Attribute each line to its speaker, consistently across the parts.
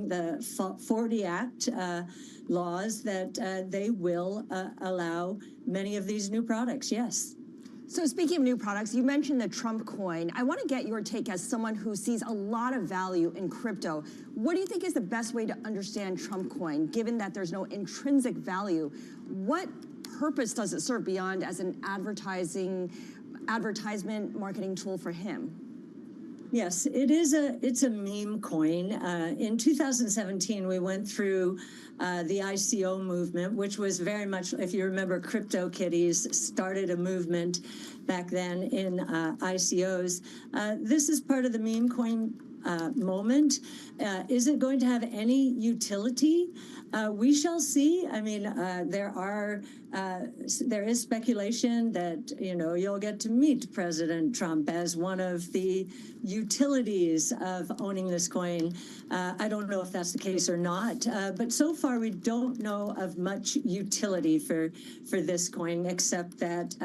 Speaker 1: passing the 40 Act laws that they will allow many of these new products, yes.
Speaker 2: So speaking of new products, you mentioned the Trump coin. I want to get your take as someone who sees a lot of value in crypto. What do you think is the best way to understand Trump coin, given that there's no intrinsic value? What purpose does it serve beyond as an advertisement marketing tool for him?
Speaker 1: Yes, it's a meme coin. In 2017, we went through the ICO movement, which was very much, if you remember, CryptoKitties started a movement back then in ICOs. This is part of the meme coin moment. Is it going to have any utility? We shall see. I mean, there is speculation that, you'll get to meet President Trump as one of the utilities of owning this coin. I don't know if that's the case or not, but so far we don't know of much utility for this coin, except that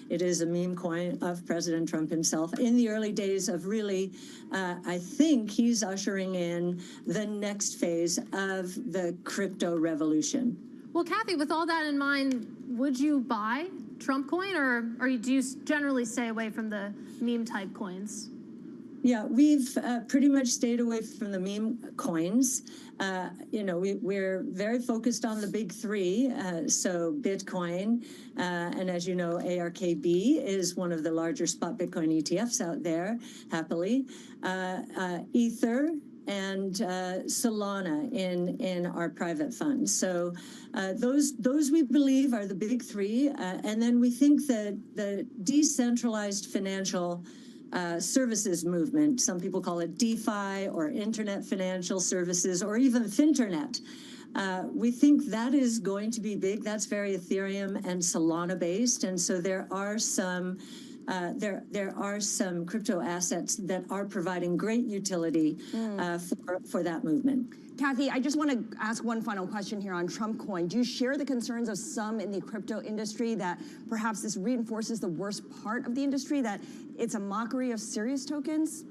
Speaker 1: it is a meme coin of President Trump himself. In the early days of really, I think he's ushering in the next phase of the crypto revolution.
Speaker 3: Well, Kathy, with all that in mind, would you buy Trump coin, or do you generally stay away from the meme type coins?
Speaker 1: Yeah, we've pretty much stayed away from the meme coins. We're very focused on the big three. So Bitcoin, and as you know, ARKB is one of the larger spot Bitcoin ETFs out there, happily. Ether and Solana in our private funds. So those we believe are the big three. And then we think that the decentralized financial services movement, some people call it DeFi or Internet Financial Services or even Finternet. We think that is going to be big. That's very Ethereum and Solana based. And so there are some crypto assets that are providing great utility for that movement.
Speaker 2: Kathy, I just want to ask one final question here on Trump coin. Do you share the concerns of some in the crypto industry that perhaps this reinforces the worst part of the industry, that it's a mockery of serious tokens?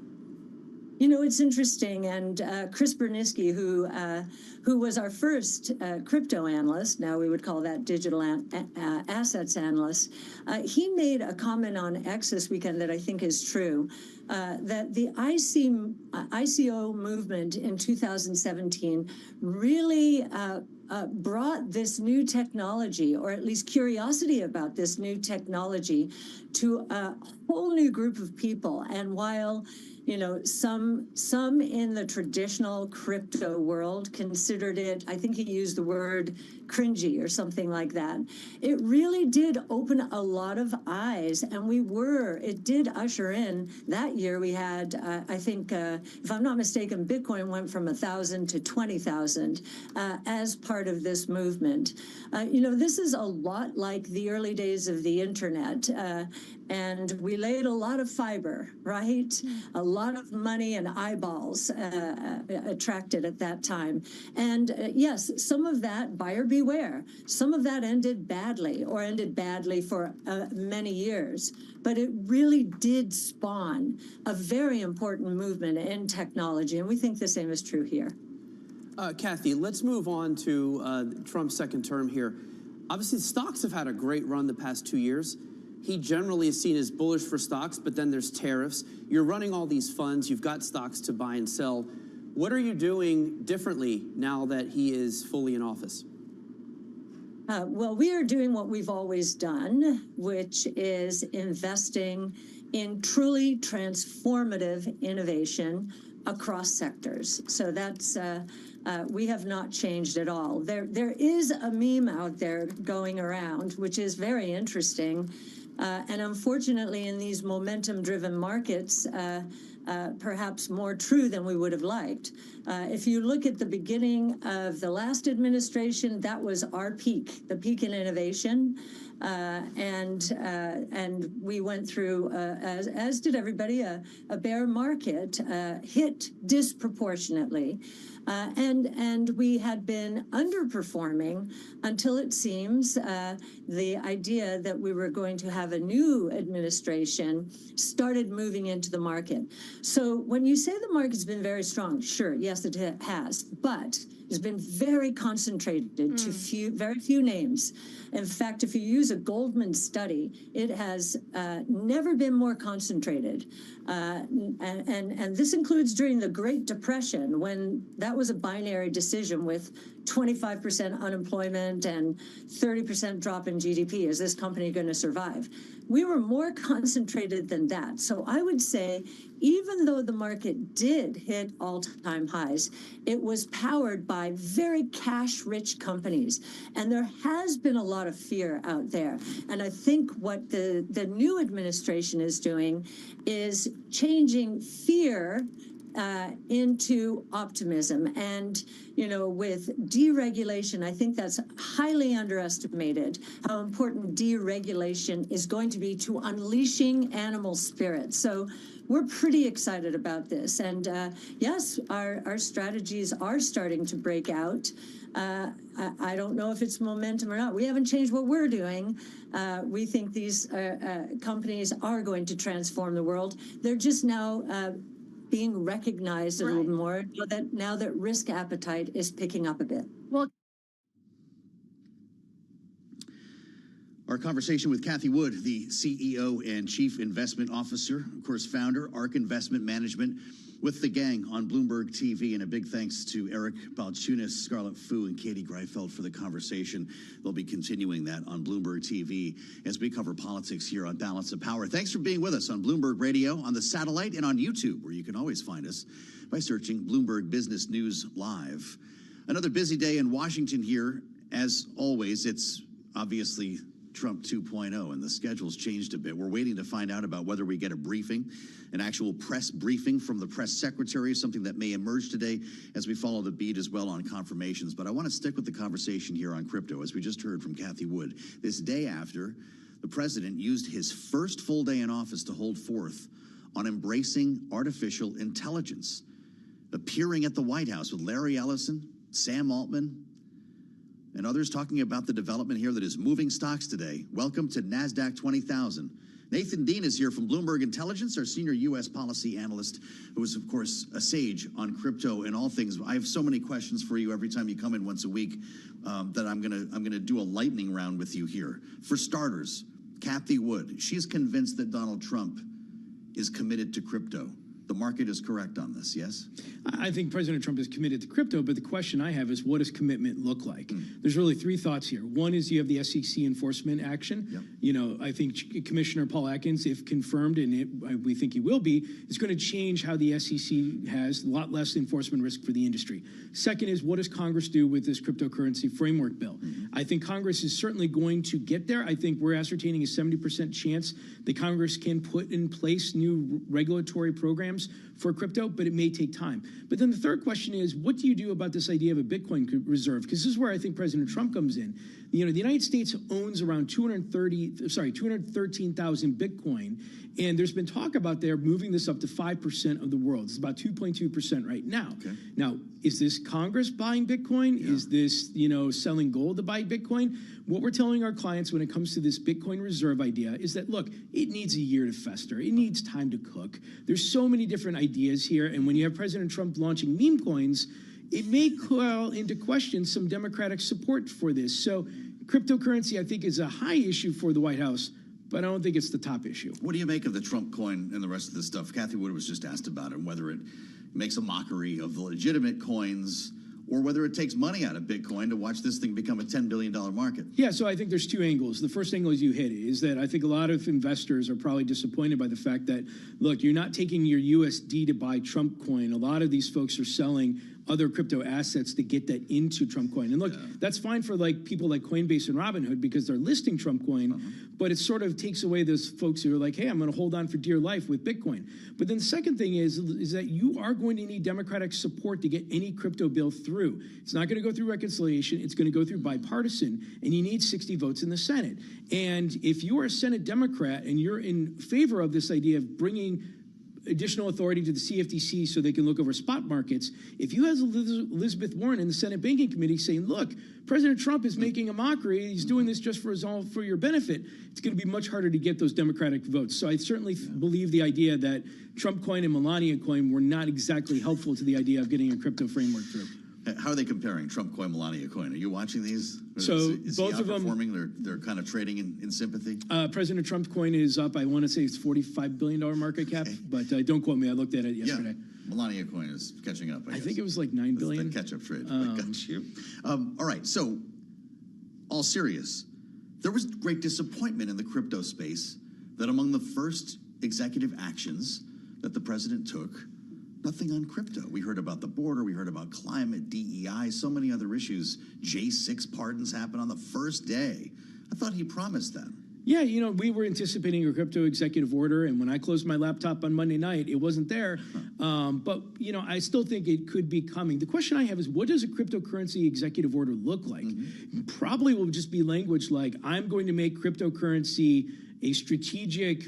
Speaker 1: It's interesting, and Chris Bernisky, who was our first crypto analyst, now we would call that digital assets analyst, he made a comment on X this weekend that I think is true, that the ICO movement in 2017 really brought this new technology, or at least curiosity about this new technology, to a whole new group of people. And while some in the traditional crypto world considered it, I think he used the word cringy or something like that. It really did open a lot of eyes, and it did usher in, that year we had, I think, if I'm not mistaken, Bitcoin went from 1,000 to 20,000 as part of this movement. This is a lot like the early days of the internet, and we laid a lot of fiber, right? A lot of money and eyeballs attracted at that time. And yes, some of that, buyer beware, some of that ended badly for many years. But it really did spawn a very important movement in technology. And we think the same is true here.
Speaker 4: Kathy, let's move on to Trump's second term here. Obviously, stocks have had a great run the past 2 years. He generally is seen as bullish for stocks, but then there's tariffs. You're running all these funds. You've got stocks to buy and sell. What are you doing differently now that he is fully in office?
Speaker 1: Well, we are doing what we've always done, which is investing in truly transformative innovation across sectors. So that's we have not changed at all. There is a meme out there going around, which is very interesting. And unfortunately, in these momentum-driven markets, perhaps more true than we would have liked. If you look at the beginning of the last administration, that was our peak, the peak in innovation. And we went through, as did everybody, a bear market hit disproportionately. And we had been underperforming until it seems the idea that we were going to have a new administration started moving into the market. So when you say the market's been very strong, sure, yes, it has, but it's been very concentrated to very few names. In fact, if you use a Goldman study, it has never been more concentrated. And this includes during the Great Depression, when that was a binary decision with 25% unemployment and 30% drop in GDP. Is this company going to survive? We were more concentrated than that. So I would say, even though the market did hit all-time highs, it was powered by very cash-rich companies. And there has been a lot of fear out there. And I think what the new administration is doing is changing fear into optimism. And, you know, with deregulation, I think that's highly underestimated, how important deregulation is going to be to unleashing animal spirits. So we're pretty excited about this. And yes, our strategies are starting to break out. I don't know if it's momentum or not. We haven't changed what we're doing. We think these companies are going to transform the world. They're just now being recognized a little more, now that risk appetite is picking up a bit.
Speaker 3: Well,
Speaker 5: our conversation with Cathie Wood, the CEO and Chief Investment Officer, of course, founder, ARK Investment Management, with the gang on Bloomberg TV. And a big thanks to Eric Balchunas, Scarlett Fu, and Katie Greifeld for the conversation. They'll be continuing that on Bloomberg TV as we cover politics here on Balance of Power. Thanks for being with us on Bloomberg Radio, on the satellite, and on YouTube, where you can always find us by searching Bloomberg Business News Live. Another busy day in Washington here. As always, it's obviously Trump 2.0, and the schedule's changed a bit. We're waiting to find out about whether we get a briefing, an actual press briefing from the press secretary, something that may emerge today as we follow the beat as well on confirmations. But I want to stick with the conversation here on crypto, as we just heard from Cathie Wood. This day after the president used his first full day in office to hold forth on embracing artificial intelligence, appearing at the White House with Larry Ellison, Sam Altman, and others talking about the development here that is moving stocks today. Welcome to NASDAQ 20,000. Nathan Dean is here from Bloomberg Intelligence, our senior U.S. policy analyst, who is, of course, a sage on crypto and all things. I have so many questions for you every time you come in once a week that I'm gonna do a lightning round with you here. For starters, Cathie Wood, she's convinced that Donald Trump is committed to crypto. The market is correct on this, yes?
Speaker 6: I think President Trump is committed to crypto, but the question I have is, what does commitment look like? There's really three thoughts here. One is you have the SEC enforcement action.
Speaker 5: Yep.
Speaker 6: You know, I think Commissioner Paul Atkins, if confirmed, and we think he will be, is going to change how the SEC has a lot less enforcement risk for the industry. Second is, what does Congress do with this cryptocurrency framework bill? I think Congress is certainly going to get there. I think we're ascertaining a 70% chance that Congress can put in place new regulatory programs for crypto, but it may take time. But then the third question is, what do you do about this idea of a Bitcoin reserve? Because this is where I think President Trump comes in. You know, the United States owns around 213,000 Bitcoin, and there's been talk about there moving this up to 5% of the world. It's about 2.2% right now. Okay. Now, is this Congress buying Bitcoin? Yeah. Is this, you know, selling gold to buy Bitcoin? What we're telling our clients when it comes to this Bitcoin reserve idea is that, look, it needs a year to fester. It needs time to cook. There's so many different ideas here, and when you have President Trump launching meme coins, it may call into question some Democratic support for this. So cryptocurrency, I think, is a high issue for the White House, but I don't think it's the top issue.
Speaker 5: What do you make of the Trump coin and the rest of this stuff? Cathie Wood was just asked about it, whether it makes a mockery of the legitimate coins or whether it takes money out of Bitcoin to watch this thing become a $10 billion market.
Speaker 6: Yeah, so I think there's two angles. The first angle, as you hit, is that I think a lot of investors are probably disappointed by the fact that, look, you're not taking your USD to buy Trump coin. A lot of these folks are selling other crypto assets to get that into Trump coin. And look, that's fine for like people like Coinbase and Robinhood because they're listing Trump coin, but it sort of takes away those folks who are like, hey, I'm going to hold on for dear life with Bitcoin. But then the second thing is that you are going to need Democratic support to get any crypto bill through. It's not going to go through reconciliation. It's going to go through bipartisan, and you need 60 votes in the Senate. And if you are a Senate Democrat and you're in favor of this idea of bringing additional authority to the CFTC so they can look over spot markets. If you have Elizabeth Warren in the Senate Banking Committee saying, look, President Trump is making a mockery, he's doing this just for your benefit, it's going to be much harder to get those Democratic votes. So I certainly believe the idea that Trump coin and Melania coin were not exactly helpful to the idea of getting a crypto framework through.
Speaker 5: How are they comparing Trump coin, Melania coin? Are you watching these?
Speaker 6: So
Speaker 5: is
Speaker 6: both
Speaker 5: he
Speaker 6: of them,
Speaker 5: they're kind of trading in sympathy.
Speaker 6: President Trump's coin is up. I want to say it's $45 billion market cap, but don't quote me. I looked at it yesterday.
Speaker 5: Yeah. Melania coin is catching up. I
Speaker 6: think it was like $9 billion.
Speaker 5: It's the catch-up trade. I got you. All right. So, all serious, there was great disappointment in the crypto space that among the first executive actions that the president took, nothing on crypto. We heard about the border. We heard about climate, DEI, so many other issues. J6 pardons happened on the first day. I thought he promised that.
Speaker 6: Yeah, we were anticipating a crypto executive order, and when I closed my laptop on Monday night, it wasn't there. But, I still think it could be coming. The question I have is, what does a cryptocurrency executive order look like? Probably will just be language like, I'm going to make cryptocurrency a strategic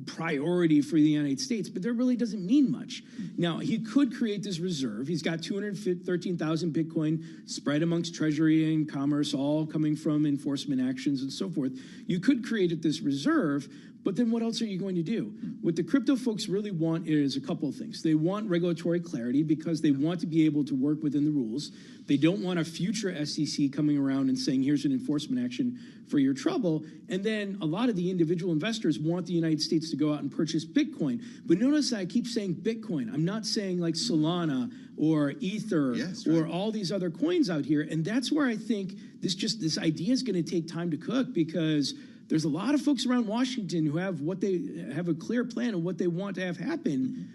Speaker 6: priority for the United States, but that really doesn't mean much. Now, he could create this reserve. He's got 213,000 Bitcoin spread amongst Treasury and Commerce, all coming from enforcement actions and so forth. You could create this reserve, but then what else are you going to do? What the crypto folks really want is a couple of things. They want regulatory clarity because they want to be able to work within the rules. They don't want a future SEC coming around and saying, here's an enforcement action for your trouble. And then a lot of the individual investors want the United States to go out and purchase Bitcoin. But notice I keep saying Bitcoin. I'm not saying like Solana or Ether or all these other coins out here. And that's where I think this idea is going to take time to cook, because there's a lot of folks around Washington who have a clear plan of what they want to have happen,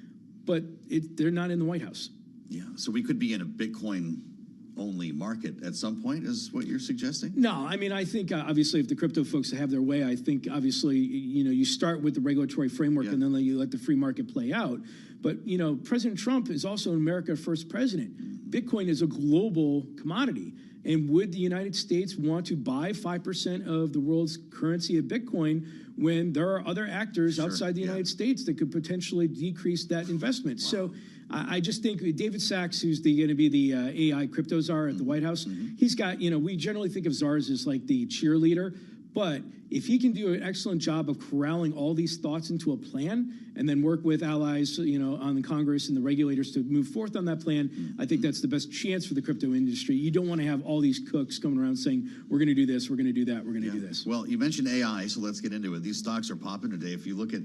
Speaker 6: but they're not in the White House.
Speaker 5: Yeah, so we could be in a Bitcoin-only market at some point, is what you're suggesting?
Speaker 6: No, I think obviously if the crypto folks have their way, I think obviously you start with the regulatory framework and then you let the free market play out. But President Trump is also an America First president. Bitcoin is a global commodity. And would the United States want to buy 5% of the world's currency of Bitcoin when there are other actors outside the United States that could potentially decrease that investment? Wow. So I just think David Sachs, who's going to be the AI crypto czar at the White House, he's got, we generally think of czars as like the cheerleader. But if he can do an excellent job of corralling all these thoughts into a plan and then work with allies, on the Congress and the regulators to move forth on that plan, I think that's the best chance for the crypto industry. You don't want to have all these cooks coming around saying, we're going to do this, we're going to do that, we're going to do this.
Speaker 5: Well, you mentioned AI, so let's get into it. These stocks are popping today. If you look at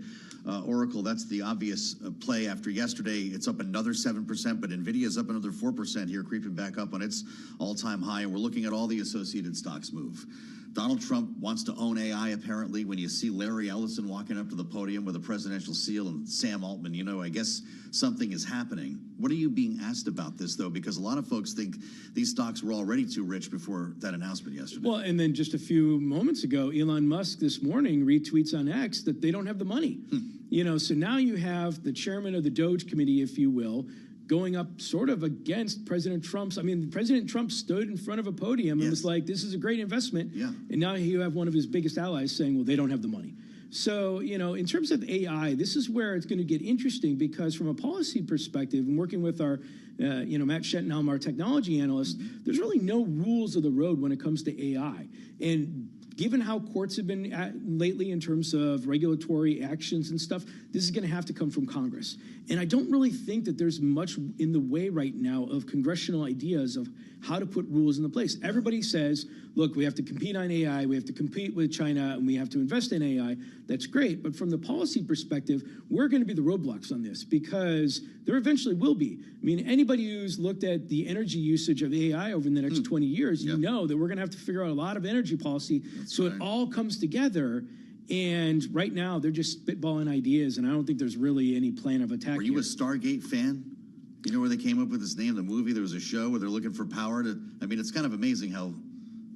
Speaker 5: Oracle, that's the obvious play after yesterday. It's up another 7%, but NVIDIA is up another 4% here, creeping back up on its all-time high, and we're looking at all the associated stocks move. Donald Trump wants to own AI, apparently. When you see Larry Ellison walking up to the podium with a presidential seal and Sam Altman, I guess something is happening. What are you being asked about this, though? Because a lot of folks think these stocks were already too rich before that announcement yesterday.
Speaker 6: Well, and then just a few moments ago, Elon Musk this morning retweets on X that they don't have the money. So now you have the chairman of the Doge Committee, if you will, going up sort of against President Trump's. President Trump stood in front of a podium and was like, this is a great investment. Yeah. And now you have one of his biggest allies saying, well, they don't have the money. So, in terms of AI, this is where it's going to get interesting, because from a policy perspective, and working with our, Matt Schettenhelm, our technology analyst, there's really no rules of the road when it comes to AI. And given how courts have been lately in terms of regulatory actions and stuff, this is going to have to come from Congress. And I don't really think that there's much in the way right now of congressional ideas of how to put rules into place. Everybody says, look, we have to compete on AI, we have to compete with China, and we have to invest in AI. That's great. But from the policy perspective, we're going to be the roadblocks on this, because there eventually will be. Anybody who's looked at the energy usage of AI over the next 20 years, you know that we're going to have to figure out a lot of energy policy. It all comes together. And right now, they're just spitballing ideas, and I don't think there's really any plan of attack.
Speaker 5: Were you a Stargate fan? You know where they came up with this name, the movie? There was a show where they're looking for power to... It's kind of amazing how...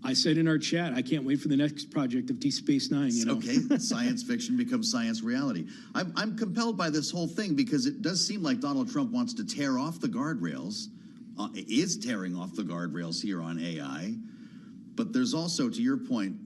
Speaker 6: I said in our chat, I can't wait for the next project of Deep Space Nine,
Speaker 5: Okay, science fiction becomes science reality. I'm compelled by this whole thing because it does seem like Donald Trump wants to tear off the guardrails, is tearing off the guardrails here on AI. But there's also, to your point,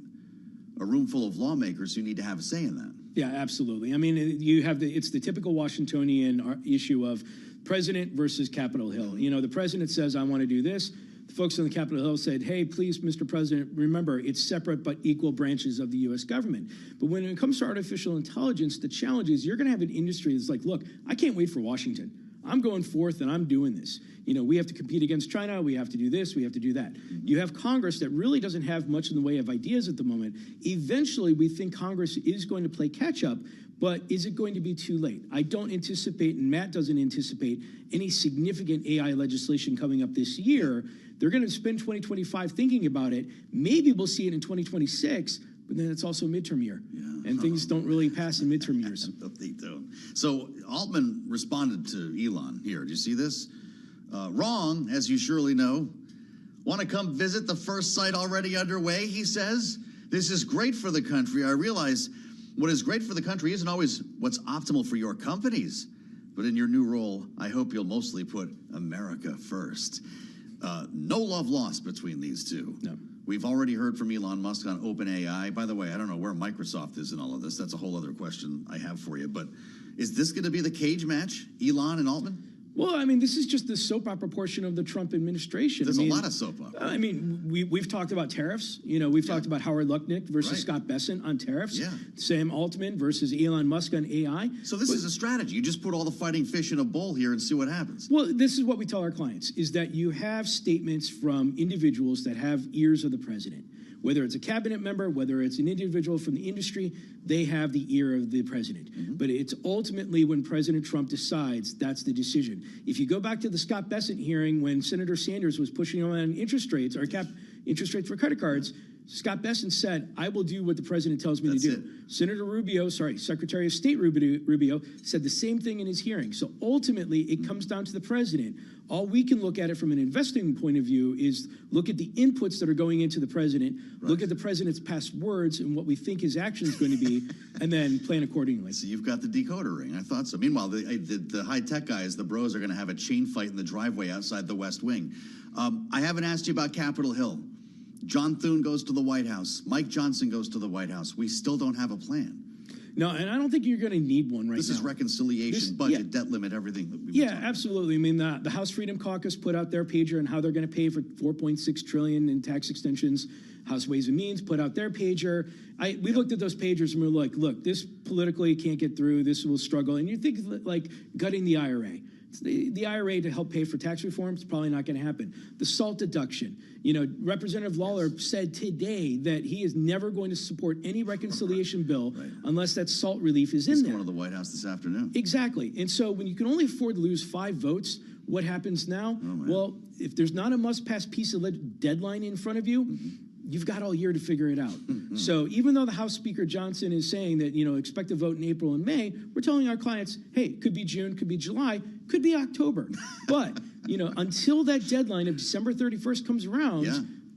Speaker 5: a room full of lawmakers who need to have a say in that.
Speaker 6: Yeah, absolutely. I mean, you have it's the typical Washingtonian issue of president versus Capitol Hill. You know, the president says, I want to do this. The folks on the Capitol Hill said, hey, please, Mr. President, remember, it's separate but equal branches of the U.S. government. But when it comes to artificial intelligence, the challenge is you're going to have an industry that's like, look, I can't wait for Washington. I'm going forth and I'm doing this. You know, we have to compete against China. We have to do this. We have to do that. You have Congress that really doesn't have much in the way of ideas at the moment. Eventually, we think Congress is going to play catch up, but is it going to be too late? I don't anticipate, and Matt doesn't anticipate, any significant AI legislation coming up this year. They're going to spend 2025 thinking about it. Maybe we'll see it in 2026, but then it's also midterm year. Yeah. And things don't really pass in midterm years.
Speaker 5: They don't. So Altman responded to Elon here. Do you see this? Wrong, as you surely know. Want to come visit the first site already underway, he says. This is great for the country. I realize what is great for the country isn't always what's optimal for your companies. But in your new role, I hope you'll mostly put America first. No love lost between these two.
Speaker 6: No.
Speaker 5: We've already heard from Elon Musk on OpenAI. By the way, I don't know where Microsoft is in all of this. That's a whole other question I have for you. But is this going to be the cage match, Elon and Altman?
Speaker 6: Well, I mean, this is just the soap opera portion of the Trump administration.
Speaker 5: There's a lot of soap opera.
Speaker 6: I mean, we've talked about tariffs. You know, we've talked about Howard Lutnick versus Scott Bessent on tariffs.
Speaker 5: Yeah.
Speaker 6: Sam Altman versus Elon Musk on AI.
Speaker 5: So this is a strategy. You just put all the fighting fish in a bowl here and see what happens.
Speaker 6: Well, this is what we tell our clients, is that you have statements from individuals that have ears of the president. Whether it's a cabinet member, whether it's an individual from the industry, they have the ear of the president. But it's ultimately when President Trump decides, that's the decision. If you go back to the Scott Bessent hearing when Senator Sanders was pushing on interest rates, or cap interest rates for credit cards, Scott Bessent said, I will do what the president tells me to do. Secretary of State Rubio said the same thing in his hearing. So ultimately, it comes down to the president. All we can look at it from an investing point of view is look at the inputs that are going into the president, look at the president's past words and what we think his action is going to be, and then plan accordingly.
Speaker 5: So you've got the decoder ring. I thought so. Meanwhile, the high-tech guys, the bros, are going to have a chain fight in the driveway outside the West Wing. I haven't asked you about Capitol Hill. John Thune goes to the White House. Mike Johnson goes to the White House. We still don't have a plan.
Speaker 6: No, and I don't think you're going to need one right now.
Speaker 5: This is reconciliation, budget, debt limit, everything. That we've
Speaker 6: absolutely. I mean, the House Freedom Caucus put out their pager on how they're going to pay for $4.6 trillion in tax extensions. House Ways and Means put out their pager. We looked at those pagers and we were like, look, this politically can't get through. This will struggle. And you think like gutting the IRA. The IRA to help pay for tax reform is probably not going to happen. The SALT deduction. You know, Representative Lawler said today that he is never going to support any reconciliation bill unless that SALT relief is in there.
Speaker 5: He's going to the White House this afternoon.
Speaker 6: Exactly. And so when you can only afford to lose 5 votes, what happens now? Well, if there's not a must-pass piece of deadline in front of you, you've got all year to figure it out. So even though the House Speaker Johnson is saying that, you know, expect a vote in April and May, we're telling our clients, hey, it could be June, could be July, could be October. But, you know, until that deadline of December 31st comes around,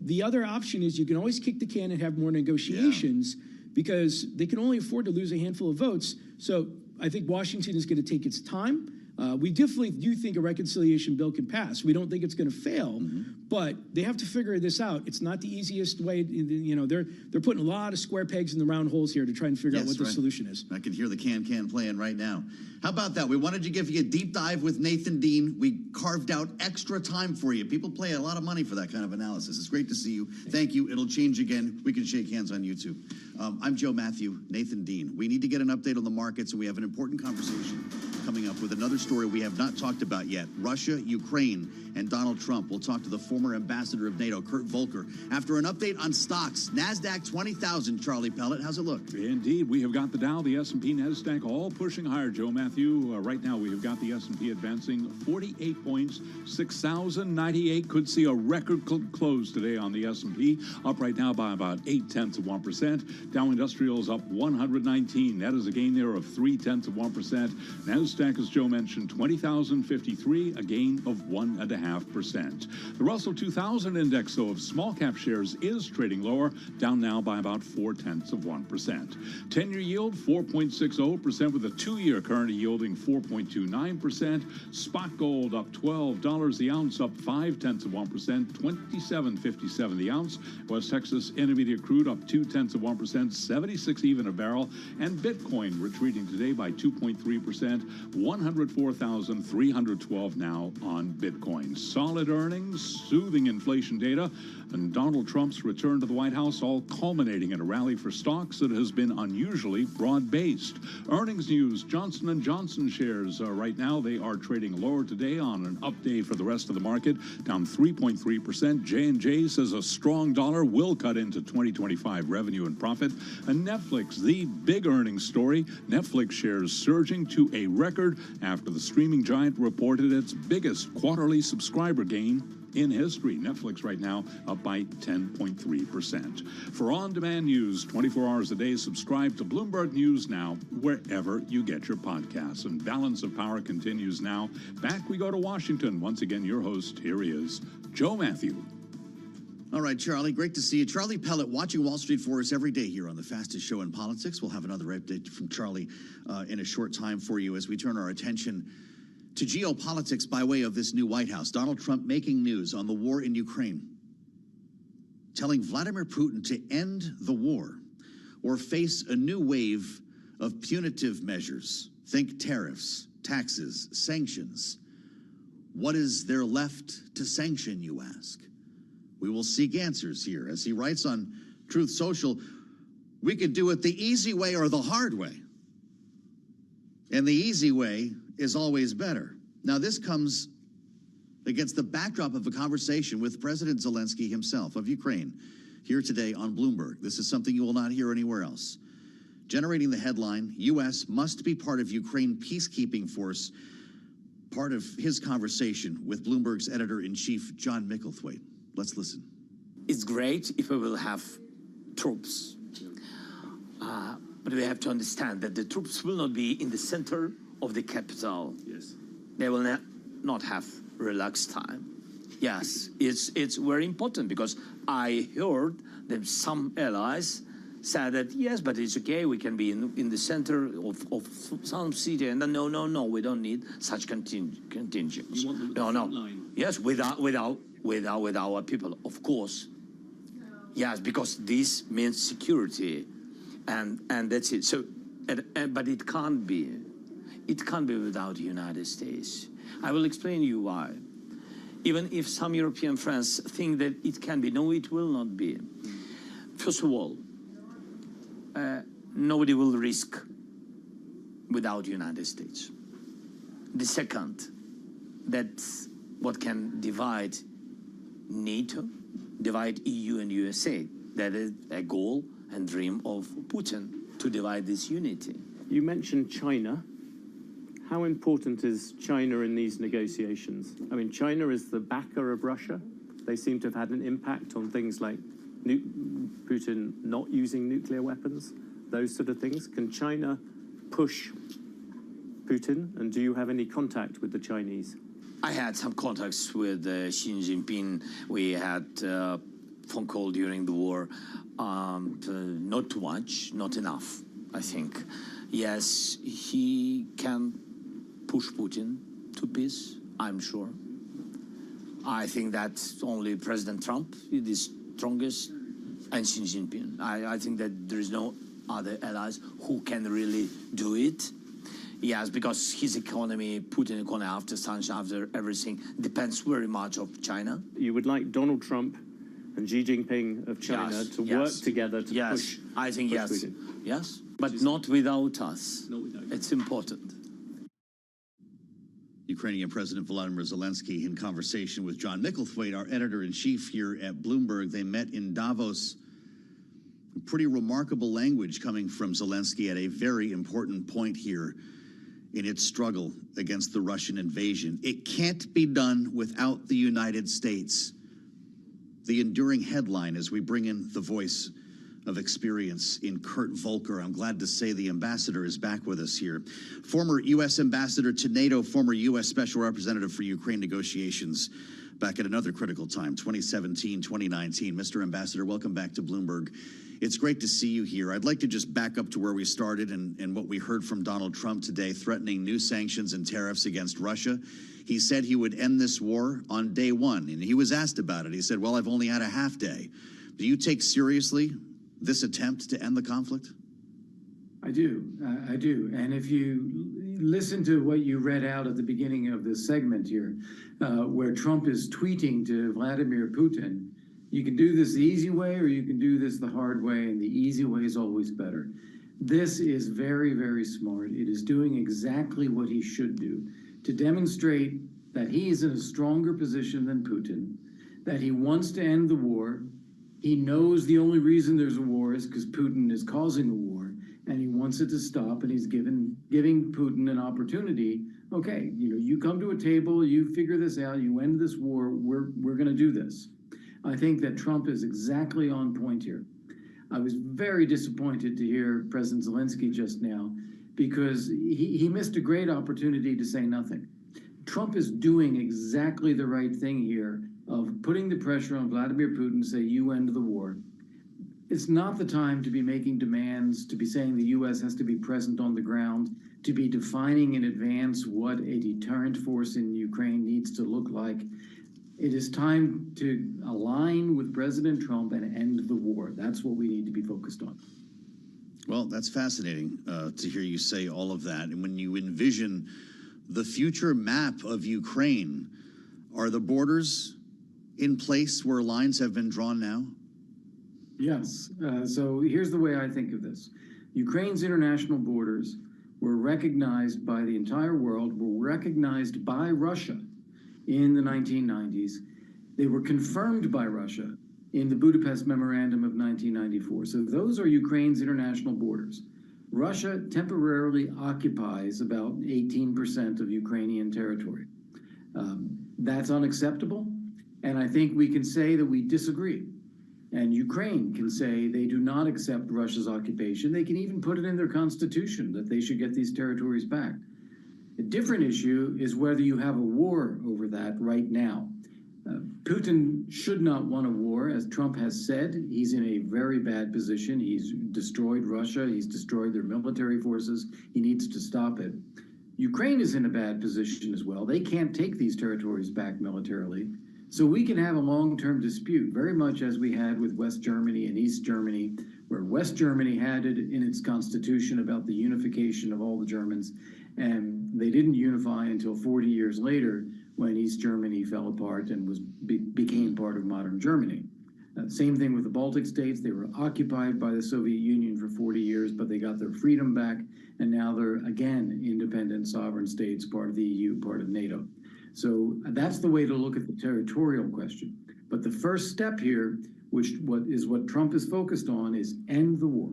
Speaker 6: the other option is you can always kick the can and have more negotiations because they can only afford to lose a handful of votes. So I think Washington is going to take its time. We definitely do think a reconciliation bill can pass. We don't think it's going to fail, but they have to figure this out. It's not the easiest way. You know, they're putting a lot of square pegs in the round holes here to try and figure out what the solution is.
Speaker 5: I can hear the can playing right now. How about that? We wanted to give you a deep dive with Nathan Dean. We carved out extra time for you. People pay a lot of money for that kind of analysis. It's great to see you. Thank you. It'll change again. We can shake hands on YouTube. I'm Joe Matthew, Nathan Dean. We need to get an update on the markets, and we have an important conversation coming up with another story we have not talked about yet. Russia, Ukraine, and Donald Trump. We'll talk to the former ambassador of NATO, Kurt Volker, after an update on stocks. NASDAQ 20,000, Charlie Pellet. How's it look?
Speaker 7: Indeed. We have got the Dow, the S&P, NASDAQ all pushing higher, Joe Matthew. Right now, we have got the S&P advancing 48 points, 6,098. Could see a record close today on the S&P, up right now by about 0.8%. Dow Industrials up 119. That is a gain there of 0.3%. NASDAQ NASDAQ, as Joe mentioned, 20,053, a gain of 1.5%. The Russell 2000 index, though, of small cap shares is trading lower, down now by about 0.4%. 10-year yield 4.60%, with a 2-year currently yielding 4.29%. Spot gold up $12 the ounce, up 0.5%, 27.57 the ounce. West Texas Intermediate crude up 0.2%, 76 even a barrel. And Bitcoin retreating today by 2.3%, 104,312 now on Bitcoin. Solid earnings, soothing inflation data, and Donald Trump's return to the White House, all culminating in a rally for stocks that has been unusually broad-based. Earnings news: Johnson & Johnson shares right now, they are trading lower today on an up day for the rest of the market, down 3.3%. J&J says a strong dollar will cut into 2025 revenue and profit. And Netflix, the big earnings story, Netflix shares surging to a record after the streaming giant reported its biggest quarterly subscriber gain in history. Netflix right now up by 10.3%. For on-demand news 24 hours a day, subscribe to Bloomberg News Now wherever you get your podcasts. And Balance of Power continues now. Back we go to Washington. Once again, your host, here he is, Joe Matthew.
Speaker 5: All right, Charlie, great to see you. Charlie Pellet watching Wall Street for us every day here on the fastest show in politics. We'll have another update from Charlie in a short time for you as we turn our attention to geopolitics by way of this new White House. Donald Trump making news on the war in Ukraine, telling Vladimir Putin to end the war or face a new wave of punitive measures. Think tariffs, taxes, sanctions. What is there left to sanction, you ask? We will seek answers here. As he writes on Truth Social, we could do it the easy way or the hard way. And the easy way is always better. Now, this comes against the backdrop of a conversation with President Zelensky himself of Ukraine here today on Bloomberg. This is something you will not hear anywhere else. Generating the headline, U.S. must be part of Ukraine peacekeeping force, part of his conversation with Bloomberg's editor-in-chief, John Micklethwaite. Let's listen.
Speaker 8: It's great if we will have troops, but we have to understand that the troops will not be in the center of the capital.
Speaker 4: Yes.
Speaker 8: They will not have relaxed time. Yes, it's very important, because I heard that some allies said that, yes, but it's okay, we can be in the center of some city, and then, no, we don't need such contingents.
Speaker 4: You want them at the
Speaker 8: No.
Speaker 4: front line.
Speaker 8: Yes, with our people, of course. Yes, because this means security, and that's it. So, but it can't be. It can't be without the United States. I will explain you why. Even if some European friends think that it can be, no, it will not be. First of all, nobody will risk without the United States. The second, that's what can divide NATO, divide EU and USA. That is a goal and dream of Putin, to divide this unity.
Speaker 9: You mentioned China. How important is China in these negotiations? I mean, China is the backer of Russia. They seem to have had an impact on things like Putin not using nuclear weapons, those sort of things. Can China push Putin, and do you have any contact with the Chinese?
Speaker 8: I had some contacts with Xi Jinping. We had a phone call during the war. Not too much, not enough, I think. Yes, he can push Putin to peace, I'm sure. I think that only President Trump is the strongest, and Xi Jinping. I think that there is no other allies who can really do it. Yes, because his economy, Putin's economy, after sanctions, after everything, depends very much of China.
Speaker 9: You would like Donald Trump and Xi Jinping of China to work together to push
Speaker 8: I think yes.
Speaker 9: Putin.
Speaker 8: Yes, but not without us.
Speaker 4: Not without you.
Speaker 8: It's important.
Speaker 5: Ukrainian President Volodymyr Zelensky in conversation with John Micklethwaite, our editor-in-chief here at Bloomberg. They met in Davos. Pretty remarkable language coming from Zelensky at a very important point here in its struggle against the Russian invasion. It can't be done without the United States. The enduring headline as we bring in the voice of experience in Kurt Volker. I'm glad to say the ambassador is back with us here. Former U.S. ambassador to NATO, former U.S. special representative for Ukraine negotiations back at another critical time, 2017, 2019. Mr. Ambassador, welcome back to Bloomberg. It's great to see you here. I'd like to just back up to where we started and what we heard from Donald Trump today, threatening new sanctions and tariffs against Russia. He said he would end this war on day one, and he was asked about it. He said, well, I've only had a half day. Do you take seriously this attempt to end the conflict?
Speaker 10: I do. I do. And if you listen to what you read out at the beginning of this segment here, where Trump is tweeting to Vladimir Putin, you can do this the easy way or you can do this the hard way, and the easy way is always better. This is very, very smart. It is doing exactly what he should do to demonstrate that he is in a stronger position than Putin, that he wants to end the war. He knows the only reason there's a war is because Putin is causing a war, and he wants it to stop, and he's giving Putin an opportunity. Okay, you come to a table, you figure this out, you end this war, we're going to do this. I think that Trump is exactly on point here. I was very disappointed to hear President Zelensky just now because he missed a great opportunity to say nothing. Trump is doing exactly the right thing here of putting the pressure on Vladimir Putin to say, you end the war. It's not the time to be making demands, to be saying the U.S. has to be present on the ground, to be defining in advance what a deterrent force in Ukraine needs to look like. It is time to align with President Trump and end the war. That's what we need to be focused on.
Speaker 5: Well, that's fascinating to hear you say all of that. And when you envision the future map of Ukraine, are the borders in place where lines have been drawn now?
Speaker 10: Yes. So here's the way I think of this. Ukraine's international borders were recognized by the entire world, were recognized by Russia in the 1990s. They were confirmed by Russia in the Budapest Memorandum of 1994. So those are Ukraine's international borders. Russia temporarily occupies about 18% of Ukrainian territory. That's unacceptable, and I think we can say that we disagree. And Ukraine can say they do not accept Russia's occupation. They can even put it in their constitution that they should get these territories back. A different issue is whether you have a war over that right now. Putin should not want a war, as Trump has said. He's in a very bad position. He's destroyed Russia. He's destroyed their military forces. He needs to stop it. Ukraine is in a bad position as well. They can't take these territories back militarily. So we can have a long-term dispute, very much as we had with West Germany and East Germany, where West Germany had it in its constitution about the unification of all the Germans, and they didn't unify until 40 years later when East Germany fell apart and became part of modern Germany. Same thing with the Baltic states. They were occupied by the Soviet Union for 40 years, but they got their freedom back, and now they're again independent sovereign states, part of the EU, part of NATO. So that's the way to look at the territorial question. But the first step here, what Trump is focused on, is end the war.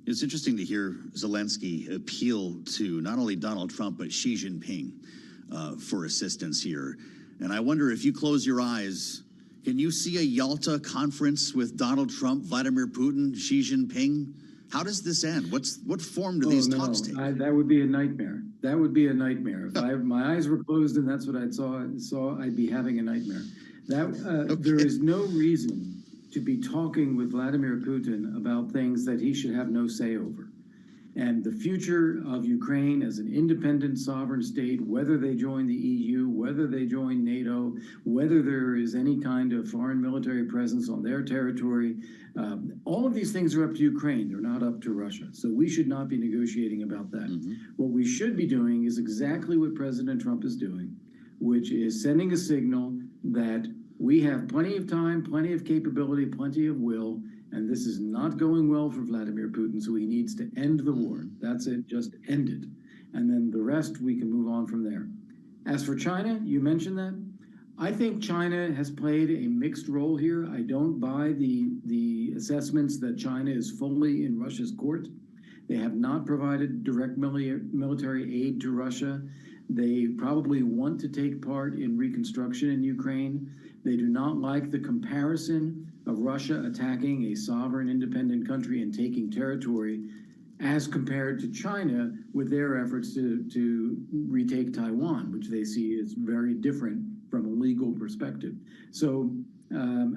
Speaker 5: It's interesting to hear Zelensky appeal to not only Donald Trump, but Xi Jinping for assistance here. And I wonder, if you close your eyes, can you see a Yalta conference with Donald Trump, Vladimir Putin, Xi Jinping? How does this end? What form do these talks take?
Speaker 10: That would be a nightmare. That would be a nightmare. If my eyes were closed and that's what I saw, I'd be having a nightmare. There is no reason to be talking with Vladimir Putin about things that he should have no say over. And the future of Ukraine as an independent sovereign state, whether they join the EU, whether they join NATO, whether there is any kind of foreign military presence on their territory, all of these things are up to Ukraine. They're not up to Russia. So we should not be negotiating about that. What we should be doing is exactly what President Trump is doing, which is sending a signal that we have plenty of time, plenty of capability, plenty of will, and this is not going well for Vladimir Putin, so he needs to end the war. That's it, just end it. And then the rest, we can move on from there. As for China, you mentioned that. I think China has played a mixed role here. I don't buy the assessments that China is fully in Russia's court. They have not provided direct military aid to Russia. They probably want to take part in reconstruction in Ukraine. They do not like the comparison of Russia attacking a sovereign independent country and taking territory as compared to China with their efforts to retake Taiwan, which they see as very different from a legal perspective. So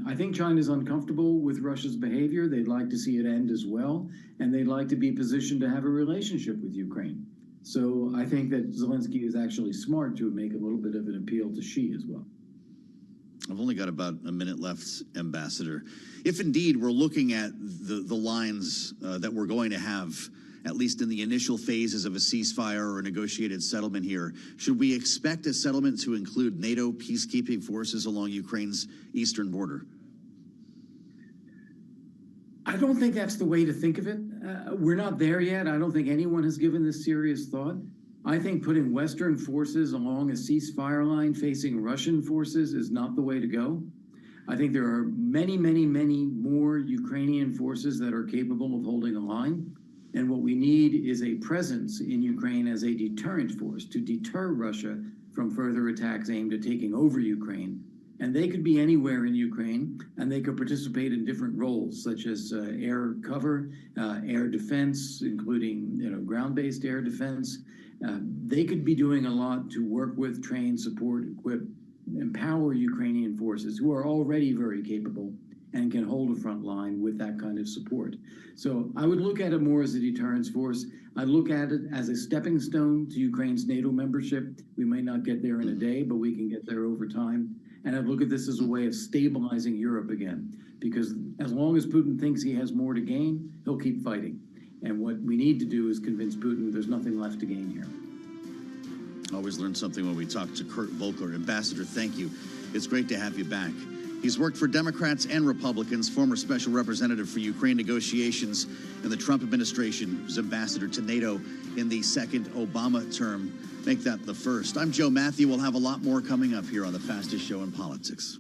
Speaker 10: I think China's uncomfortable with Russia's behavior. They'd like to see it end as well, and they'd like to be positioned to have a relationship with Ukraine. So I think that Zelensky is actually smart to make a little bit of an appeal to Xi as well.
Speaker 5: I've only got about a minute left, Ambassador. If indeed we're looking at the lines that we're going to have, at least in the initial phases of a ceasefire or a negotiated settlement here, should we expect a settlement to include NATO peacekeeping forces along Ukraine's eastern border?
Speaker 10: I don't think that's the way to think of it. We're not there yet. I don't think anyone has given this serious thought. I think putting Western forces along a ceasefire line facing Russian forces is not the way to go. I think there are many, many, many more Ukrainian forces that are capable of holding a line. And what we need is a presence in Ukraine as a deterrent force to deter Russia from further attacks aimed at taking over Ukraine. And they could be anywhere in Ukraine, and they could participate in different roles, such as air cover, air defense, including ground-based air defense. They could be doing a lot to work with, train, support, equip, empower Ukrainian forces who are already very capable and can hold a front line with that kind of support. So I would look at it more as a deterrence force. I look at it as a stepping stone to Ukraine's NATO membership. We may not get there in a day, but we can get there over time. And I look at this as a way of stabilizing Europe again, because as long as Putin thinks he has more to gain, he'll keep fighting. And what we need to do is convince Putin there's nothing left to gain here.
Speaker 5: Always learn something when we talk to Kurt Volker. Ambassador, thank you. It's great to have you back. He's worked for Democrats and Republicans, former special representative for Ukraine negotiations in the Trump administration, was ambassador to NATO in the second Obama term. Make that the first. I'm Joe Matthew. We'll have a lot more coming up here on the fastest show in politics.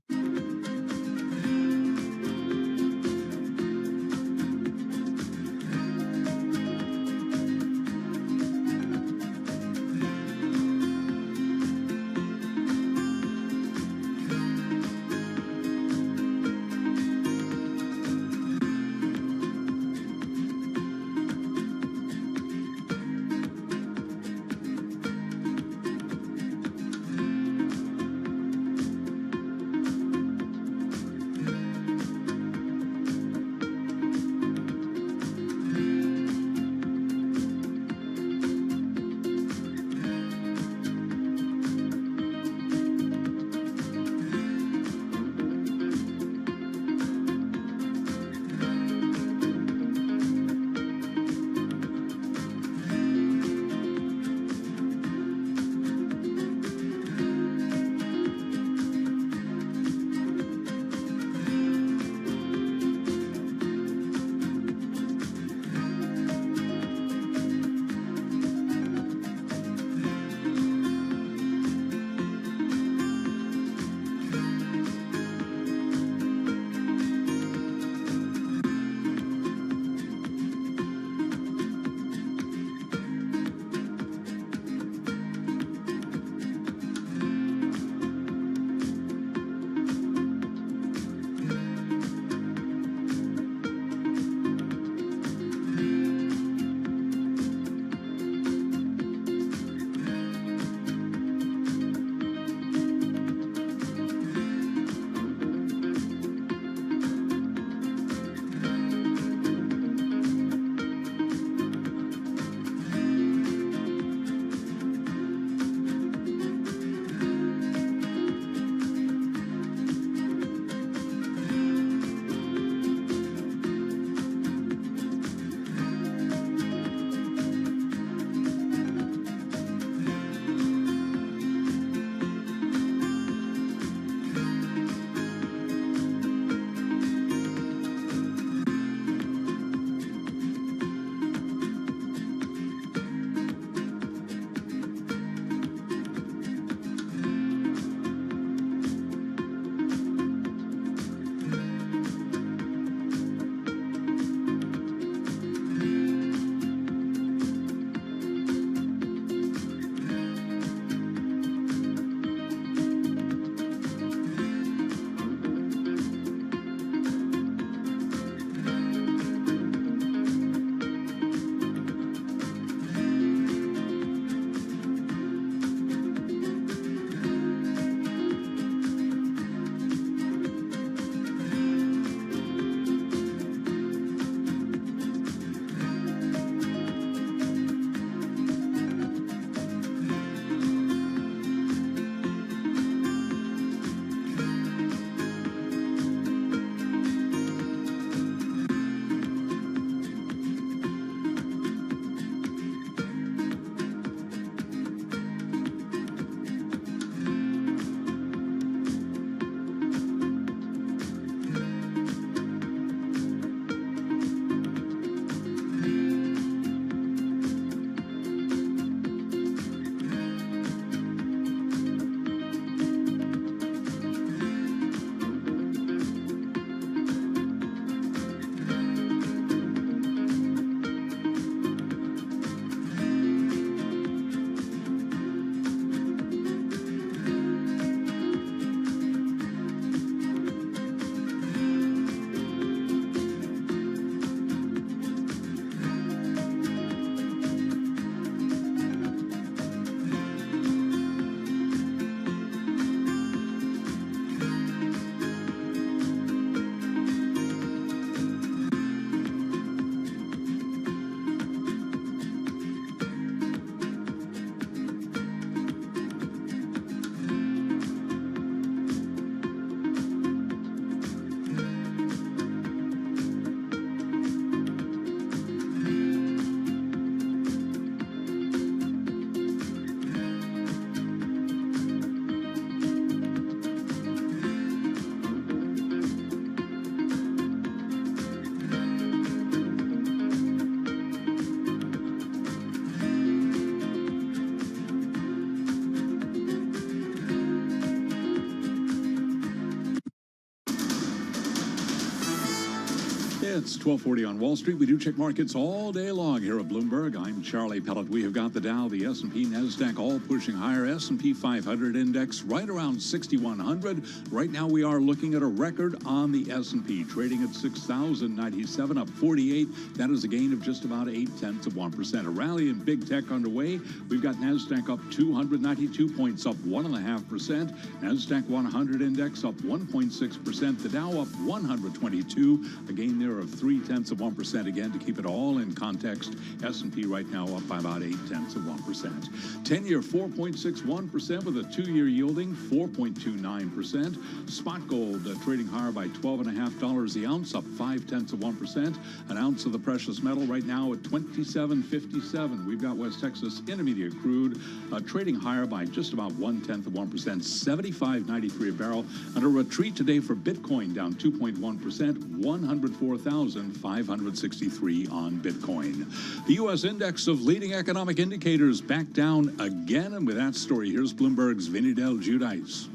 Speaker 7: It's 1240 on Wall Street. We do check markets all day long here at Bloomberg. I'm Charlie Pellet. We have got the Dow, the S&P, NASDAQ all pushing higher. S&P 500 index right around 6,100. Right now we are looking at a record on the S&P, trading at 6,097, up 48. That is a gain of just about 0.8%. A rally in big tech underway. We've got NASDAQ up 292 points, up 1.5%. NASDAQ 100 index up 1.6%. The Dow up 122, a gain there of 0.3%. Again, to keep it all in context, S&P right now up by about 0.8%. 10-year 4.61% with a 2-year yielding 4.29%. Spot gold trading higher by $12.50 the ounce, up 0.5%. An ounce of the precious metal right now at $27.57. We've got West Texas Intermediate crude trading higher by just about 0.1%, $75.93 a barrel. And a retreat today for Bitcoin, down 2.1%, 104,563 on Bitcoin. The U.S. index of leading economic indicators back down again. And with that story, here's Bloomberg's Vinny Del Giudice.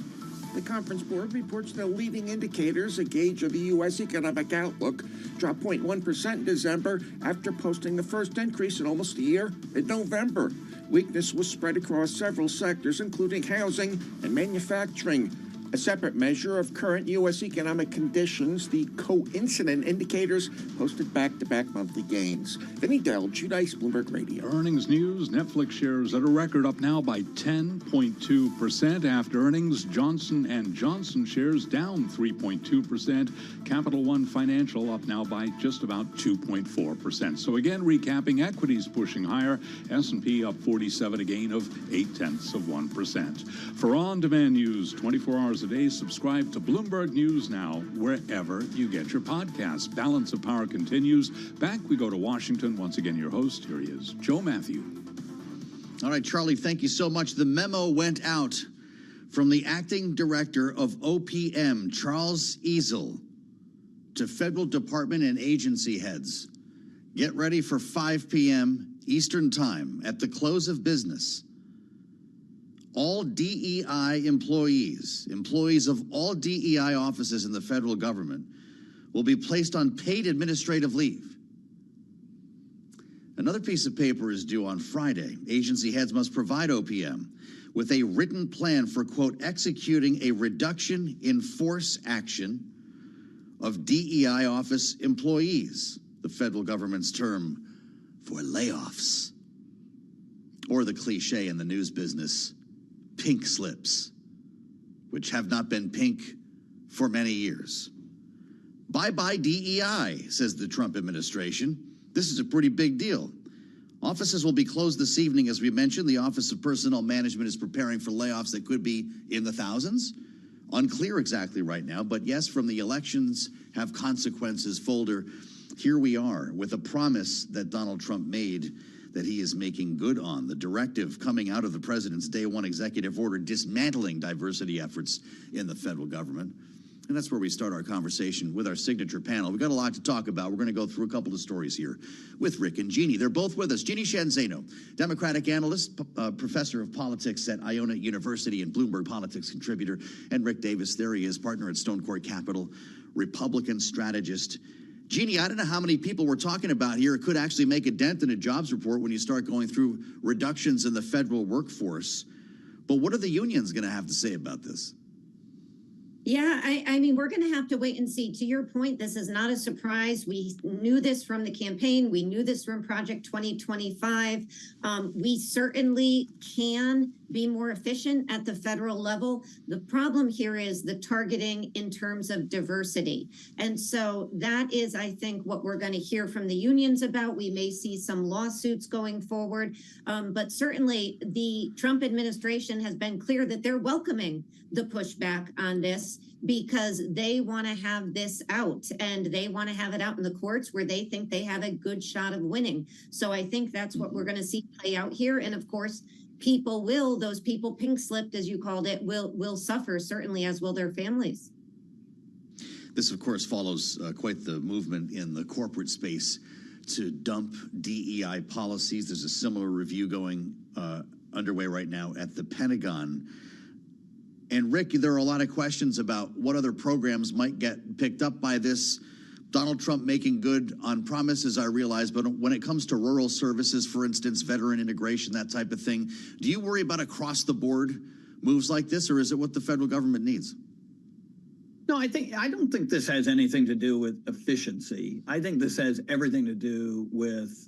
Speaker 11: The Conference Board reports the leading indicators, a gauge of the U.S. economic outlook, dropped 0.1% in December after posting the first increase in almost a year in November. Weakness was spread across several sectors, including housing and manufacturing. A separate measure of current U.S. economic conditions, the coincident indicators posted back-to-back monthly gains. Vinny Del Giudice, Bloomberg Radio.
Speaker 7: Earnings news, Netflix shares at a record up now by 10.2%. After earnings, Johnson & Johnson shares down 3.2%. Capital One Financial up now by just about 2.4%. So again, recapping, equities pushing higher. S&P up 47, a gain of 0.8%. For on-demand news, 24 hours a day, subscribe to Bloomberg News Now wherever you get your podcasts. Balance of Power continues. Back we go to Washington. Once again, your host, here he is, Joe Matthew.
Speaker 5: All right, Charlie, thank you so much. The memo went out from the acting director of OPM, Charles Ezel, to federal department and agency heads. Get ready for 5 p.m. Eastern Time at the close of business. All DEI employees of all DEI offices in the federal government will be placed on paid administrative leave. Another piece of paper is due on Friday. Agency heads must provide OPM with a written plan for, quote, executing a reduction in force action of DEI office employees, the federal government's term for layoffs, or the cliche in the news business, pink slips, which have not been pink for many years. Bye-bye DEI, says the Trump administration. This is a pretty big deal. Offices will be closed this evening, as we mentioned. The Office of Personnel Management is preparing for layoffs that could be in the thousands. Unclear exactly right now, but yes, from the elections have consequences folder, here we are with a promise that Donald Trump made that he is making good on. The directive coming out of the president's day one executive order dismantling diversity efforts in the federal government. And that's where we start our conversation with our signature panel. We've got a lot to talk about. We're going to go through a couple of stories here with Rick and Jeannie. They're both with us. Jeannie Shanzano, Democratic analyst, professor of politics at Iona University and Bloomberg Politics contributor. And Rick Davis, there he is, partner at Stone Court Capital, Republican strategist. Jeannie, I don't know how many people we're talking about here. It could actually make a dent in a jobs report when you start going through reductions in the federal workforce. But what are the unions going to have to say about this?
Speaker 12: Yeah, I mean, we're going to have to wait and see. To your point, this is not a surprise. We knew this from the campaign. We knew this from Project 2025. We certainly can be more efficient at the federal level. The problem here is the targeting in terms of diversity. And so that is, I think, what we're going to hear from the unions about. We may see some lawsuits going forward. But certainly the Trump administration has been clear that they're welcoming the pushback on this because they want to have this out and they want to have it out in the courts where they think they have a good shot of winning. So I think that's what we're going to see play out here. And of course, those people pink slipped, as you called it, will suffer, certainly, as will their families.
Speaker 5: This, of course, follows quite the movement in the corporate space to dump DEI policies. There's a similar review going underway right now at the Pentagon. And Rick, there are a lot of questions about what other programs might get picked up by this. Donald Trump making good on promises, I realize, but when it comes to rural services, for instance, veteran integration, that type of thing, do you worry about across-the-board moves like this, or is it what the federal government needs?
Speaker 13: No, I don't think this has anything to do with efficiency. I think this has everything to do with,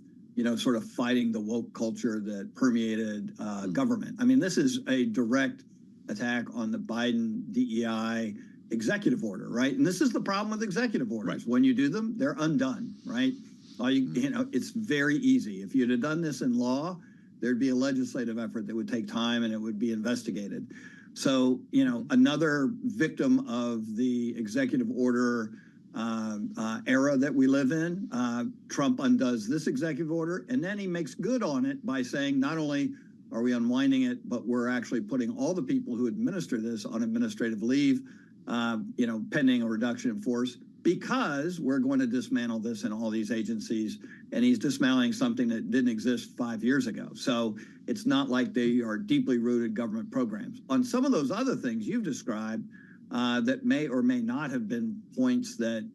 Speaker 13: sort of fighting the woke culture that permeated government. I mean, this is a direct attack on the Biden DEI executive order, right? And this is the problem with executive orders. Right. When you do them, they're undone, right? It's very easy. If you'd have done this in law, there'd be a legislative effort that would take time and it would be investigated. So, another victim of the executive order era that we live in, Trump undoes this executive order, and then he makes good on it by saying not only are we unwinding it, but we're actually putting all the people who administer this on administrative leave, pending a reduction in force, because we're going to dismantle this in all these agencies. And he's dismantling something that didn't exist 5 years ago. So it's not like they are deeply rooted government programs. On some of those other things you've described that may or may not have been points that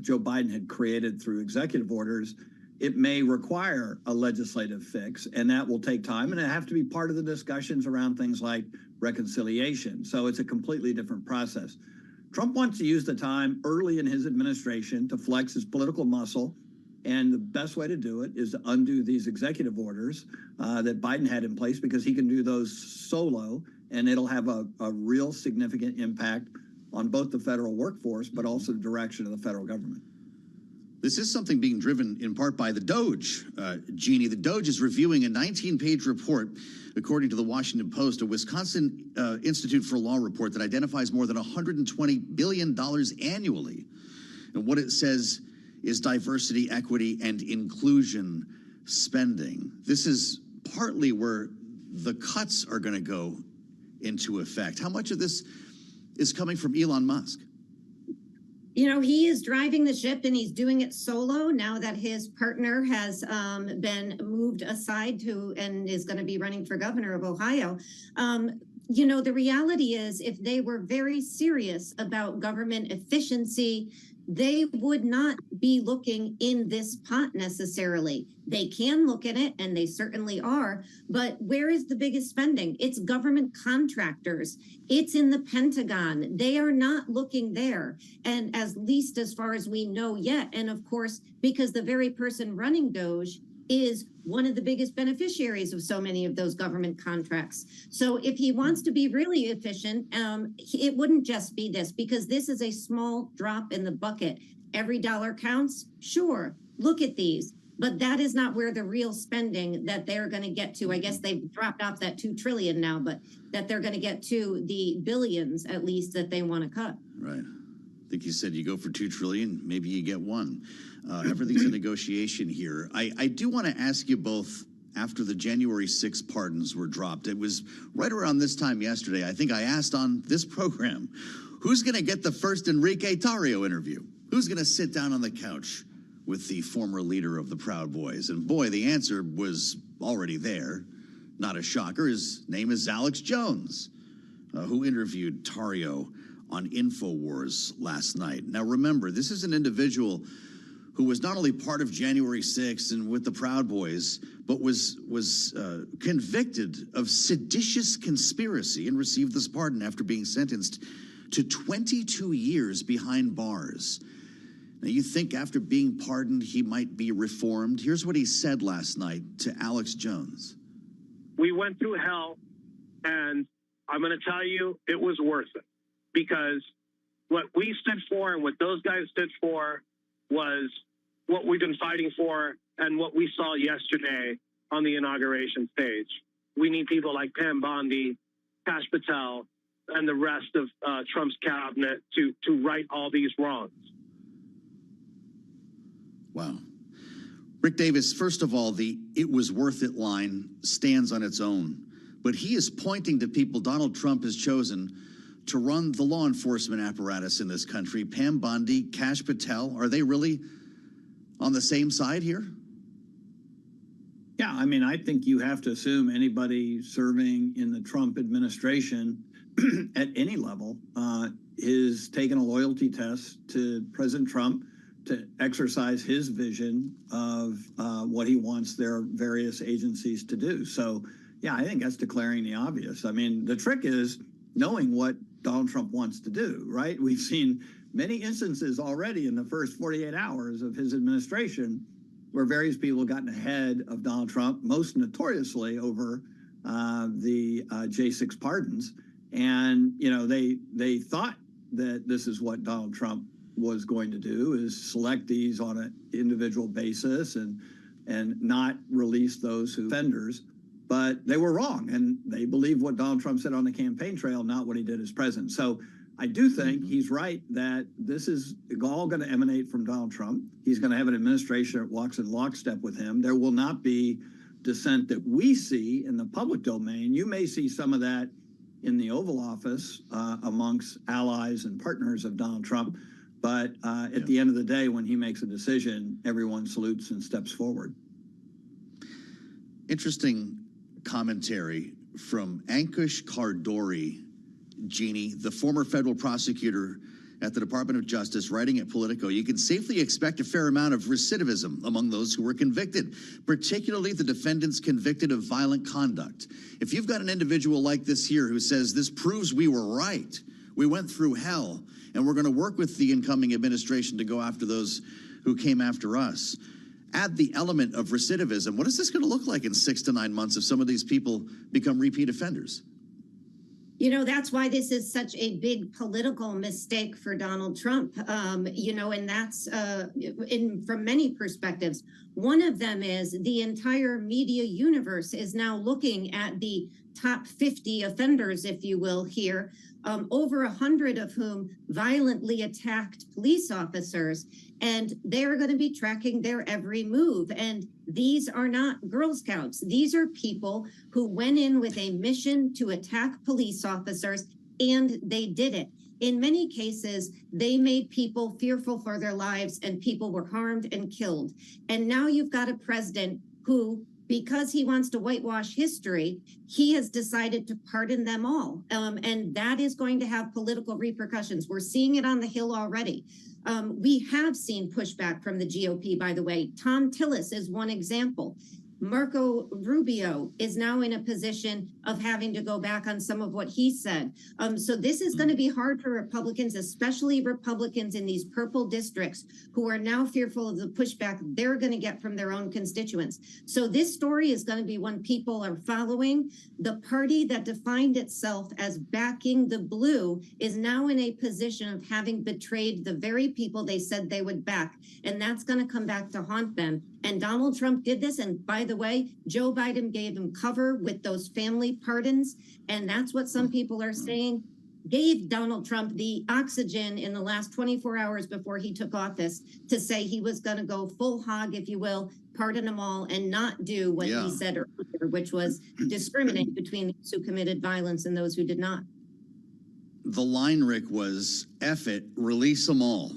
Speaker 13: Joe Biden had created through executive orders, it may require a legislative fix, and that will take time, and it have to be part of the discussions around things like reconciliation. So it's a completely different process. Trump wants to use the time early in his administration to flex his political muscle, and the best way to do it is to undo these executive orders that Biden had in place, because he can do those solo, and it'll have a real significant impact on both the federal workforce, but also the direction of the federal government.
Speaker 5: This is something being driven in part by the Doge. Jeannie, the Doge is reviewing a 19-page report, according to the Washington Post, a Wisconsin Institute for Law report that identifies more than $120 billion annually. And what it says is diversity, equity, and inclusion spending. This is partly where the cuts are going to go into effect. How much of this is coming from Elon Musk?
Speaker 12: He is driving the ship, and he's doing it solo now that his partner has been moved aside and is going to be running for governor of Ohio. The reality is, if they were very serious about government efficiency, they would not be looking in this pot necessarily. They can look at it, and they certainly are, but where is the biggest spending? It's government contractors. It's in the Pentagon. They are not looking there, and as least as far as we know yet. And of course, because the very person running Doge is one of the biggest beneficiaries of so many of those government contracts. So if he wants to be really efficient, it wouldn't just be this, because this is a small drop in the bucket. Every dollar counts. Sure, look at these. But that is not where the real spending that they're going to get to. I guess they've dropped off that $2 trillion now, but that they're going to get to the billions, at least, that they want to cut.
Speaker 5: Right. I think you said you go for $2 trillion, maybe you get one. Everything's a negotiation here. I do want to ask you both, after the January 6th pardons were dropped, it was right around this time yesterday, I think I asked on this program, who's going to get the first Enrique Tarrio interview? Who's going to sit down on the couch with the former leader of the Proud Boys? And boy, the answer was already there. Not a shocker. His name is Alex Jones, who interviewed Tarrio on InfoWars last night. Now, remember, this is an individual who was not only part of January 6th and with the Proud Boys, but was convicted of seditious conspiracy and received this pardon after being sentenced to 22 years behind bars. Now, you think after being pardoned, he might be reformed? Here's what he said last night to Alex Jones.
Speaker 14: We went through hell, and I'm going to tell you, it was worth it. Because what we stood for and what those guys stood for was what we've been fighting for and what we saw yesterday on the inauguration stage. We need people like Pam Bondi, Kash Patel, and the rest of Trump's cabinet to right all these wrongs.
Speaker 5: Wow. Rick Davis, first of all, the "it was worth it" line stands on its own. But he is pointing to people Donald Trump has chosen to run the law enforcement apparatus in this country. Pam Bondi, Kash Patel, are they really on the same side here?
Speaker 13: Yeah, I mean, I think you have to assume anybody serving in the Trump administration at any level is taking a loyalty test to President Trump, to exercise his vision of what he wants their various agencies to do. So, yeah, I think that's declaring the obvious. I mean, the trick is knowing what Donald Trump wants to do, right? We've seen many instances already in the first 48 hours of his administration where various people have gotten ahead of Donald Trump, most notoriously over the J6 pardons. And, you know, they thought that this is what Donald Trump was going to do, is select these on an individual basis and not release those who offenders. But they were wrong, and they believed what Donald Trump said on the campaign trail, not what he did as president. So I do think he's right that this is all going to emanate from Donald Trump. He's going to have an administration that walks in lockstep with him. There will not be dissent that we see in the public domain. You may see some of that in the Oval Office amongst allies and partners of Donald Trump. But at the end of the day, when he makes a decision, everyone salutes and steps forward.
Speaker 5: Interesting commentary from Ankush Kardori, Jeannie, the former federal prosecutor at the Department of Justice, writing at Politico. You can safely expect a fair amount of recidivism among those who were convicted, particularly the defendants convicted of violent conduct. If you've got an individual like this here who says this proves we were right, we went through hell, and we're going to work with the incoming administration to go after those who came after us, add the element of recidivism. What is this going to look like in 6 to 9 months if some of these people become repeat offenders?
Speaker 12: You know, that's why this is such a big political mistake for Donald Trump, you know, and that's from many perspectives. One of them is the entire media universe is now looking at the top 50 offenders, if you will, here, over 100 of whom violently attacked police officers. And they're going to be tracking their every move. And these are not Girl Scouts. These are people who went in with a mission to attack police officers, and they did it. In many cases, they made people fearful for their lives, and people were harmed and killed. And now you've got a president who, because he wants to whitewash history, he has decided to pardon them all. And that is going to have political repercussions. We're seeing it on the Hill already. We have seen pushback from the GOP, by the way. Tom Tillis is one example. Marco Rubio is now in a position of having to go back on some of what he said. So this is going to be hard for Republicans, especially Republicans in these purple districts who are now fearful of the pushback they're going to get from their own constituents. So this story is going to be one people are following. The party that defined itself as backing the blue is now in a position of having betrayed the very people they said they would back. And that's going to come back to haunt them. And Donald Trump did this. And by the way, Joe Biden gave him cover with those family pardons. And that's what some people are saying gave Donald Trump the oxygen in the last 24 hours before he took office to say he was going to go full hog, if you will, pardon them all and not do what he said earlier, which was discriminate between those who committed violence and those who did not.
Speaker 5: The line, Rick, was F it, release them all.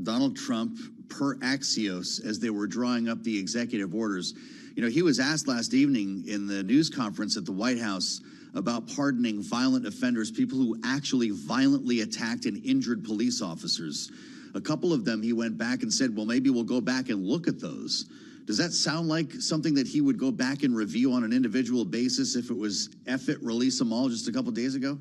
Speaker 5: Donald Trump, per Axios, as they were drawing up the executive orders. You know, he was asked last evening in the news conference at the White House about pardoning violent offenders, people who actually violently attacked and injured police officers. A couple of them, he went back and said, well, maybe we'll go back and look at those. Does that sound like something that he would go back and review on an individual basis if it was F it, release them all just a couple days ago?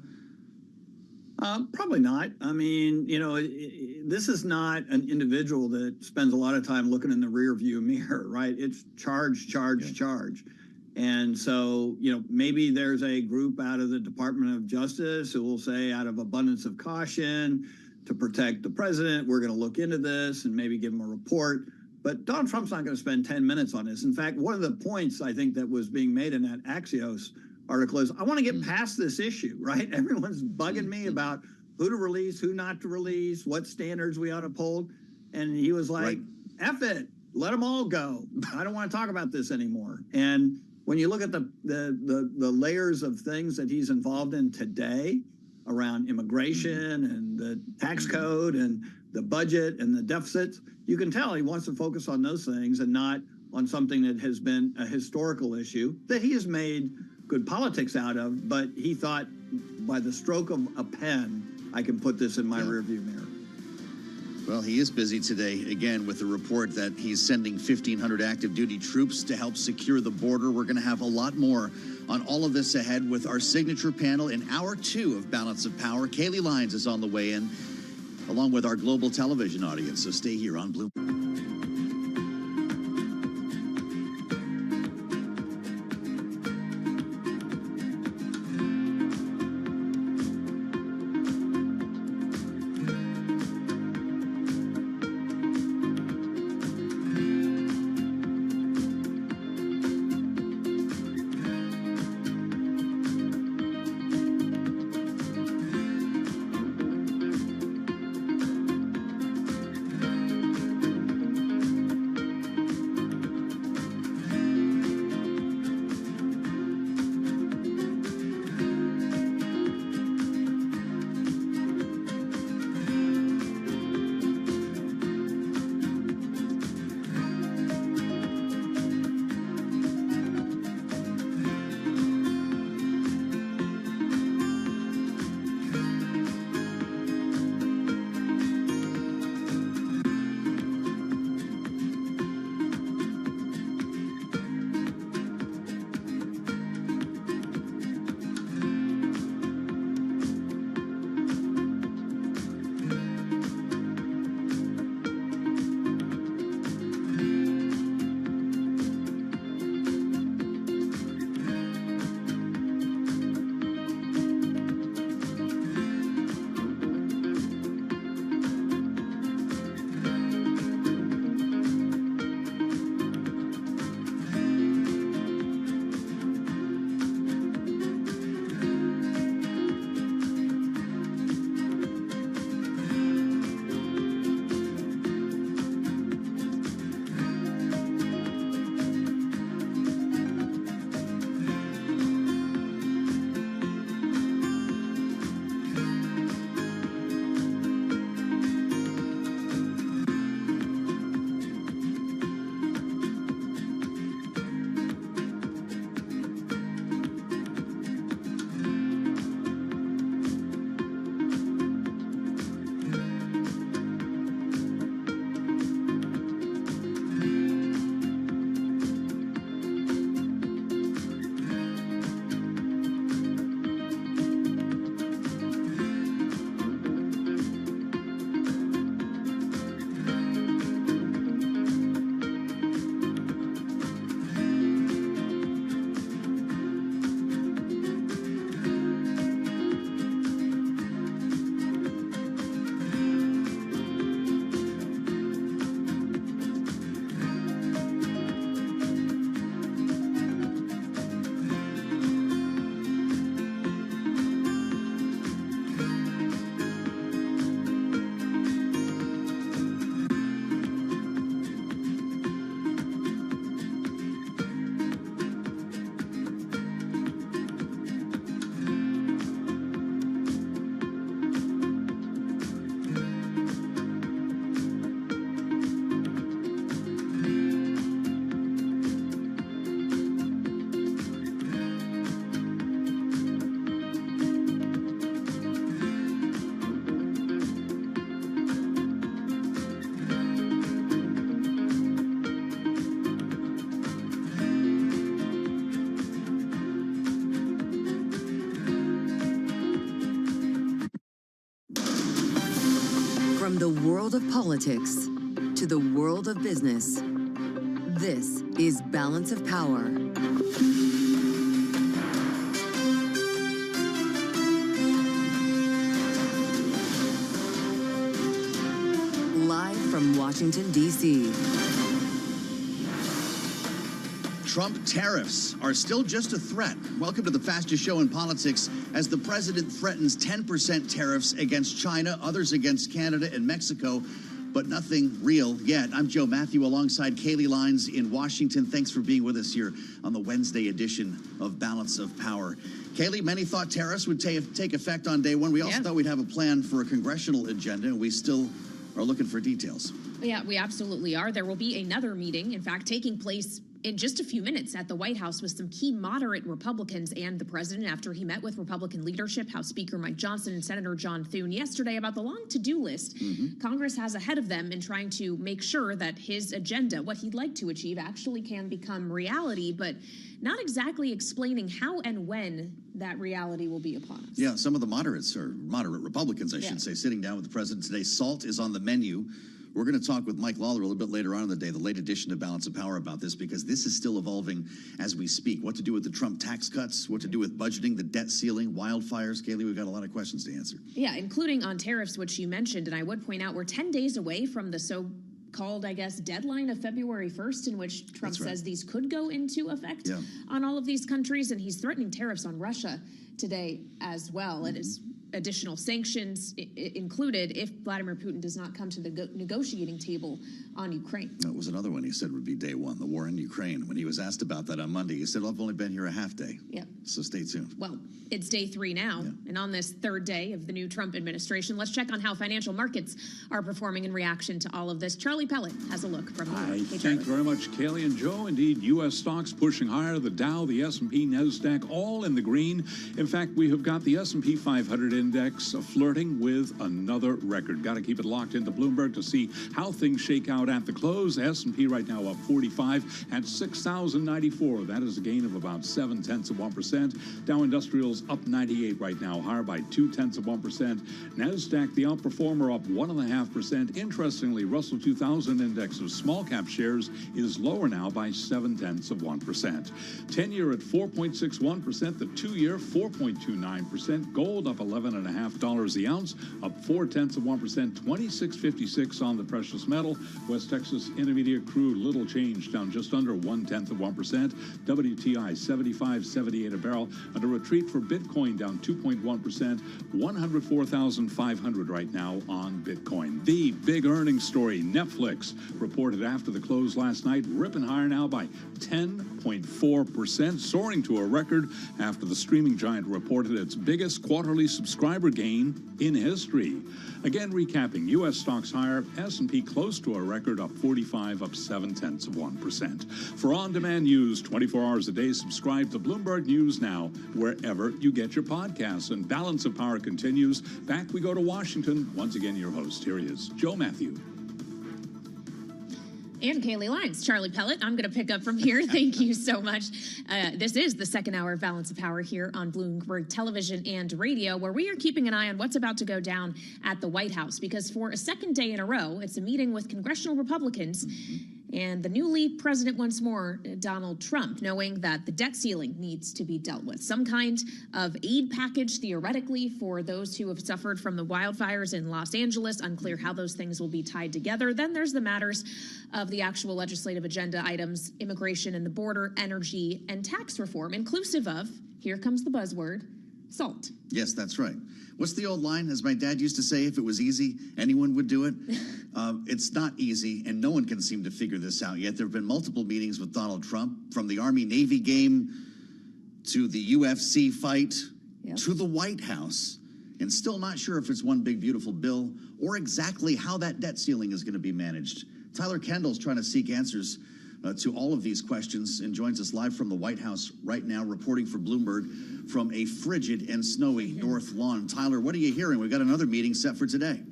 Speaker 13: Probably not. I mean, you know, this is not an individual that spends a lot of time looking in the rear view mirror, right? It's charge, charge, charge. And so, you know, maybe there's a group out of the Department of Justice who will say, out of abundance of caution to protect the president, we're going to look into this and maybe give him a report. But Donald Trump's not going to spend 10 minutes on this. In fact, one of the points I think that was being made in that Axios article is, I want to get past this issue, right? Everyone's bugging me about who to release, who not to release, what standards we ought to uphold. And he was like, F it, let them all go. I don't want to talk about this anymore. And when you look at the layers of things that he's involved in today around immigration and the tax code and the budget and the deficits, you can tell he wants to focus on those things and not on something that has been a historical issue that he has made good politics out of, but he thought by the stroke of a pen, I can put this in my rearview mirror.
Speaker 5: Well, he is busy today, again, with the report that he's sending 1,500 active duty troops to help secure the border. We're going to have a lot more on all of this ahead with our signature panel in hour 2 of Balance of Power. Kaylee Lyons is on the way in, along with our global television audience. So stay here on Bloomberg.
Speaker 15: From the world of politics to the world of business, this is Balance of Power. Live from Washington, D.C.
Speaker 5: Trump tariffs are still just a threat. Welcome to the fastest show in politics as the president threatens 10% tariffs against China, others against Canada and Mexico, but nothing real yet. I'm Joe Matthew alongside Kaylee Lyons in Washington. Thanks for being with us here on the Wednesday edition of Balance of Power. Kaylee, many thought tariffs would take effect on day one. We also thought we'd have a plan for a congressional agenda, and we still are looking for details.
Speaker 16: Yeah, we absolutely are. There will be another meeting, in fact, taking place in just a few minutes at the White House with some key moderate Republicans and the president after he met with Republican leadership, House Speaker Mike Johnson and Senator John Thune yesterday about the long to-do list Congress has ahead of them in trying to make sure that his agenda, what he'd like to achieve, actually can become reality, but not exactly explaining how and when that reality will be upon us.
Speaker 5: Yeah, some of the moderates, or moderate Republicans, I should say, sitting down with the president today. SALT is on the menu. We're going to talk with Mike Lawler a little bit later on in the day, the late edition of Balance of Power, about this, because this is still evolving as we speak. What to do with the Trump tax cuts, what to do with budgeting, the debt ceiling, wildfires. Kaylee, we've got a lot of questions to answer.
Speaker 16: Yeah, including on tariffs, which you mentioned. And I would point out we're 10 days away from the so-called, I guess, deadline of February 1st, in which Trump says these could go into effect on all of these countries. And he's threatening tariffs on Russia today as well. And his additional sanctions included if Vladimir Putin does not come to the negotiating table on Ukraine.
Speaker 5: That was another one he said would be day one, the war in Ukraine. When he was asked about that on Monday, he said, well, I've only been here a half day.
Speaker 16: Yep.
Speaker 5: So stay tuned.
Speaker 16: Well, it's day 3 now. And on this third day of the new Trump administration, let's check on how financial markets are performing in reaction to all of this. Charlie Pellet has a look from New York. Hey,
Speaker 7: Thank you very much, Kaylee and Joe. Indeed, U.S. stocks pushing higher. The Dow, the S&P, NASDAQ, all in the green. In fact, we have got the S&P 500 index flirting with another record. Got to keep it locked into Bloomberg to see how things shake out at the close. S&P right now up 45 at 6,094. That is a gain of about 0.7%. Dow Industrials up 98 right now, higher by 0.2%. NASDAQ, the outperformer, up 1.5%. Interestingly, Russell 2000 index of small cap shares is lower now by 0.7%. 10-year at 4.61%. The 2-year 4.29%. Gold up $11.50 the ounce, up 0.4%. 26.56 on the precious metal. West Texas Intermediate crude, little change, down just under 0.1%. WTI 75.78 a barrel. And a retreat for Bitcoin, down 2.1%. 104,500 right now on Bitcoin. The big earnings story, Netflix reported after the close last night, ripping higher now by 10.4%, soaring to a record after the streaming giant reported its biggest quarterly subscriber gain in history. Again, recapping, U.S. stocks higher, S&P close to a record, up 45, up 0.7%. For on-demand news 24 hours a day, subscribe to Bloomberg News Now, wherever you get your podcasts. And Balance of Power continues. Back we go to Washington. Once again, your host. Here he is, Joe Matthew.
Speaker 16: And Kaylee Lyons. Charlie Pellet, I'm going to pick up from here. Thank you so much. This is the second hour of Balance of Power here on Bloomberg Television and Radio, where we are keeping an eye on what's about to go down at the White House, because for a second day in a row, it's a meeting with congressional Republicans and the newly president once more, Donald Trump, knowing that the debt ceiling needs to be dealt with. Some kind of aid package, theoretically, for those who have suffered from the wildfires in Los Angeles. Unclear how those things will be tied together. Then there's the matters of the actual legislative agenda items, immigration and the border, energy, and tax reform, inclusive of, here comes the buzzword, SALT.
Speaker 5: Yes, that's right. What's the old line? As my dad used to say, if it was easy, anyone would do it. It's not easy, and no one can seem to figure this out yet. There have been multiple meetings with Donald Trump, from the Army-Navy game to the UFC fight to the White House, and still not sure if it's one big, beautiful bill or exactly how that debt ceiling is going to be managed. Tyler Kendall's trying to seek answers to all of these questions and joins us live from the White House right now, reporting for Bloomberg from a frigid and snowy North Lawn. Tyler, what are you hearing? We've got another meeting set for today.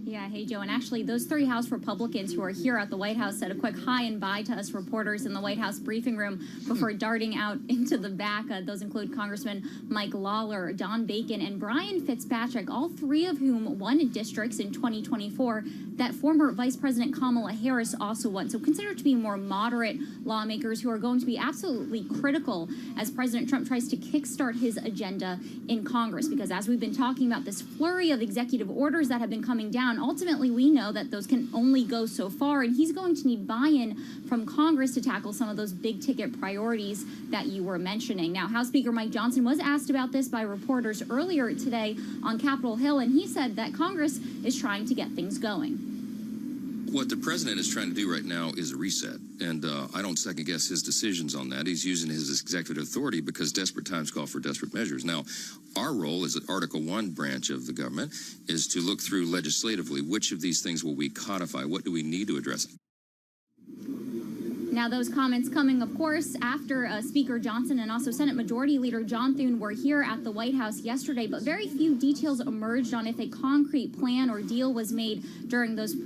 Speaker 17: Yeah, hey, Joe. And actually, those 3 House Republicans who are here at the White House said a quick hi and bye to us reporters in the White House briefing room before darting out into the back. Those include Congressman Mike Lawler, Don Bacon, and Brian Fitzpatrick, all 3 of whom won districts in 2024 that former Vice President Kamala Harris also won. So considered to be more moderate lawmakers who are going to be absolutely critical as President Trump tries to kickstart his agenda in Congress. Because as we've been talking about this flurry of executive orders that have been coming down, ultimately, we know that those can only go so far, and he's going to need buy-in from Congress to tackle some of those big-ticket priorities that you were mentioning. Now, House Speaker Mike Johnson was asked about this by reporters earlier today on Capitol Hill, and he said that Congress is trying to get things going.
Speaker 18: What the president is trying to do right now is a reset, and I don't second-guess his decisions on that. He's using his executive authority because desperate times call for desperate measures. Now, our role as an Article 1 branch of the government is to look through legislatively which of these things will we codify, what do we need to address.
Speaker 17: Now, those comments coming, of course, after Speaker Johnson and also Senate Majority Leader John Thune were here at the White House yesterday, but very few details emerged on if a concrete plan or deal was made during those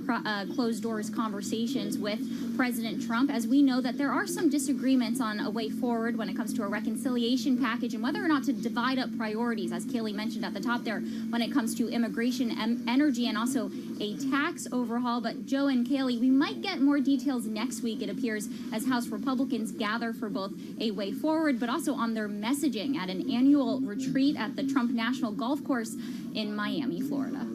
Speaker 17: closed-doors conversations with President Trump, as we know that there are some disagreements on a way forward when it comes to a reconciliation package and whether or not to divide up priorities, as Kaylee mentioned at the top there, when it comes to immigration, energy, and also a tax overhaul. But Joe and Kaylee, we might get more details next week, it appears, as House Republicans gather for both a way forward, but also on their messaging at an annual retreat at the Trump National Golf Course in Miami, Florida.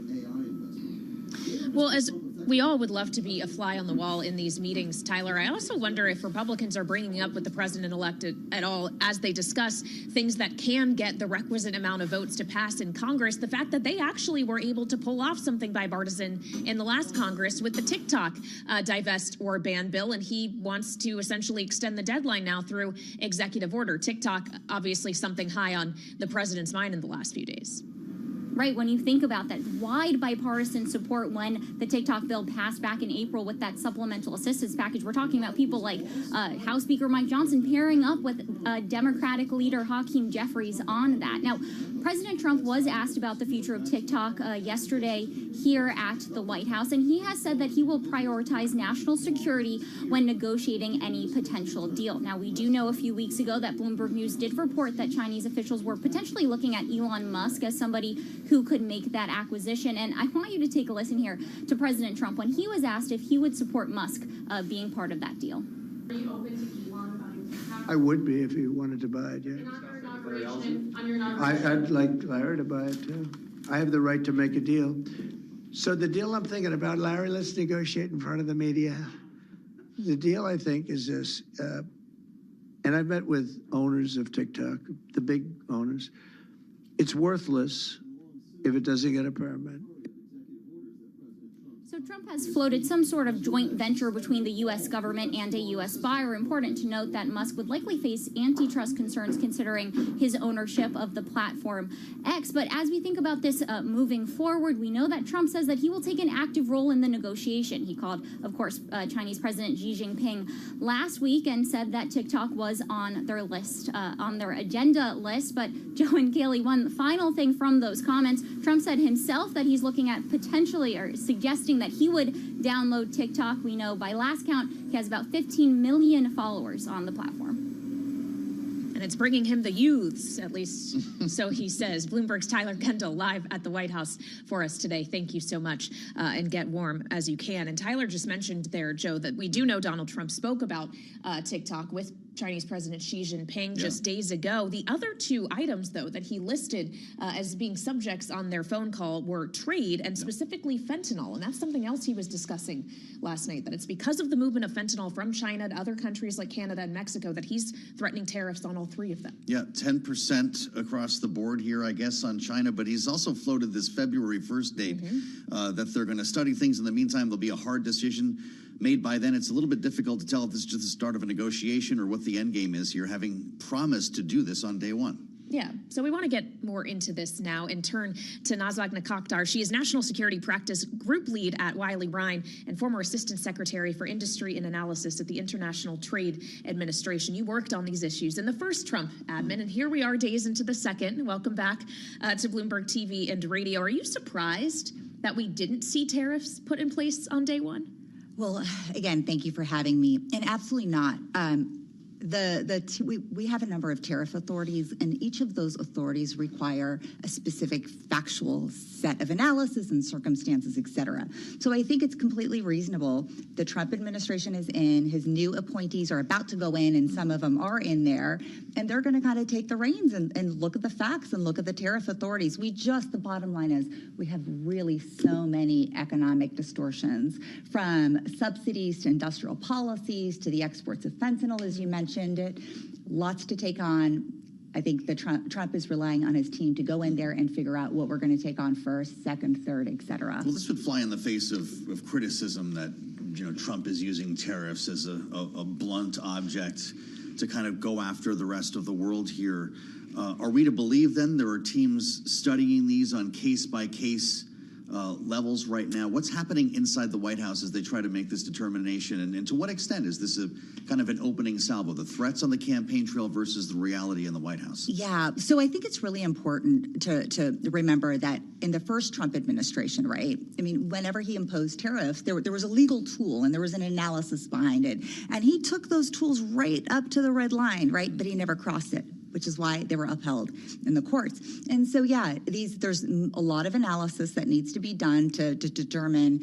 Speaker 16: Well, as we all would love to be a fly on the wall in these meetings, Tyler, I also wonder if Republicans are bringing up with the president-elect at all as they discuss things that can get the requisite amount of votes to pass in Congress, the fact that they actually were able to pull off something bipartisan in the last Congress with the TikTok divest or ban bill, and he wants to essentially extend the deadline now through executive order. TikTok, obviously something high on the president's mind in the last few days.
Speaker 17: Right, when you think about that wide bipartisan support when the TikTok bill passed back in April with that supplemental assistance package, we're talking about people like House Speaker Mike Johnson pairing up with Democratic leader Hakeem Jeffries on that. Now, President Trump was asked about the future of TikTok yesterday here at the White House, and he has said that he will prioritize national security when negotiating any potential deal. Now, we do know a few weeks ago that Bloomberg News did report that Chinese officials were potentially looking at Elon Musk as somebody who could make that acquisition. And I want you to take a listen here to President Trump when he was asked if he would support Musk being part of that deal.
Speaker 19: Are you open to Elon buying TikTok?
Speaker 20: I would be if he wanted to buy it, yeah. I'd like Larry to buy it too. I have the right to make a deal. So the deal I'm thinking about, Larry, let's negotiate in front of the media. The deal, I think, is this, and I've met with owners of TikTok, the big owners. It's worthless if it doesn't get a permit.
Speaker 17: So Trump has floated some sort of joint venture between the U.S. government and a U.S. buyer. Important to note that Musk would likely face antitrust concerns considering his ownership of the platform X. But as we think about this moving forward, we know that Trump says that he will take an active role in the negotiation. He called, of course, Chinese President Xi Jinping last week and said that TikTok was on their list, on their agenda list. But Joe and Kaylee, one final thing from those comments, Trump said himself that he's looking at potentially or suggesting that he would download TikTok. We know by last count, he has about 15 million followers on the platform.
Speaker 16: And it's bringing him the youths, at least so he says. Bloomberg's Tyler Kendall live at the White House for us today. Thank you so much, and get warm as you can. And Tyler just mentioned there, Joe, that we do know Donald Trump spoke about TikTok with Chinese President Xi Jinping just days ago. The other two items, though, that he listed as being subjects on their phone call were trade and specifically fentanyl. And that's something else he was discussing last night, that it's because of the movement of fentanyl from China to other countries like Canada and Mexico that he's threatening tariffs on all three of them.
Speaker 5: Yeah, 10% across the board here, I guess, on China. But he's also floated this February 1st date that they're going to study things. In the meantime, there'll be a hard decision made by then. It's a little bit difficult to tell if this is just the start of a negotiation or what the end game is here, having promised to do this on day one.
Speaker 16: Yeah, so we want to get more into this now and turn to Nazak Nakaktar. She is National Security Practice Group Lead at Wiley Ryan and former Assistant Secretary for Industry and Analysis at the International Trade Administration. You worked on these issues in the first Trump admin, and here we are days into the second. Welcome back to Bloomberg TV and radio. Are you surprised that we didn't see tariffs put in place on day one?
Speaker 21: Well, again, thank you for having me. And absolutely not. We have a number of tariff authorities, and each of those authorities require a specific factual set of analysis and circumstances, et cetera. So I think it's completely reasonable. The Trump administration is in, his new appointees are about to go in, and some of them are in there, and they're going to kind of take the reins and look at the facts and look at the tariff authorities. The bottom line is we have really so many economic distortions, from subsidies to industrial policies to the exports of fentanyl, as you mentioned it. Lots to take on. I think Trump is relying on his team to go in there and figure out what we're going to take on first, second, third, et cetera.
Speaker 5: Well, this would fly in the face of criticism that Trump is using tariffs as a blunt object to kind of go after the rest of the world here. Are we to believe then there are teams studying these on case-by-case levels right now? What's happening inside the White House as they try to make this determination? And to what extent is this a kind of an opening salvo, the threats on the campaign trail versus the reality in the White House?
Speaker 21: Yeah, so I think it's really important to remember that in the first Trump administration, right? I mean, whenever he imposed tariffs, there was a legal tool and there was an analysis behind it. And he took those tools right up to the red line, right? But he never crossed it, which is why they were upheld in the courts. And so, yeah, there's a lot of analysis that needs to be done to determine,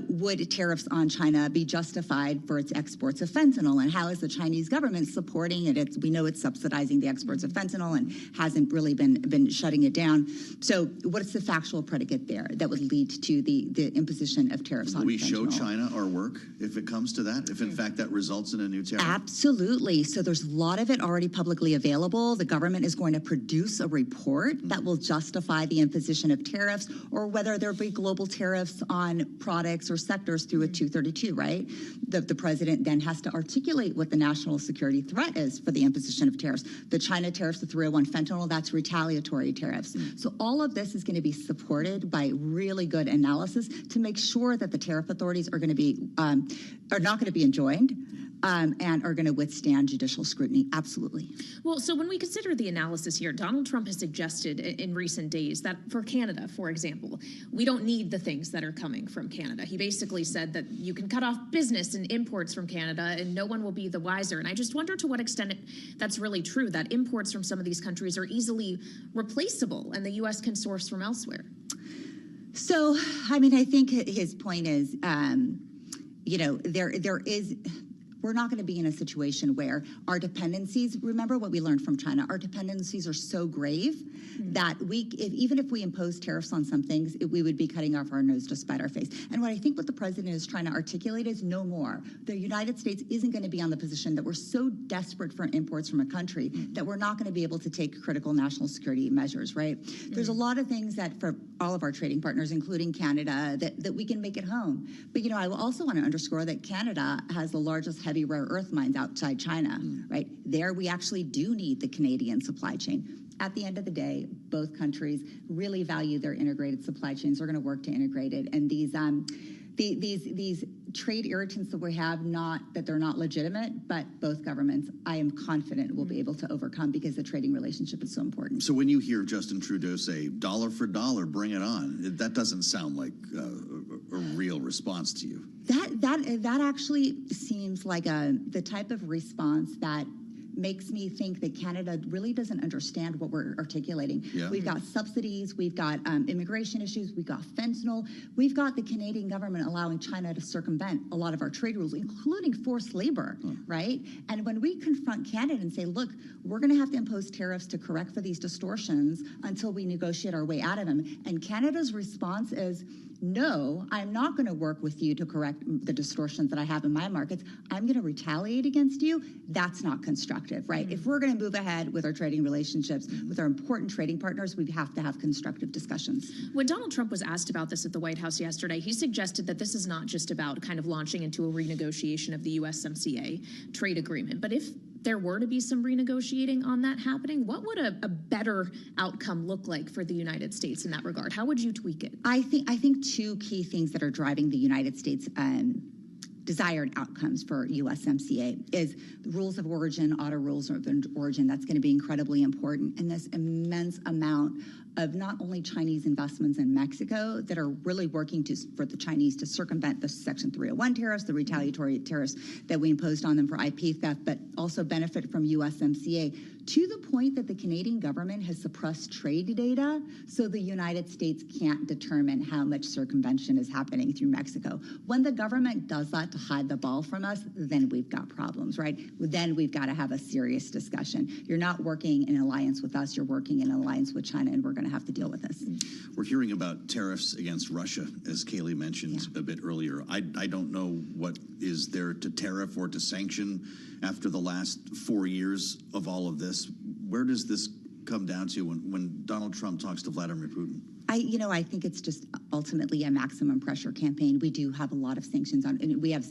Speaker 21: would tariffs on China be justified for its exports of fentanyl, and how is the Chinese government supporting it? We know it's subsidizing the exports of fentanyl and hasn't really been shutting it down. So what's the factual predicate there that would lead to the imposition of tariffs on fentanyl?
Speaker 5: Will we show China our work if it comes to that, if in fact that results in a new tariff?
Speaker 21: Absolutely. So there's a lot of it already publicly available. The government is going to produce a report that will justify the imposition of tariffs, or whether there be global tariffs on products or sectors through a 232, right? The president then has to articulate what the national security threat is for the imposition of tariffs. The China tariffs, the 301 fentanyl, that's retaliatory tariffs. So all of this is going to be supported by really good analysis to make sure that the tariff authorities are going to be are not going to be enjoined. And are going to withstand judicial scrutiny. Absolutely.
Speaker 16: Well, so when we consider the analysis here, Donald Trump has suggested in recent days that for Canada, for example, we don't need the things that are coming from Canada. He basically said that you can cut off business and imports from Canada and no one will be the wiser. And I just wonder to what extent that's really true, that imports from some of these countries are easily replaceable and the U.S. can source from elsewhere.
Speaker 21: So, I mean, I think his point is, there is... We're not going to be in a situation where our dependencies, remember what we learned from China, our dependencies are so grave that even if we impose tariffs on some things, we would be cutting off our nose to spite our face. And what I think what the president is trying to articulate is no more. The United States isn't going to be on the position that we're so desperate for imports from a country that we're not going to be able to take critical national security measures, right? There's a lot of things that for all of our trading partners, including Canada, that we can make at home. But, I also want to underscore that Canada has the largest heavy rare earth mines outside China, right? There we actually do need the Canadian supply chain. At the end of the day, both countries really value their integrated supply chains. They're going to work to integrate it. And these trade irritants that we have, not that they're not legitimate, but both governments, I am confident, will be able to overcome because the trading relationship is so important.
Speaker 5: So when you hear Justin Trudeau say, dollar for dollar, bring it on, that doesn't sound like a real response to you.
Speaker 21: That actually seems like the type of response that makes me think that Canada really doesn't understand what we're articulating. Yeah. We've got subsidies, we've got immigration issues, we've got fentanyl, we've got the Canadian government allowing China to circumvent a lot of our trade rules, including forced labor, right? And when we confront Canada and say, look, we're going to have to impose tariffs to correct for these distortions until we negotiate our way out of them. And Canada's response is, no, I'm not going to work with you to correct the distortions that I have in my markets. I'm going to retaliate against you. That's not constructive, right? If we're going to move ahead with our trading relationships with our important trading partners, we have to have constructive discussions.
Speaker 16: When Donald Trump was asked about this at the White House yesterday, he suggested that this is not just about kind of launching into a renegotiation of the USMCA trade agreement, but if there were to be some renegotiating on that happening, what would a better outcome look like for the United States in that regard? How would you tweak it?
Speaker 21: I think two key things that are driving the United States desired outcomes for USMCA is rules of origin, auto rules of origin. That's going to be incredibly important. And this immense amount of not only Chinese investments in Mexico that are really working for the Chinese to circumvent the Section 301 tariffs, the retaliatory tariffs that we imposed on them for IP theft, but also benefit from USMCA, to the point that the Canadian government has suppressed trade data so the United States can't determine how much circumvention is happening through Mexico. When the government does that to hide the ball from us, then we've got problems, right? Then we've got to have a serious discussion. You're not working in alliance with us, you're working in alliance with China, and we're going to have to deal with this.
Speaker 5: We're hearing about tariffs against Russia, as Kayleigh mentioned a bit earlier. I don't know what is there to tariff or to sanction after the last 4 years of all of this. Where does this come down to when Donald Trump talks to Vladimir Putin?
Speaker 21: I think it's just ultimately a maximum pressure campaign. We do have a lot of sanctions on, and we have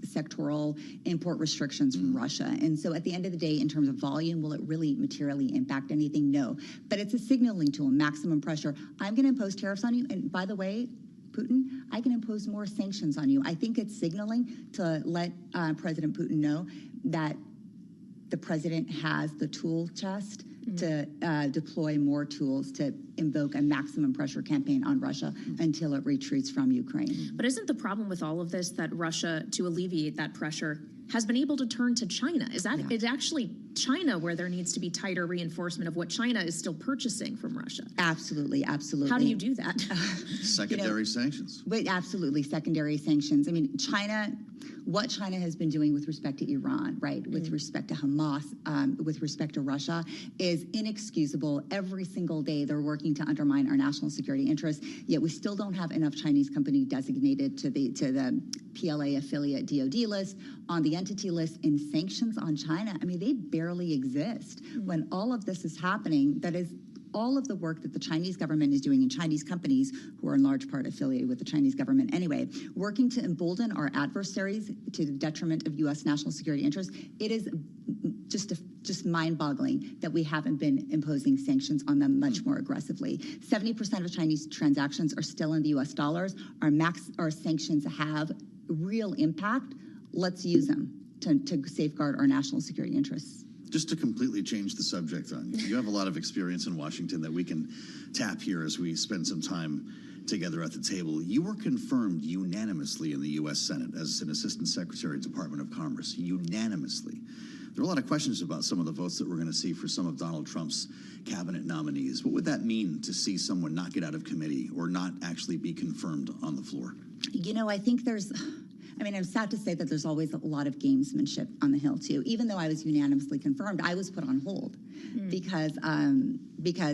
Speaker 21: sectoral import restrictions from Russia. And so at the end of the day, in terms of volume, will it really materially impact anything? No. But it's a signaling tool, maximum pressure. I'm going to impose tariffs on you. And by the way, Putin, I can impose more sanctions on you. I think it's signaling to let President Putin know that the president has the tool chest to deploy more tools to invoke a maximum pressure campaign on Russia until it retreats from Ukraine.
Speaker 16: But isn't the problem with all of this that Russia, to alleviate that pressure, has been able to turn to China? Is that it's actually China where there needs to be tighter reinforcement of what China is still purchasing from Russia?
Speaker 21: Absolutely, absolutely.
Speaker 16: How do you do that?
Speaker 5: Secondary sanctions.
Speaker 21: Wait, absolutely, secondary sanctions. I mean, what China has been doing with respect to Iran, right, with respect to Hamas, with respect to Russia, is inexcusable. Every single day they're working to undermine our national security interests, yet we still don't have enough Chinese company designated to the PLA affiliate DoD list, on the entity list, and sanctions on China. I mean, they barely exist. When all of this is happening, that is all of the work that the Chinese government is doing, and Chinese companies, who are in large part affiliated with the Chinese government anyway, working to embolden our adversaries to the detriment of U.S. national security interests. It is just mind-boggling that we haven't been imposing sanctions on them much more aggressively. 70% of Chinese transactions are still in the U.S. dollars. Our sanctions have real impact. Let's use them to safeguard our national security interests.
Speaker 5: Just to completely change the subject, you have a lot of experience in Washington that we can tap here as we spend some time together at the table. You were confirmed unanimously in the U.S. Senate as an Assistant Secretary of Department of Commerce, unanimously. There are a lot of questions about some of the votes that we're going to see for some of Donald Trump's cabinet nominees. What would that mean to see someone not get out of committee or not actually be confirmed on the floor?
Speaker 21: I think I'm sad to say that there's always a lot of gamesmanship on the Hill, too. Even though I was unanimously confirmed, I was put on hold because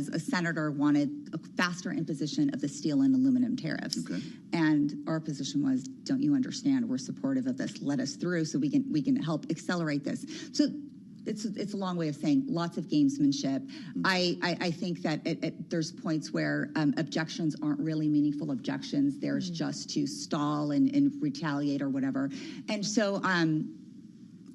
Speaker 21: a senator wanted a faster imposition of the steel and aluminum tariffs. Okay. And our position was, don't you understand? We're supportive of this. Let us through so we can help accelerate this. So it's a long way of saying lots of gamesmanship. I think that there's points where objections aren't really meaningful objections. There's just to stall and retaliate or whatever. And so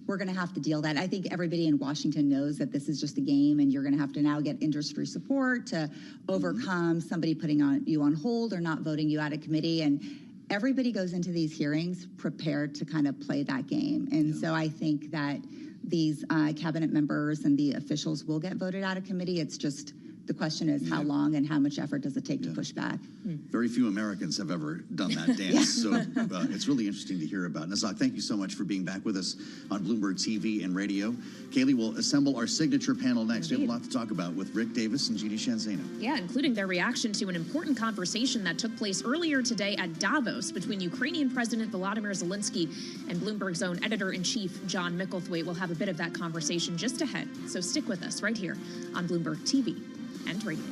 Speaker 21: we're going to have to deal that. I think everybody in Washington knows that this is just a game, and you're going to have to now get industry support to overcome somebody putting you on hold or not voting you out of committee. And everybody goes into these hearings prepared to kind of play that game. And so I think that these cabinet members and the officials will get voted out of committee. It's just the question is how long and how much effort does it take to push back?
Speaker 5: Very few Americans have ever done that dance. So it's really interesting to hear about. Nazak, thank you so much for being back with us on Bloomberg TV and radio. Kaylee will assemble our signature panel next. We have a lot to talk about with Rick Davis and Jeannie Shanzana.
Speaker 16: Yeah, including their reaction to an important conversation that took place earlier today at Davos between Ukrainian President Volodymyr Zelensky and Bloomberg's own editor-in-chief, John Micklethwaite. We'll have a bit of that conversation just ahead. So stick with us right here on Bloomberg TV and radio.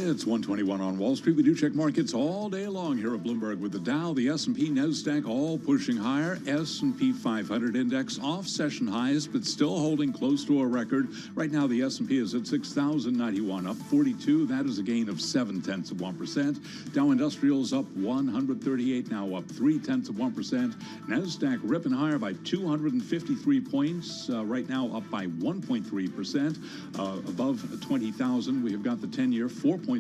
Speaker 7: It's 121 on Wall Street. We do check markets all day long here at Bloomberg with the Dow, the S&P, NASDAQ all pushing higher. S&P 500 index off session highs, but still holding close to a record. Right now, the S&P is at 6,091, up 42. That is a gain of 0.7%. Dow Industrials up 138, now up 0.3%. NASDAQ ripping higher by 253 points. Right now, up by 1.3%. Above 20,000, we have got the 10-year 4.60%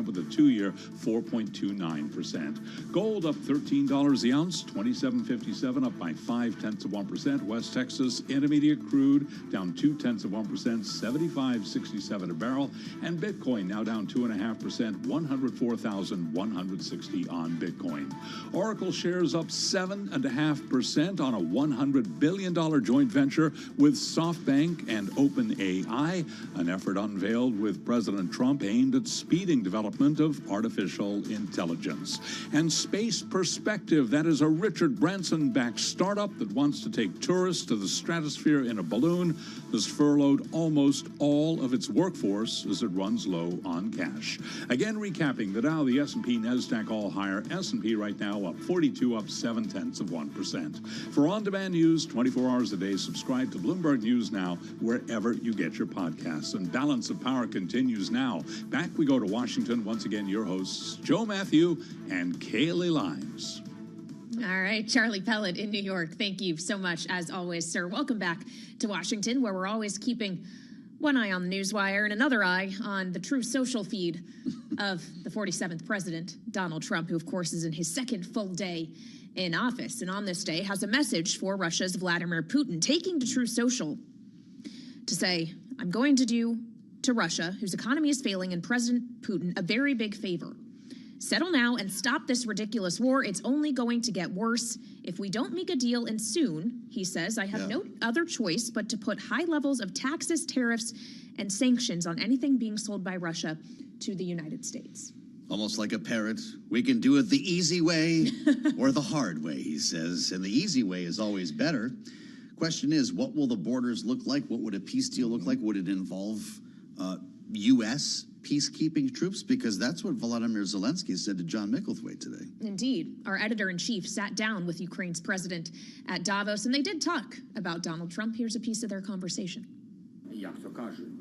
Speaker 7: with the 2-year 4.29%. Gold up $13 the ounce, 27.57, up by 0.5%. West Texas Intermediate crude down 0.2%, 75.67 a barrel. And Bitcoin now down 2.5%, 104,160 on Bitcoin. Oracle shares up 7.5% on a $100 billion joint venture with SoftBank and OpenAI, an effort unveiled with President Trump aimed at speeding development of artificial intelligence. And Space Perspective, that is a Richard Branson-backed startup that wants to take tourists to the stratosphere in a balloon, has furloughed almost all of its workforce as it runs low on cash. Again, recapping the Dow, the S&P, NASDAQ all higher. S&P right now up 42, up 0.7%. For on-demand news 24 hours a day, subscribe to Bloomberg News Now wherever you get your podcasts. And Balance of Power continues now. Back we go to Washington. Once again, your hosts, Joe Matthew and Kaylee Limes.
Speaker 16: All right, Charlie Pellet in New York. Thank you so much, as always, sir. Welcome back to Washington, where we're always keeping one eye on the newswire and another eye on the true social feed of the 47th president, Donald Trump, who, of course, is in his second full day in office. And on this day has a message for Russia's Vladimir Putin, taking to True Social to say, I'm going to do to Russia, whose economy is failing, and President Putin a very big favor. Settle now and stop this ridiculous war. It's only going to get worse. If we don't make a deal, and soon, he says, I have no other choice but to put high levels of taxes, tariffs, and sanctions on anything being sold by Russia to the United States.
Speaker 5: Almost like a parrot. We can do it the easy way or the hard way, he says. And the easy way is always better. Question is, what will the borders look like? What would a peace deal look like? Would it involve U.S. peacekeeping troops? Because that's what Volodymyr Zelensky said to John Micklethwaite today.
Speaker 16: Indeed. Our editor-in-chief sat down with Ukraine's president at Davos, and they did talk about Donald Trump. Here's a piece of their conversation.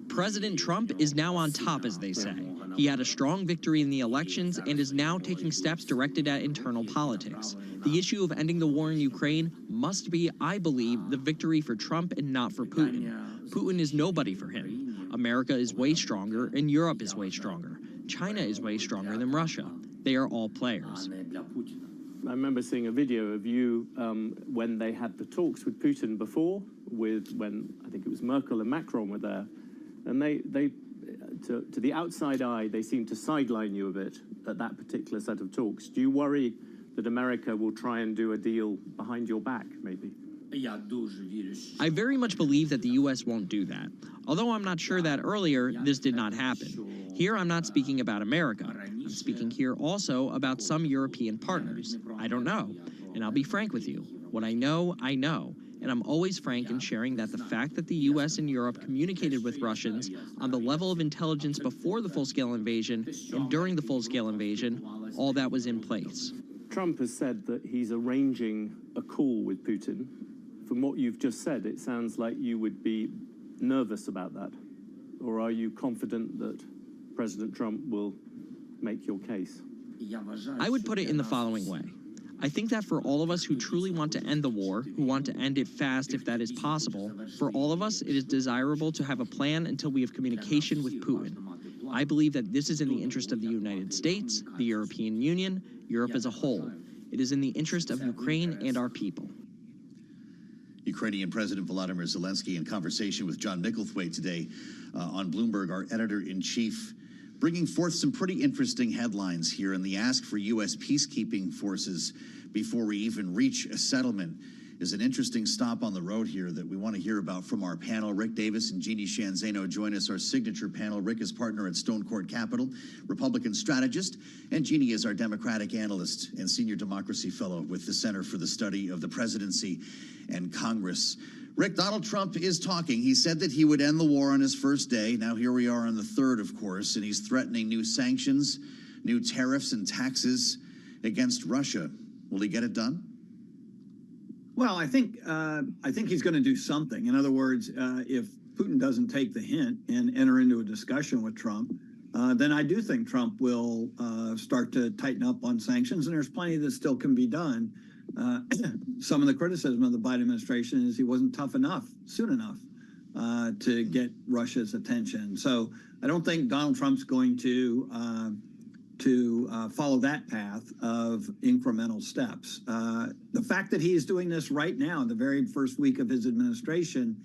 Speaker 2: President Trump is now on top, as they say. He had a strong victory in the elections and is now taking steps directed at internal politics. The issue of ending the war in Ukraine must be, I believe, the victory for Trump and not for Putin. Putin is nobody for him. America is way stronger and Europe is way stronger. China is way stronger than Russia. They are all players.
Speaker 9: I remember seeing a video of you when they had the talks with Putin before, when I think it was Merkel and Macron were there, and they to the outside eye, they seemed to sideline you a bit at that particular set of talks. Do you worry that America will try and do a deal behind your back, maybe?
Speaker 2: I very much believe that the U.S. won't do that. Although I'm not sure that earlier this did not happen. Here I'm not speaking about America. I'm speaking here also about some European partners. I don't know. And I'll be frank with you. What I know, and I'm always frank in sharing that the fact that the U.S. and Europe communicated with Russians on the level of intelligence before the full-scale invasion and during the full-scale invasion, all that was in place.
Speaker 9: Trump has said that he's arranging a call with Putin. From what you've just said, it sounds like you would be nervous about that. Or are you confident that President Trump will make your case?
Speaker 2: I would put it in the following way. I think that for all of us who truly want to end the war, who want to end it fast if that is possible, for all of us, it is desirable to have a plan until we have communication with Putin. I believe that this is in the interest of the United States, the European Union, Europe as a whole. It is in the interest of Ukraine and our people.
Speaker 5: Ukrainian President Volodymyr Zelensky in conversation with John Micklethwaite today on Bloomberg, our editor-in-chief, bringing forth some pretty interesting headlines here. And the ask for U.S. peacekeeping forces before we even reach a settlement is an interesting stop on the road here that we want to hear about from our panel. Rick Davis and Jeannie Shanzano join us, our signature panel. Rick is partner at Stone Court Capital, Republican strategist, and Jeannie is our Democratic analyst and senior democracy fellow with the Center for the Study of the Presidency and Congress. Rick, Donald Trump is talking. He said that he would end the war on his first day. Now here we are on the 3rd, of course, and he's threatening new sanctions, new tariffs and taxes against Russia. Will he get it done?
Speaker 13: Well, I think he's going to do something. In other words, if Putin doesn't take the hint and enter into a discussion with Trump, then I do think Trump will start to tighten up on sanctions, and there's plenty that still can be done. Some of the criticism of the Biden administration is he wasn't tough enough soon enough to get Russia's attention. So I don't think Donald Trump's going to follow that path of incremental steps. The fact that he is doing this right now, the very first week of his administration,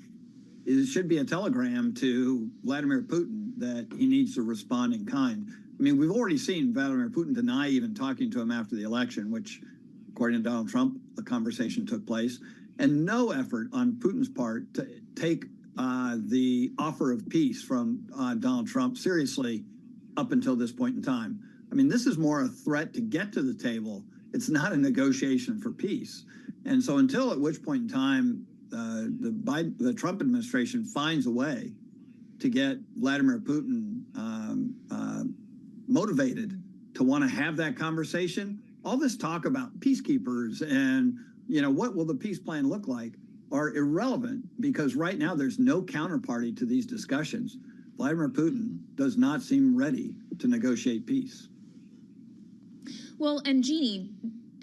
Speaker 13: should be a telegram to Vladimir Putin that he needs to respond in kind. I mean, we've already seen Vladimir Putin deny even talking to him after the election, which, according to Donald Trump, the conversation took place, and no effort on Putin's part to take the offer of peace from Donald Trump seriously up until this point in time. I mean, this is more a threat to get to the table. It's not a negotiation for peace. And so until at which point in time the Trump administration finds a way to get Vladimir Putin motivated to want to have that conversation, all this talk about peacekeepers and, what will the peace plan look like are irrelevant, because right now there's no counterparty to these discussions. Vladimir Putin does not seem ready to negotiate peace.
Speaker 16: Well, and Jeannie,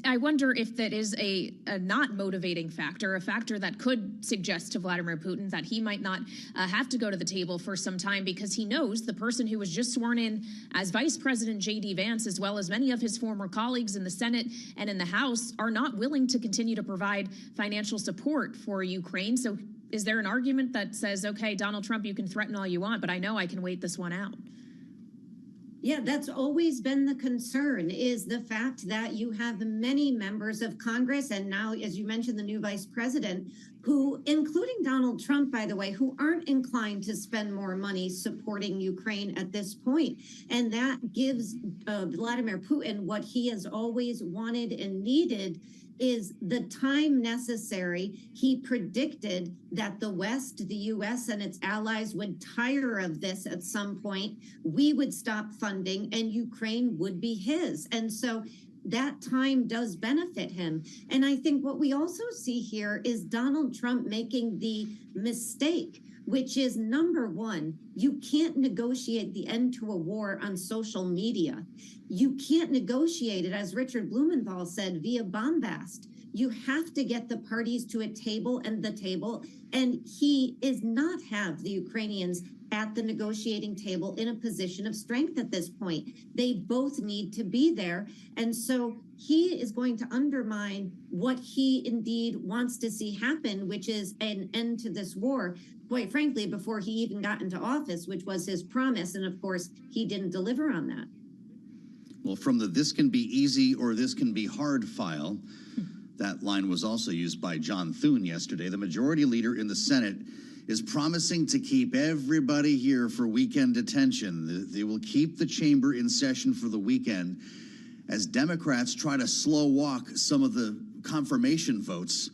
Speaker 16: I wonder if that is a not motivating factor, a factor that could suggest to Vladimir Putin that he might not have to go to the table for some time, because he knows the person who was just sworn in as Vice President J.D. Vance, as well as many of his former colleagues in the Senate and in the House, are not willing to continue to provide financial support for Ukraine. So is there an argument that says, okay, Donald Trump, you can threaten all you want, but I know I can wait this one out?
Speaker 12: Yeah, that's always been the concern, is the fact that you have many members of Congress, and now, as you mentioned, the new vice president, who, including Donald Trump, by the way, who aren't inclined to spend more money supporting Ukraine at this point. And that gives Vladimir Putin what he has always wanted and needed, is the time necessary. He predicted that the West, the U.S. and its allies would tire of this at some point. We would stop funding and Ukraine would be his. And so that time does benefit him. And I think what we also see here is Donald Trump making the mistake, which is, number one, you can't negotiate the end to a war on social media. You can't negotiate it, as Richard Blumenthal said, via bombast. You have to get the parties to a table, and he is not have the Ukrainians at the negotiating table in a position of strength at this point. They both need to be there. And so he is going to undermine what he indeed wants to see happen, which is an end to this war, quite frankly, before he even got into office, which was his promise. And of course, he didn't deliver on that.
Speaker 5: Well, from the "this can be easy" or "this can be hard" file, that line was also used by John Thune yesterday. The majority leader in the Senate is promising to keep everybody here for weekend detention. They will keep the chamber in session for the weekend as Democrats try to slow walk some of the confirmation votes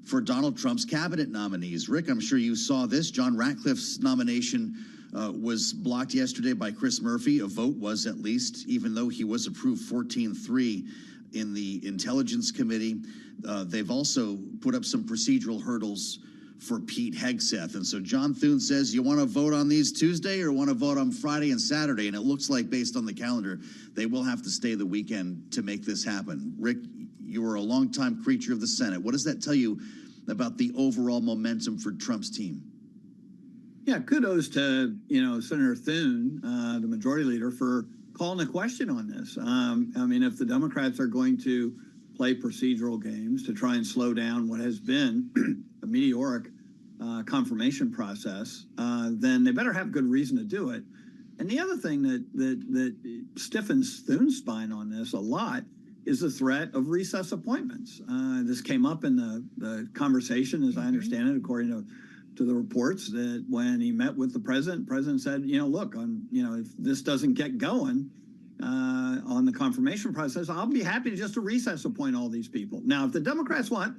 Speaker 5: for Donald Trump's cabinet nominees. Rick, I'm sure you saw this. John Ratcliffe's nomination was blocked yesterday by Chris Murphy. A vote was, at least, even though he was approved 14-3 in the Intelligence Committee. They've also put up some procedural hurdles for Pete Hegseth. And so John Thune says, you want to vote on these Tuesday or want to vote on Friday and Saturday? And it looks like, based on the calendar, they will have to stay the weekend to make this happen. Rick, you were a longtime creature of the Senate. What does that tell you about the overall momentum for Trump's team?
Speaker 13: Yeah, kudos to, Senator Thune, the majority leader, for calling a question on this. I mean, if the Democrats are going to play procedural games to try and slow down what has been a meteoric confirmation process, then they better have good reason to do it. And the other thing that stiffens Thune's spine on this a lot is the threat of recess appointments. This came up in the conversation, as I understand it, according to the reports, that when he met with the president said, look, if this doesn't get going on the confirmation process, I'll be happy just to recess appoint all these people. Now, if the Democrats want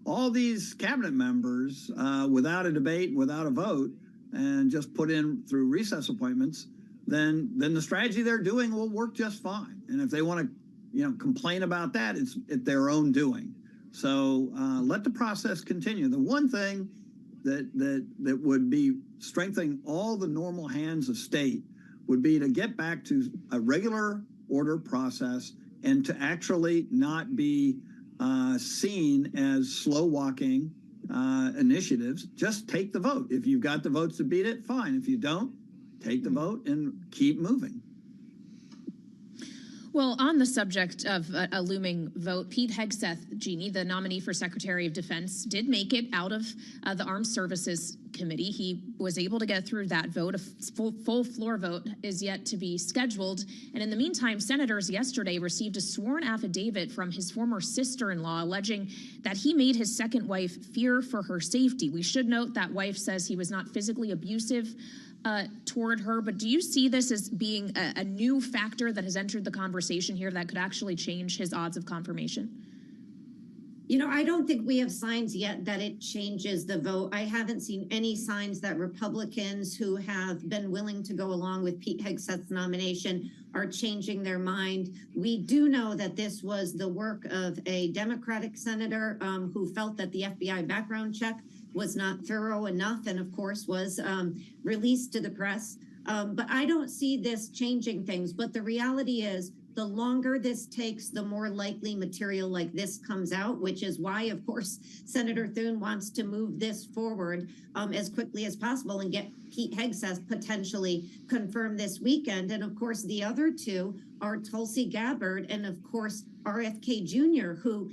Speaker 13: all these cabinet members without a debate, without a vote, and just put in through recess appointments, then the strategy they're doing will work just fine. And if they want to, complain about that, it's their own doing. So let the process continue. The one thing that would be strengthening all the normal hands of state would be to get back to a regular order process and to actually not be seen as slow walking initiatives. Just take the vote. If you've got the votes to beat it, fine. If you don't, take the vote and keep moving.
Speaker 16: Well, on the subject of a looming vote, Pete Hegseth, Jeannie, the nominee for Secretary of Defense, did make it out of the Armed Services Committee. He was able to get through that vote. A full floor vote is yet to be scheduled. And in the meantime, senators yesterday received a sworn affidavit from his former sister-in-law alleging that he made his second wife fear for her safety. We should note that wife says he was not physically abusive toward her, but do you see this as being a new factor that has entered the conversation here that could actually change his odds of confirmation?
Speaker 12: I don't think we have signs yet that it changes the vote. I haven't seen any signs that Republicans who have been willing to go along with Pete Hegseth's nomination are changing their mind. We do know that this was the work of a Democratic senator who felt that the FBI background check was not thorough enough and, of course, was released to the press. But I don't see this changing things. But the reality is, the longer this takes, the more likely material like this comes out, which is why, of course, Senator Thune wants to move this forward as quickly as possible and get Pete Hegseth potentially confirmed this weekend. And, of course, the other two are Tulsi Gabbard and, of course, RFK Jr., who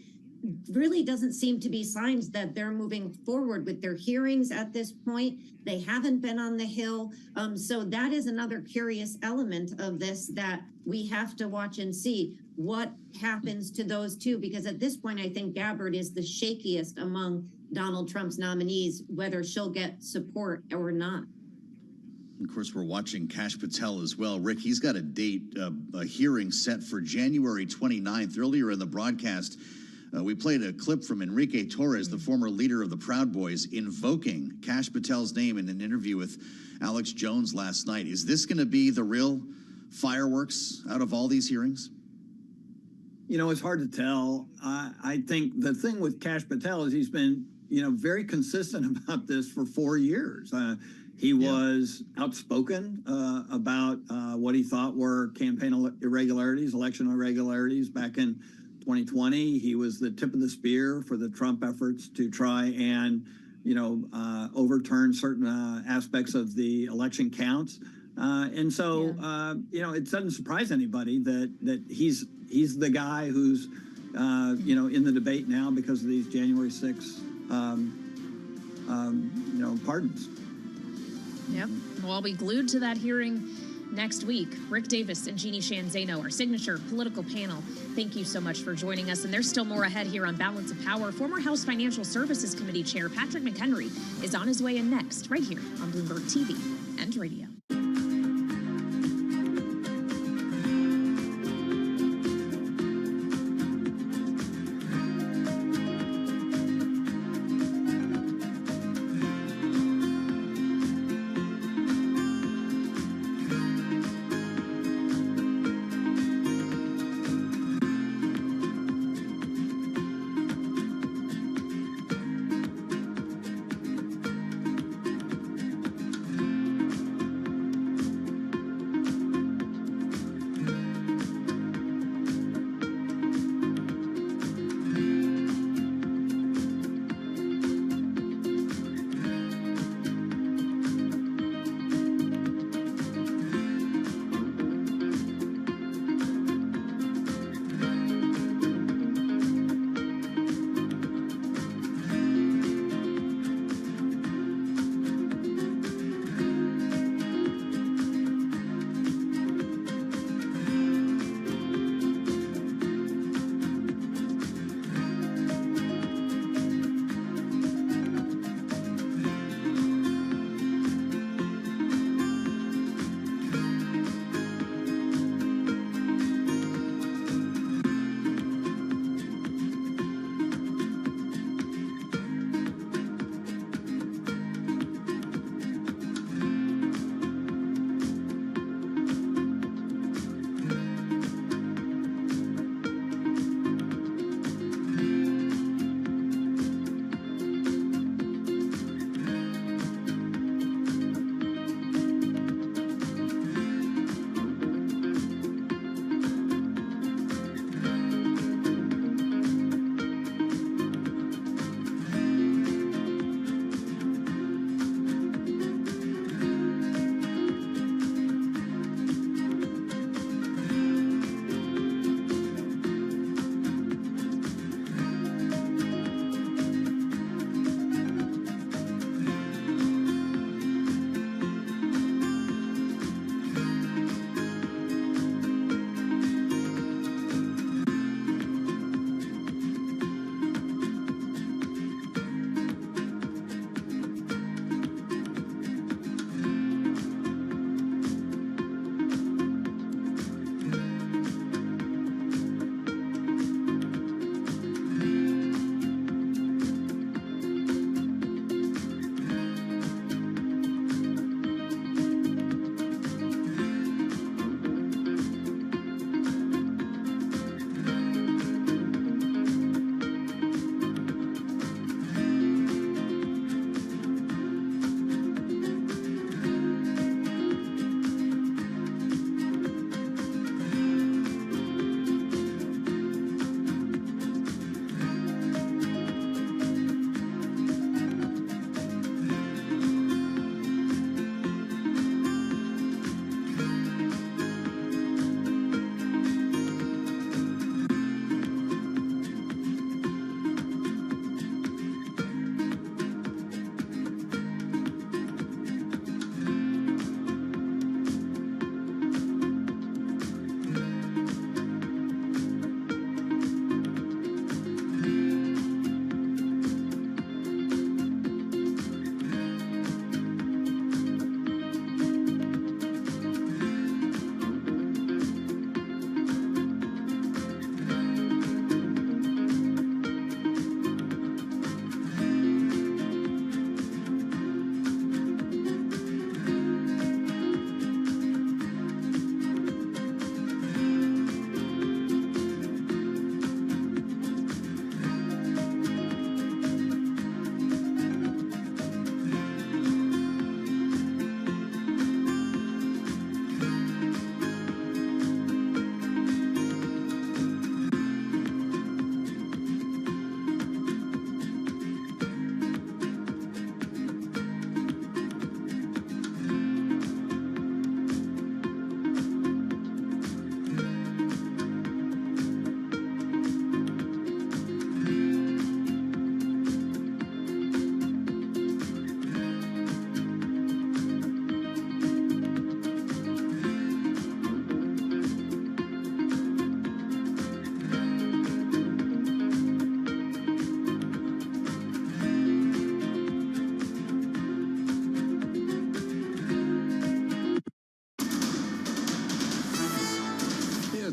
Speaker 12: really doesn't seem to be signs that they're moving forward with their hearings at this point. They haven't been on the Hill. So that is another curious element of this that we have to watch and see what happens to those two, because at this point, I think Gabbard is the shakiest among Donald Trump's nominees, whether she'll get support or not.
Speaker 5: Of course, we're watching Kash Patel as well. Rick, he's got a date, a hearing set for January 29th. Earlier in the broadcast, we played a clip from Enrique Torres, the former leader of the Proud Boys, invoking Kash Patel's name in an interview with Alex Jones last night. Is this going to be the real fireworks out of all these hearings?
Speaker 13: It's hard to tell. I think the thing with Kash Patel is he's been, very consistent about this for 4 years. He was outspoken about what he thought were campaign irregularities, election irregularities back in 2020. He was the tip of the spear for the Trump efforts to try and, overturn certain aspects of the election counts. And so, it doesn't surprise anybody that he's the guy who's, in the debate now because of these January 6th, pardons.
Speaker 16: Yep. Well, I'll be glued to that hearing next week. Rick Davis and Jeannie Shanzano, our signature political panel. Thank you so much for joining us. And there's still more ahead here on Balance of Power. Former House Financial Services Committee Chair Patrick McHenry is on his way in next, right here on Bloomberg TV and radio.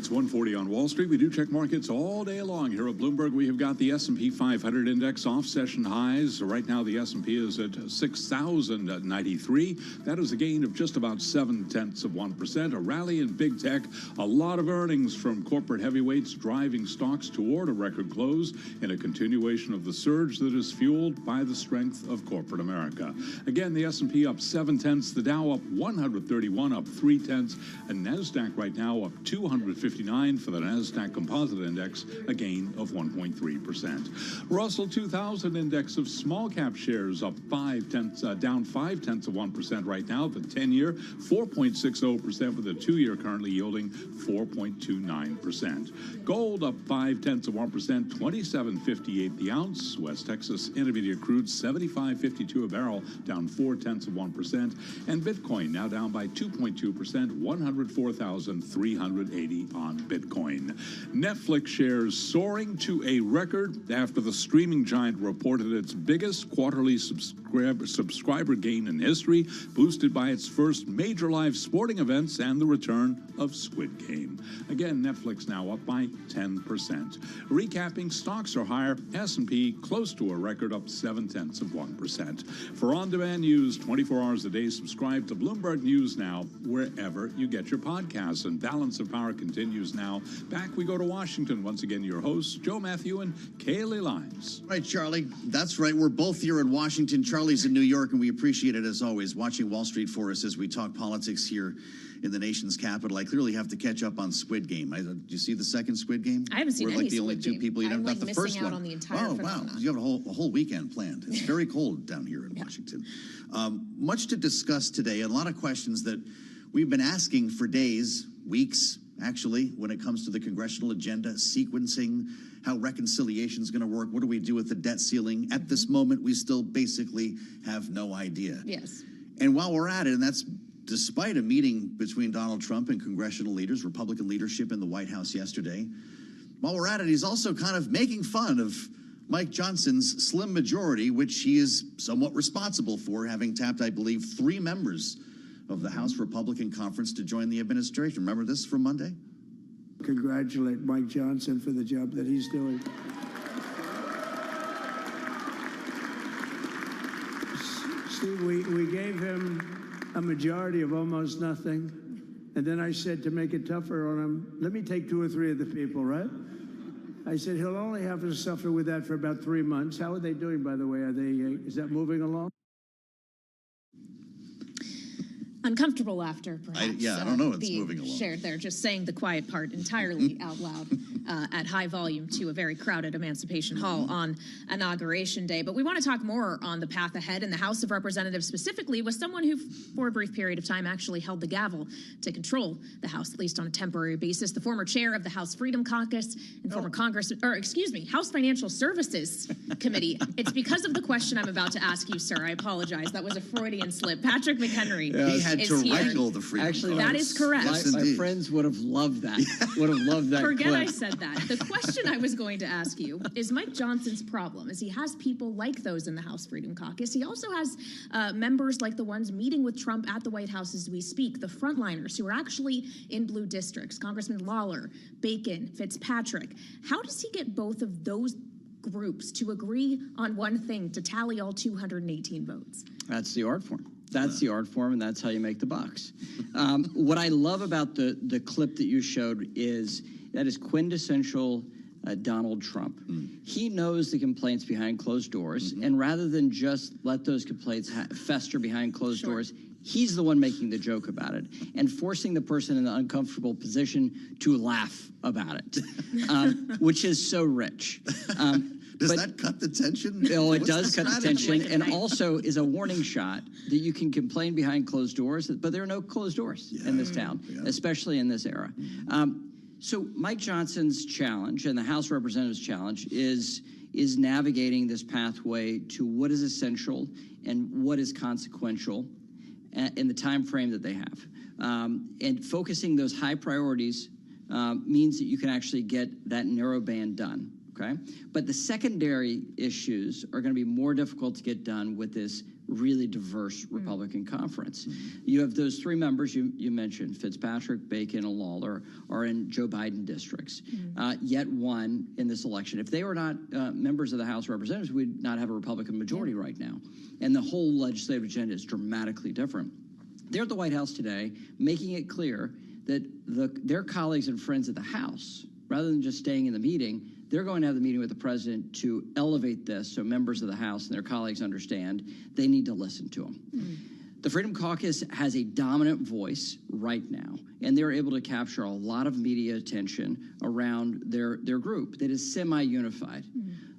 Speaker 7: It's 1:40 on Wall Street. We do check markets all day long here at Bloomberg. We have got the S&P 500 index off session highs. Right now, the S&P is at 6,093. That is a gain of just about 0.7%. A rally in big tech. A lot of earnings from corporate heavyweights driving stocks toward a record close in a continuation of the surge that is fueled by the strength of corporate America. Again, the S&P up 0.7. The Dow up 131, up 0.3. And NASDAQ right now up 259 for the NASDAQ Composite Index, a gain of 1.3%. Russell 2000 Index of small cap shares up down 0.5% right now. The 10-year 4.60%, with the 2-year currently yielding 4.29%. Gold up 0.5%, 27.58 the ounce. West Texas Intermediate crude 75.52 a barrel, down 0.4%. And Bitcoin now down by 2.2%, 104,380 on Bitcoin. Netflix shares soaring to a record after the streaming giant reported its biggest quarterly subscriber gain in history, boosted by its first major live sporting events and the return of Squid Game. Again, Netflix now up by 10%. Recapping, stocks are higher. S&P close to a record, up 0.7%. For on-demand news 24 hours a day, subscribe to Bloomberg News Now wherever you get your podcasts. And Balance of Power continues now. Back we go to Washington. Once again, your hosts, Joe Matthew and Kaylee Lyons.
Speaker 5: Right, Charlie. That's right. We're both here in Washington. Charlie's in New York, and we appreciate it, as always, watching Wall Street for us as we talk politics here in the nation's capital. I clearly have to catch up on Squid Game. Did you see the second Squid Game?
Speaker 16: I haven't seen
Speaker 5: We're
Speaker 16: any
Speaker 5: like the only
Speaker 16: Squid
Speaker 5: two
Speaker 16: Game.
Speaker 5: people. You
Speaker 16: I'm
Speaker 5: know,
Speaker 16: like
Speaker 5: not the
Speaker 16: missing
Speaker 5: first
Speaker 16: out
Speaker 5: one.
Speaker 16: on the entire
Speaker 5: wow.
Speaker 16: phenomenon.
Speaker 5: You have a whole weekend planned. It's very cold down here in Washington. Much to discuss today, and a lot of questions that we've been asking for days, weeks, actually, when it comes to the congressional agenda, sequencing, how reconciliation is going to work. What do we do with the debt ceiling? At this moment, we still basically have no idea.
Speaker 16: Yes.
Speaker 5: And while we're at it, and that's despite a meeting between Donald Trump and congressional leaders, Republican leadership in the White House yesterday, while we're at it, he's also kind of making fun of Mike Johnson's slim majority, which he is somewhat responsible for, having tapped, I believe, 3 members of the House Republican Conference to join the administration. Remember this from Monday?
Speaker 20: Congratulate Mike Johnson for the job that he's doing. See, we gave him a majority of almost nothing, and then I said, to make it tougher on him, let me take 2 or 3 of the people, right? I said, he'll only have to suffer with that for about 3 months. How are they doing, by the way? Is that moving along?
Speaker 16: Uncomfortable laughter, perhaps.
Speaker 5: I don't know. It's
Speaker 16: being
Speaker 5: moving along.
Speaker 16: Shared there, just saying the quiet part entirely out loud at high volume to a very crowded Emancipation Hall on Inauguration Day. But we want to talk more on the path ahead in the House of Representatives, specifically with someone who, for a brief period of time, actually held the gavel to control the House, at least on a temporary basis. The former chair of the House Freedom Caucus and former House Financial Services Committee. It's because of the question I'm about to ask you, sir. I apologize. That was a Freudian slip. Patrick McHenry.
Speaker 5: He had to wrangle the Freedom
Speaker 16: Actually, that is correct.
Speaker 2: My friends would have loved that. Would have loved that
Speaker 16: Forget
Speaker 2: clip.
Speaker 16: I said that. The question I was going to ask you is Mike Johnson's problem is he has people like those in the House Freedom Caucus. He also has members like the ones meeting with Trump at the White House as we speak, the frontliners who are actually in blue districts, Congressman Lawler, Bacon, Fitzpatrick. How does he get both of those groups to agree on one thing, to tally all 218 votes?
Speaker 2: That's the art form. That's the art form, and that's how you make the bucks. What I love about the clip that you showed is that is quintessential Donald Trump. He knows the complaints behind closed doors, and rather than just let those complaints fester behind closed doors, he's the one making the joke about it and forcing the person in the uncomfortable position to laugh about it, which is so rich.
Speaker 5: Does that cut the tension?
Speaker 2: Oh, it does cut the tension, and also is a warning shot that you can complain behind closed doors, but there are no closed doors in this town, especially in this era. So Mike Johnson's challenge and the House Representatives' challenge is navigating this pathway to what is essential and what is consequential in the time frame that they have. And focusing those high priorities means that you can actually get that narrow band done.
Speaker 1: okay? But the secondary issues are going to be more difficult to get done with this really diverse Republican conference. You have those three members you mentioned, Fitzpatrick, Bacon, and Lawler, are in Joe Biden districts, yet won in this election. If they were not members of the House of Representatives, we'd not have a Republican majority right now. And the whole legislative agenda is dramatically different. They're at the White House today, making it clear that their colleagues and friends at the House, rather than just staying in the meeting, they're going to have the meeting with the president to elevate this so members of the House and their colleagues understand they need to listen to them. The Freedom Caucus has a dominant voice right now, and they're able to capture a lot of media attention around their group that is semi-unified.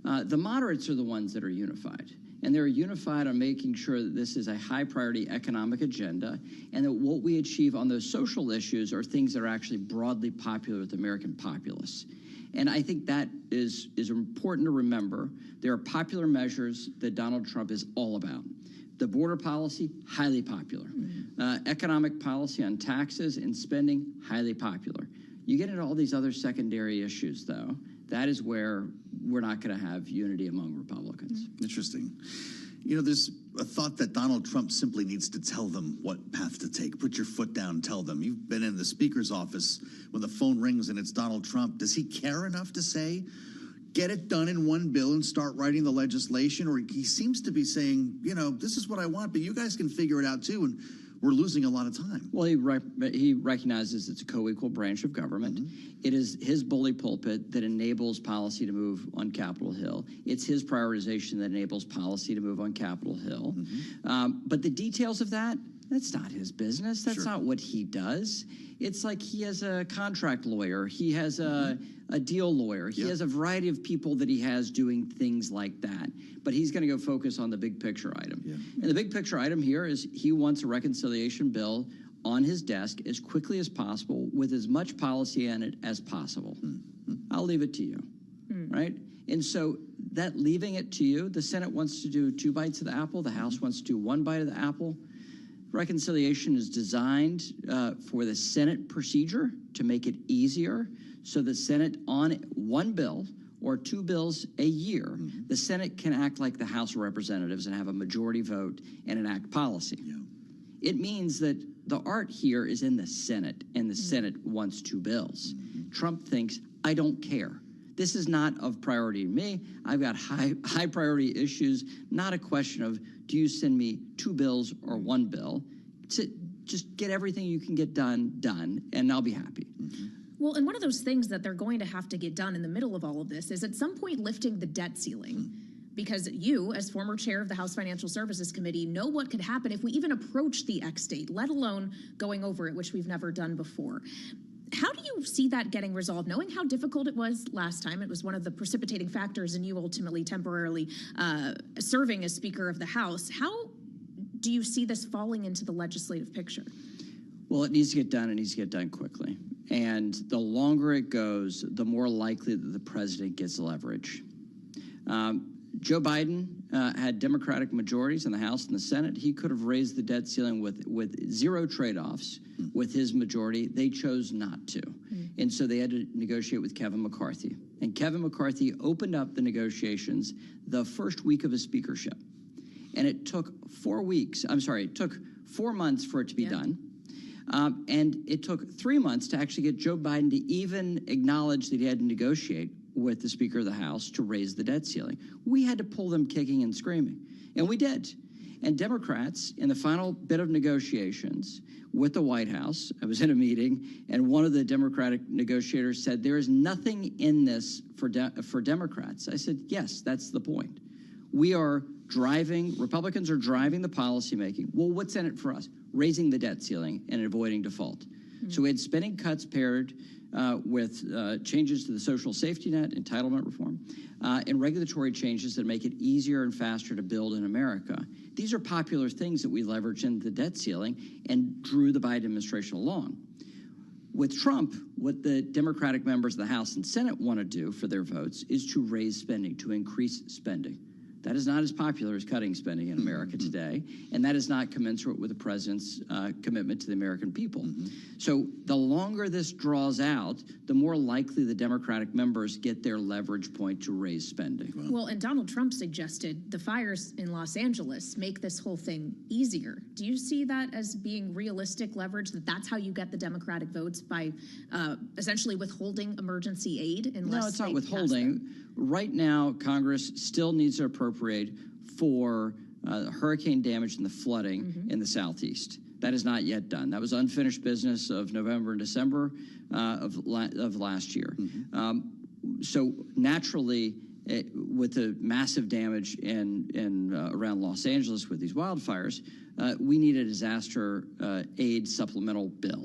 Speaker 1: The moderates are the ones that are unified. And they're unified on making sure that this is a high priority economic agenda and that what we achieve on those social issues are things that are actually broadly popular with the American populace. And I think that is important to remember. There are popular measures that Donald Trump is all about. The border policy, highly popular. Economic policy on taxes and spending, highly popular. You get into all these other secondary issues, though, that is where we're not going to have unity among Republicans.
Speaker 5: Interesting. You know, there's a thought that Donald Trump simply needs to tell them what path to take. Put your foot down, tell them. You've been in the speaker's office when the phone rings and it's Donald Trump. Does he care enough to say, get it done in one bill and start writing the legislation? Or he seems to be saying, you know, this is what I want, but you guys can figure it out too. And we're losing a lot of time.
Speaker 1: Well, he recognizes it's a co-equal branch of government. It is his bully pulpit that enables policy to move on Capitol Hill. It's his prioritization that enables policy to move on Capitol Hill. But the details of that, that's not his business. That's not what he does. It's like he has a contract lawyer. He has a deal lawyer. He has a variety of people that he has doing things like that. But he's going to go focus on the big picture item. And the big picture item here is he wants a reconciliation bill on his desk as quickly as possible with as much policy in it as possible. I'll leave it to you, right? And so that leaving it to you, the Senate wants to do 2 bites of the apple. The House wants to do 1 bite of the apple. Reconciliation is designed for the Senate procedure to make it easier. So the Senate on 1 bill or 2 bills a year, the Senate can act like the House of Representatives and have a majority vote and enact policy. It means that the art here is in the Senate, and the Senate wants 2 bills. Trump thinks, I don't care. This is not of priority to me. I've got high priority issues, not a question of, do you send me 2 bills or 1 bill? Just get everything you can get done, and I'll be happy.
Speaker 16: Well, and one of those things that they're going to have to get done in the middle of all of this is at some point lifting the debt ceiling. Because you, as former chair of the House Financial Services Committee, know what could happen if we even approach the X date, let alone going over it, which we've never done before. How do you see that getting resolved? Knowing how difficult it was last time, it was one of the precipitating factors in you ultimately temporarily serving as Speaker of the House. How do you see this falling into the legislative picture?
Speaker 1: Well, it needs to get done. It needs to get done quickly. And the longer it goes, the more likely that the president gets leverage. Joe Biden had Democratic majorities in the House and the Senate. He could have raised the debt ceiling with zero trade-offs with his majority. They chose not to. And so they had to negotiate with Kevin McCarthy. And Kevin McCarthy opened up the negotiations the first week of his speakership. And it took 4 months for it to be done. And it took 3 months to actually get Joe Biden to even acknowledge that he had to negotiate with the Speaker of the House to raise the debt ceiling. We had to pull them kicking and screaming, and we did. And Democrats, in the final bit of negotiations with the White House, I was in a meeting, and one of the Democratic negotiators said, there is nothing in this for Democrats. I said, yes, that's the point. Republicans are driving the policymaking. Well, what's in it for us? Raising the debt ceiling and avoiding default. So we had spending cuts paired with changes to the social safety net, entitlement reform, and regulatory changes that make it easier and faster to build in America. These are popular things that we leverage in the debt ceiling and drew the Biden administration along. With Trump, what the Democratic members of the House and Senate want to do for their votes is to raise spending, to increase spending. That is not as popular as cutting spending in America today, and that is not commensurate with the president's commitment to the American people. So the longer this draws out, the more likely the Democratic members get their leverage point to raise spending.
Speaker 16: Well, and Donald Trump suggested the fires in Los Angeles make this whole thing easier. Do you see that as being realistic leverage, that that's how you get the Democratic votes, by essentially withholding emergency aid?
Speaker 1: No, it's not withholding. Right now, Congress still needs to appropriate for hurricane damage and the flooding in the Southeast. That is not yet done. That was unfinished business of November and December of last year. So naturally, with the massive damage in around Los Angeles with these wildfires, we need a disaster aid supplemental bill.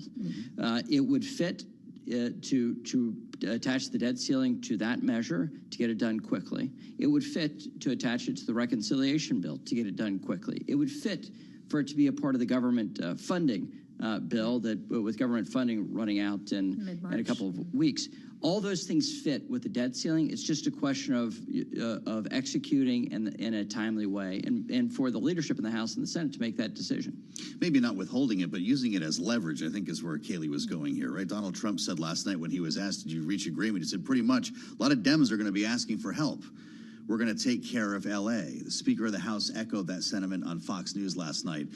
Speaker 1: It would fit to attach the debt ceiling to that measure to get it done quickly. It would fit to attach it to the reconciliation bill to get it done quickly. It would fit for it to be a part of the government funding bill that, with government funding running out in a couple of weeks. All those things fit with the debt ceiling. It's just a question of executing in a timely way, and for the leadership in the House and the Senate to make that decision.
Speaker 5: Maybe not withholding it, but using it as leverage, I think, is where Kayleigh was going here, right? Donald Trump said last night when he was asked, did you reach agreement? He said, pretty much, a lot of Dems are going to be asking for help. We're going to take care of L.A. The Speaker of the House echoed that sentiment on Fox News last night,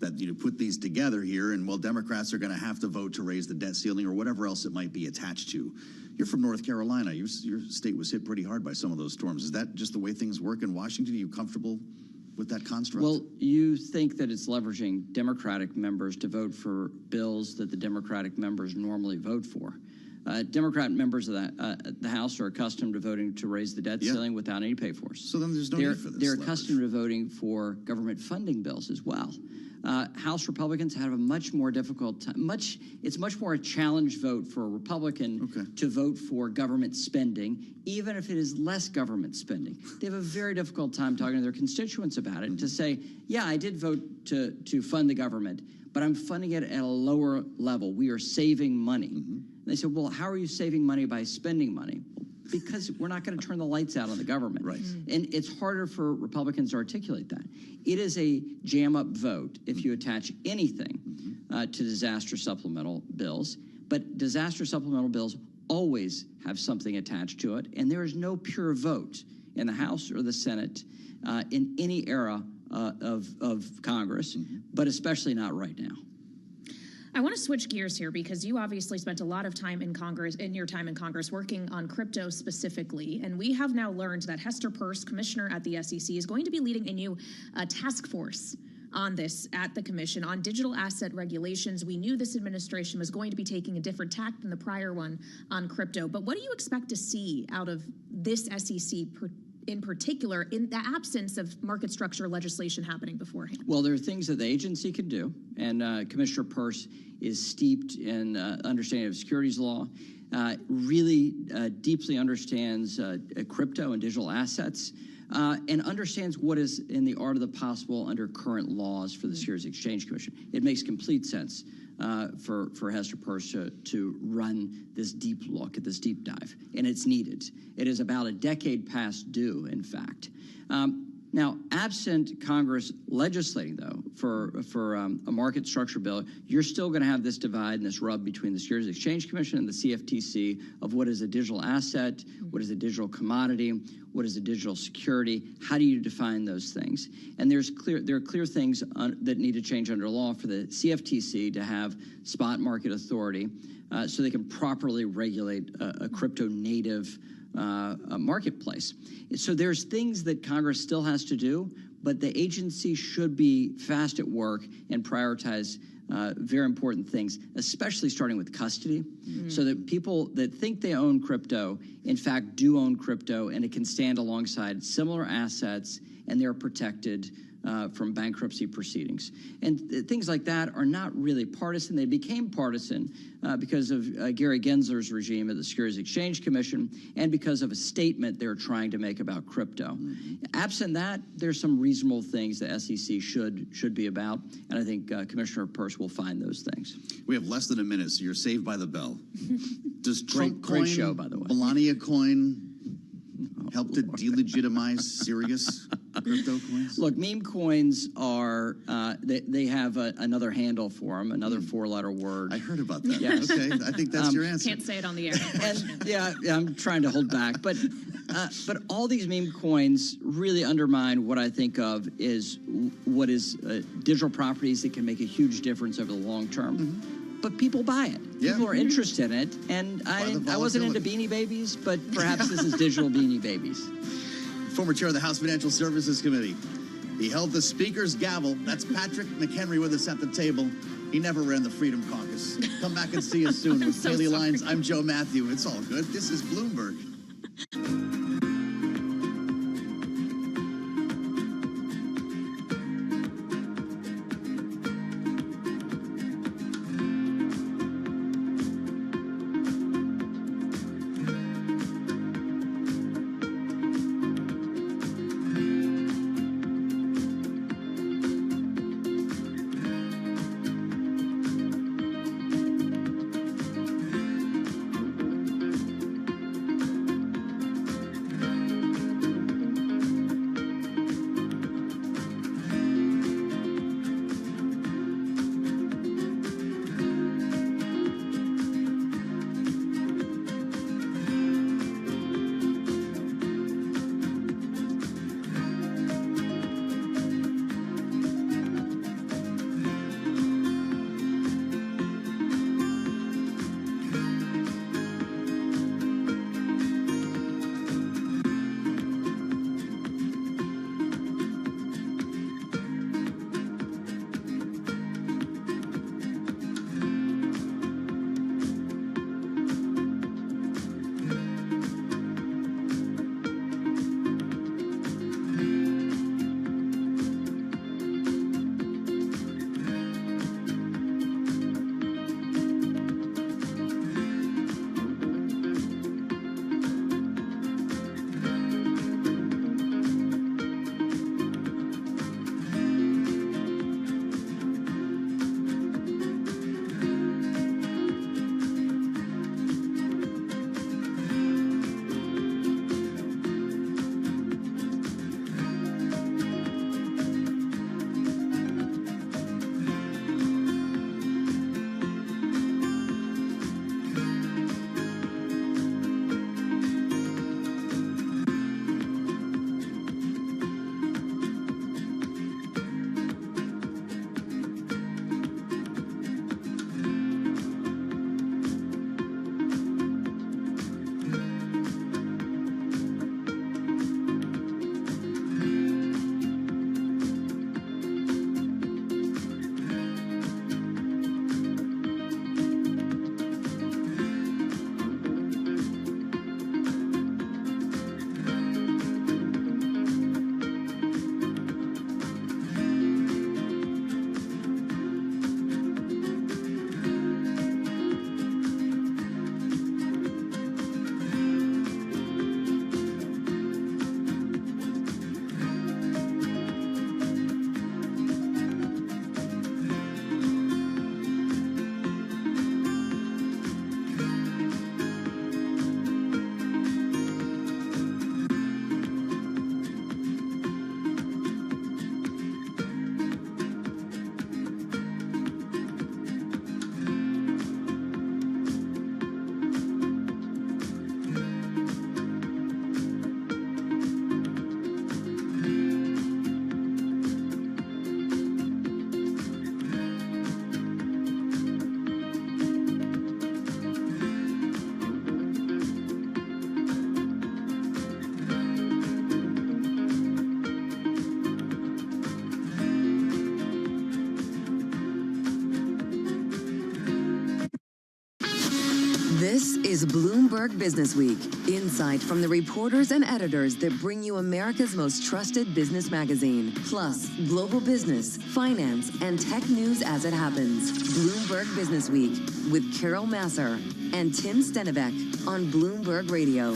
Speaker 5: that put these together here, and Democrats are going to have to vote to raise the debt ceiling or whatever else it might be attached to. You're from North Carolina. Your state was hit pretty hard by some of those storms. Is that just the way things work in Washington? Are you comfortable with that construct?
Speaker 1: Well, you think that it's leveraging Democratic members to vote for bills that the Democratic members normally vote for. Democrat members of the House are accustomed to voting to raise the debt ceiling without any pay-for.
Speaker 5: So then there's no need for this
Speaker 1: They're
Speaker 5: leverage.
Speaker 1: accustomed to voting for government funding bills as well. House Republicans have a much more difficult time. It's much more a challenge vote for a Republican to vote for government spending, even if it is less government spending. They have a very difficult time talking to their constituents about it, to say, yeah, I did vote to fund the government, but I'm funding it at a lower level. We are saving money. And they said, well, how are you saving money by spending money? Because we're not going to turn the lights out on the government.
Speaker 5: Right.
Speaker 1: And it's harder for Republicans to articulate that. It is a jam-up vote if you attach anything to disaster supplemental bills. But disaster supplemental bills always have something attached to it, and there is no pure vote in the House or the Senate in any era of Congress, but especially not right now.
Speaker 16: I want to switch gears here because you obviously spent a lot of time in Congress, working on crypto specifically. And we have now learned that Hester Peirce, commissioner at the SEC, is going to be leading a new task force on this at the commission on digital asset regulations. We knew this administration was going to be taking a different tack than the prior one on crypto. But what do you expect to see out of this SEC in particular, in the absence of market structure legislation happening beforehand?
Speaker 1: Well, there are things that the agency can do, and Commissioner Peirce is steeped in understanding of securities law, really deeply understands crypto and digital assets, and understands what is in the art of the possible under current laws for the Securities Exchange Commission. It makes complete sense for Hester Peirce to run this deep look, at this deep dive, and it's needed. It is about a decade past due, in fact. Now, absent Congress legislating, though, for a market structure bill, you're still going to have this divide and this rub between the Securities Exchange Commission and the CFTC of what is a digital asset, what is a digital commodity, what is a digital security, how do you define those things? And there are clear things that need to change under law for the CFTC to have spot market authority so they can properly regulate a crypto-native marketplace. So there's things that Congress still has to do, but the agency should be fast at work and prioritize very important things, especially starting with custody, so that people that think they own crypto, in fact, do own crypto, and it can stand alongside similar assets, and they're protected from bankruptcy proceedings. And things like that are not really partisan. They became partisan because of Gary Gensler's regime at the Securities Exchange Commission and because of a statement they're trying to make about crypto. Absent that, there's some reasonable things the SEC should be about, and I think Commissioner Peirce will find those things.
Speaker 5: We have less than a minute, so you're saved by the bell. Does Trump
Speaker 1: great show, by the way.
Speaker 5: Melania coin help to delegitimize Sirius? Crypto coins?
Speaker 1: Look, meme coins are, they have another handle for them, another four-letter word.
Speaker 5: I heard about that.
Speaker 1: Yes.
Speaker 5: Okay, I think that's your answer.
Speaker 16: Can't say it on the air.
Speaker 1: And yeah, I'm trying to hold back, but all these meme coins really undermine what I think of is what is digital properties that can make a huge difference over the long term. But people buy it. People are interested in it, and I wasn't into Beanie Babies, but perhaps this is digital Beanie Babies.
Speaker 5: Former chair of the House Financial Services Committee. He held the Speaker's gavel. That's Patrick McHenry with us at the table. He never ran the Freedom Caucus. Come back and see us soon with Daily Lines. I'm Joe Matthew. It's all good. This is Bloomberg.
Speaker 15: This is Bloomberg Business Week. Insight from the reporters and editors that bring you America's most trusted business magazine. Plus, global business, finance, and tech news as it happens. Bloomberg Business Week with Carol Masser and Tim Stenivek on Bloomberg Radio.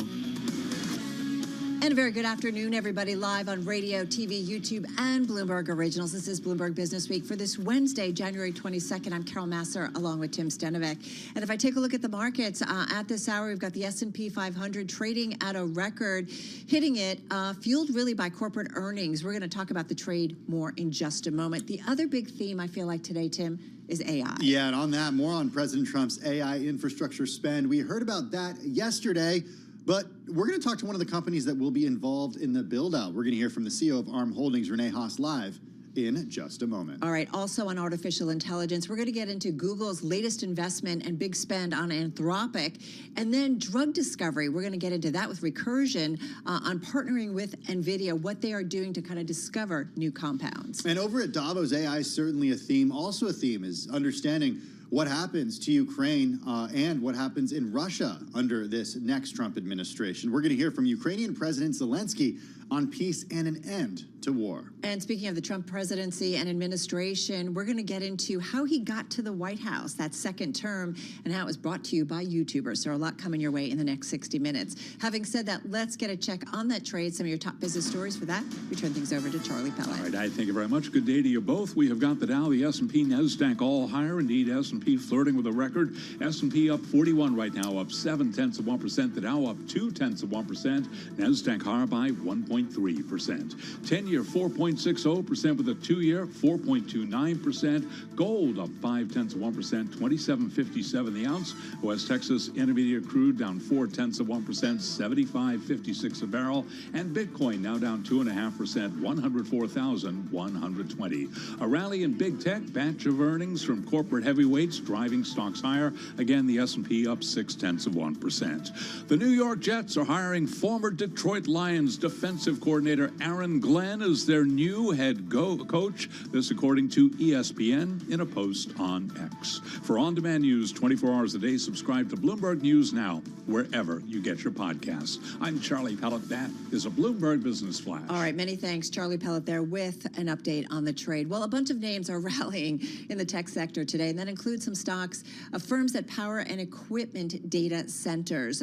Speaker 3: And a very good afternoon, everybody, live on radio, TV, YouTube, and Bloomberg Originals. This is Bloomberg Business Week for this Wednesday, January 22nd. I'm Carol Masser, along with Tim Stenovic. And if I take a look at the markets, at this hour, we've got the S&P 500 trading at a record, hitting it, fueled really by corporate earnings. We're going to talk about the trade more in just a moment. The other big theme I feel like today, Tim, is AI.
Speaker 22: Yeah, and on that, more on President Trump's AI infrastructure spend. We heard about that yesterday. But we're going to talk to one of the companies that will be involved in the build-out. We're going to hear from the CEO of ARM Holdings, Renee Haas, live in just a moment.
Speaker 3: All right, also on artificial intelligence, we're going to get into Google's latest investment and big spend on Anthropic, and then drug discovery. We're going to get into that with Recursion on partnering with NVIDIA, what they are doing to kind of discover new compounds.
Speaker 22: And over at Davos, AI is certainly a theme. Also a theme is understanding what happens to Ukraine and what happens in Russia under this next Trump administration. We're going to hear from Ukrainian President Zelensky on peace and an end to war.
Speaker 3: And speaking of the Trump presidency and administration, we're going to get into how he got to the White House, that second term, and how it was brought to you by YouTubers. So a lot coming your way in the next 60 minutes. Having said that, let's get a check on that trade, some of your top business stories. For that, we turn things over to Charlie Pellet.
Speaker 7: All right, I thank you very much. Good day to you both. We have got the Dow, the S&P, NASDAQ all higher. Indeed, S&P flirting with a record. S&P up 41 right now, up 0.7%. The Dow up 0.2%. NASDAQ higher by 1.3%. 10-year 4.60% with a 2-year 4.29%. Gold up 0.5%, 27.57 the ounce. West Texas Intermediate crude down 0.4%, 75.56 a barrel. And Bitcoin now down 2.5%, 104,120. A rally in big tech, batch of earnings from corporate heavyweights driving stocks higher. Again, the S&P up 0.6%. The New York Jets are hiring former Detroit Lions defensive coordinator Aaron Glenn as their new head coach. This according to ESPN in a post on X. For on-demand news 24 hours a day, subscribe to Bloomberg News Now, wherever you get your podcasts. I'm Charlie Pellet. That is a Bloomberg Business Flash.
Speaker 3: All right, many thanks. Charlie Pellet there with an update on the trade. Well, a bunch of names are rallying in the tech sector today, and that includes some stocks of firms that power and equipment data centers.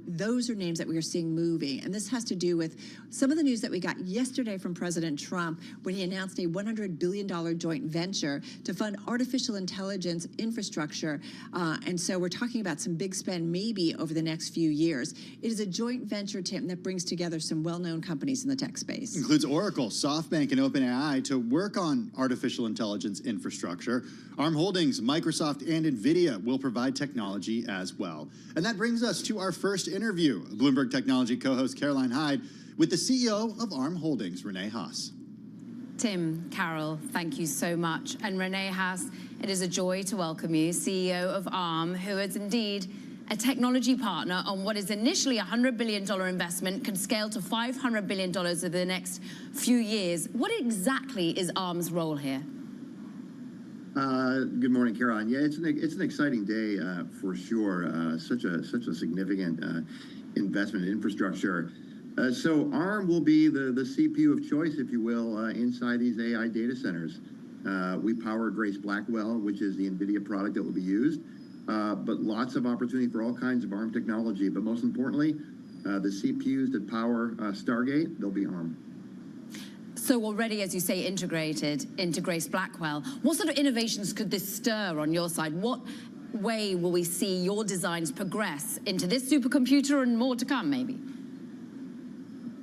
Speaker 3: Those are names that we are seeing moving, and this has to do with some of the news that we got yesterday from President Trump when he announced a $100 billion joint venture to fund artificial intelligence infrastructure. And so we're talking about some big spend maybe over the next few years. It is a joint venture, Tim, that brings together some well-known companies in the tech space.
Speaker 22: Includes Oracle, SoftBank, and OpenAI to work on artificial intelligence infrastructure. ARM Holdings, Microsoft, and NVIDIA will provide technology as well. And that brings us to our first interview. Bloomberg Technology co-host Caroline Hyde with the CEO of ARM Holdings, Renee Haas.
Speaker 23: Tim, Carol, thank you so much. And Renee Haas, it is a joy to welcome you, CEO of ARM, who is indeed a technology partner on what is initially a $100 billion investment, can scale to $500 billion over the next few years. What exactly is ARM's role here?
Speaker 24: Good morning, Caroline. Yeah, it's an exciting day for sure. Such a significant investment in infrastructure. So ARM will be the CPU of choice, if you will, inside these AI data centers. We power Grace Blackwell, which is the NVIDIA product that will be used, but lots of opportunity for all kinds of ARM technology. But most importantly, the CPUs that power Stargate, they'll be ARM.
Speaker 23: So already, as you say, integrated into Grace Blackwell. What sort of innovations could this stir on your side? What way will we see your designs progress into this supercomputer and more to come, maybe?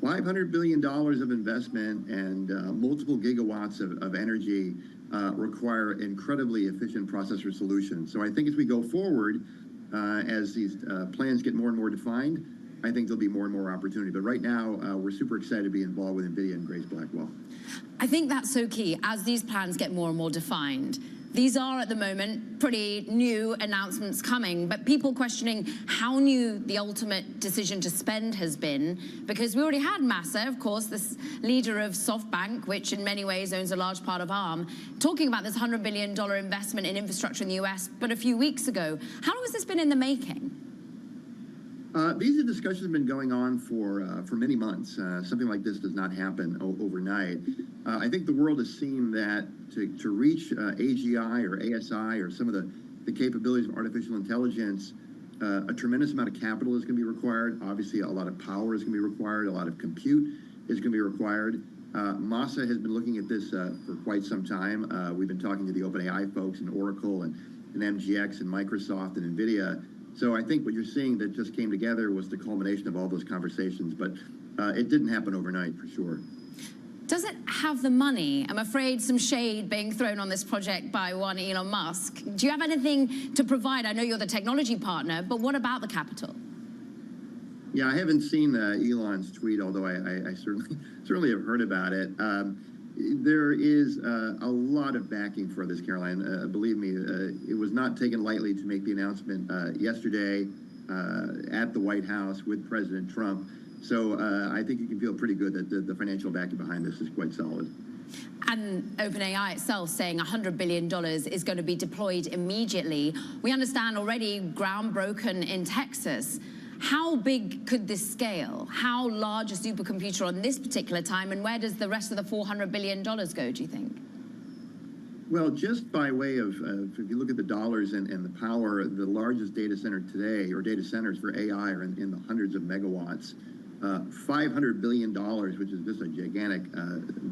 Speaker 24: $500 billion of investment and multiple gigawatts of energy require incredibly efficient processor solutions. So I think as we go forward, as these plans get more and more defined, I think there'll be more and more opportunity. But right now, we're super excited to be involved with NVIDIA and Grace Blackwell.
Speaker 23: I think that's so key as these plans get more and more defined. These are, at the moment, pretty new announcements coming, but people questioning how new the ultimate decision to spend has been, because we already had Massa, of course, this leader of SoftBank, which in many ways owns a large part of ARM, talking about this $100 billion investment in infrastructure in the US, but a few weeks ago. How long has this been in the making?
Speaker 24: These discussions have been going on for many months. Something like this does not happen overnight. I think the world has seen that to reach AGI or ASI or some of the capabilities of artificial intelligence, A tremendous amount of capital is going to be required. Obviously, a lot of power is going to be required. A lot of compute is going to be required. Masa has been looking at this for quite some time. We've been talking to the OpenAI folks and Oracle and MGX and Microsoft and NVIDIA. So I think what you're seeing that just came together was the culmination of all those conversations, but it didn't happen overnight for sure.
Speaker 23: Does it have the money? I'm afraid some shade being thrown on this project by one Elon Musk. Do you have anything to provide? I know you're the technology partner, but what about the capital?
Speaker 24: Yeah, I haven't seen Elon's tweet, although I certainly have heard about it. There is a lot of backing for this, Caroline. Believe me, it was not taken lightly to make the announcement yesterday at the White House with President Trump. So I think you can feel pretty good that the financial backing behind this is quite solid.
Speaker 23: And OpenAI itself saying $100 billion is going to be deployed immediately. We understand already ground broken in Texas. How big could this scale? How large a supercomputer on this particular time, and where does the rest of the $400 billion go, do you think?
Speaker 24: Well, just by way of, if you look at the dollars and the power, the largest data center today, or data centers for AI, are in the hundreds of megawatts. $500 billion, which is just a gigantic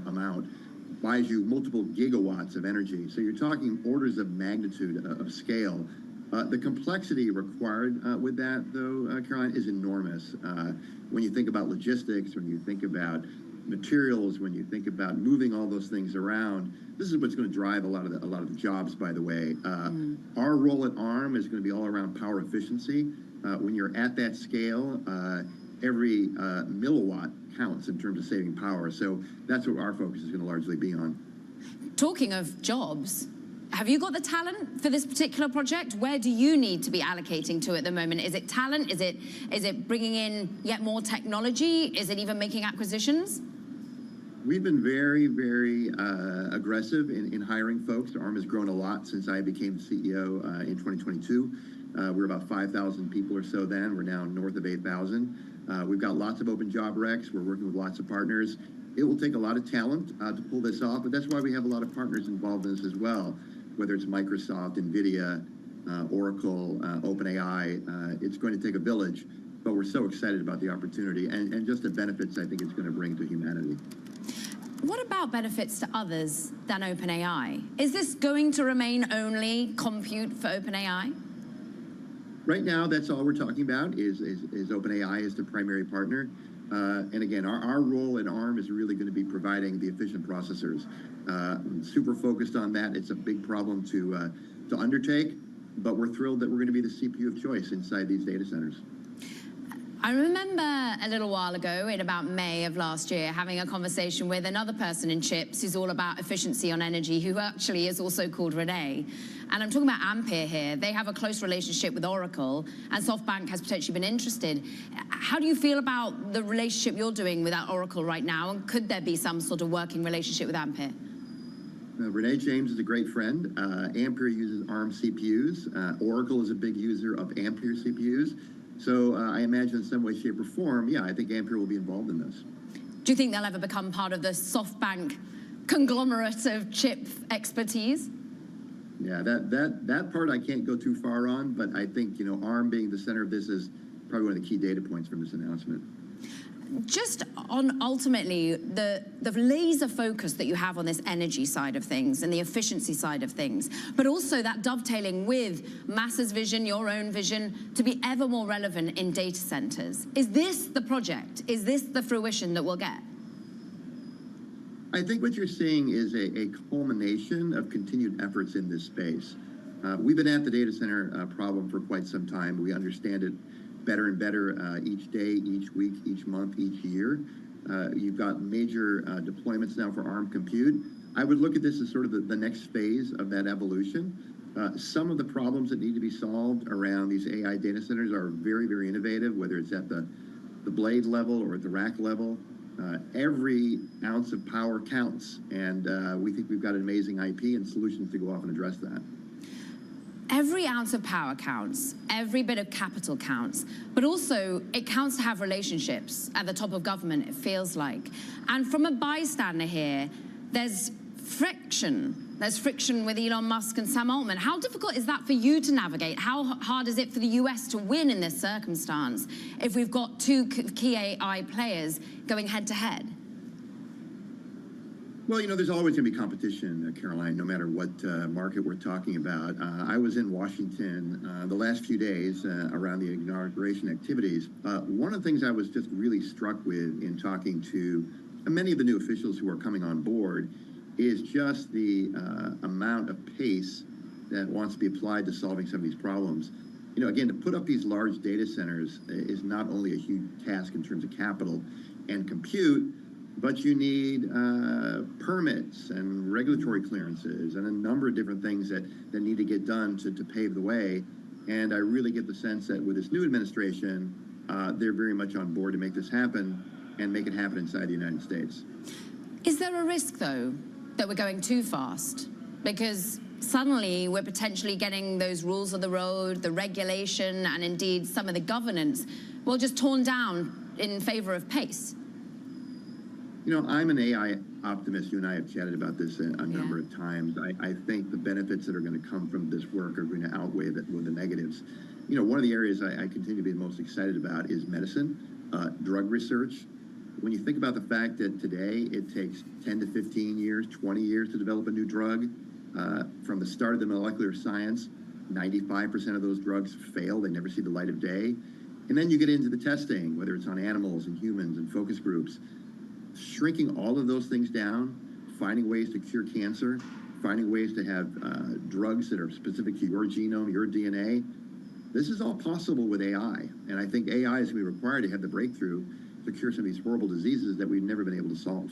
Speaker 24: amount, buys you multiple gigawatts of energy. So you're talking orders of magnitude of scale. The complexity required with that, though, Caroline, is enormous. When you think about logistics, when you think about materials, when you think about moving all those things around, this is what's going to drive a lot of the jobs, by the way. Our role at ARM is going to be all around power efficiency. When you're at that scale, every milliwatt counts in terms of saving power. So that's what our focus is going to largely be on.
Speaker 23: Talking of jobs, have you got the talent for this particular project? Where do you need to be allocating to at the moment? Is it talent? Is it bringing in yet more technology? Is it even making acquisitions?
Speaker 24: We've been very, very aggressive in hiring folks. ARM has grown a lot since I became CEO in 2022. We were about 5,000 people or so then. We're now north of 8,000. We've got lots of open job recs. We're working with lots of partners. It will take a lot of talent to pull this off, but that's why we have a lot of partners involved in this as well, whether it's Microsoft, NVIDIA, Oracle, OpenAI. It's going to take a village, but we're so excited about the opportunity and just the benefits I think it's going to bring to humanity.
Speaker 23: What about benefits to others than OpenAI? Is this going to remain only compute for OpenAI?
Speaker 24: Right now, that's all we're talking about is OpenAI as the primary partner. And again, our role at ARM is really going to be providing the efficient processors. Super focused on that. It's a big problem to undertake, but we're thrilled that we're going to be the CPU of choice inside these data centers.
Speaker 23: I remember a little while ago, in about May of last year, having a conversation with another person in chips who's all about efficiency on energy, who actually is also called Renee. And I'm talking about Ampere here. They have a close relationship with Oracle, and SoftBank has potentially been interested. How do you feel about the relationship you're doing with Oracle right now, and could there be some sort of working relationship with Ampere?
Speaker 24: Renee James is a great friend. Ampere uses ARM CPUs. Oracle is a big user of Ampere CPUs. So I imagine in some way, shape, or form, yeah, I think Ampere will be involved in this.
Speaker 23: Do you think they'll ever become part of the SoftBank conglomerate of chip expertise?
Speaker 24: Yeah, that part I can't go too far on, but I think, ARM being the center of this is probably one of the key data points from this announcement.
Speaker 23: Just on ultimately the laser focus that you have on this energy side of things and the efficiency side of things, but also that dovetailing with Masa's vision, your own vision, to be ever more relevant in data centers. Is this the project? Is this the fruition that we'll get?
Speaker 24: I think what you're seeing is a culmination of continued efforts in this space. We've been at the data center problem for quite some time. We understand it better and better each day, each week, each month, each year. You've got major deployments now for ARM compute. I would look at this as sort of the next phase of that evolution. Some of the problems that need to be solved around these AI data centers are very, very innovative, whether it's at the blade level or at the rack level. Every ounce of power counts, and we think we've got an amazing IP and solutions to go off and address that.
Speaker 23: Every ounce of power counts, every bit of capital counts, but also it counts to have relationships at the top of government, it feels like. And from a bystander here, there's friction There's friction with Elon Musk and Sam Altman. How difficult is that for you to navigate? How hard is it for the US to win in this circumstance if we've got two key AI players going head-to-head?
Speaker 24: Well, there's always going to be competition, Caroline, no matter what market we're talking about. I was in Washington the last few days around the inauguration activities. One of the things I was just really struck with in talking to many of the new officials who are coming on board is just the amount of pace that wants to be applied to solving some of these problems. Again, to put up these large data centers is not only a huge task in terms of capital and compute, but you need permits and regulatory clearances and a number of different things that need to get done to pave the way. And I really get the sense that with this new administration, they're very much on board to make this happen and make it happen inside the United States.
Speaker 23: Is there a risk, though, that we're going too fast? Because suddenly we're potentially getting those rules of the road, the regulation, and indeed some of the governance, well, just torn down in favor of pace.
Speaker 24: I'm an AI optimist. You and I have chatted about this a number of times. I think the benefits that are going to come from this work are going to outweigh the negatives. One of the areas I continue to be the most excited about is medicine, drug research. When you think about the fact that today it takes 10 to 15 years, 20 years to develop a new drug, from the start of the molecular science, 95% of those drugs fail. They never see the light of day. And then you get into the testing, whether it's on animals and humans and focus groups. Shrinking all of those things down, finding ways to cure cancer, finding ways to have drugs that are specific to your genome, your DNA. This is all possible with AI. And I think AI is going to be required to have the breakthrough to cure some of these horrible diseases that we've never been able to solve.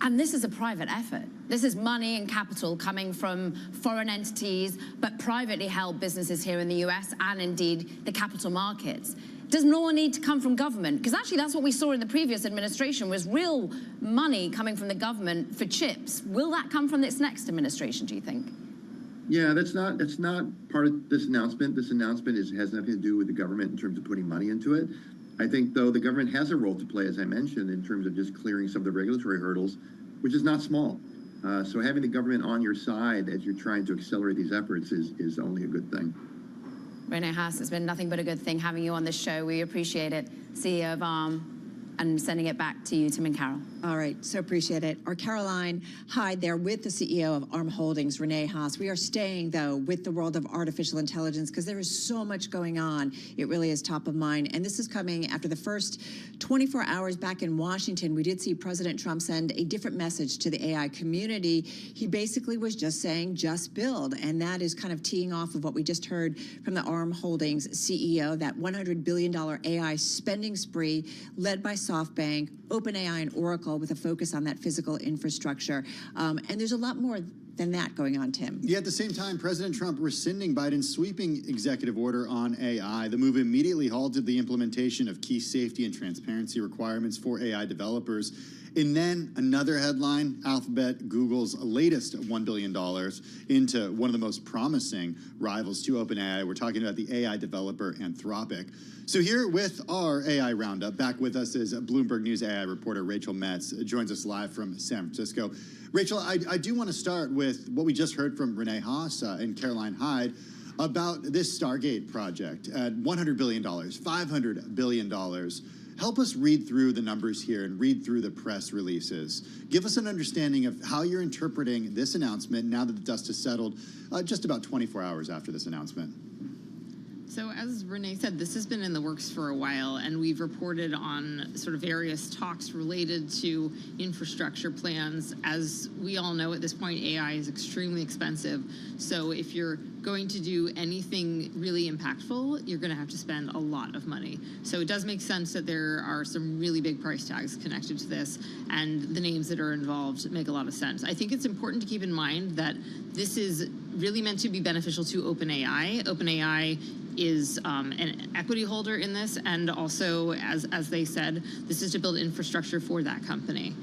Speaker 23: And this is a private effort. This is money and capital coming from foreign entities, but privately held businesses here in the US and indeed the capital markets. Does more need to come from government? Because actually that's what we saw in the previous administration was real money coming from the government for chips. Will that come from this next administration, do you think?
Speaker 24: Yeah, that's not part of this announcement. This announcement has nothing to do with the government in terms of putting money into it. I think, though, the government has a role to play, as I mentioned, in terms of just clearing some of the regulatory hurdles, which is not small. So having the government on your side as you're trying to accelerate these efforts is only a good thing.
Speaker 23: Renee Haas, it's been nothing but a good thing having you on this show. We appreciate it. CEO of ARM, and sending it back to you, Tim and Carol.
Speaker 3: All right, so appreciate it. Our Caroline Hyde there with the CEO of ARM Holdings, Renee Haas. We are staying, though, with the world of artificial intelligence because there is so much going on. It really is top of mind. And this is coming after the first 24 hours back in Washington. We did see President Trump send a different message to the AI community. He basically was just saying, just build. And that is kind of teeing off of what we just heard from the ARM Holdings CEO, that $100 billion AI spending spree led by SoftBank, OpenAI, and Oracle, with a focus on that physical infrastructure. And there's a lot more than that going on, Tim.
Speaker 22: Yeah, at the same time, President Trump rescinding Biden's sweeping executive order on AI. The move immediately halted the implementation of key safety and transparency requirements for AI developers. And then another headline, Alphabet, Google's latest $1 billion into one of the most promising rivals to OpenAI. We're talking about the AI developer Anthropic. So here with our AI Roundup, back with us is Bloomberg News AI reporter Rachel Metz, joins us live from San Francisco. Rachel, I do want to start with what we just heard from Renee Haas and Caroline Hyde about this Stargate project at $100 billion, $500 billion. Help us read through the numbers here and read through the press releases. Give us an understanding of how you're interpreting this announcement now that the dust has settled just about 24 hours after this announcement.
Speaker 4: So as Renee said, this has been in the works for a while, and we've reported on sort of various talks related to infrastructure plans. As we all know at this point, AI is extremely expensive. So if you're going to do anything really impactful, you're going to have to spend a lot of money. So it does make sense that there are some really big price tags connected to this, and the names that are involved make a lot of sense. I think it's important to keep in mind that this is really meant to be beneficial to OpenAI. OpenAI is an equity holder in this, and also, as they said, this is to build infrastructure for that company.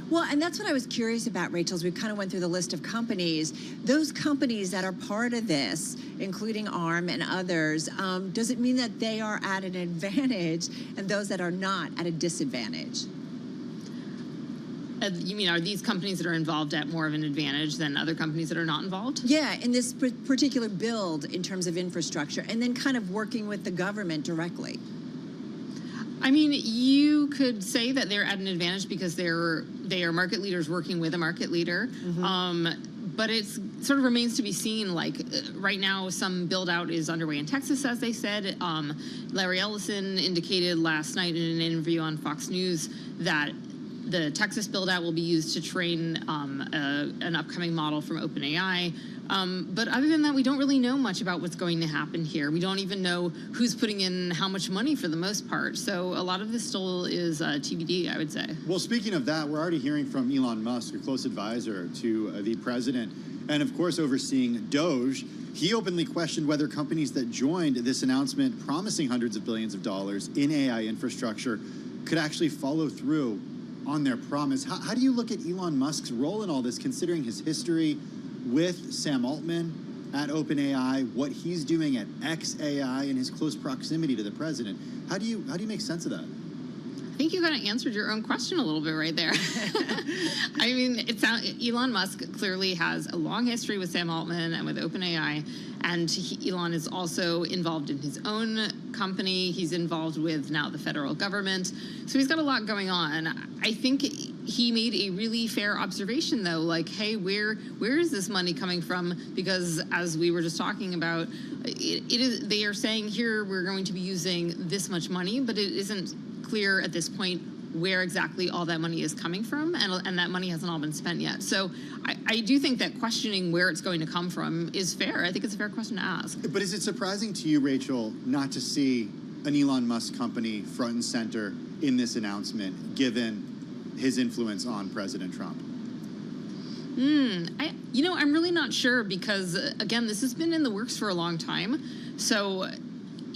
Speaker 3: Well, and that's what I was curious about, Rachel, as we kind of went through the list of companies. Those companies that are part of this, including ARM and others, does it mean that they are at an advantage and those that are not at a disadvantage?
Speaker 4: You mean, are these companies that are involved at more of an advantage than other companies that are not involved?
Speaker 3: Yeah, in this particular build in terms of infrastructure, and then kind of working with the government directly.
Speaker 4: I mean, you could say that they're at an advantage because they are market leaders working with a market leader. But it sort of remains to be seen. Like right now, some build out is underway in Texas, as they said. Larry Ellison indicated last night in an interview on Fox News that the Texas build out will be used to train an upcoming model from OpenAI. But other than that, we don't really know much about what's going to happen here. We don't even know who's putting in how much money for the most part. So a lot of this still is TBD, I would say.
Speaker 22: Well, speaking of that, we're already hearing from Elon Musk, a close advisor to the president, and of course overseeing Doge. He openly questioned whether companies that joined this announcement promising hundreds of billions of dollars in AI infrastructure could actually follow through on their promise. How do you look at Elon Musk's role in all this, considering his history with Sam Altman at OpenAI, what he's doing at xAI, and his close proximity to the president? How do you make sense of that?
Speaker 4: I think you kind of answered your own question a little bit right there. I mean, Elon Musk clearly has a long history with Sam Altman and with OpenAI, and Elon is also involved in his own company. He's involved with now the federal government, so he's got a lot going on. I think he made a really fair observation, though, like, hey, where is this money coming from? Because as we were just talking about, they are saying here we're going to be using this much money, but it isn't clear at this point where exactly all that money is coming from, and that money hasn't all been spent yet. So I do think that questioning where it's going to come from is fair. I think it's a fair question to ask.
Speaker 22: But is it surprising to you, Rachel, not to see an Elon Musk company front and center in this announcement, given his influence on President Trump?
Speaker 4: I'm really not sure because, again, this has been in the works for a long time. So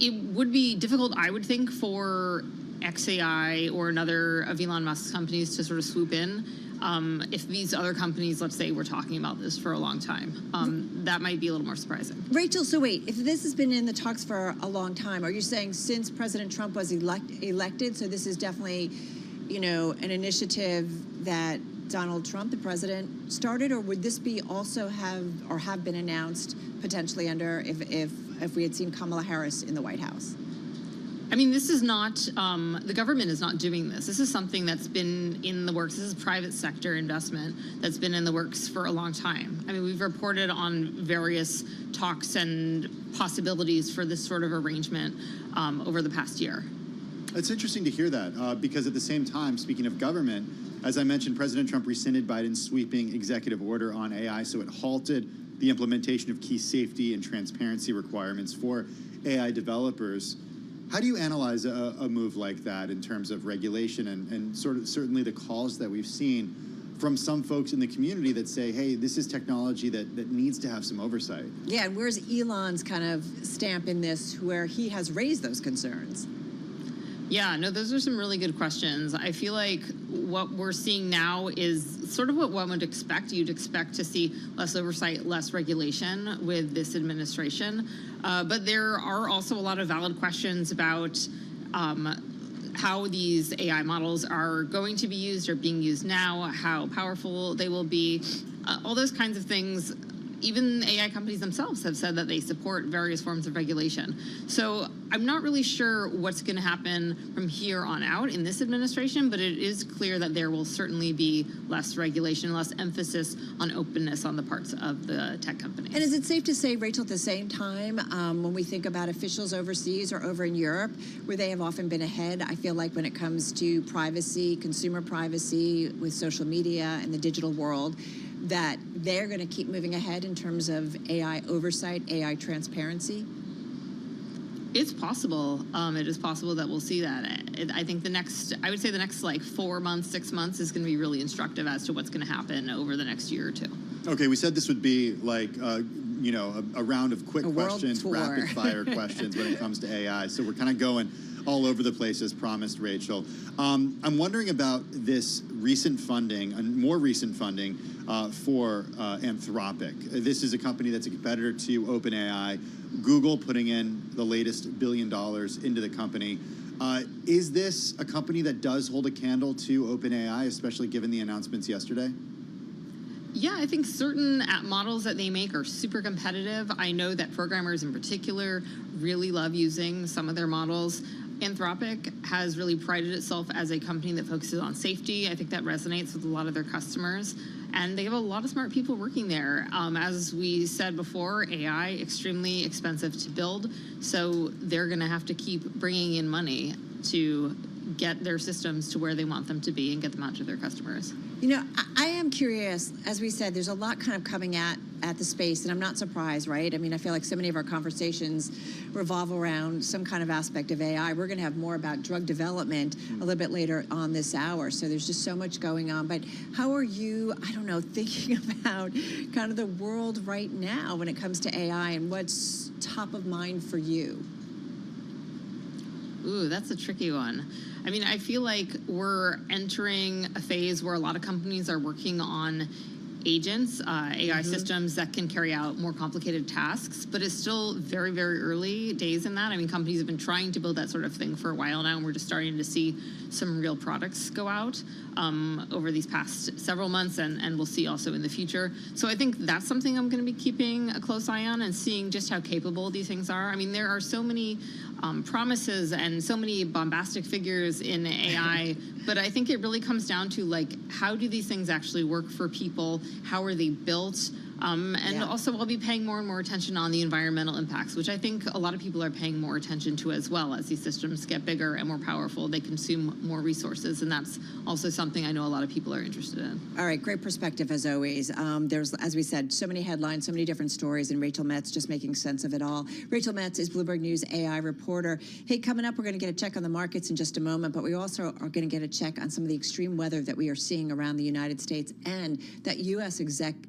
Speaker 4: it would be difficult, I would think, for xAI or another of Elon Musk's companies to sort of swoop in. If these other companies, let's say, were talking about this for a long time, that might be a little more surprising.
Speaker 3: Rachel, so wait, if this has been in the talks for a long time, are you saying since President Trump was elected, so this is definitely, an initiative that Donald Trump, the president, started, or would this be also have been announced potentially under if we had seen Kamala Harris in the White House?
Speaker 4: I mean, this is not, the government is not doing this. This is something that's been in the works. This is private sector investment that's been in the works for a long time. I mean, we've reported on various talks and possibilities for this sort of arrangement over the past year.
Speaker 22: It's interesting to hear that because at the same time, speaking of government, as I mentioned, President Trump rescinded Biden's sweeping executive order on AI, so it halted the implementation of key safety and transparency requirements for AI developers. How do you analyze a move like that in terms of regulation and certainly the calls that we've seen from some folks in the community that say, hey, this is technology that needs to have some oversight?
Speaker 3: Yeah, and where's Elon's kind of stamp in this where he has raised those concerns?
Speaker 4: Yeah, no, those are some really good questions. I feel like what we're seeing now is sort of what one would expect. You'd expect to see less oversight, less regulation with this administration. But there are also a lot of valid questions about how these AI models are going to be used or being used now, how powerful they will be, all those kinds of things. Even AI companies themselves have said that they support various forms of regulation. So I'm not really sure what's going to happen from here on out in this administration, but it is clear that there will certainly be less regulation, less emphasis on openness on the parts of the tech companies.
Speaker 3: And is it safe to say, Rachel, at the same time, when we think about officials overseas or over in Europe, where they have often been ahead, I feel like when it comes to privacy, consumer privacy with social media and the digital world, that they're going to keep moving ahead in terms of AI oversight, AI transparency?
Speaker 4: It's possible. It is possible that we'll see that. I think I would say the next like 4 months, 6 months is going to be really instructive as to what's going to happen over the next year or two.
Speaker 22: Okay, we said this would be like, a round of quick questions, rapid fire questions when it comes to AI. So we're kind of going all over the place as promised, Rachel. I'm wondering about this recent funding, more recent funding for Anthropic. This is a company that's a competitor to OpenAI. Google putting in the latest $1 billion into the company. Is this a company that does hold a candle to OpenAI, especially given the announcements yesterday?
Speaker 4: Yeah, I think certain app models that they make are super competitive. I know that programmers in particular really love using some of their models. Anthropic has really prided itself as a company that focuses on safety. I think that resonates with a lot of their customers. And they have a lot of smart people working there. As we said before, AI, extremely expensive to build. So they're going to have to keep bringing in money to get their systems to where they want them to be and get them out to their customers.
Speaker 3: You know, I am curious, as we said, there's a lot kind of coming at the space, and I'm not surprised, right? I mean, I feel like so many of our conversations revolve around some kind of aspect of AI. We're going to have more about drug development a little bit later on this hour, so there's just so much going on. But how are you, I don't know, thinking about kind of the world right now when it comes to AI, and what's top of mind for you?
Speaker 4: Ooh, that's a tricky one. I mean, I feel like we're entering a phase where a lot of companies are working on agents, AI systems that can carry out more complicated tasks, but it's still very, very early days in that. I mean, companies have been trying to build that sort of thing for a while now, and we're just starting to see some real products go out over these past several months, and we'll see also in the future. So I think that's something I'm going to be keeping a close eye on and seeing just how capable these things are. I mean, there are so many promises and so many bombastic figures in AI, but I think it really comes down to, like, how do these things actually work for people? How are they built? Also, we'll be paying more and more attention on the environmental impacts, which I think a lot of people are paying more attention to as well. As these systems get bigger and more powerful, they consume more resources, and that's also something I know a lot of people are interested in.
Speaker 3: All right, great perspective as always. There's, as we said, so many headlines, so many different stories, and Rachel Metz just making sense of it all. Rachel Metz is Bloomberg News AI reporter. Hey, coming up, we're going to get a check on the markets in just a moment, but we also are going to get a check on some of the extreme weather that we are seeing around the United States and that U.S.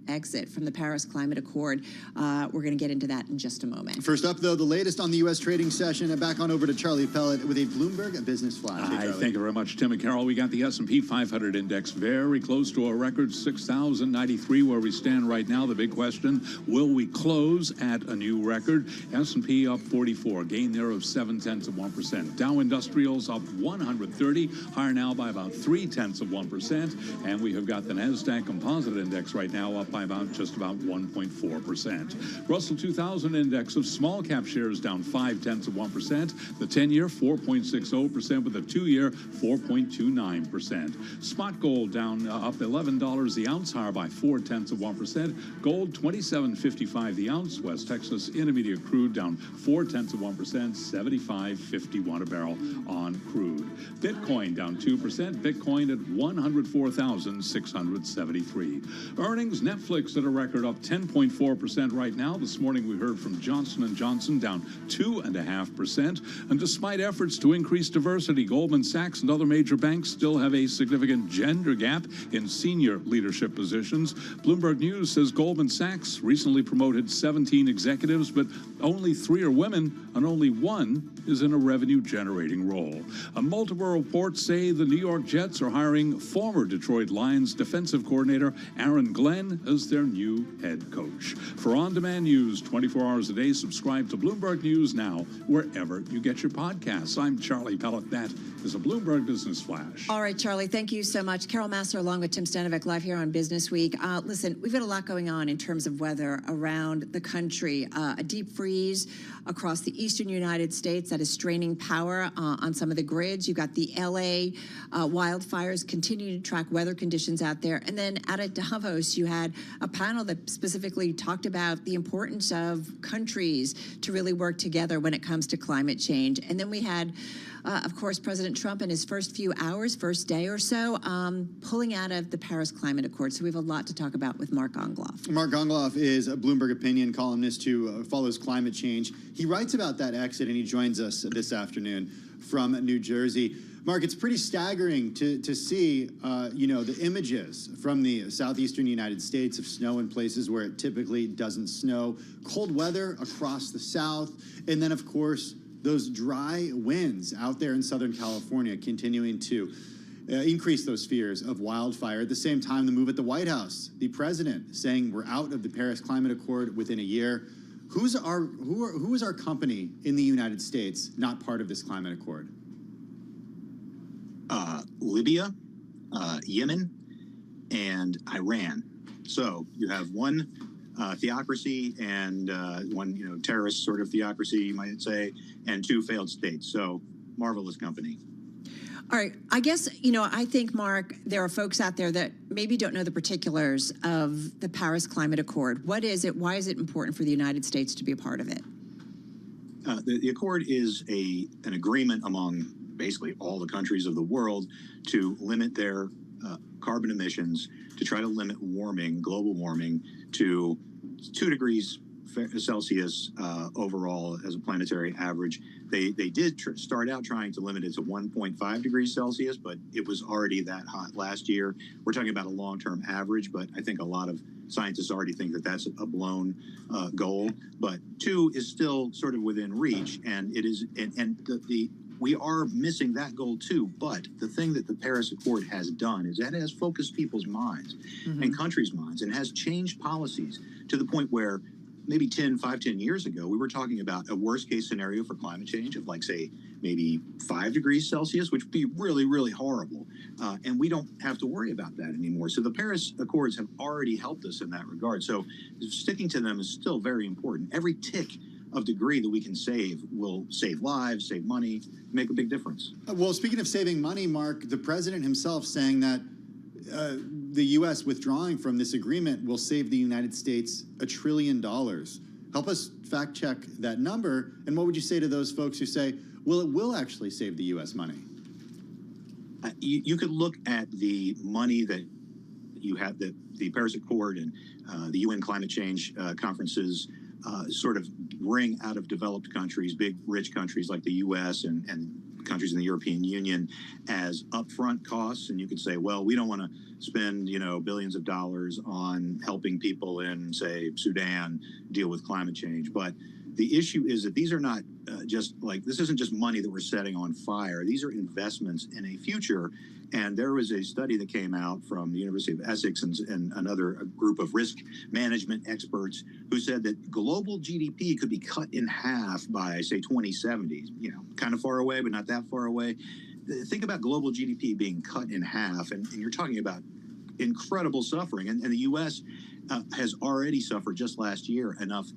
Speaker 3: exit from the Paris Climate Accord. We're going to get into that in just a moment.
Speaker 22: First up, though, the latest on the U.S. trading session. And back on over to Charlie Pellet with a Bloomberg Business Flash. Hey,
Speaker 7: thank you very much, Tim and Carol. We got the S&P 500 index very close to a record 6,093 where we stand right now. The big question, will we close at a new record? S&P up 44, gain there of 0.7%. Dow Industrials up 130, higher now by about 0.3%. And we have got the NASDAQ Composite Index right now up by just about 1.4%. Russell 2000 Index of small cap shares down 0.5%. The 10-year 4.60% with the 2-year 4.29%. Spot gold down up $11 the ounce, higher by 0.4%. Gold $27.55 the ounce. West Texas Intermediate crude down 0.4%, 75.51 a barrel on crude. Bitcoin down 2%. Bitcoin at 104,673. Earnings, Netflix at a record up 10.4% right now. This morning we heard from Johnson & Johnson down 2.5%. And despite efforts to increase diversity, Goldman Sachs and other major banks still have a significant gender gap in senior leadership positions. Bloomberg News says Goldman Sachs recently promoted 17 executives, but only 3 are women and only 1 is in a revenue-generating role. Multiple reports say the New York Jets are hiring former Detroit Lions defensive coordinator Aaron Glenn as their new head coach. For on-demand news 24 hours a day, subscribe to Bloomberg News now wherever you get your podcasts. I'm Charlie Pellet. That is a Bloomberg Business Flash.
Speaker 3: All right, Charlie, thank you so much. Carol Massar along with Tim Stanovic live here on Business Week. Listen, we've got a lot going on in terms of weather around the country. A deep freeze across the eastern United States that is straining power on some of the grids. You've got the LA wildfires continuing to track weather conditions out there. And then out at Davos, you had a panel that specifically talked about the importance of countries to really work together when it comes to climate change. And then we had of course, President Trump in his first few hours, first day or so, pulling out of the Paris Climate Accord. So we have a lot to talk about with Mark Ongloff.
Speaker 22: Mark Ongloff is a Bloomberg opinion columnist who follows climate change. He writes about that exit, and he joins us this afternoon from New Jersey. Mark, it's pretty staggering to see, the images from the southeastern United States of snow in places where it typically doesn't snow, cold weather across the south, and then, of course, those dry winds out there in Southern California continuing to increase those fears of wildfire. At the same time, the move at the White House, the president saying we're out of the Paris Climate Accord within a year. Who is our company in the United States not part of this climate accord?
Speaker 6: Libya, Yemen, and Iran. So you have one theocracy and one terrorist sort of theocracy, you might say, and two failed states. So marvelous company.
Speaker 3: All right. I guess, I think, Mark, there are folks out there that maybe don't know the particulars of the Paris Climate Accord. What is it? Why is it important for the United States to be a part of it?
Speaker 6: The accord is an agreement among basically all the countries of the world to limit their carbon emissions, to try to limit global warming, to 2 degrees Celsius overall as a planetary average. They did start out trying to limit it to 1.5 degrees Celsius, but it was already that hot last year. We're talking about a long-term average, but I think a lot of scientists already think that that's a blown goal. But 2 is still sort of within reach, and it is, we are missing that goal too. But the thing that the Paris Accord has done is that it has focused people's minds and countries' minds, and has changed policies to the point where maybe 10 years ago, we were talking about a worst case scenario for climate change of, like, say, maybe 5 degrees Celsius, which would be really, really horrible. And we don't have to worry about that anymore. So the Paris Accords have already helped us in that regard. So sticking to them is still very important. Every tick of degree that we can save will save lives, save money, make a big difference.
Speaker 22: Well, speaking of saving money, Mark, the president himself saying that the U.S. withdrawing from this agreement will save the United States $1 trillion. Help us fact check that number. And what would you say to those folks who say, well, it will actually save the U.S. money?
Speaker 6: You could look at the money that you have, that the Paris Accord and the UN climate change conferences sort of bring out of developed countries, big rich countries like the U.S. and countries in the European Union, as upfront costs. And you could say, well, we don't want to spend, billions of dollars on helping people in, say, Sudan deal with climate change. But the issue is that these are not this isn't just money that we're setting on fire. These are investments in a future. And there was a study that came out from the University of Essex and another group of risk management experts who said that global GDP could be cut in half by, say, 2070. Kind of far away, but not that far away. Think about global GDP being cut in half, and you're talking about incredible suffering. And the U.S. Has already suffered just last year enough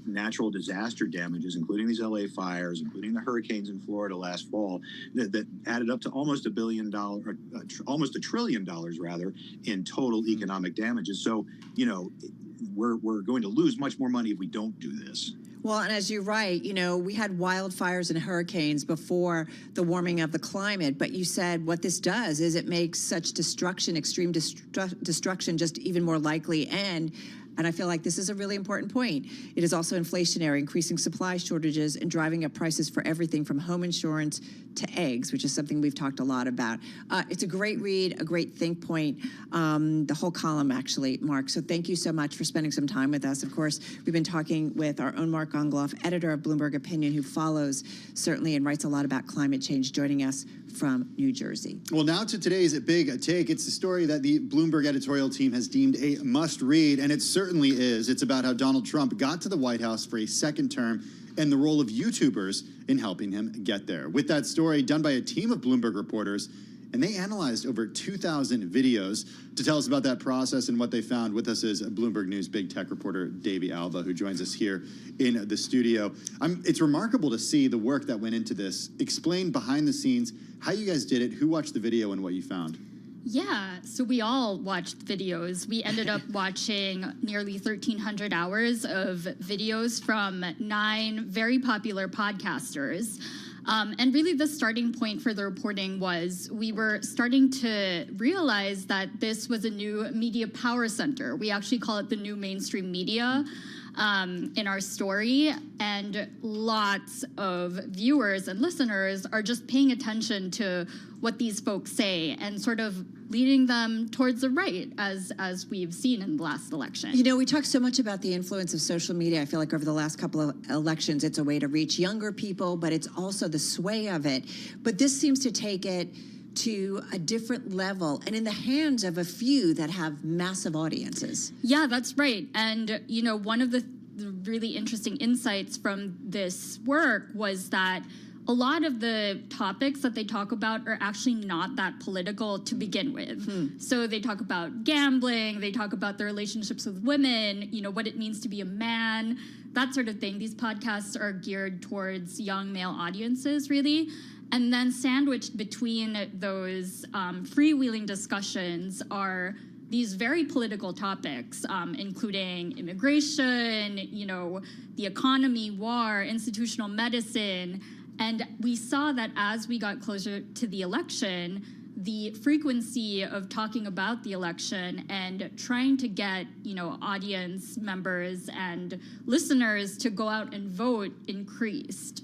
Speaker 6: natural disaster damages, including these LA fires, including the hurricanes in Florida last fall, that added up to almost $1 billion, almost $1 trillion rather, in total economic damages. So, we're going to lose much more money if we don't do this.
Speaker 3: Well, and as you're right, we had wildfires and hurricanes before the warming of the climate, but you said what this does is it makes such destruction, extreme destruction, just even more likely. And I feel like this is a really important point. It is also inflationary, increasing supply shortages and driving up prices for everything from home insurance to eggs, which is something we've talked a lot about. It's a great read, a great think point, the whole column, actually, Mark. So thank you so much for spending some time with us. Of course, we've been talking with our own Mark Ongloff, editor of Bloomberg Opinion, who follows certainly and writes a lot about climate change, joining us from New Jersey.
Speaker 22: Well, now to today's big take. It's a story that the Bloomberg editorial team has deemed a must-read, and it certainly is. It's about how Donald Trump got to the White House for a second term and the role of YouTubers in helping him get there. With that story done by a team of Bloomberg reporters, and they analyzed over 2,000 videos. To tell us about that process and what they found, with us is Bloomberg News big tech reporter Davey Alba, who joins us here in the studio. It's remarkable to see the work that went into this. Explain behind the scenes how you guys did it, who watched the video, and what you found.
Speaker 8: Yeah, so we all watched videos. We ended up watching nearly 1,300 hours of videos from 9 very popular podcasters. And really the starting point for the reporting was we were starting to realize that this was a new media power center. We actually call it the new mainstream media in our story. And lots of viewers and listeners are just paying attention to what these folks say and sort of leading them towards the right, as we've seen in the last election.
Speaker 3: We talk so much about the influence of social media. I feel like over the last couple of elections, it's a way to reach younger people, but it's also the sway of it. But this seems to take it to a different level and in the hands of a few that have massive audiences.
Speaker 8: Yeah, that's right. And, one of the really interesting insights from this work was that a lot of the topics that they talk about are actually not that political to begin with. So they talk about gambling, they talk about their relationships with women, you know, what it means to be a man, that sort of thing. These podcasts are geared towards young male audiences, really. And then sandwiched between those freewheeling discussions are these very political topics, including immigration, you know, the economy, war, institutional medicine. And we saw that as we got closer to the election, the frequency of talking about the election and trying to get, you know, audience members and listeners to go out and vote increased.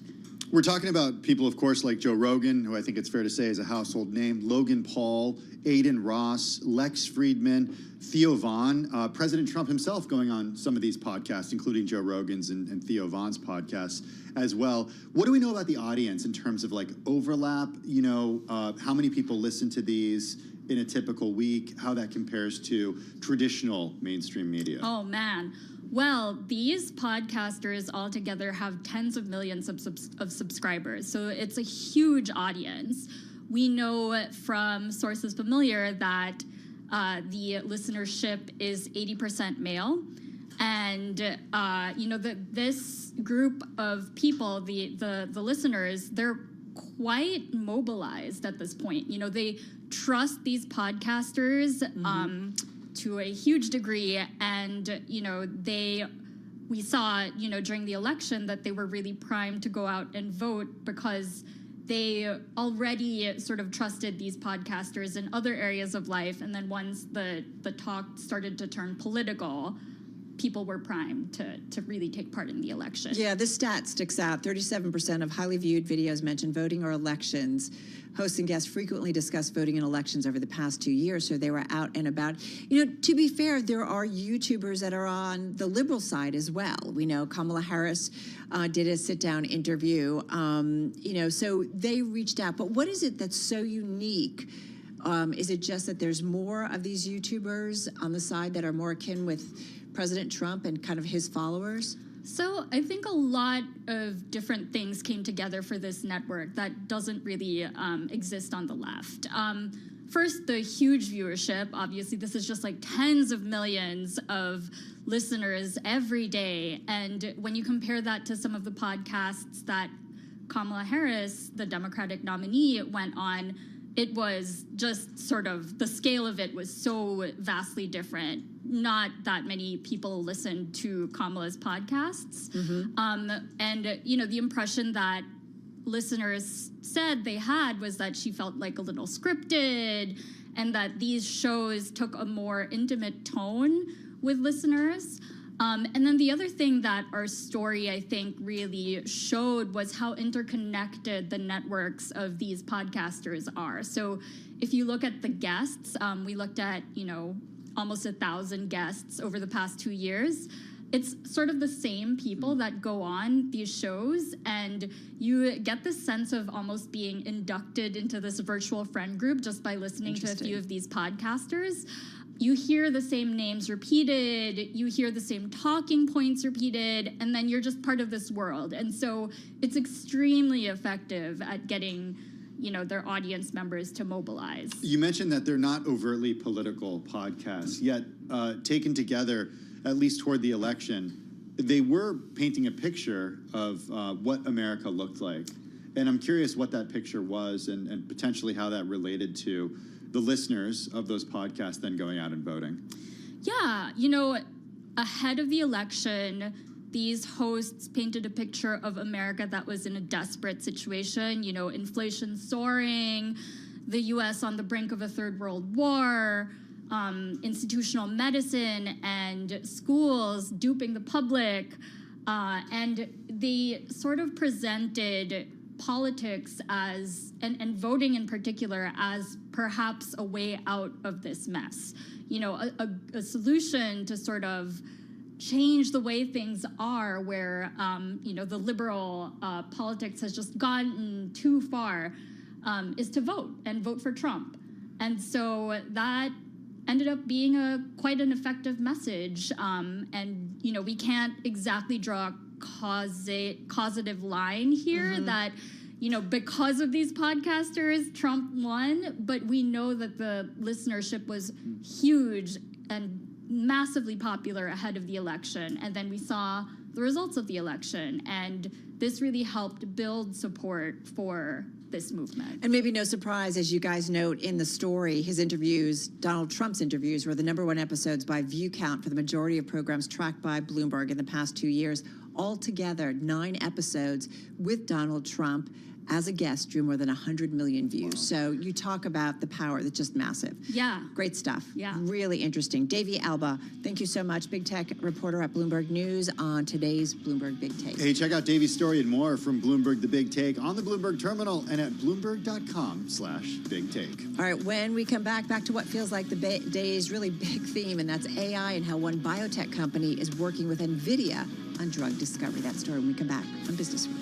Speaker 22: We're talking about people, of course, like Joe Rogan, who I think it's fair to say is a household name, Logan Paul, Aiden Ross, Lex Friedman, Theo Von, President Trump himself going on some of these podcasts, including Joe Rogan's and Theo Von's podcasts as well. What do we know about the audience in terms of like overlap? You know, how many people listen to these in a typical week, how that compares to traditional mainstream media?
Speaker 8: Oh, man. Well, these podcasters altogether have tens of millions of subscribers, so it's a huge audience. We know from sources familiar that the listenership is 80% male, and you know, this group of people, the listeners, they're quite mobilized at this point. You know, they trust these podcasters to a huge degree, and you know, we saw, you know, during the election that they were really primed to go out and vote because they already sort of trusted these podcasters in other areas of life, and then once the talk started to turn political, people were primed to really take part in the election.
Speaker 3: Yeah, this stat sticks out. 37% of highly viewed videos mention voting or elections. Hosts and guests frequently discuss voting and elections over the past 2 years, so they were out and about. You know, to be fair, there are YouTubers that are on the liberal side as well. We know Kamala Harris did a sit-down interview, you know, so they reached out. But what is it that's so unique? Is it just that there's more of these YouTubers on the side that are more akin with President Trump and kind of his followers?
Speaker 8: So I think a lot of different things came together for this network that doesn't really exist on the left. First, the huge viewership. Obviously, this is just like tens of millions of listeners every day. And when you compare that to some of the podcasts that Kamala Harris, the Democratic nominee, went on, it was just sort of, the scale of it was so vastly different. Not that many people listened to Kamala's podcasts. And, you know, the impression that listeners said they had was that she felt like a little scripted, and that these shows took a more intimate tone with listeners. And then the other thing that our story, I think, really showed was how interconnected the networks of these podcasters are. So if you look at the guests, we looked at, you know, almost 1,000 guests over the past 2 years. It's sort of the same people that go on these shows, and you get this sense of almost being inducted into this virtual friend group just by listening to a few of these podcasters. You hear the same names repeated, you hear the same talking points repeated, and then you're just part of this world. And so it's extremely effective at getting, you know, their audience members to mobilize.
Speaker 22: You mentioned that they're not overtly political podcasts, yet taken together, at least toward the election, they were painting a picture of what America looked like. And I'm curious what that picture was and potentially how that related to the listeners of those podcasts then going out and voting.
Speaker 8: Yeah, you know, ahead of the election, these hosts painted a picture of America that was in a desperate situation, you know, inflation soaring, the U.S. on the brink of a third world war, institutional medicine and schools duping the public, and they sort of presented politics as, and voting in particular, as perhaps a way out of this mess. You know, a solution to sort of change the way things are, where, you know, the liberal politics has just gotten too far, is to vote and vote for Trump. And so that ended up being quite an effective message. And, you know, we can't exactly draw a causative line here that, because of these podcasters, Trump won, but we know that the listenership was huge and massively popular ahead of the election. And then we saw the results of the election, and this really helped build support for this movement.
Speaker 3: And maybe no surprise, as you guys note in the story, his interviews, Donald Trump's interviews, were the #1 episodes by view count for the majority of programs tracked by Bloomberg in the past 2 years. Altogether, 9 episodes with Donald Trump as a guest drew more than 100 million views. Wow. So you talk about the power that's just massive.
Speaker 8: Yeah.
Speaker 3: Great stuff.
Speaker 8: Yeah.
Speaker 3: Really interesting. Davey Alba, thank you so much. Big tech reporter at Bloomberg News on today's Bloomberg Big Take.
Speaker 22: Hey, check out Davey's story and more from Bloomberg The Big Take on the Bloomberg Terminal and at Bloomberg.com/Big Take.
Speaker 3: All right, when we come back to what feels like the day's really big theme, and that's AI and how one biotech company is working with NVIDIA on drug discovery. That story when we come back on Business Week.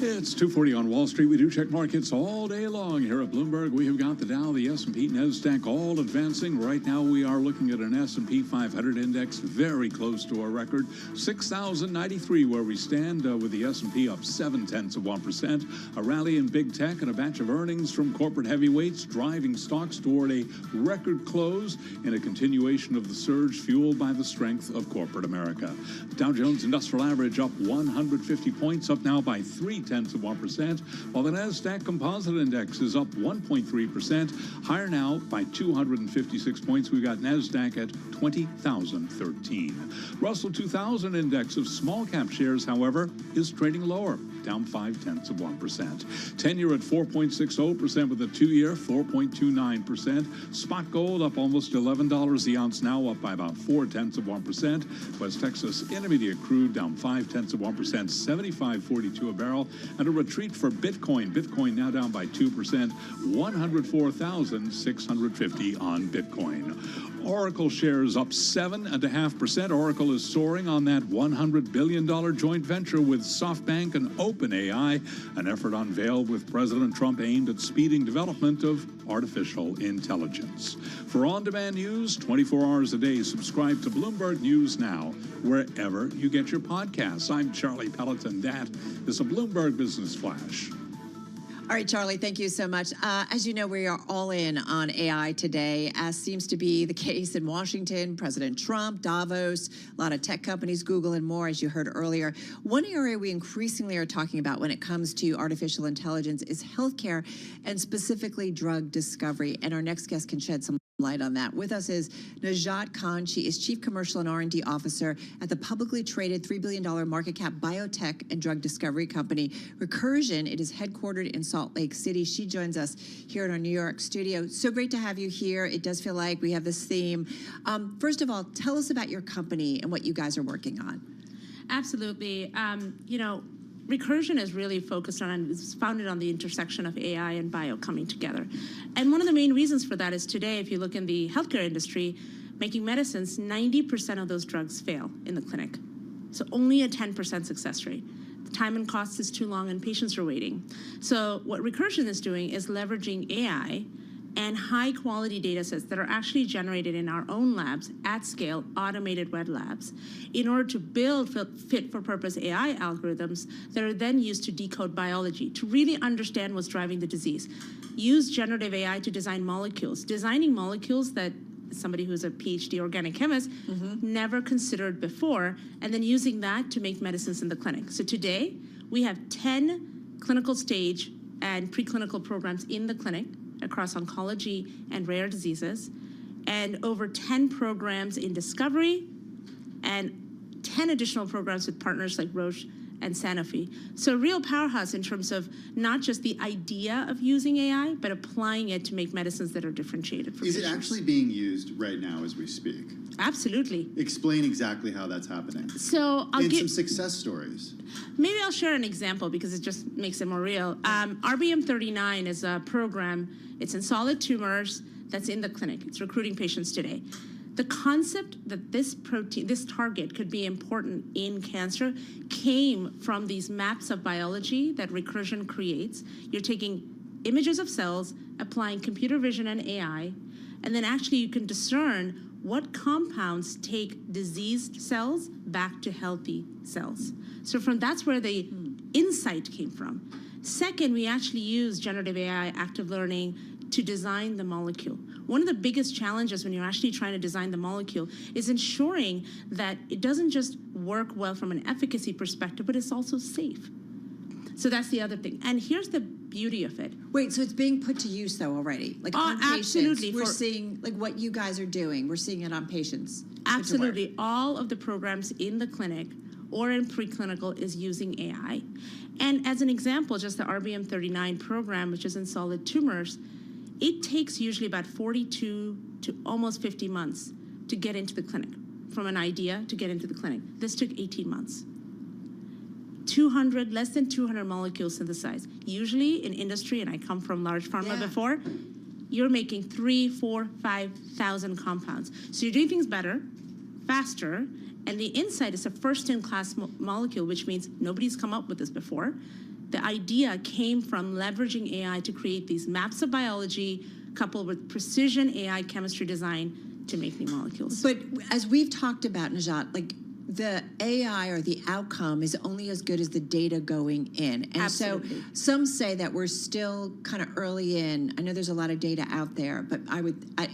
Speaker 7: It's 2:40 on Wall Street. We do check markets all day long here at Bloomberg. We have got the Dow, the S&P, NASDAQ all advancing. Right now we are looking at an S&P 500 index very close to our record, 6,093 where we stand, with the S&P up 0.7%. A rally in big tech and a batch of earnings from corporate heavyweights driving stocks toward a record close in a continuation of the surge fueled by the strength of corporate America. Dow Jones Industrial Average up 150 points, up now by 0.3%, while the NASDAQ Composite Index is up 1.3%, higher now by 256 points. We've got NASDAQ at 20,013. Russell 2000 Index of small cap shares, however, is trading lower, down 0.5%. 10-year at 4.60% with a 2-year 4.29%. Spot gold up almost $11 the ounce, now up by about 0.4%. West Texas Intermediate crude down 0.5%, 75.42 a barrel, and a retreat for Bitcoin. Bitcoin now down by 2%, 104,650 on Bitcoin. Oracle shares up 7.5%. Oracle is soaring on that $100 billion joint venture with SoftBank and OpenAI, an effort unveiled with President Trump aimed at speeding development of artificial intelligence. For on-demand news, 24 hours a day, subscribe to Bloomberg News Now, wherever you get your podcasts. I'm Charlie Pelleton. That is a Bloomberg Business Flash.
Speaker 3: All right, Charlie, thank you so much. As you know, we are all in on AI today, as seems to be the case in Washington. President Trump, Davos, a lot of tech companies, Google and more, as you heard earlier. One area we increasingly are talking about when it comes to artificial intelligence is healthcare, and specifically drug discovery. And our next guest can shed some light on that. With us is Najat Khan. She is Chief Commercial and R&D Officer at the publicly traded $3 billion market cap biotech and drug discovery company Recursion. It is headquartered in Salt Lake City. She joins us here in our New York studio. So great to have you here. It does feel like we have this theme. First of all, tell us about your company and what you guys are working on.
Speaker 10: Absolutely. Recursion is really focused on and is founded on the intersection of AI and bio coming together. And one of the main reasons for that is today, if you look in the healthcare industry, making medicines, 90% of those drugs fail in the clinic. So only a 10% success rate. The time and cost is too long and patients are waiting. So what Recursion is doing is leveraging AI and high quality data sets that are actually generated in our own labs at scale, automated wet labs, in order to build fit for purpose AI algorithms that are then used to decode biology, to really understand what's driving the disease. Use generative AI to design molecules, designing molecules that somebody who's a PhD organic chemist never considered before, and then using that to make medicines in the clinic. So today, we have 10 clinical stage and preclinical programs in the clinic across oncology and rare diseases, and over 10 programs in discovery, and 10 additional programs with partners like Roche and Sanofi. So a real powerhouse in terms of not just the idea of using AI, but applying it to make medicines that are differentiated for patients.
Speaker 22: Is it actually being used right now as we speak?
Speaker 10: Absolutely.
Speaker 22: Explain exactly how that's happening.
Speaker 10: So I'll give
Speaker 22: some success stories.
Speaker 10: Maybe I'll share an example because it just makes it more real. RBM39 is a program. It's in solid tumors that's in the clinic. It's recruiting patients today. The concept that this protein, this target could be important in cancer came from these maps of biology that Recursion creates. You're taking images of cells, applying computer vision and AI, and then actually you can discern what compounds take diseased cells back to healthy cells. So that's where the insight came from. Second, we actually use generative AI, active learning, to design the molecule. One of the biggest challenges when you're actually trying to design the molecule is ensuring that it doesn't just work well from an efficacy perspective, but it's also safe. So that's the other thing. And here's the beauty of it.
Speaker 3: Wait, so it's being put to use though already? Like on
Speaker 10: absolutely.
Speaker 3: Patients, we're seeing like what you guys are doing. We're seeing it on patients.
Speaker 10: Absolutely. All of the programs in the clinic or in preclinical is using AI. And as an example, just the RBM39 program, which is in solid tumors, it takes usually about 42 to almost 50 months to get into the clinic, from an idea to get into the clinic. This took 18 months. Less than 200 molecules synthesized. Usually in industry, and I come from large pharma before, you're making 3,000, 4,000, 5,000 compounds. So you're doing things better, faster, and the insight is a first-in-class molecule, which means nobody's come up with this before. The idea came from leveraging AI to create these maps of biology coupled with precision AI chemistry design to make new molecules.
Speaker 3: But as we've talked about, Najat, like the AI or the outcome is only as good as the data going in. And
Speaker 10: Absolutely.
Speaker 3: so some say that we're still kind of early in. I know there's a lot of data out there, but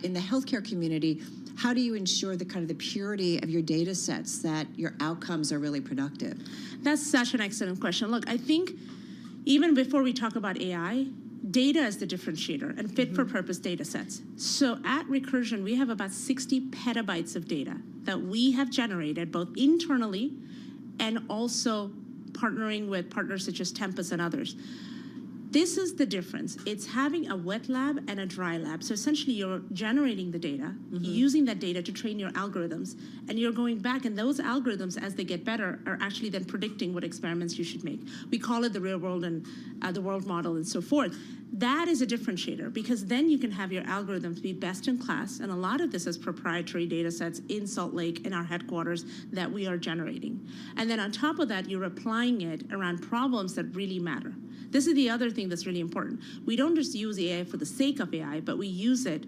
Speaker 3: in the healthcare community, how do you ensure the kind of the purity of your data sets that your outcomes are really productive?
Speaker 10: That's such an excellent question. Look, I think even before we talk about AI, data is the differentiator and fit-for-purpose data sets. So at Recursion, we have about 60 petabytes of data that we have generated both internally and also partnering with partners such as Tempus and others. This is the difference. It's having a wet lab and a dry lab. So essentially you're generating the data, using that data to train your algorithms, and you're going back, and those algorithms, as they get better, are actually then predicting what experiments you should make. We call it the real world and the world model and so forth. That is a differentiator, because then you can have your algorithms be best in class, and a lot of this is proprietary data sets in Salt Lake in our headquarters that we are generating. And then on top of that, you're applying it around problems that really matter. This is the other thing that's really important. We don't just use AI for the sake of AI, but we use it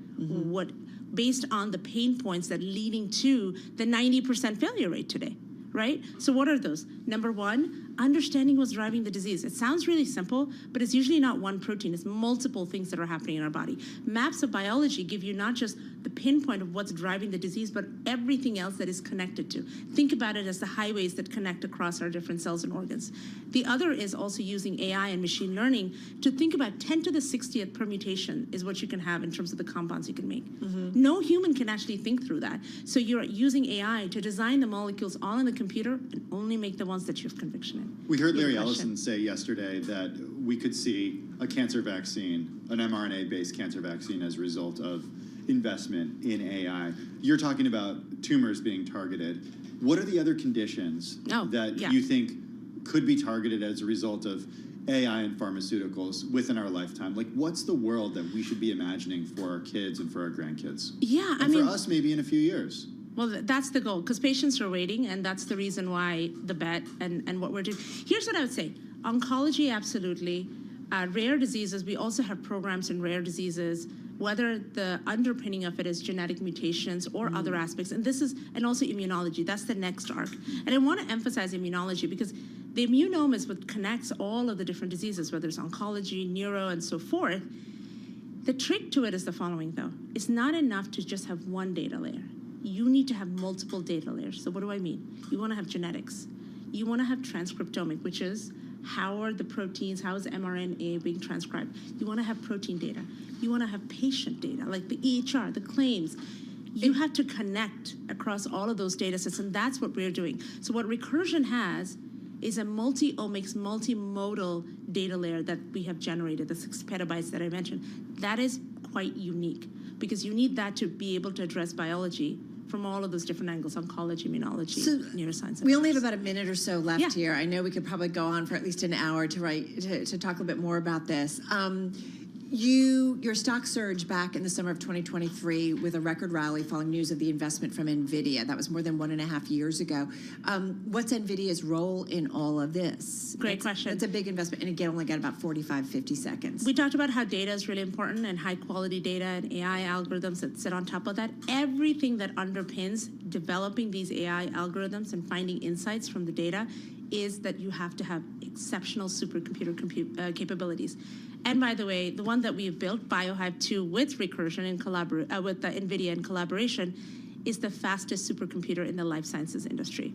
Speaker 10: based on the pain points that leading to the 90% failure rate today, right? So what are those? Number one, understanding what's driving the disease. It sounds really simple, but it's usually not one protein. It's multiple things that are happening in our body. Maps of biology give you not just the pinpoint of what's driving the disease, but everything else that is connected to. Think about it as the highways that connect across our different cells and organs. The other is also using AI and machine learning to think about 10 to the 60th permutation is what you can have in terms of the compounds you can make. No human can actually think through that. So you're using AI to design the molecules all in the computer and only make the ones that you have conviction in.
Speaker 22: We heard Larry Ellison say yesterday that we could see a cancer vaccine, an mRNA-based cancer vaccine, as a result of investment in AI. You're talking about tumors being targeted. What are the other conditions that you think could be targeted as a result of AI and pharmaceuticals within our lifetime? Like, what's the world that we should be imagining for our kids and for our grandkids?
Speaker 10: Yeah,
Speaker 22: and for us, maybe in a few years.
Speaker 10: Well, that's the goal, because patients are waiting, and that's the reason why the bet and what we're doing. Here's what I would say. Oncology, absolutely. Rare diseases, we also have programs in rare diseases, whether the underpinning of it is genetic mutations or other aspects. And also immunology. That's the next arc. And I want to emphasize immunology, because the immunome is what connects all of the different diseases, whether it's oncology, neuro, and so forth. The trick to it is the following, though. It's not enough to just have one data layer. You need to have multiple data layers. So what do I mean? You want to have genetics. You want to have transcriptomic, which is how are the proteins, how is mRNA being transcribed? You want to have protein data. You want to have patient data, like the EHR, the claims. You have to connect across all of those data sets, and that's what we're doing. So what Recursion has is a multi-omics, multimodal data layer that we have generated, the 6 petabytes that I mentioned. That is quite unique, because you need that to be able to address biology from all of those different angles, oncology, immunology, neuroscience.
Speaker 3: We only have about a minute or so left here. I know we could probably go on for at least an hour to talk a little bit more about this. Your stock surged back in the summer of 2023 with a record rally following news of the investment from NVIDIA. That was more than 1.5 years ago. What's NVIDIA's role in all of this?
Speaker 10: Great question.
Speaker 3: It's a big investment, and again, only got about 45, 50 seconds.
Speaker 10: We talked about how data is really important, and high quality data and AI algorithms that sit on top of that. Everything that underpins developing these AI algorithms and finding insights from the data is that you have to have exceptional supercomputer capabilities. And by the way, the one that we have built, BioHive 2, with Recursion in with NVIDIA in collaboration, is the fastest supercomputer in the life sciences industry.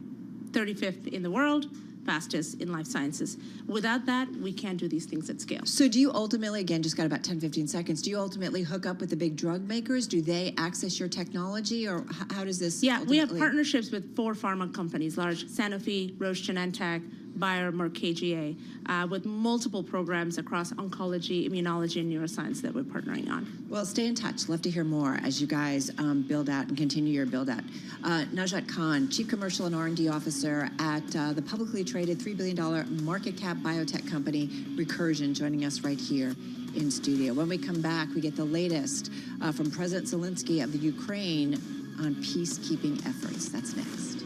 Speaker 10: 35th in the world, fastest in life sciences. Without that, we can't do these things at scale.
Speaker 3: So do you ultimately, again, just got about 10, 15 seconds, do you ultimately hook up with the big drug makers? Do they access your technology, or how does this
Speaker 10: we have partnerships with 4 pharma companies, large: Sanofi, Roche, Genentech, Bayer, Merck, KGaA, with multiple programs across oncology, immunology, and neuroscience that we're partnering on.
Speaker 3: Well, stay in touch. Love to hear more as you guys build out and continue your build out. Najat Khan, Chief Commercial and R&D Officer at the publicly traded $3 billion market cap biotech company Recursion, joining us right here in studio. When we come back, we get the latest from President Zelensky of the Ukraine on peacekeeping efforts. That's next.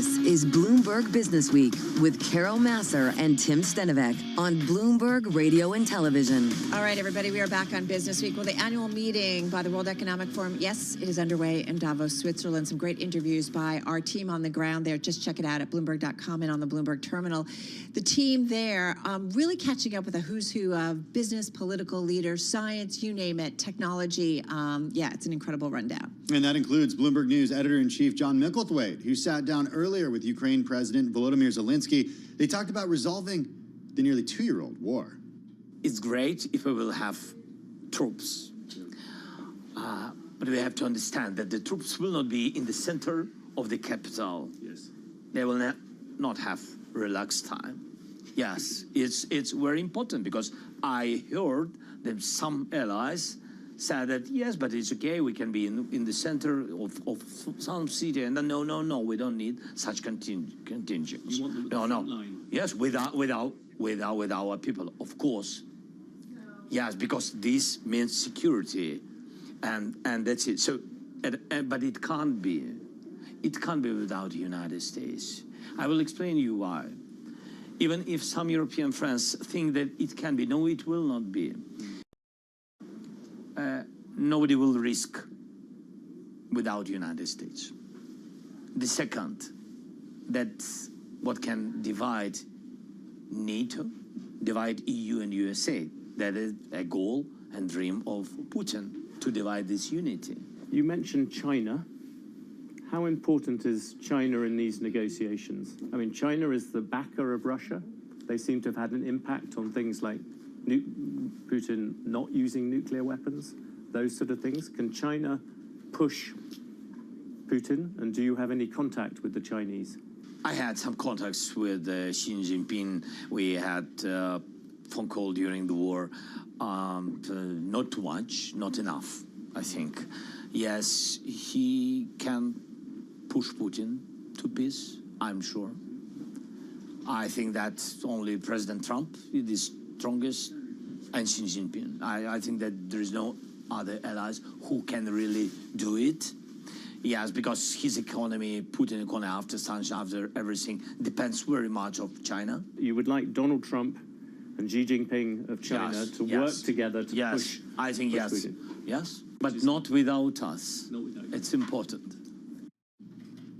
Speaker 15: This is Bloomberg Business Week with Carol Masser and Tim Stenovec on Bloomberg Radio and Television.
Speaker 3: All right, everybody, we are back on Business Week. Well, the annual meeting by the World Economic Forum, yes, it is underway in Davos, Switzerland. Some great interviews by our team on the ground there. Just check it out at Bloomberg.com and on the Bloomberg terminal. The team there really catching up with a who's who of business, political leaders, science, you name it, technology. Yeah, it's an incredible rundown.
Speaker 22: And that includes Bloomberg News editor-in-chief John Micklethwait, who sat down earlier with Ukraine President Volodymyr Zelensky. They talked about resolving the nearly two-year-old war.
Speaker 11: It's great if we will have troops. But we have to understand that the troops will not be in the center of the capital. Yes. They will not have relaxed time. Yes, it's very important because I heard that some allies said that, yes, but it's okay, we can be in the center of some city, and then no, we don't need such contingents. No. Yes, with our people, of course. Yes, because this means security, and that's it. So, but it can't be without the United States. I will explain you why. Even if some European friends think that it can be, no, it will not be. Nobody will risk without the United States. The second, that's what can divide NATO, divide EU and USA. That is a goal and dream of Putin, to divide this unity.
Speaker 9: You mentioned China. How important is China in these negotiations? I mean, China is the backer of Russia. They seem to have had an impact on things like Putin not using nuclear weapons, those sort of things. Can China push Putin? And do you have any contact with the Chinese?
Speaker 11: I had some contacts with Xi Jinping. We had a phone call during the war. Not too much, not enough, I think. Yes, he can push Putin to peace, I'm sure. I think that only President Trump is the strongest, and Xi Jinping. I think that there is no other allies who can really do it. Yes, because his economy, Putin's economy, after sanctions, after everything, depends very much of China.
Speaker 9: You would like Donald Trump and Xi Jinping of China to work together to push
Speaker 11: I think
Speaker 9: push
Speaker 11: yes.
Speaker 9: Putin.
Speaker 11: Yes, but not without us. It's important.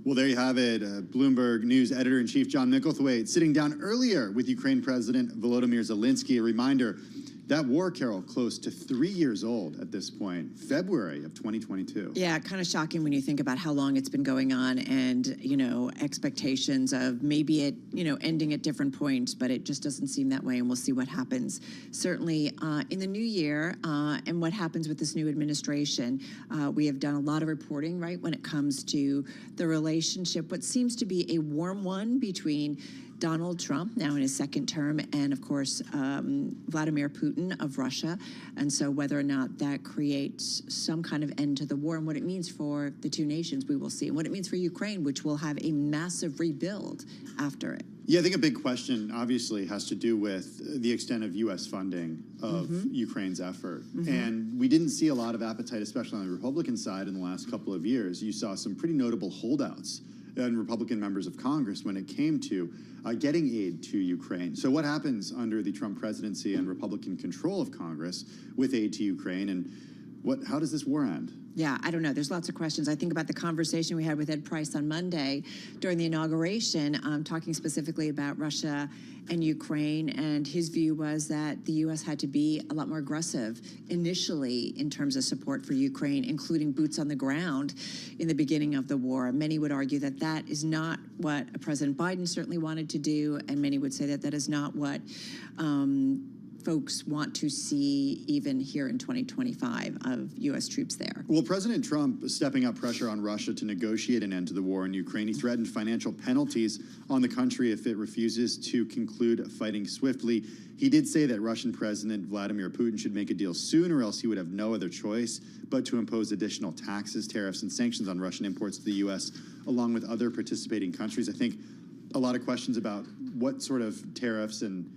Speaker 22: Well, there you have it. Bloomberg News editor-in-chief John Micklethwait sitting down earlier with Ukraine President Volodymyr Zelensky. A reminder, that war, Carol, close to 3 years old at this point, February of 2022.
Speaker 3: Yeah, kind of shocking when you think about how long it's been going on and, expectations of maybe it, ending at different points, but it just doesn't seem that way, and we'll see what happens. Certainly in the new year and what happens with this new administration, we have done a lot of reporting, right, when it comes to the relationship, what seems to be a warm one between Donald Trump, now in his second term, and of course, Vladimir Putin of Russia. And so whether or not that creates some kind of end to the war and what it means for the two nations, we will see. And what it means for Ukraine, which will have a massive rebuild after it.
Speaker 22: Yeah, I think a big question, obviously, has to do with the extent of U.S. funding of Ukraine's effort. And we didn't see a lot of appetite, especially on the Republican side, in the last couple of years. You saw some pretty notable holdouts and Republican members of Congress when it came to getting aid to Ukraine. So what happens under the Trump presidency and Republican control of Congress with aid to Ukraine, and how does this war end?
Speaker 3: Yeah, I don't know. There's lots of questions. I think about the conversation we had with Ed Price on Monday during the inauguration, talking specifically about Russia and Ukraine, and his view was that the U.S. had to be a lot more aggressive initially in terms of support for Ukraine, including boots on the ground in the beginning of the war. Many would argue that that is not what President Biden certainly wanted to do, and many would say that that is not what folks want to see even here in 2025 of U.S. troops there.
Speaker 22: Well, President Trump is stepping up pressure on Russia to negotiate an end to the war in Ukraine. He threatened financial penalties on the country if it refuses to conclude fighting swiftly. He did say that Russian President Vladimir Putin should make a deal soon, or else he would have no other choice but to impose additional taxes, tariffs, and sanctions on Russian imports to the U.S., along with other participating countries. I think a lot of questions about what sort of tariffs and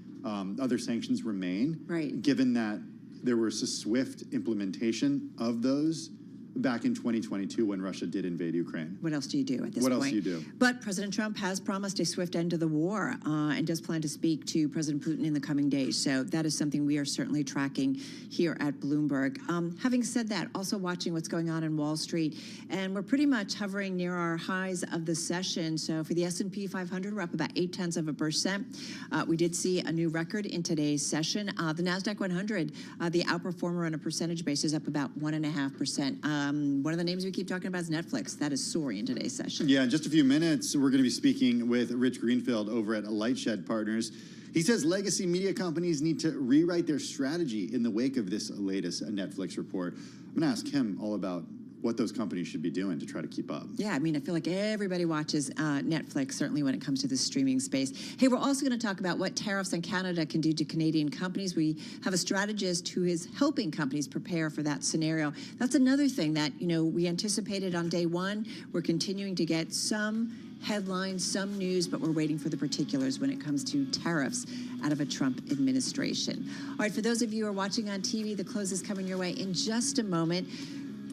Speaker 22: other sanctions remain,
Speaker 3: right,
Speaker 22: given that there was a swift implementation of those back in 2022 when Russia did invade Ukraine.
Speaker 3: What else do you do at this point?
Speaker 22: What else do you do?
Speaker 3: But President Trump has promised a swift end to the war and does plan to speak to President Putin in the coming days. So that is something we are certainly tracking here at Bloomberg. Having said that, also watching what's going on in Wall Street, and we're pretty much hovering near our highs of the session. So for the S&P 500, we're up about 0.8%. We did see a new record in today's session. The NASDAQ 100, the outperformer on a percentage basis, up about 1.5%. One of the names we keep talking about is Netflix. That is soaring in today's session.
Speaker 22: Yeah, in just a few minutes, we're going to be speaking with Rich Greenfield over at Lightshed Partners. He says legacy media companies need to rewrite their strategy in the wake of this latest Netflix report. I'm going to ask him all about what those companies should be doing to try to keep up.
Speaker 3: Yeah, I mean, I feel like everybody watches Netflix, certainly when it comes to the streaming space. Hey, we're also going to talk about what tariffs on Canada can do to Canadian companies. We have a strategist who is helping companies prepare for that scenario. That's another thing that, we anticipated on day one. We're continuing to get some headlines, some news, but we're waiting for the particulars when it comes to tariffs out of a Trump administration. All right, for those of you who are watching on TV, the close is coming your way in just a moment.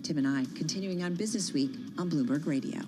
Speaker 3: Tim and I continuing on Business Week on Bloomberg Radio.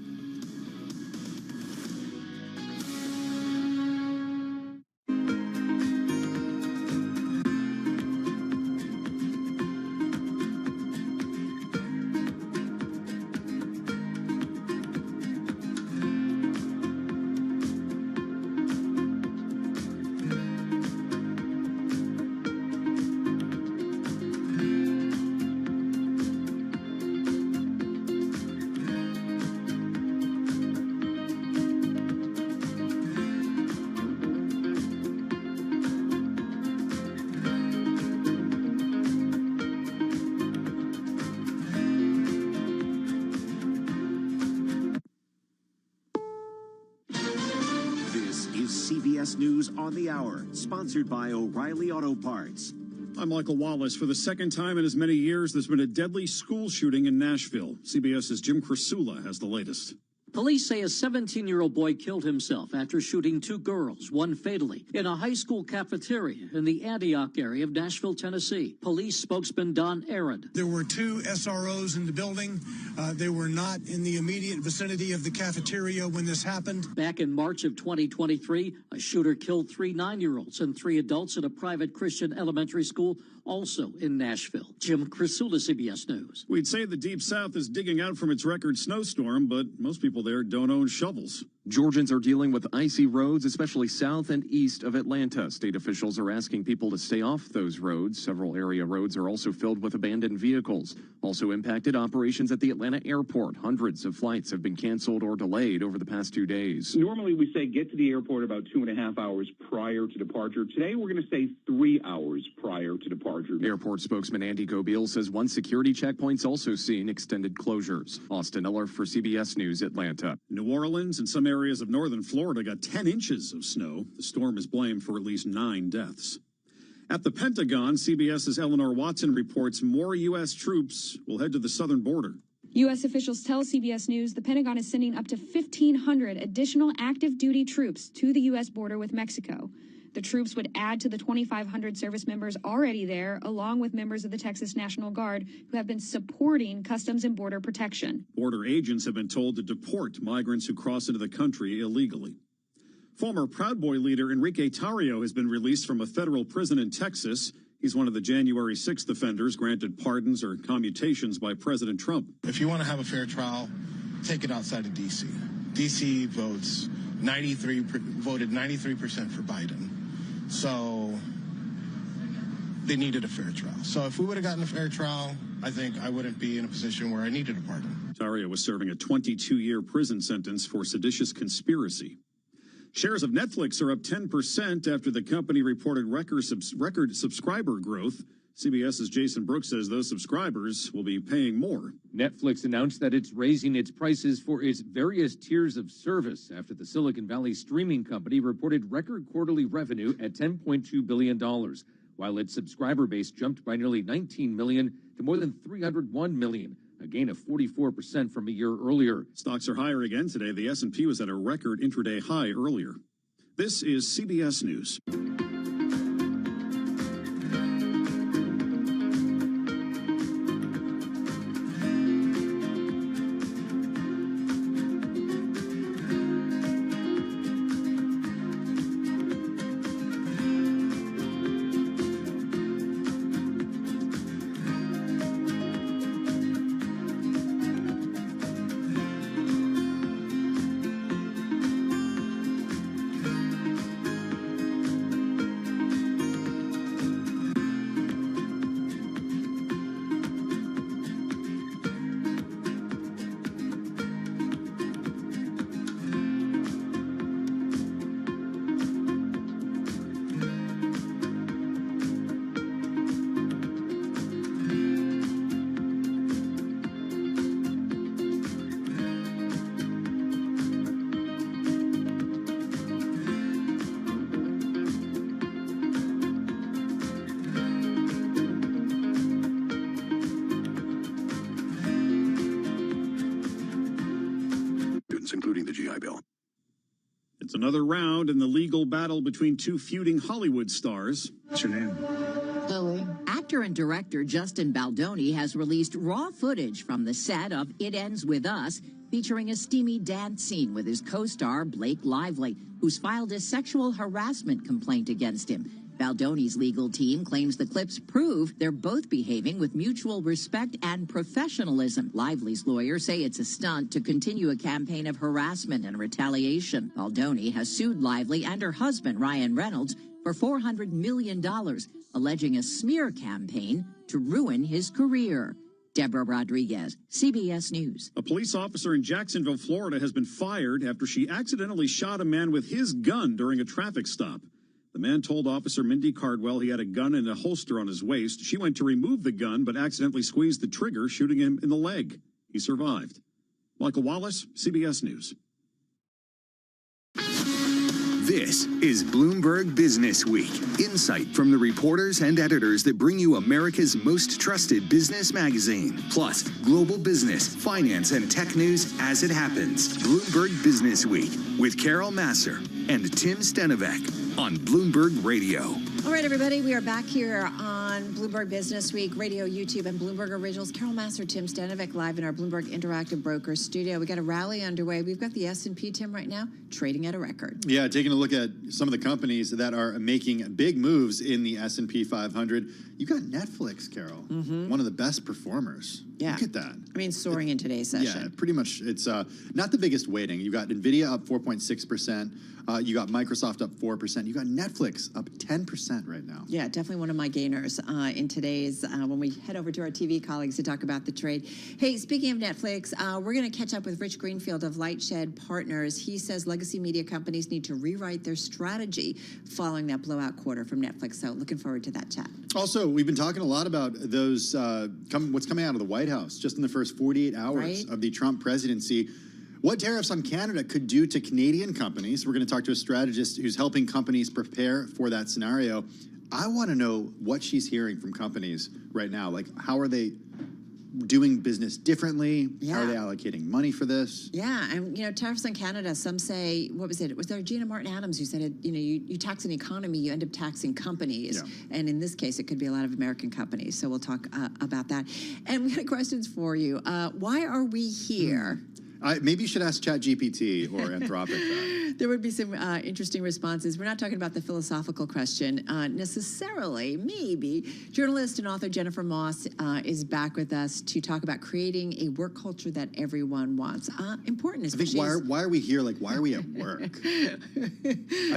Speaker 14: CBS News on the Hour, sponsored by O'Reilly Auto Parts.
Speaker 17: I'm Michael Wallace. For the second time in as many years, there's been a deadly school shooting in Nashville. CBS's Jim Crisula has the latest.
Speaker 18: Police say a 17-year-old boy killed himself after shooting two girls, one fatally, in a high school cafeteria in the Antioch area of Nashville, Tennessee. Police spokesman Don Arad.
Speaker 19: There were two SROs in the building. They were not in the immediate vicinity of the cafeteria when this happened.
Speaker 18: Back in March of 2023, a shooter killed 3 9-year-olds and 3 adults at a private Christian elementary school, also in Nashville. Jim Crisula, CBS News.
Speaker 17: We'd say the Deep South is digging out from its record snowstorm, but most people there don't own shovels.
Speaker 25: Georgians are dealing with icy roads, especially south and east of Atlanta. State officials are asking people to stay off those roads. Several area roads are also filled with abandoned vehicles. Also impacted operations at the Atlanta airport. Hundreds of flights have been canceled or delayed over the past 2 days.
Speaker 26: Normally we say get to the airport about 2.5 hours prior to departure. Today we're going to say 3 hours prior to departure.
Speaker 25: Airport spokesman Andy Gobiel says one security checkpoint's also seeing extended closures. Austin Eller for CBS News, Atlanta.
Speaker 17: New Orleans and some areas of northern Florida got 10 inches of snow. The storm is blamed for at least 9 deaths. At the Pentagon, CBS's Eleanor Watson reports more U.S. troops will head to the southern border.
Speaker 27: U.S. officials tell CBS News the Pentagon is sending up to 1,500 additional active duty troops to the U.S. border with Mexico. The troops would add to the 2,500 service members already there, along with members of the Texas National Guard who have been supporting Customs and Border Protection.
Speaker 17: Border agents have been told to deport migrants who cross into the country illegally. Former Proud Boy leader Enrique Tarrio has been released from a federal prison in Texas. He's one of the January 6th offenders granted pardons or commutations by President Trump.
Speaker 28: If you want to have a fair trial, take it outside of D.C. D.C. voted 93% for Biden. So they needed a fair trial. So if we would have gotten a fair trial, I think I wouldn't be in a position where I needed a pardon.
Speaker 17: Tarrio was serving a 22-year prison sentence for seditious conspiracy. Shares of Netflix are up 10% after the company reported record subscriber growth. CBS's Jason Brooks says those subscribers will be paying more.
Speaker 29: Netflix announced that it's raising its prices for its various tiers of service after the Silicon Valley streaming company reported record quarterly revenue at $10.2 billion, while its subscriber base jumped by nearly 19 million to more than 301 million, a gain of 44% from a year earlier.
Speaker 17: Stocks are higher again today. The S&P was at a record intraday high earlier. This is CBS News. Another round in the legal battle between two feuding Hollywood stars. What's your name?
Speaker 1: Lily. Actor and director Justin Baldoni has released raw footage from the set of It Ends With Us, featuring a steamy dance scene with his co-star Blake Lively, who's filed a sexual harassment complaint against him. Baldoni's legal team claims the clips prove they're both behaving with mutual respect and professionalism. Lively's lawyers say it's a stunt to continue a campaign of harassment and retaliation. Baldoni has sued Lively and her husband, Ryan Reynolds, for $400 million, alleging a smear campaign to ruin his career. Deborah Rodriguez, CBS News.
Speaker 17: A police officer in Jacksonville, Florida, has been fired after she accidentally shot a man with his gun during a traffic stop. The man told Officer Mindy Cardwell he had a gun in a holster on his waist. She went to remove the gun, but accidentally squeezed the trigger, shooting him in the leg. He survived. Michael Wallace, CBS News.
Speaker 2: This is Bloomberg Business Week. Insight from the reporters and editors that bring you America's most trusted business magazine. Plus, global business, finance, and tech news as it happens. Bloomberg Business Week with Carol Masser and Tim Stenovec on Bloomberg Radio.
Speaker 3: All right, everybody, we are back here on Bloomberg Business Week, radio, YouTube, and Bloomberg Originals. Carol Masser, Tim Stenovec, live in our Bloomberg Interactive Brokers studio. We got a rally underway. We've got the S&P, Tim, right now, trading at a record.
Speaker 22: Yeah, taking a look at some of the companies that are making big moves in the S&P 500. You got Netflix, Carol, one of the best performers.
Speaker 3: Yeah.
Speaker 22: Look at that.
Speaker 3: I mean, soaring in today's session.
Speaker 22: Yeah, pretty much. It's not the biggest weighting. You got NVIDIA up 4.6%. You got Microsoft up 4%. You got Netflix up 10% right now.
Speaker 3: Yeah, definitely one of my gainers in today's, when we head over to our TV colleagues to talk about the trade. Hey, speaking of Netflix, we're going to catch up with Rich Greenfield of Lightshed Partners. He says legacy media companies need to rewrite their strategy following that blowout quarter from Netflix. So looking forward to that chat.
Speaker 22: Also, we've been talking a lot about those, what's coming out of the White House just in the first 48 hours of the Trump presidency. What tariffs on Canada could do to Canadian companies. We're going to talk to a strategist who's helping companies prepare for that scenario. I want to know what she's hearing from companies right now. Like, how are they doing business differently?
Speaker 3: Yeah.
Speaker 22: How are they allocating money for this?
Speaker 3: Yeah, and tariffs on Canada. Some say, what was it? Was there Gina Martin Adams who said, you tax an economy, you end up taxing companies, and in this case, it could be a lot of American companies. So we'll talk about that. And we got questions for you. Why are we here?
Speaker 22: Maybe you should ask ChatGPT or Anthropic that.
Speaker 3: There would be some interesting responses. We're not talking about the philosophical question necessarily, maybe. Journalist and author Jennifer Moss is back with us to talk about creating a work culture that everyone wants. Important, especially.
Speaker 22: I think why are we here? Like, why are we at work? I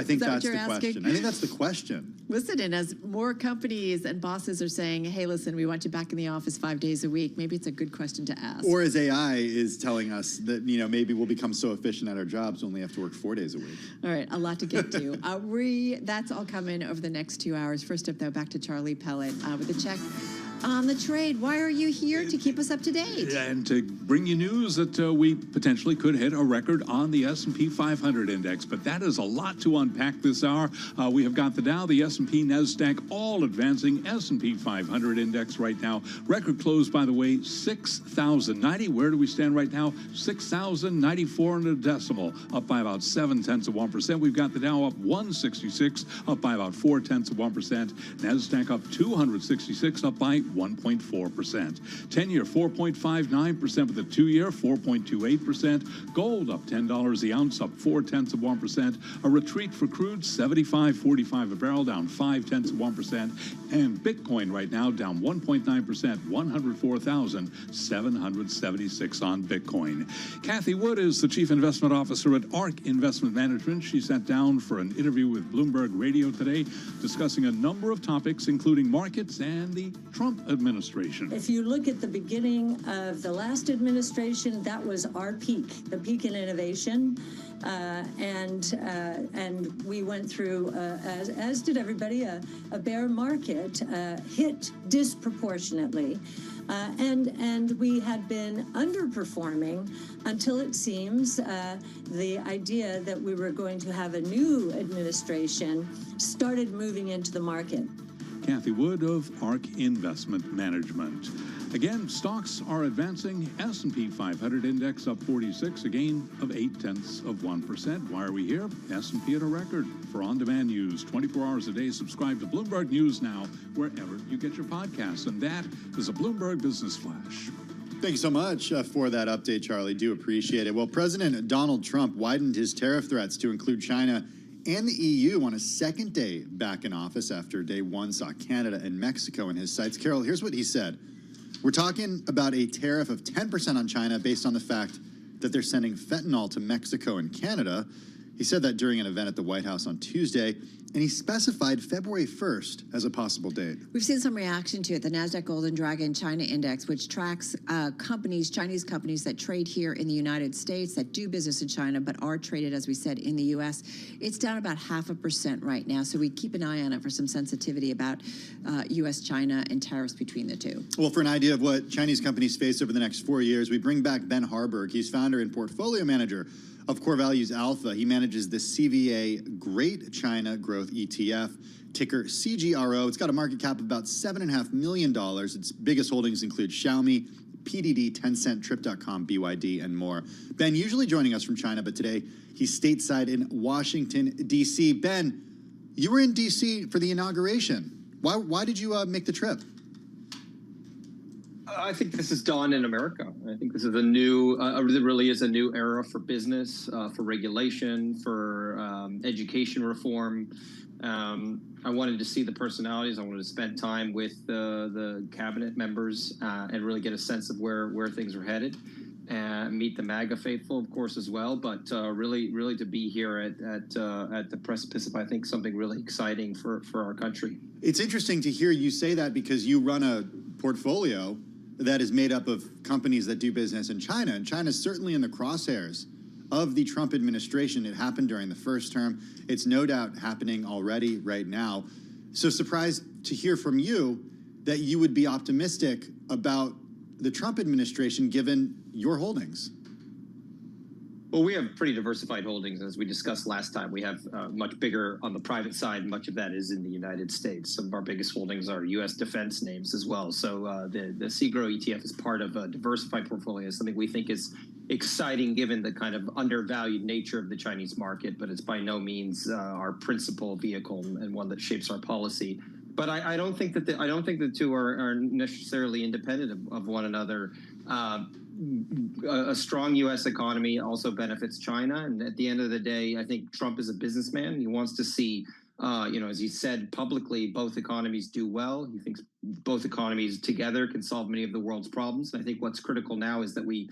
Speaker 22: think that's the question. I think that's the question.
Speaker 3: Listen, and as more companies and bosses are saying, hey, listen, we want you back in the office 5 days a week, maybe it's a good question to ask.
Speaker 22: Or as AI is telling us that, maybe we'll become so efficient at our jobs, we only have to work 4 days a week.
Speaker 3: All right, a lot to get to. That's all coming over the next 2 hours. First up, though, back to Charlie Pellet with a check on the trade. Why are you here? To keep us up to date.
Speaker 7: And to bring you news that we potentially could hit a record on the S&P 500 index. But that is a lot to unpack this hour. We have got the Dow, the S&P, NASDAQ, all advancing. S&P 500 index right now. Record close, by the way, 6,090. Where do we stand right now? 6,094 and a decimal, up by about 0.7%. We've got the Dow up 166, up by about 0.4%. NASDAQ up 266, up by 1.4%. 10-year 4.59%, with the 2-year 4.28%. Gold up $10 the ounce, up 0.4%. A retreat for crude, $75.45 a barrel, down 0.5%. And Bitcoin right now down 1.9%, 104,776 on Bitcoin. Kathy Wood is the Chief Investment Officer at ARK Investment Management. She sat down for an interview with Bloomberg Radio today, discussing a number of topics, including markets and the Trump administration.
Speaker 5: If you look at the beginning of the last administration, that was our peak, the peak in innovation. And we went through, as did everybody, a bear market, hit disproportionately. And we had been underperforming until it seems the idea that we were going to have a new administration started moving into the market.
Speaker 7: Kathy Wood of ARK Investment Management. Again, stocks are advancing. S&P 500 index up 46, a gain of 0.8%. Why are we here? S&P at a record. For on-demand news, 24 hours a day, subscribe to Bloomberg News Now, wherever you get your podcasts. And that is a Bloomberg Business Flash.
Speaker 22: Thank you so much for that update, Charlie. Do appreciate it. Well, President Donald Trump widened his tariff threats to include China and the EU on a second day back in office after day one saw Canada and Mexico in his sights. Carol, here's what he said. We're talking about a tariff of 10% on China based on the fact that they're sending fentanyl to Mexico and Canada. He said that during an event at the White House on Tuesday, and he specified February 1st as a possible date.
Speaker 3: We've seen some reaction to it. The NASDAQ Golden Dragon China Index, which tracks Chinese companies that trade here in the United States, that do business in China, but are traded, as we said, in the U.S. It's down about 0.5% right now, so we keep an eye on it for some sensitivity about U.S.-China and tariffs between the two.
Speaker 22: Well, for an idea of what Chinese companies face over the next 4 years, we bring back Ben Harburg. He's founder and portfolio manager of Core Values Alpha. He manages the CVA Great China Growth ETF, ticker CGRO. It's got a market cap of about $7.5 million. Its biggest holdings include Xiaomi, PDD, Tencent, Trip.com, BYD, and more. Ben, usually joining us from China, but today he's stateside in Washington, D.C. Ben, you were in D.C. for the inauguration. Why did you make the trip?
Speaker 4: I think this is dawn in America. I think this is a new, really is a new era for business, for regulation, for education reform. I wanted to see the personalities. I wanted to spend time with the cabinet members and really get a sense of where things are headed. And meet the MAGA faithful, of course, as well. But really to be here at the precipice of, I think, something really exciting for our country.
Speaker 22: It's interesting to hear you say that because you run a portfolio that is made up of companies that do business in China. And China's certainly in the crosshairs of the Trump administration. It happened during the first term. It's no doubt happening already right now. So surprised to hear from you that you would be optimistic about the Trump administration given your holdings.
Speaker 4: Well, we have pretty diversified holdings. As we discussed last time, we have much bigger on the private side. Much of that is in the United States. Some of our biggest holdings are U.S. defense names as well. So the CGRO ETF is part of a diversified portfolio, something we think is exciting given the kind of undervalued nature of the Chinese market, but it's by no means our principal vehicle and one that shapes our policy. But I don't think that the two are necessarily independent of one another. A strong U.S. economy also benefits China, and at the end of the day, I think Trump is a businessman. He wants to see, as he said publicly, both economies do well. He thinks both economies together can solve many of the world's problems. And I think what's critical now is that we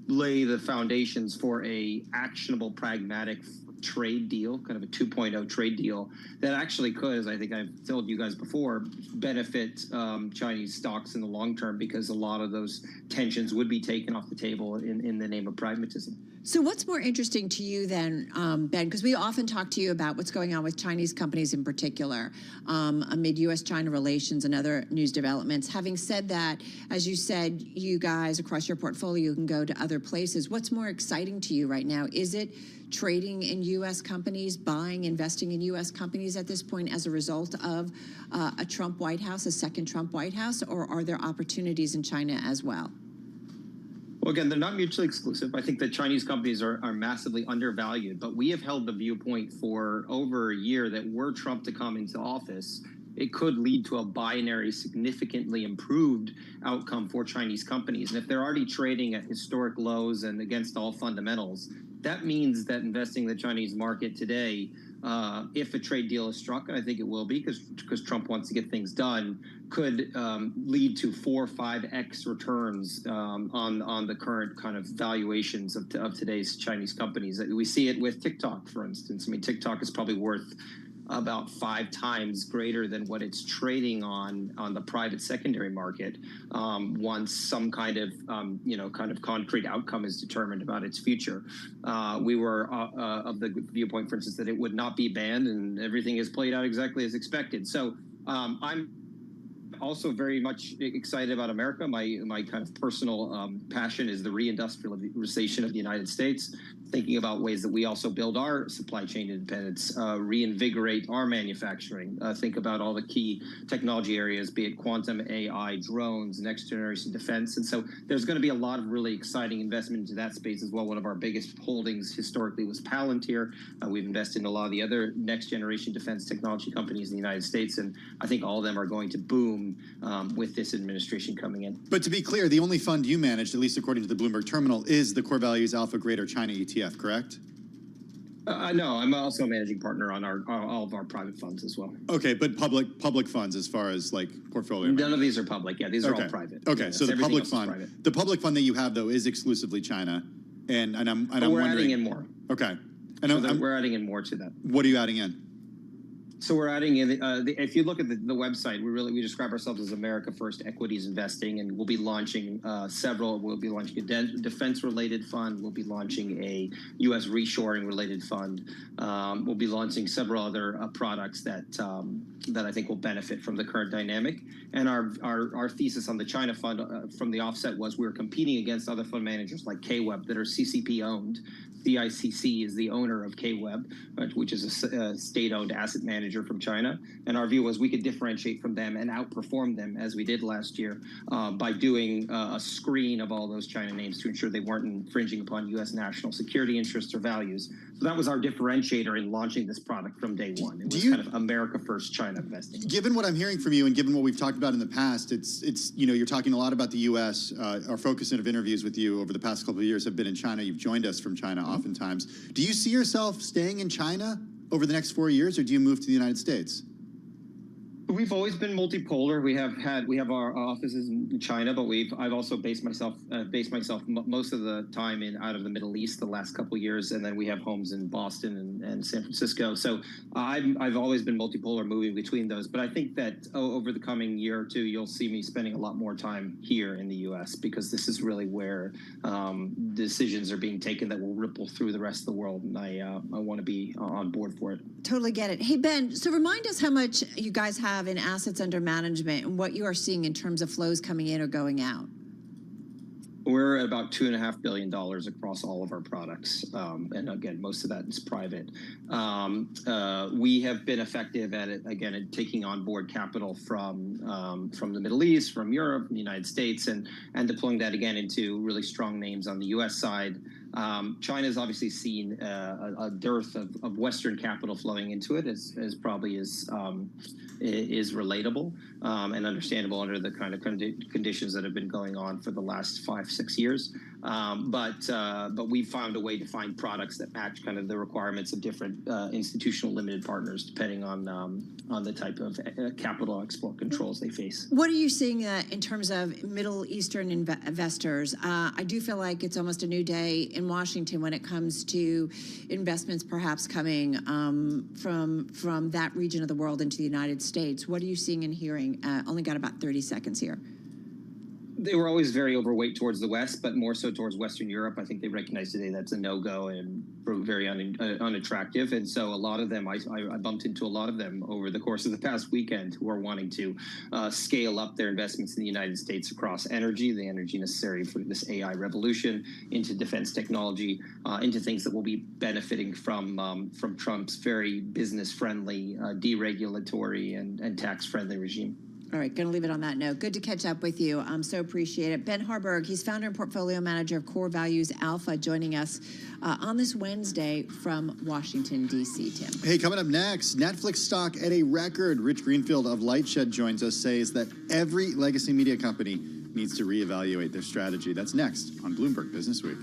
Speaker 4: lay the foundations for a actionable, pragmatic trade deal, kind of a 2.0 trade deal that actually could, as I think I've told you guys before, benefit Chinese stocks in the long term, because a lot of those tensions would be taken off the table in the name of pragmatism.
Speaker 3: So what's more interesting to you then, Ben, because we often talk to you about what's going on with Chinese companies in particular amid U.S.-China relations and other news developments. Having said that, as you said, you guys across your portfolio can go to other places. What's more exciting to you right now? Is it trading in U.S. companies, buying, investing in U.S. companies at this point as a result of a Trump White House, a second Trump White House, or are there opportunities in China as well?
Speaker 4: Well, again, they're not mutually exclusive. I think that Chinese companies are massively undervalued, but we have held the viewpoint for over a year that were Trump to come into office, it could lead to a binary, significantly improved outcome for Chinese companies. And if they're already trading at historic lows and against all fundamentals, that means that investing in the Chinese market today, if a trade deal is struck, and I think it will be because Trump wants to get things done, could lead to 4 or 5x returns on the current kind of valuations of today's Chinese companies. We see it with TikTok, for instance. I mean, TikTok is probably worth about 5 times greater than what it's trading on the private secondary market once some kind of concrete outcome is determined about its future. We were of the viewpoint, for instance, that it would not be banned, and everything has played out exactly as expected. So I'm also very much excited about America. My kind of personal passion is the reindustrialization of the United States. thinking about ways that we also build our supply chain independence, reinvigorate our manufacturing, think about all the key technology areas, be it quantum, AI, drones, next generation defense. And so there's going to be a lot of really exciting investment into that space as well. One of our biggest holdings historically was Palantir. We've invested in a lot of the other next generation defense technology companies in the United States, and I think all of them are going to boom with this administration coming in.
Speaker 22: But to be clear, the only fund you managed, at least according to the Bloomberg Terminal, is the Core Values Alpha Greater China ETF, correct?
Speaker 4: No, I'm also a managing partner on all of our private funds as well.
Speaker 22: Okay, but public funds as far as like portfolio.
Speaker 4: None of these are public. Yeah, these are all private.
Speaker 22: Okay,
Speaker 4: yeah,
Speaker 22: so the public fund that you have though is exclusively China, and I'm
Speaker 4: we're
Speaker 22: wondering,
Speaker 4: adding in more.
Speaker 22: Okay, and
Speaker 4: so we're adding in more to that.
Speaker 22: What are you adding in?
Speaker 4: So we're adding in, if you look at the website, we describe ourselves as America First Equities Investing, and we'll be launching several. We'll be launching a defense-related fund. We'll be launching a U.S. reshoring-related fund. We'll be launching several other products that I think will benefit from the current dynamic. And our thesis on the China fund from the offset was we were competing against other fund managers like KWeb that are CCP-owned. CICC is the owner of KWeb, which is a state-owned asset manager from China. And our view was we could differentiate from them and outperform them, as we did last year, by doing a screen of all those China names to ensure they weren't infringing upon U.S. national security interests or values. So that was our differentiator in launching this product from day one. It was kind of America First China investing.
Speaker 22: Given what I'm hearing from you and given what we've talked about in the past, it's you're talking a lot about the U.S. Our focus of interviews with you over the past couple of years have been in China. You've joined us from China oftentimes. Do you see yourself staying in China over the next 4 years, or do you move to the United States?
Speaker 4: We've always been multipolar. We have our offices in China, but I've also based myself most of the time out of the Middle East the last couple of years, and then we have homes in Boston and San Francisco. So I've always been multipolar, moving between those. But I think that over the coming year or two, you'll see me spending a lot more time here in the U.S. because this is really where decisions are being taken that will ripple through the rest of the world, and I want to be on board for it.
Speaker 3: Totally get it. Hey, Ben, so remind us how much you guys have in assets under management and what you are seeing in terms of flows coming in or going out.
Speaker 4: We're at about $2.5 billion across all of our products. And again, most of that is private. We have been effective at it, again, at taking on board capital from the Middle East, from Europe, from the United States, and deploying that again into really strong names on the U.S. side. China's obviously seen a dearth of Western capital flowing into it, as probably is relatable and understandable under the kind of conditions that have been going on for the last 5-6 years. But we've found a way to find products that match kind of the requirements of different institutional limited partners, depending on the type of capital export controls they face.
Speaker 3: What are you seeing in terms of Middle Eastern investors? I do feel like it's almost a new day in Washington when it comes to investments perhaps coming from that region of the world into the United States. What are you seeing and hearing? Only got about 30 seconds here.
Speaker 4: They were always very overweight towards the West, but more so towards Western Europe. I think they recognize today that's a no-go and very unattractive. And so a lot of them, I bumped into a lot of them over the course of the past weekend who are wanting to scale up their investments in the United States across energy, the energy necessary for this AI revolution, into defense technology, into things that will be benefiting from Trump's very business-friendly, deregulatory, and tax-friendly regime.
Speaker 3: All right, going to leave it on that note. Good to catch up with you. So appreciate it. Ben Harburg, he's founder and portfolio manager of Core Values Alpha, joining us on this Wednesday from Washington, D.C., Tim.
Speaker 22: Hey, coming up next, Netflix stock at a record. Rich Greenfield of Lightshed joins us, says that every legacy media company needs to reevaluate their strategy. That's next on Bloomberg Business Week.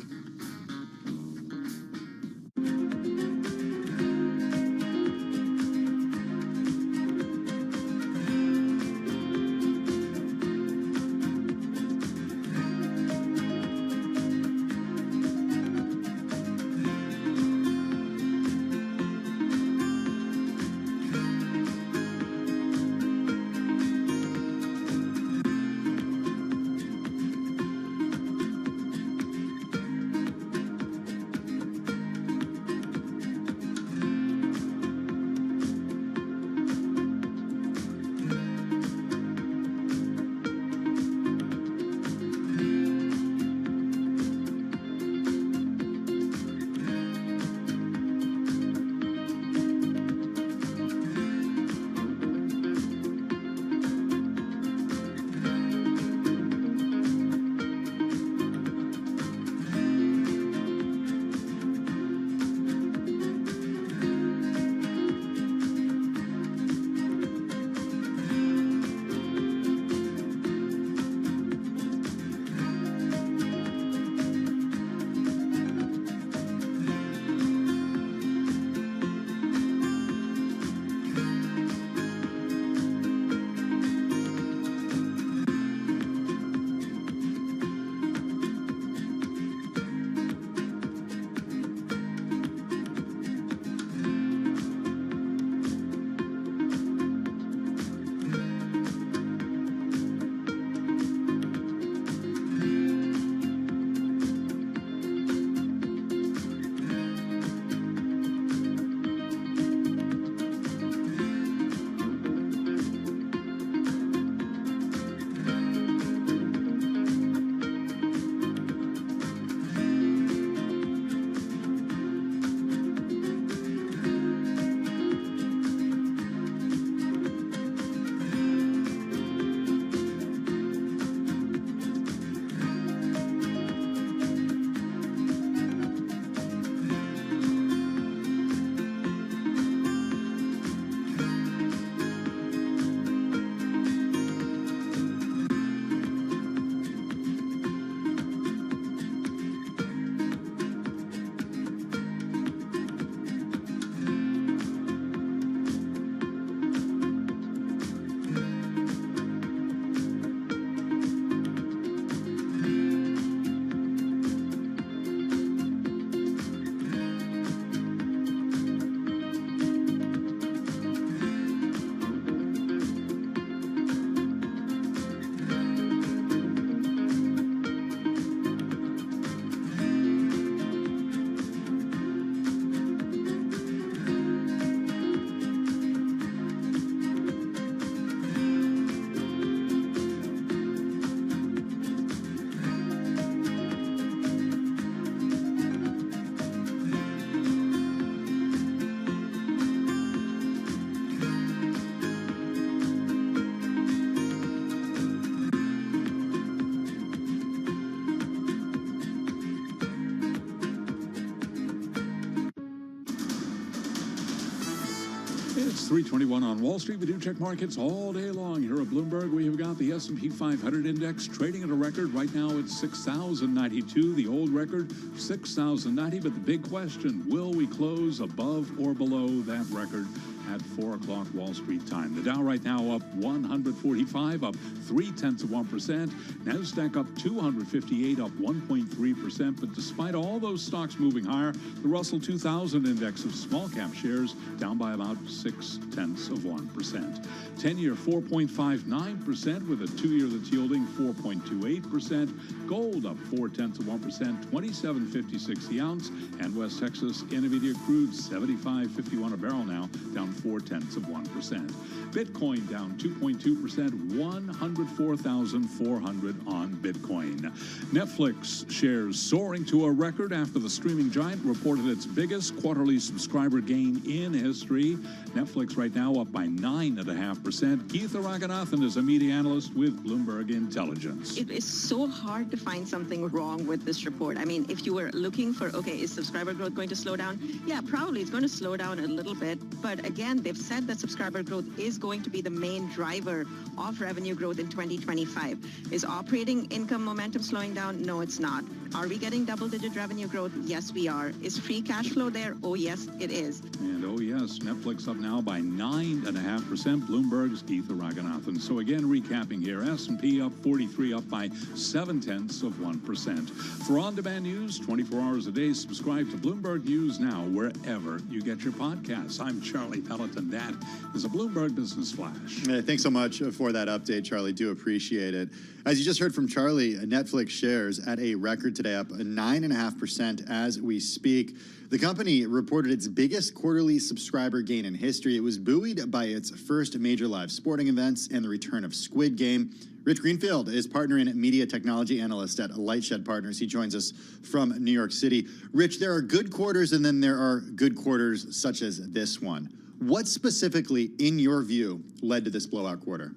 Speaker 7: It's 3:21 on Wall Street. We do check markets all day long. Here at Bloomberg, we have got the S&P 500 index trading at a record. Right now, it's 6,092. The old record, 6,090. But the big question, will we close above or below that record at 4 o'clock Wall Street time? The Dow right now up 145, up 0.3%. NASDAQ up 258, up 1.3%. But despite all those stocks moving higher, the Russell 2000 index of small cap shares down by about 0.6%. 10-year 4.59%, with a 2-year that's yielding 4.28%. Gold up 0.4%, 27.56 the ounce. And West Texas Intermediate crude 75.51 a barrel now, down 0.4%. Bitcoin down 2.2%, 104,400 on Bitcoin. Netflix shares soaring to a record after the streaming giant reported its biggest quarterly subscriber gain in history. Netflix right now up by 9.5%. Geetha Raghunathan is a media analyst with Bloomberg Intelligence.
Speaker 6: It is so hard to find something wrong with this report. I mean, if you were looking for, okay, is subscriber growth going to slow down? Yeah, probably it's going to slow down a little bit. But again, they've said that subscriber growth is going to be the main driver of revenue growth in 2025. Is operating income momentum slowing down? No, it's not. Are we getting double-digit revenue growth? Yes, we are. Is free cash flow there? Oh, yes, it is.
Speaker 7: And oh, yes, Netflix up now by 9.5%. Bloomberg's Geetha Raghunathan. So again, recapping here, S&P up 43, up by 0.7%. For on-demand news, 24 hours a day, subscribe to Bloomberg News now, wherever you get your podcasts. I'm Charlie Pelleton. That is a Bloomberg Business Flash.
Speaker 22: Thanks so much for that update, Charlie. Do appreciate it. As you just heard from Charlie, Netflix shares at a record today, up 9.5% as we speak. The company reported its biggest quarterly subscriber gain in history. It was buoyed by its first major live sporting events and the return of Squid Game. Rich Greenfield is partner and media technology analyst at Lightshed Partners. He joins us from New York City. Rich, there are good quarters and then there are good quarters such as this one. What specifically, in your view, led to this blowout quarter?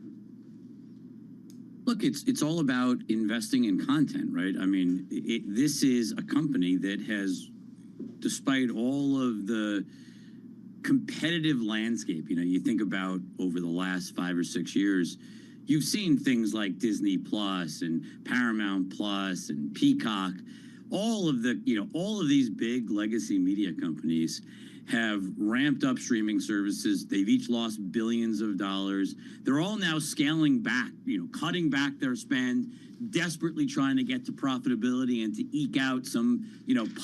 Speaker 8: Look, it's all about investing in content, right? I mean, this is a company that has, despite all of the competitive landscape, you think about over the last 5 or 6 years, you've seen things like Disney Plus and Paramount Plus and Peacock. All of these big legacy media companies have ramped up streaming services. They've each lost billions of dollars. They're all now scaling back, cutting back their spend, desperately trying to get to profitability and to eke out some,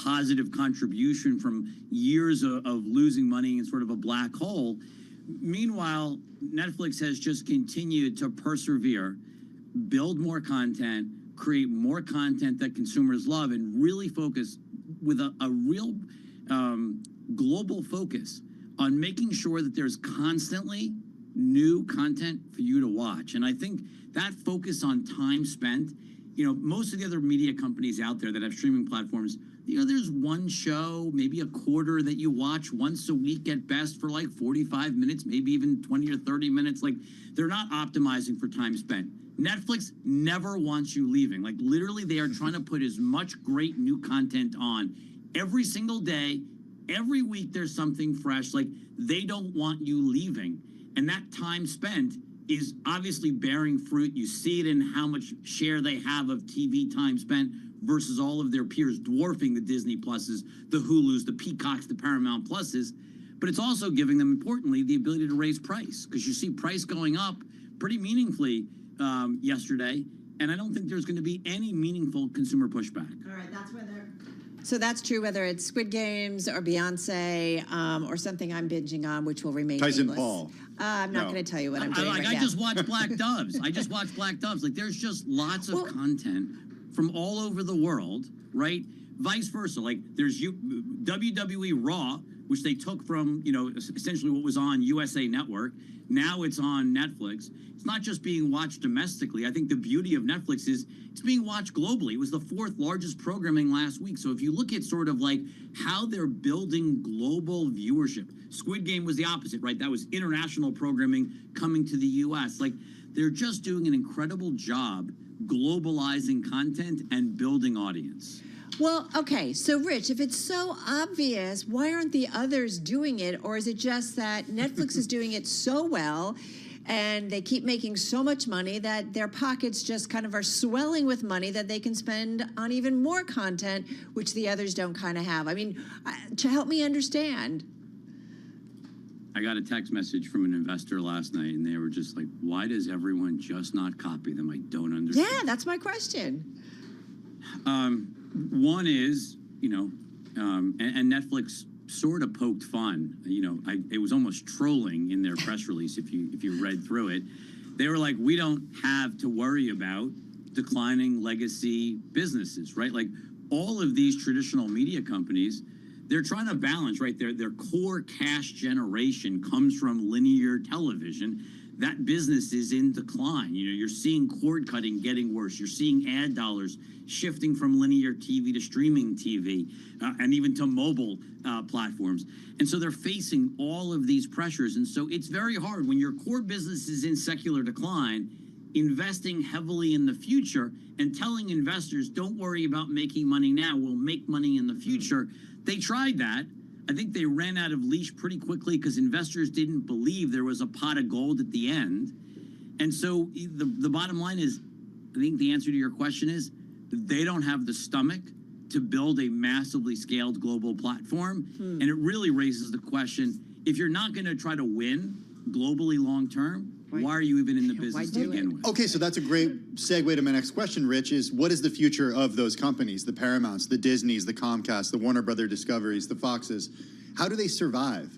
Speaker 8: positive contribution from years of losing money in sort of a black hole. Meanwhile, Netflix has just continued to persevere, build more content, create more content that consumers love, and really focus with a real global focus on making sure that there's constantly new content for you to watch. And I think that focus on time spent, most of the other media companies out there that have streaming platforms, there's one show, maybe a quarter that you watch once a week at best for like 45 minutes, maybe even 20 or 30 minutes. Like, they're not optimizing for time spent. Netflix never wants you leaving. Like, literally, they are trying to put as much great new content on every single day. Every week there's something fresh. Like, they don't want you leaving. And that time spent is obviously bearing fruit. You see it in how much share they have of TV time spent versus all of their peers, dwarfing the Disney Pluses, the Hulus, the Peacocks, the Paramount Pluses. But it's also giving them, importantly, the ability to raise price, because you see price going up pretty meaningfully yesterday. And I don't think there's going to be any meaningful consumer pushback.
Speaker 3: All right, that's where they're... So that's true whether it's Squid Games or Beyonce or something I'm binging on, which will remain
Speaker 22: Tyson
Speaker 3: nameless.
Speaker 22: Paul.
Speaker 3: I'm not going to tell you what I'm doing right now.
Speaker 8: I just watched Black Doves. Like, there's just lots of content from all over the world, right? Vice versa. Like, there's WWE Raw, which they took from, essentially what was on USA Network. Now it's on Netflix. It's not just being watched domestically. I think the beauty of Netflix is it's being watched globally. It was the 4th largest programming last week. So if you look at sort of like how they're building global viewership, Squid Game was the opposite, right? That was international programming coming to the U.S. Like, they're just doing an incredible job globalizing content and building audience.
Speaker 3: Well, okay, so Rich, if it's so obvious, why aren't the others doing it? Or is it just that Netflix is doing it so well and they keep making so much money that their pockets just kind of are swelling with money that they can spend on even more content, which the others don't kind of have? I mean, to help me understand.
Speaker 8: I got a text message from an investor last night, and they were just like, why does everyone just not copy them? I don't understand.
Speaker 3: Yeah, that's my question.
Speaker 8: One is, and Netflix sort of poked fun. It was almost trolling in their press release if you read through it. They were like, we don't have to worry about declining legacy businesses, right? Like all of these traditional media companies, they're trying to balance, right? Their core cash generation comes from linear television. That business is in decline. You're seeing cord cutting getting worse. You're seeing ad dollars shifting from linear TV to streaming TV and even to mobile platforms. And so they're facing all of these pressures. And so it's very hard when your core business is in secular decline, investing heavily in the future and telling investors, don't worry about making money now, we'll make money in the future. They tried that. I think they ran out of leash pretty quickly because investors didn't believe there was a pot of gold at the end. And so the bottom line is, I think the answer to your question is, they don't have the stomach to build a massively scaled global platform. And it really raises the question, if you're not going to try to win globally long term, why are you even in the business to begin with?
Speaker 22: Okay, so that's a great segue to my next question, Rich, is what is the future of those companies, the Paramounts, the Disneys, the Comcasts, the Warner Brother Discoveries, the Foxes? How do they survive?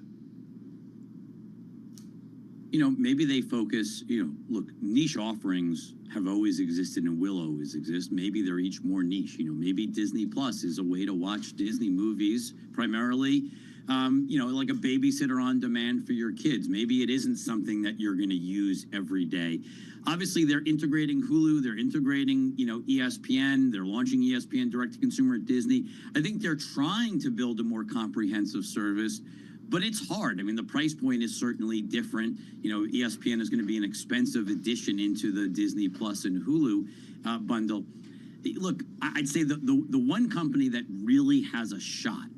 Speaker 8: Maybe they focus, look, niche offerings have always existed and will always exist. Maybe they're each more niche. Maybe Disney Plus is a way to watch Disney movies primarily, like a babysitter on demand for your kids. Maybe it isn't something that you're going to use every day. Obviously, they're integrating Hulu. They're integrating, ESPN. They're launching ESPN direct-to-consumer at Disney. I think they're trying to build a more comprehensive service. But it's hard. I mean, the price point is certainly different. ESPN is going to be an expensive addition into the Disney Plus and Hulu bundle. Look, I'd say the one company that really has a shot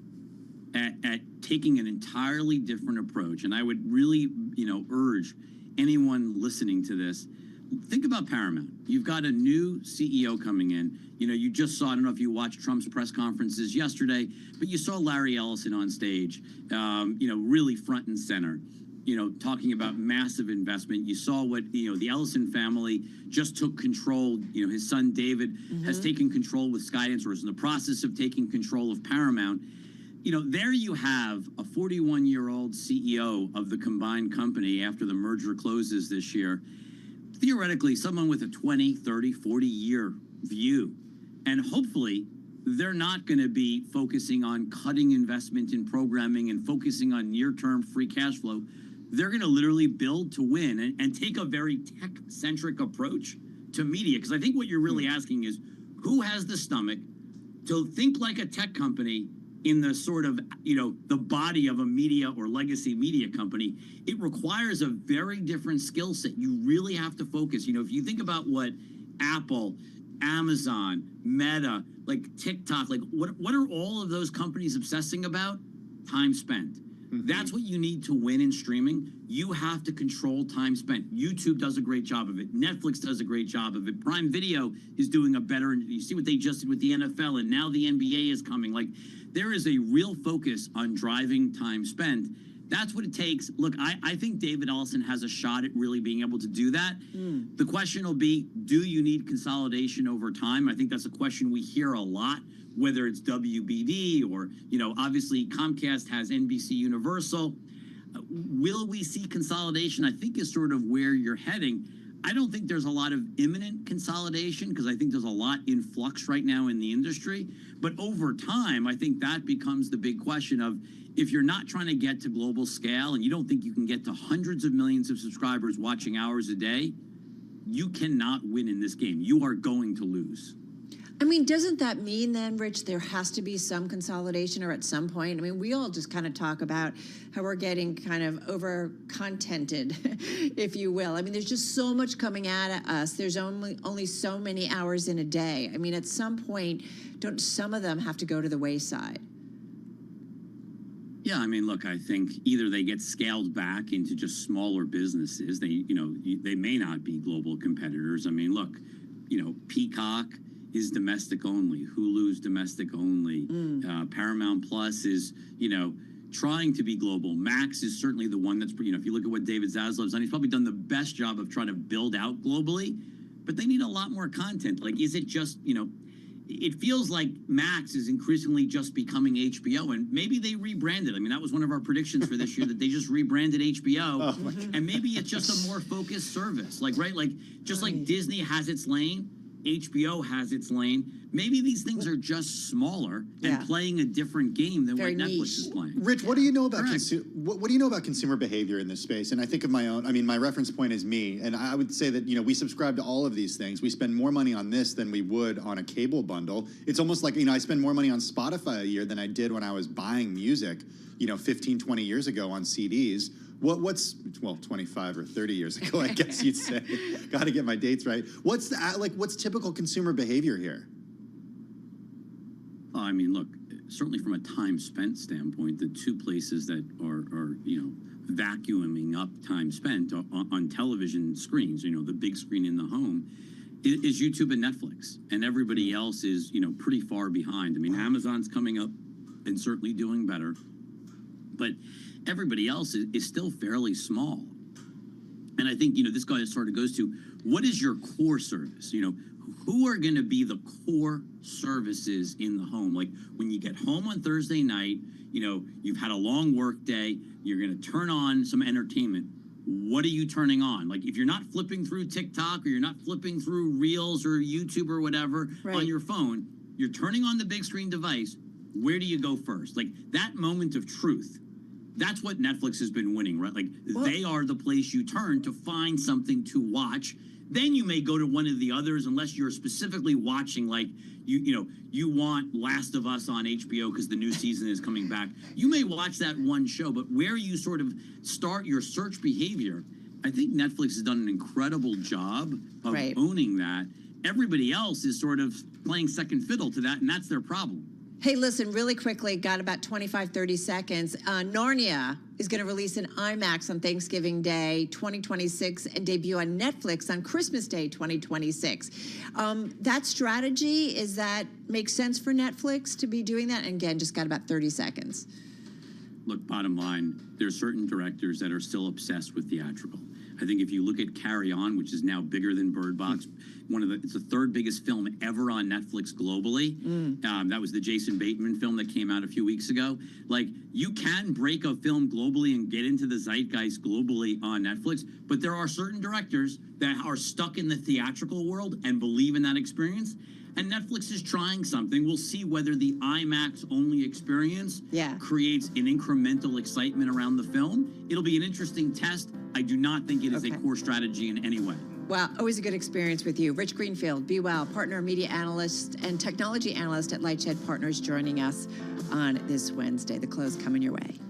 Speaker 8: at taking an entirely different approach, and I would really, urge anyone listening to this, think about Paramount. You've got a new CEO coming in. You just saw, I don't know if you watched Trump's press conferences yesterday, but you saw Larry Ellison on stage, really front and center, talking about massive investment. You saw what, the Ellison family just took control. His son David has taken control with Skydance, or is in the process of taking control of Paramount. There you have a 41-year-old CEO of the combined company after the merger closes this year. Theoretically, someone with a 20, 30, 40-year view. And hopefully, they're not going to be focusing on cutting investment in programming and focusing on near-term free cash flow. They're going to literally build to win and take a very tech-centric approach to media. Because I think what you're really asking is, who has the stomach to think like a tech company in the sort of, the body of a media or legacy media company? It requires a very different skill set. You really have to focus. If you think about what Apple, Amazon, Meta, like TikTok, like what are all of those companies obsessing about? Time spent. That's what you need to win in streaming. You have to control time spent. YouTube does a great job of it. Netflix does a great job of it. Prime Video is doing a better, you see what they just did with the NFL, and now the NBA is coming. Like, there is a real focus on driving time spent. That's what it takes. Look, I think David Ellison has a shot at really being able to do that. The question will be, do you need consolidation over time? I think that's a question we hear a lot, whether it's WBD or, obviously Comcast has NBC Universal. Will we see consolidation? I think is sort of where you're heading. I don't think there's a lot of imminent consolidation because I think there's a lot in flux right now in the industry. But over time, I think that becomes the big question of, if you're not trying to get to global scale and you don't think you can get to hundreds of millions of subscribers watching hours a day, you cannot win in this game. You are going to lose.
Speaker 3: I mean, doesn't that mean then, Rich, there has to be some consolidation or at some point? I mean, we all just kind of talk about how we're getting kind of over-contented, if you will. I mean, there's just so much coming at us. There's only so many hours in a day. I mean, at some point, don't some of them have to go to the wayside?
Speaker 8: Yeah, I mean, look, I think either they get scaled back into just smaller businesses. They may not be global competitors. I mean, look, Peacock is domestic only. Hulu's domestic only. Paramount Plus is, trying to be global. Max is certainly the one that's, if you look at what David Zaslav's done, he's probably done the best job of trying to build out globally, but they need a lot more content. Like, is it just, it feels like Max is increasingly just becoming HBO, and maybe they rebranded. I mean, that was one of our predictions for this year, that they just rebranded HBO, and maybe it's just a more focused service. Like, right? Like, just like Disney has its lane, HBO has its lane. Maybe these things are just smaller and playing a different game than what Netflix is playing.
Speaker 22: Rich, what do you know about what do you know about consumer behavior in this space? And I think of my own. I mean, my reference point is me, and I would say that we subscribe to all of these things. We spend more money on this than we would on a cable bundle. It's almost like I spend more money on Spotify a year than I did when I was buying music, 15, 20 years ago on CDs. What's 25 or 30 years ago, I guess you'd say. Got to get my dates right. What's typical consumer behavior here?
Speaker 8: I mean, look, certainly from a time spent standpoint, the two places that are vacuuming up time spent on television screens, the big screen in the home, is YouTube and Netflix, and everybody else is pretty far behind. I mean, Amazon's coming up and certainly doing better, but everybody else is still fairly small. And I think, this guy sort of goes to, what is your core service? Who are going to be the core services in the home? Like, when you get home on Thursday night, you've had a long work day, you're going to turn on some entertainment. What are you turning on? Like, if you're not flipping through TikTok, or you're not flipping through Reels or YouTube or whatever on your phone, you're turning on the big screen device. Where do you go first? Like, that moment of truth. That's what Netflix has been winning, right? Like, they are the place you turn to find something to watch. Then you may go to one of the others, unless you're specifically watching, like, you want Last of Us on HBO because the new season is coming back. You may watch that one show, but where you sort of start your search behavior, I think Netflix has done an incredible job of owning that. Everybody else is sort of playing second fiddle to that, and that's their problem.
Speaker 3: Hey, listen, really quickly, got about 25, 30 seconds. Narnia is going to release an IMAX on Thanksgiving Day 2026 and debut on Netflix on Christmas Day 2026. That strategy, is that make sense for Netflix to be doing that? And again, just got about 30 seconds.
Speaker 8: Look, bottom line, there's certain directors that are still obsessed with theatrical. I think if you look at Carry On, which is now bigger than Bird Box, it's the third biggest film ever on Netflix globally. That was the Jason Bateman film that came out a few weeks ago. Like, you can break a film globally and get into the zeitgeist globally on Netflix, but there are certain directors that are stuck in the theatrical world and believe in that experience. And Netflix is trying something. We'll see whether the IMAX-only experience creates an incremental excitement around the film. It'll be an interesting test. I do not think it is a core strategy in any way.
Speaker 3: Well, always a good experience with you. Rich Greenfield, Be Well, partner media analyst and technology analyst at Lightshed Partners, joining us on this Wednesday. The close coming your way.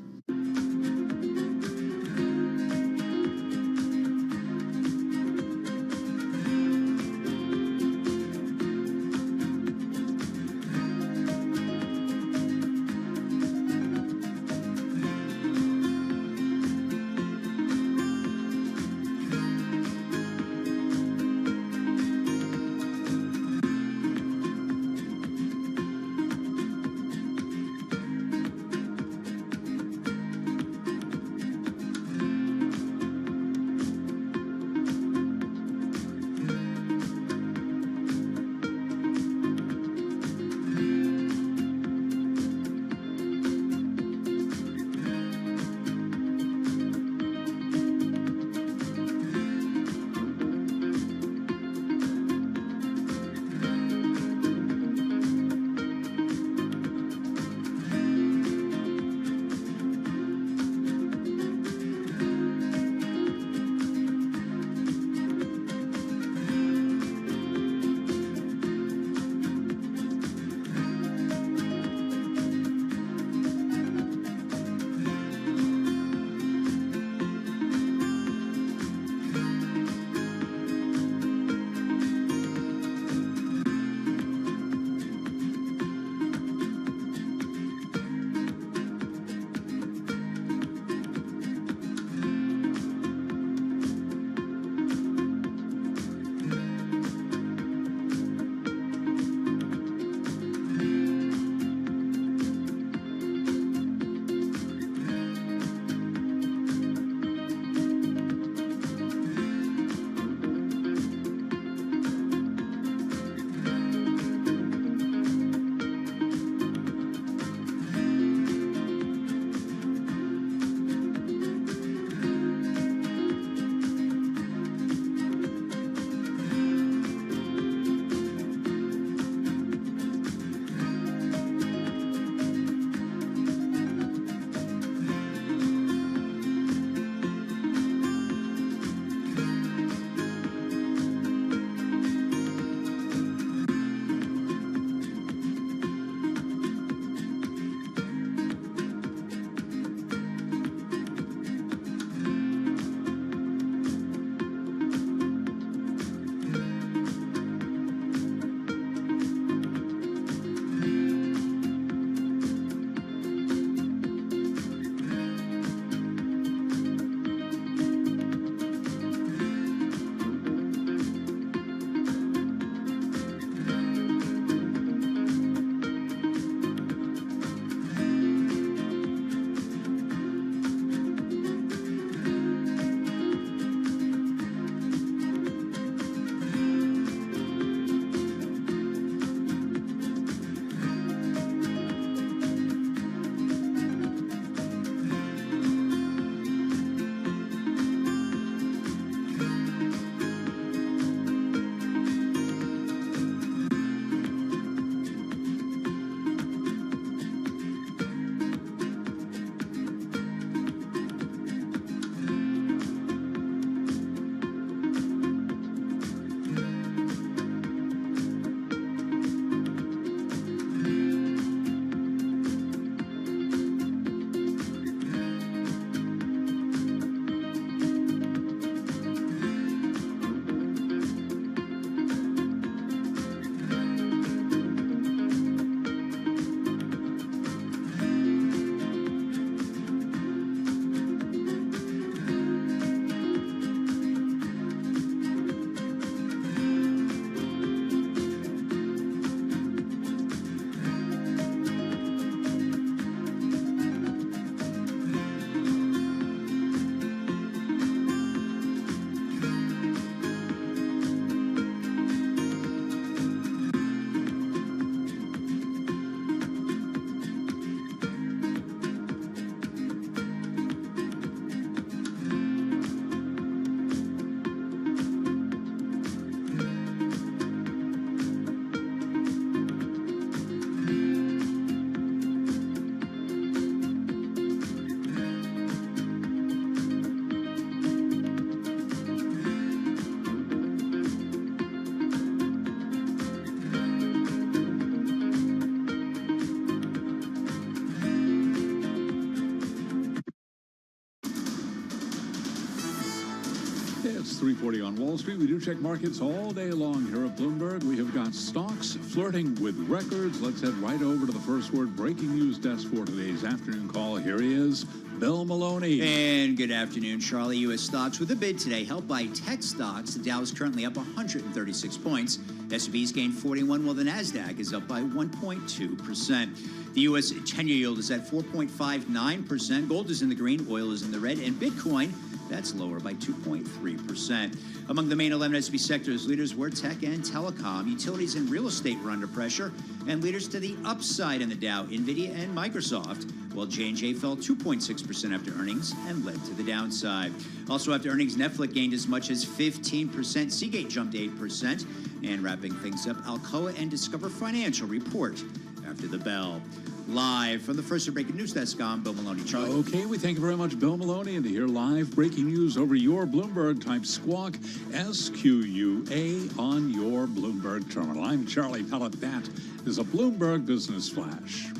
Speaker 7: It's 3:40 on Wall Street. We do check markets all day long here at Bloomberg. We have got stocks flirting with records. Let's head right over to the first word breaking news desk for today's afternoon call. Here he is, Bill Maloney.
Speaker 10: And good afternoon, Charlie. U.S. stocks with a bid today, helped by tech stocks. The Dow is currently up 136 points. S&P's gained 41, while the Nasdaq is up by 1.2%. The U.S. 10-year yield is at 4.59%. Gold is in the green, oil is in the red, and Bitcoin, that's lower by 2.3%. Among the main 11 S&P sectors, leaders were tech and telecom. Utilities and real estate were under pressure, and leaders to the upside in the Dow, NVIDIA and Microsoft, while J&J fell 2.6% after earnings and led to the downside. Also after earnings, Netflix gained as much as 15%. Seagate jumped 8%. And wrapping things up, Alcoa and Discover Financial report after the bell. Live from the first breaking news desk, I'm Bill Maloney. Charlie.
Speaker 7: Okay, we thank you very much, Bill Maloney. And to hear live breaking news over your Bloomberg, type squawk, SQUA, on your Bloomberg terminal. I'm Charlie Pellet. That is a Bloomberg Business Flash.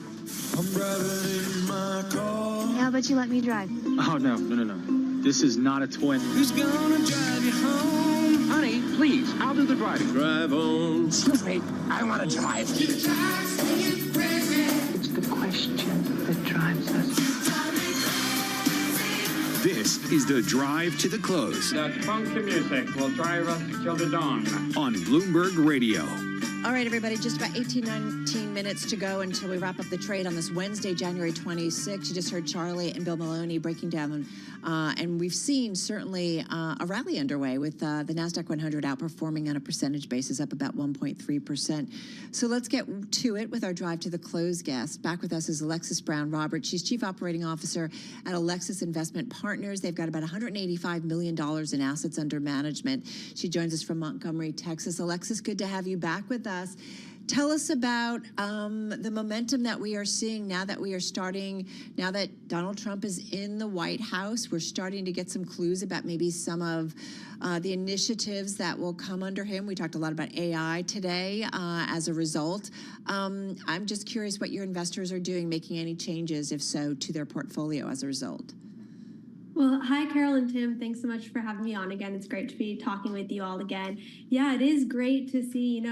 Speaker 12: I'm driving in my car.
Speaker 13: How about you let me drive?
Speaker 12: Oh, no. This is not a toy. Who's gonna drive you home? Honey, please, I'll do the driving. Drive on. Excuse me, I want to drive. It's
Speaker 13: the question that drives us.
Speaker 2: This is the Drive to the Close.
Speaker 15: That funky music will drive us till the dawn.
Speaker 2: On Bloomberg Radio.
Speaker 3: All right, everybody, just about 18, 19 minutes to go until we wrap up the trade on this Wednesday, January 26th. You just heard Charlie and Bill Maloney breaking down, and we've seen certainly a rally underway with the NASDAQ 100 outperforming on a percentage basis, up about 1.3%. So let's get to it with our Drive to the Close guest. Back with us is Alexis Brown Roberts. She's Chief Operating Officer at Alexis Investment Partners. They've got about $185 million in assets under management. She joins us from Montgomery, Texas. Alexis, good to have you back with us. Tell us about the momentum that we are seeing now that Donald Trump is in the White House. We're starting to get some clues about maybe some of the initiatives that will come under him. We talked a lot about AI today as a result. I'm just curious what your investors are doing, making any changes, if so, to their portfolio as a result.
Speaker 16: Well, hi, Carol and Tim. Thanks so much for having me on again. It's great to be talking with you all again. Yeah, it is great to see,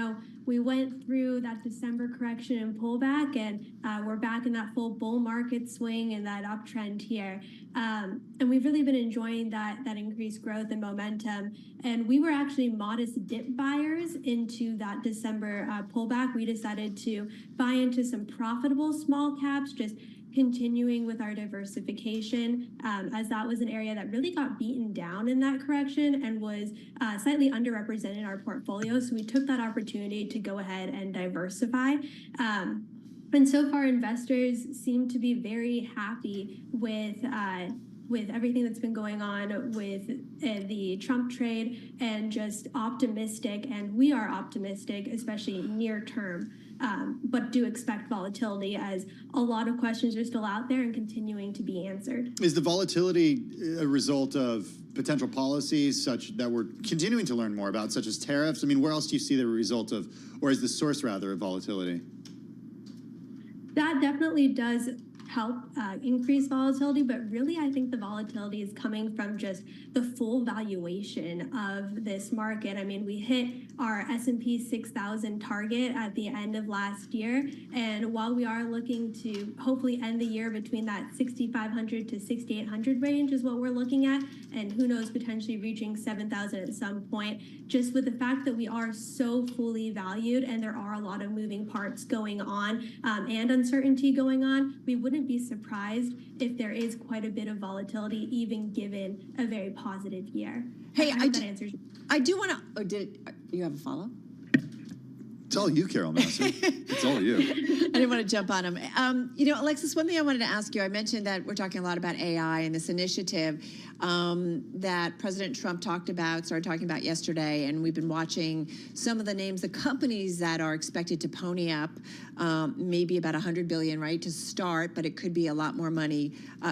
Speaker 16: we went through that December correction and pullback, and we're back in that full bull market swing and that uptrend here. And we've really been enjoying that increased growth and momentum. And we were actually modest dip buyers into that December pullback. We decided to buy into some profitable small caps, just continuing with our diversification, as that was an area that really got beaten down in that correction and was slightly underrepresented in our portfolio. So we took that opportunity to go ahead and diversify. And so far, investors seem to be very happy with everything that's been going on with the Trump trade, and just optimistic. And we are optimistic, especially near term. But do expect volatility, as a lot of questions are still out there and continuing to be answered.
Speaker 22: Is the volatility a result of potential policies such that we're continuing to learn more about, such as tariffs? I mean, where else do you see the result of, or is the source rather, of volatility?
Speaker 16: That definitely does help increase volatility, but really I think the volatility is coming from just the full valuation of this market. I mean, we hit our S&P 6,000 target at the end of last year, and while we are looking to hopefully end the year between that 6,500 to 6,800 range is what we're looking at, and who knows, potentially reaching 7,000 at some point, just with the fact that we are so fully valued and there are a lot of moving parts going on and uncertainty going on, we wouldn't be surprised if there is quite a bit of volatility, even given a very positive year.
Speaker 3: Hey,
Speaker 16: I
Speaker 3: do want to. Oh, did you have a follow?
Speaker 22: It's all you, Carol Massey. It's all you.
Speaker 3: I didn't want to jump on him. Alexis, one thing I wanted to ask you, I mentioned that we're talking a lot about AI and this initiative that President Trump started talking about yesterday, and we've been watching some of the names, the companies that are expected to pony up maybe about $100 billion, right, to start, but it could be a lot more money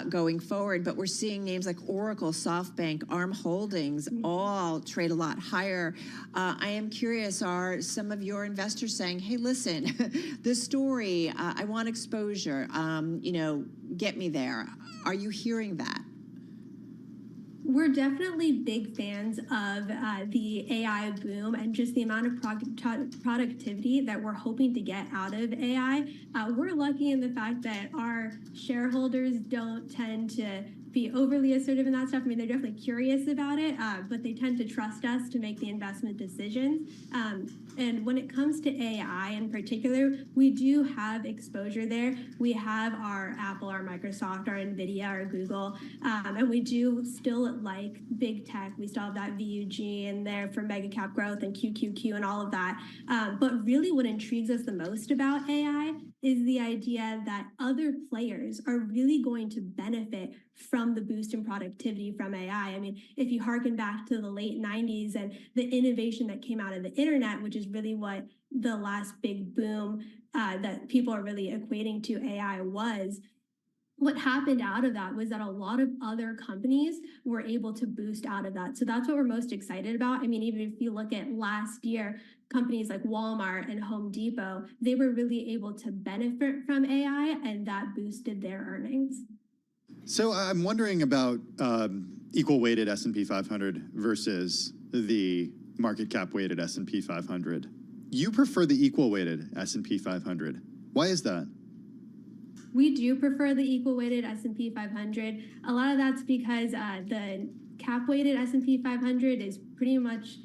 Speaker 3: going forward. But we're seeing names like Oracle, SoftBank, ARM Holdings all trade a lot higher. I am curious, are some of your investors saying, hey, listen, this story, I want exposure, get me there? Are you hearing that?
Speaker 16: We're definitely big fans of the AI boom and just the amount of productivity that we're hoping to get out of AI. We're lucky in the fact that our shareholders don't tend to be overly assertive in that stuff. I mean, they're definitely curious about it, but they tend to trust us to make the investment decisions. And when it comes to AI in particular, we do have exposure there. We have our Apple, our Microsoft, our NVIDIA, our Google, and we do still like big tech. We still have that VUG in there for mega cap growth and QQQ and all of that. But really what intrigues us the most about AI is the idea that other players are really going to benefit from the boost in productivity from AI. I mean, if you harken back to the late 90s and the innovation that came out of the internet, which is really what the last big boom that people are really equating to AI was, what happened out of that was that a lot of other companies were able to boost out of that. So that's what we're most excited about. I mean, even if you look at last year, companies like Walmart and Home Depot, they were really able to benefit from AI, and that boosted their earnings.
Speaker 22: So I'm wondering about equal weighted S&P 500 versus the market cap weighted S&P 500. You prefer the equal weighted S&P 500. Why is that?
Speaker 16: We do prefer the equal-weighted S&P 500. A lot of that's because the cap-weighted S&P 500 is pretty much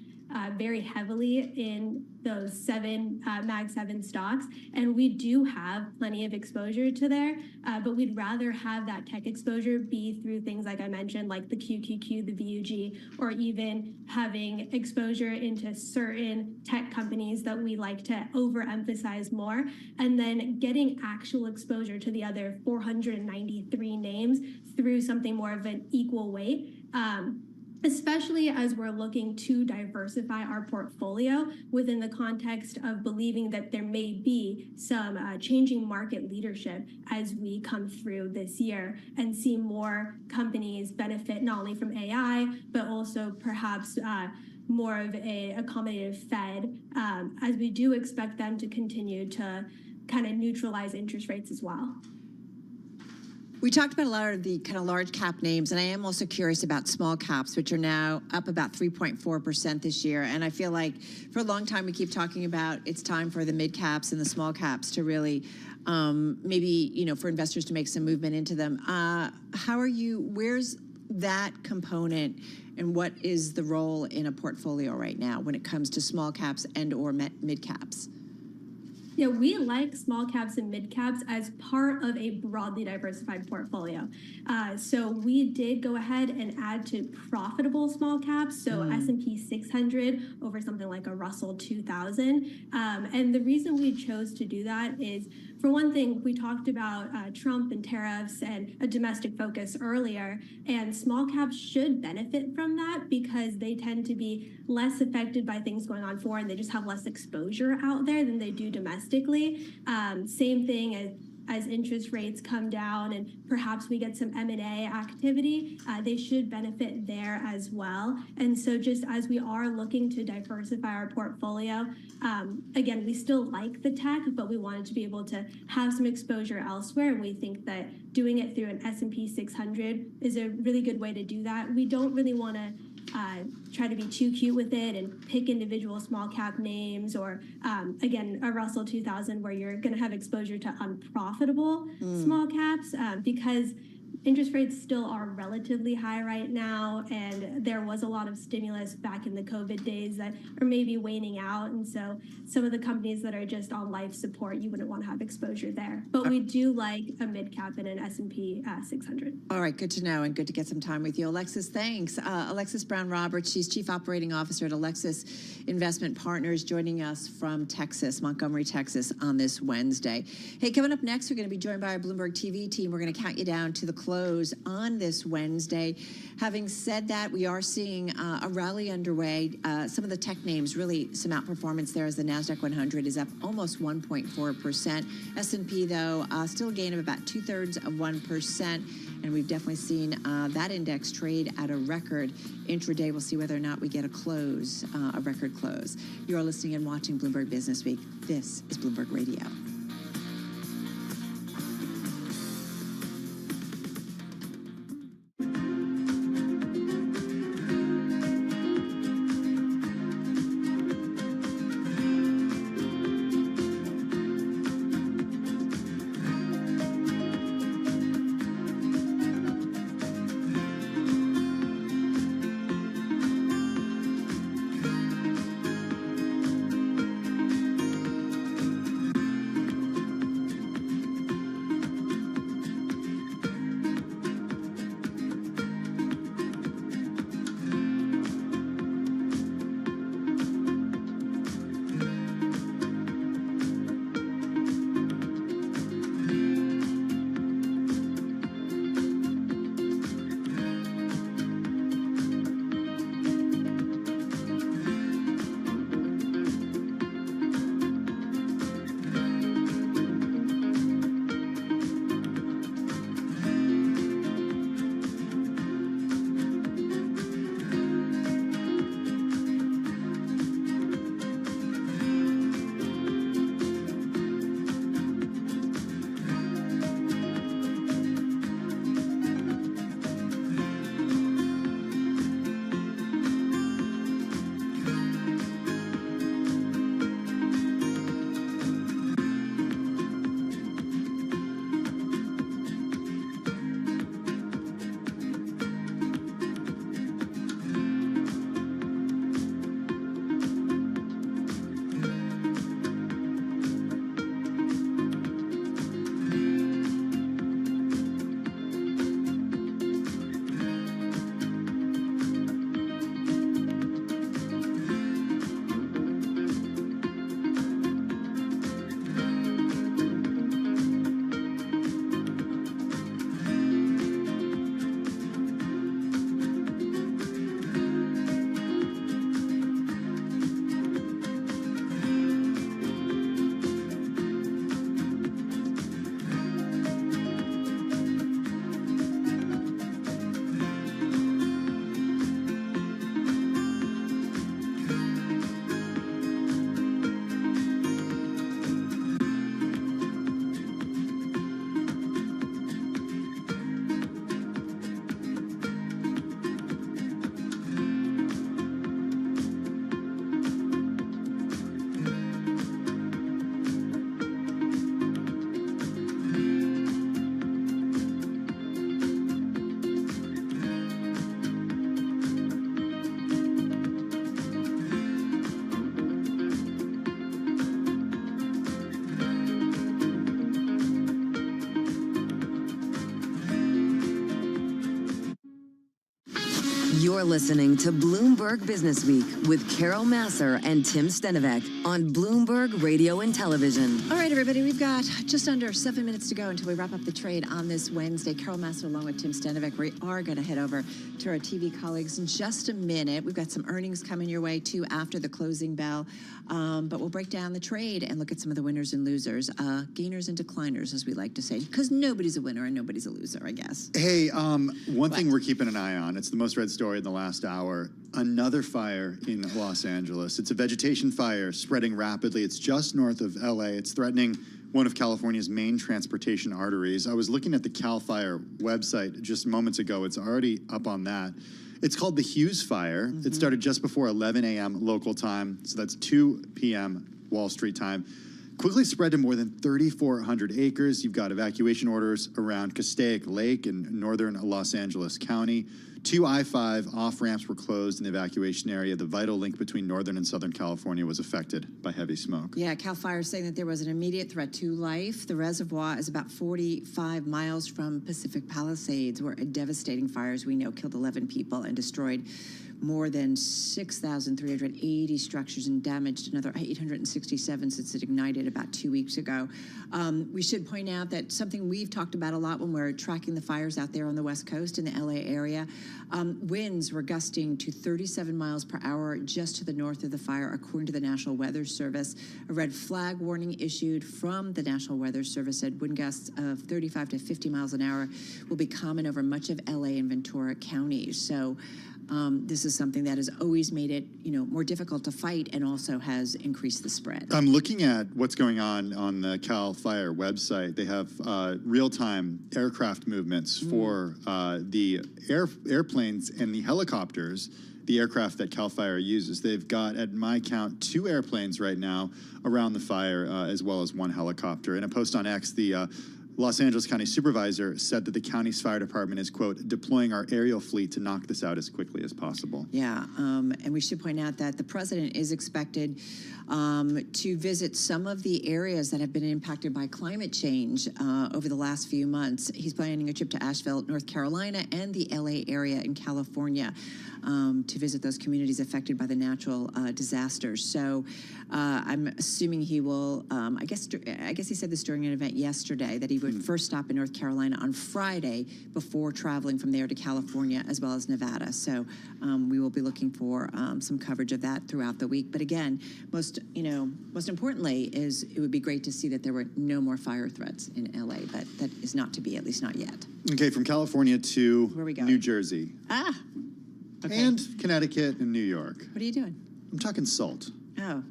Speaker 16: very heavily in those Mag 7 stocks, and we do have plenty of exposure to there, but we'd rather have that tech exposure be through things like I mentioned, like the QQQ, the VUG, or even having exposure into certain tech companies that we like to overemphasize more, and then getting actual exposure to the other 493 names through something more of an equal weight. Especially as we're looking to diversify our portfolio within the context of believing that there may be some changing market leadership as we come through this year and see more companies benefit not only from AI, but also perhaps more of a accommodative Fed, as we do expect them to continue to kind of neutralize interest rates as well.
Speaker 3: We talked about a lot of the kind of large cap names, and I am also curious about small caps, which are now up about 3.4% this year. And I feel like for a long time we keep talking about it's time for the mid caps and the small caps to really maybe, for investors to make some movement into them. Where's that component, and what is the role in a portfolio right now when it comes to small caps and or mid caps?
Speaker 16: Yeah, we like small caps and mid caps as part of a broadly diversified portfolio. So we did go ahead and add to profitable small caps, so S&P 600 over something like a Russell 2000. And the reason we chose to do that is, for one thing, we talked about Trump and tariffs and a domestic focus earlier, and small caps should benefit from that because they tend to be less affected by things going on foreign. They just have less exposure out there than they do domestically. Same thing as interest rates come down and perhaps we get some M&A activity, they should benefit there as well. And so just as we are looking to diversify our portfolio, again, we still like the tech, but we wanted to be able to have some exposure elsewhere. And we think that doing it through an S&P 600 is a really good way to do that. We don't really want to try to be too cute with it and pick individual small cap names or, again, a Russell 2000 where you're going to have exposure to unprofitable small caps because interest rates still are relatively high right now, and there was a lot of stimulus back in the COVID days that are maybe waning out, and so some of the companies that are just on life support, you wouldn't want to have exposure there. But we do like a mid-cap and an S&P 600.
Speaker 3: All right, good to know and good to get some time with you. Alexis, thanks. Alexis Brown-Roberts, she's Chief Operating Officer at Alexis Investment Partners, joining us from Texas, Montgomery, Texas, on this Wednesday. Hey, coming up next, we're going to be joined by our Bloomberg TV team. We're going to count you down to the close on this Wednesday. Having said that, we are seeing a rally underway. Some of the tech names, really some outperformance there as the NASDAQ 100 is up almost 1.4%. S&P, though, still a gain of about 0.2%. And we've definitely seen that index trade at a record intraday. We'll see whether or not we get a close, a record close. You are listening and watching Bloomberg Business Week. This is Bloomberg Radio.
Speaker 9: You're listening to Bloomberg Business Week with Carol Masser and Tim Stenovec on Bloomberg Radio and Television.
Speaker 3: All right, everybody, we've got just under 7 minutes to go until we wrap up the trade on this Wednesday. Carol Masser along with Tim Stenovec. We are going to head over to our TV colleagues in just a minute. We've got some earnings coming your way, too, after the closing bell. But we'll break down the trade and look at some of the winners and losers, gainers and decliners, as we like to say, because nobody's a winner and nobody's a loser, I guess.
Speaker 22: Hey, one thing we're keeping an eye on, it's the most read story in the last hour, another fire in Los Angeles. It's a vegetation fire spreading rapidly. It's just north of LA. It's threatening one of California's main transportation arteries. I was looking at the CAL FIRE website just moments ago. It's already up on that. It's called the Hughes Fire. It started just before 11 a.m. local time, so that's 2 p.m. Wall Street time. Quickly spread to more than 3,400 acres. You've got evacuation orders around Castaic Lake in northern Los Angeles County. 2 I-5 off-ramps were closed in the evacuation area. The vital link between northern and southern California was affected by heavy smoke.
Speaker 3: Yeah, CAL FIRE is saying that there was an immediate threat to life. The reservoir is about 45 miles from Pacific Palisades, where a devastating fire, as we know, killed 11 people and destroyed more than 6,380 structures and damaged another 867 since it ignited about 2 weeks ago. We should point out that something we've talked about a lot when we're tracking the fires out there on the West Coast in the LA area, winds were gusting to 37 miles per hour just to the north of the fire, according to the National Weather Service. A red flag warning issued from the National Weather Service said wind gusts of 35 to 50 miles an hour will be common over much of LA and Ventura counties. So this is something that has always made it, more difficult to fight and also has increased the spread.
Speaker 22: I'm looking at what's going on the CAL FIRE website. They have real-time aircraft movements for the airplanes and the helicopters, the aircraft that CAL FIRE uses. They've got, at my count, 2 airplanes right now around the fire, as well as 1 helicopter. In a post on X, the Los Angeles County Supervisor said that the county's fire department is, quote, deploying our aerial fleet to knock this out as quickly as possible.
Speaker 3: Yeah, and we should point out that the president is expected to visit some of the areas that have been impacted by climate change over the last few months. He's planning a trip to Asheville, North Carolina, and the LA area in California to visit those communities affected by the natural disasters. So I'm assuming he will, I guess he said this during an event yesterday, that he would first stop in North Carolina on Friday before traveling from there to California as well as Nevada. So we will be looking for some coverage of that throughout the week. But again, most importantly is it would be great to see that there were no more fire threats in LA, but that is not to be, at least not yet.
Speaker 22: Okay, from California to
Speaker 3: Where we going?
Speaker 22: New Jersey.
Speaker 3: Okay.
Speaker 22: And Connecticut and New York.
Speaker 3: What are you doing?
Speaker 22: I'm talking salt.
Speaker 3: Oh,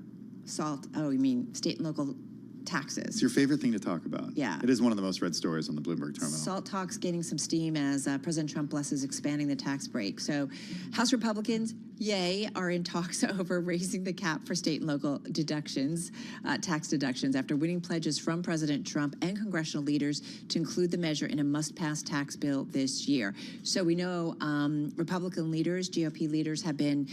Speaker 3: salt. Oh, you mean state and local taxes.
Speaker 22: It's your favorite thing to talk about.
Speaker 3: Yeah.
Speaker 22: It is one of the most read stories on the Bloomberg terminal.
Speaker 3: Salt talks gaining some steam as President Trump blesses expanding the tax break. So House Republicans, yay, are in talks over raising the cap for state and local deductions, tax deductions, after winning pledges from President Trump and congressional leaders to include the measure in a must-pass tax bill this year. So we know Republican leaders, GOP leaders, have been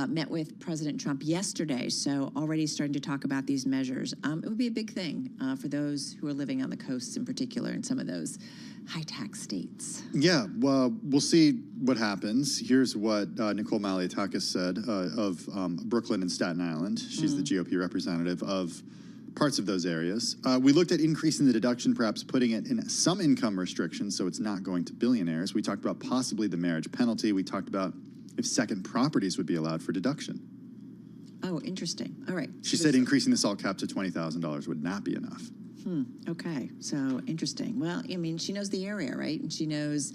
Speaker 3: met with President Trump yesterday, so already starting to talk about these measures. It would be a big thing for those who are living on the coasts in particular in some of those high-tax states.
Speaker 22: Yeah, well, we'll see what happens. Here's what Nicole Malliotakis said of Brooklyn and Staten Island. She's the GOP representative of parts of those areas. We looked at increasing the deduction, perhaps putting it in some income restrictions so it's not going to billionaires. We talked about possibly the marriage penalty. We talked about if second properties would be allowed for deduction.
Speaker 3: Oh, interesting. All right.
Speaker 22: She said increasing the SALT cap to $20,000 would not be enough.
Speaker 3: Okay, so interesting. Well, I mean, she knows the area, right? And she knows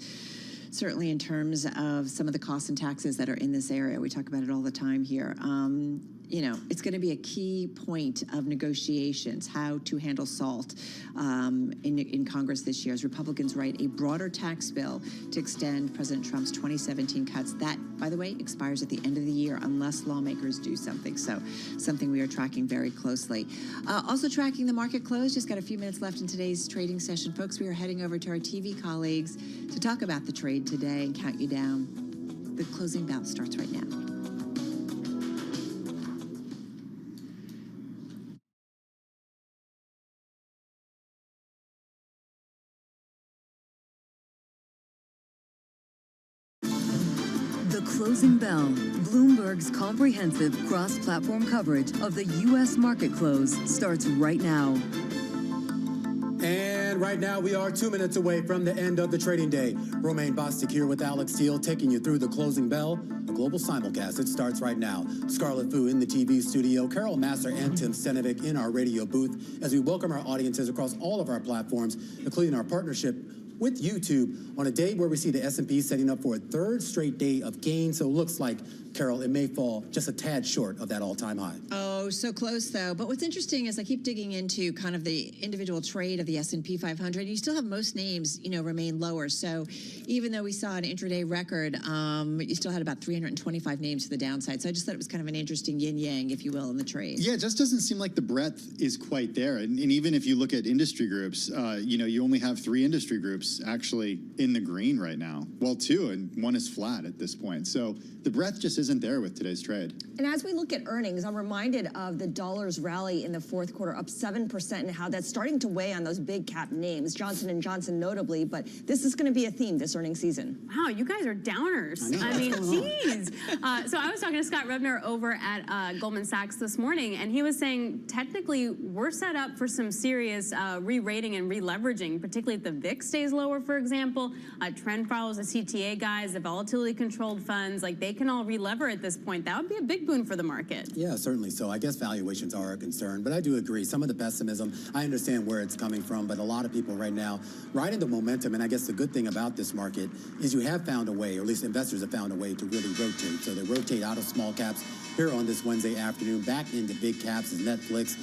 Speaker 3: certainly in terms of some of the costs and taxes that are in this area. We talk about it all the time here. It's going to be a key point of negotiations, how to handle SALT in Congress this year, as Republicans write a broader tax bill to extend President Trump's 2017 cuts. That, by the way, expires at the end of the year unless lawmakers do something. So something we are tracking very closely. Also tracking the market close. Just got a few minutes left in today's trading session. Folks, we are heading over to our TV colleagues to talk about the trade today and count you down. The closing bell starts right now.
Speaker 9: The Closing Bell, Bloomberg's comprehensive cross-platform coverage of the U.S. market close starts right now.
Speaker 11: And right now, we are 2 minutes away from the end of the trading day. Romaine Bostic here with Alex Teal, taking you through the Closing Bell, a global simulcast. It starts right now. Scarlett Fu in the TV studio, Carol Masser and Tim Stenovic in our radio booth, as we welcome our audiences across all of our platforms, including our partnership with YouTube on a day where we see the S&P setting up for a third straight day of gains. So it looks like, Carol, it may fall just a tad short of that all-time high.
Speaker 3: Oh, so close, though. But what's interesting is I keep digging into kind of the individual trade of the S&P 500. You still have most names, remain lower. So even though we saw an intraday record, you still had about 325 names to the downside. So I just thought it was kind of an interesting yin-yang, if you will, in the trade.
Speaker 22: Yeah, it just doesn't seem like the breadth is quite there. And even if you look at industry groups, you only have 3 industry groups actually in the green right now. Well, 2, and 1 is flat at this point. So the breadth just isn't there with today's trade.
Speaker 14: And as we look at earnings, I'm reminded of the dollar's rally in the fourth quarter, up 7%, and how that's starting to weigh on those big cap names, Johnson & Johnson notably, but this is going to be a theme this earnings season.
Speaker 18: Wow, you guys are downers. I mean, geez. So I was talking to Scott Rebner over at Goldman Sachs this morning, and he was saying technically we're set up for some serious re-rating and re-leveraging, particularly if the VIX stays lower, for example. Trend follows the CTA guys, the volatility-controlled funds, like they can all re-lever at this point. That would be a big boon for the market.
Speaker 11: Yeah, certainly so. I guess valuations are a concern, but I do agree. Some of the pessimism, I understand where it's coming from, but a lot of people right now riding the momentum, and I guess the good thing about this market is you have found a way, or at least investors have found a way to really rotate. So they rotate out of small caps here on this Wednesday afternoon, back into big caps as Netflix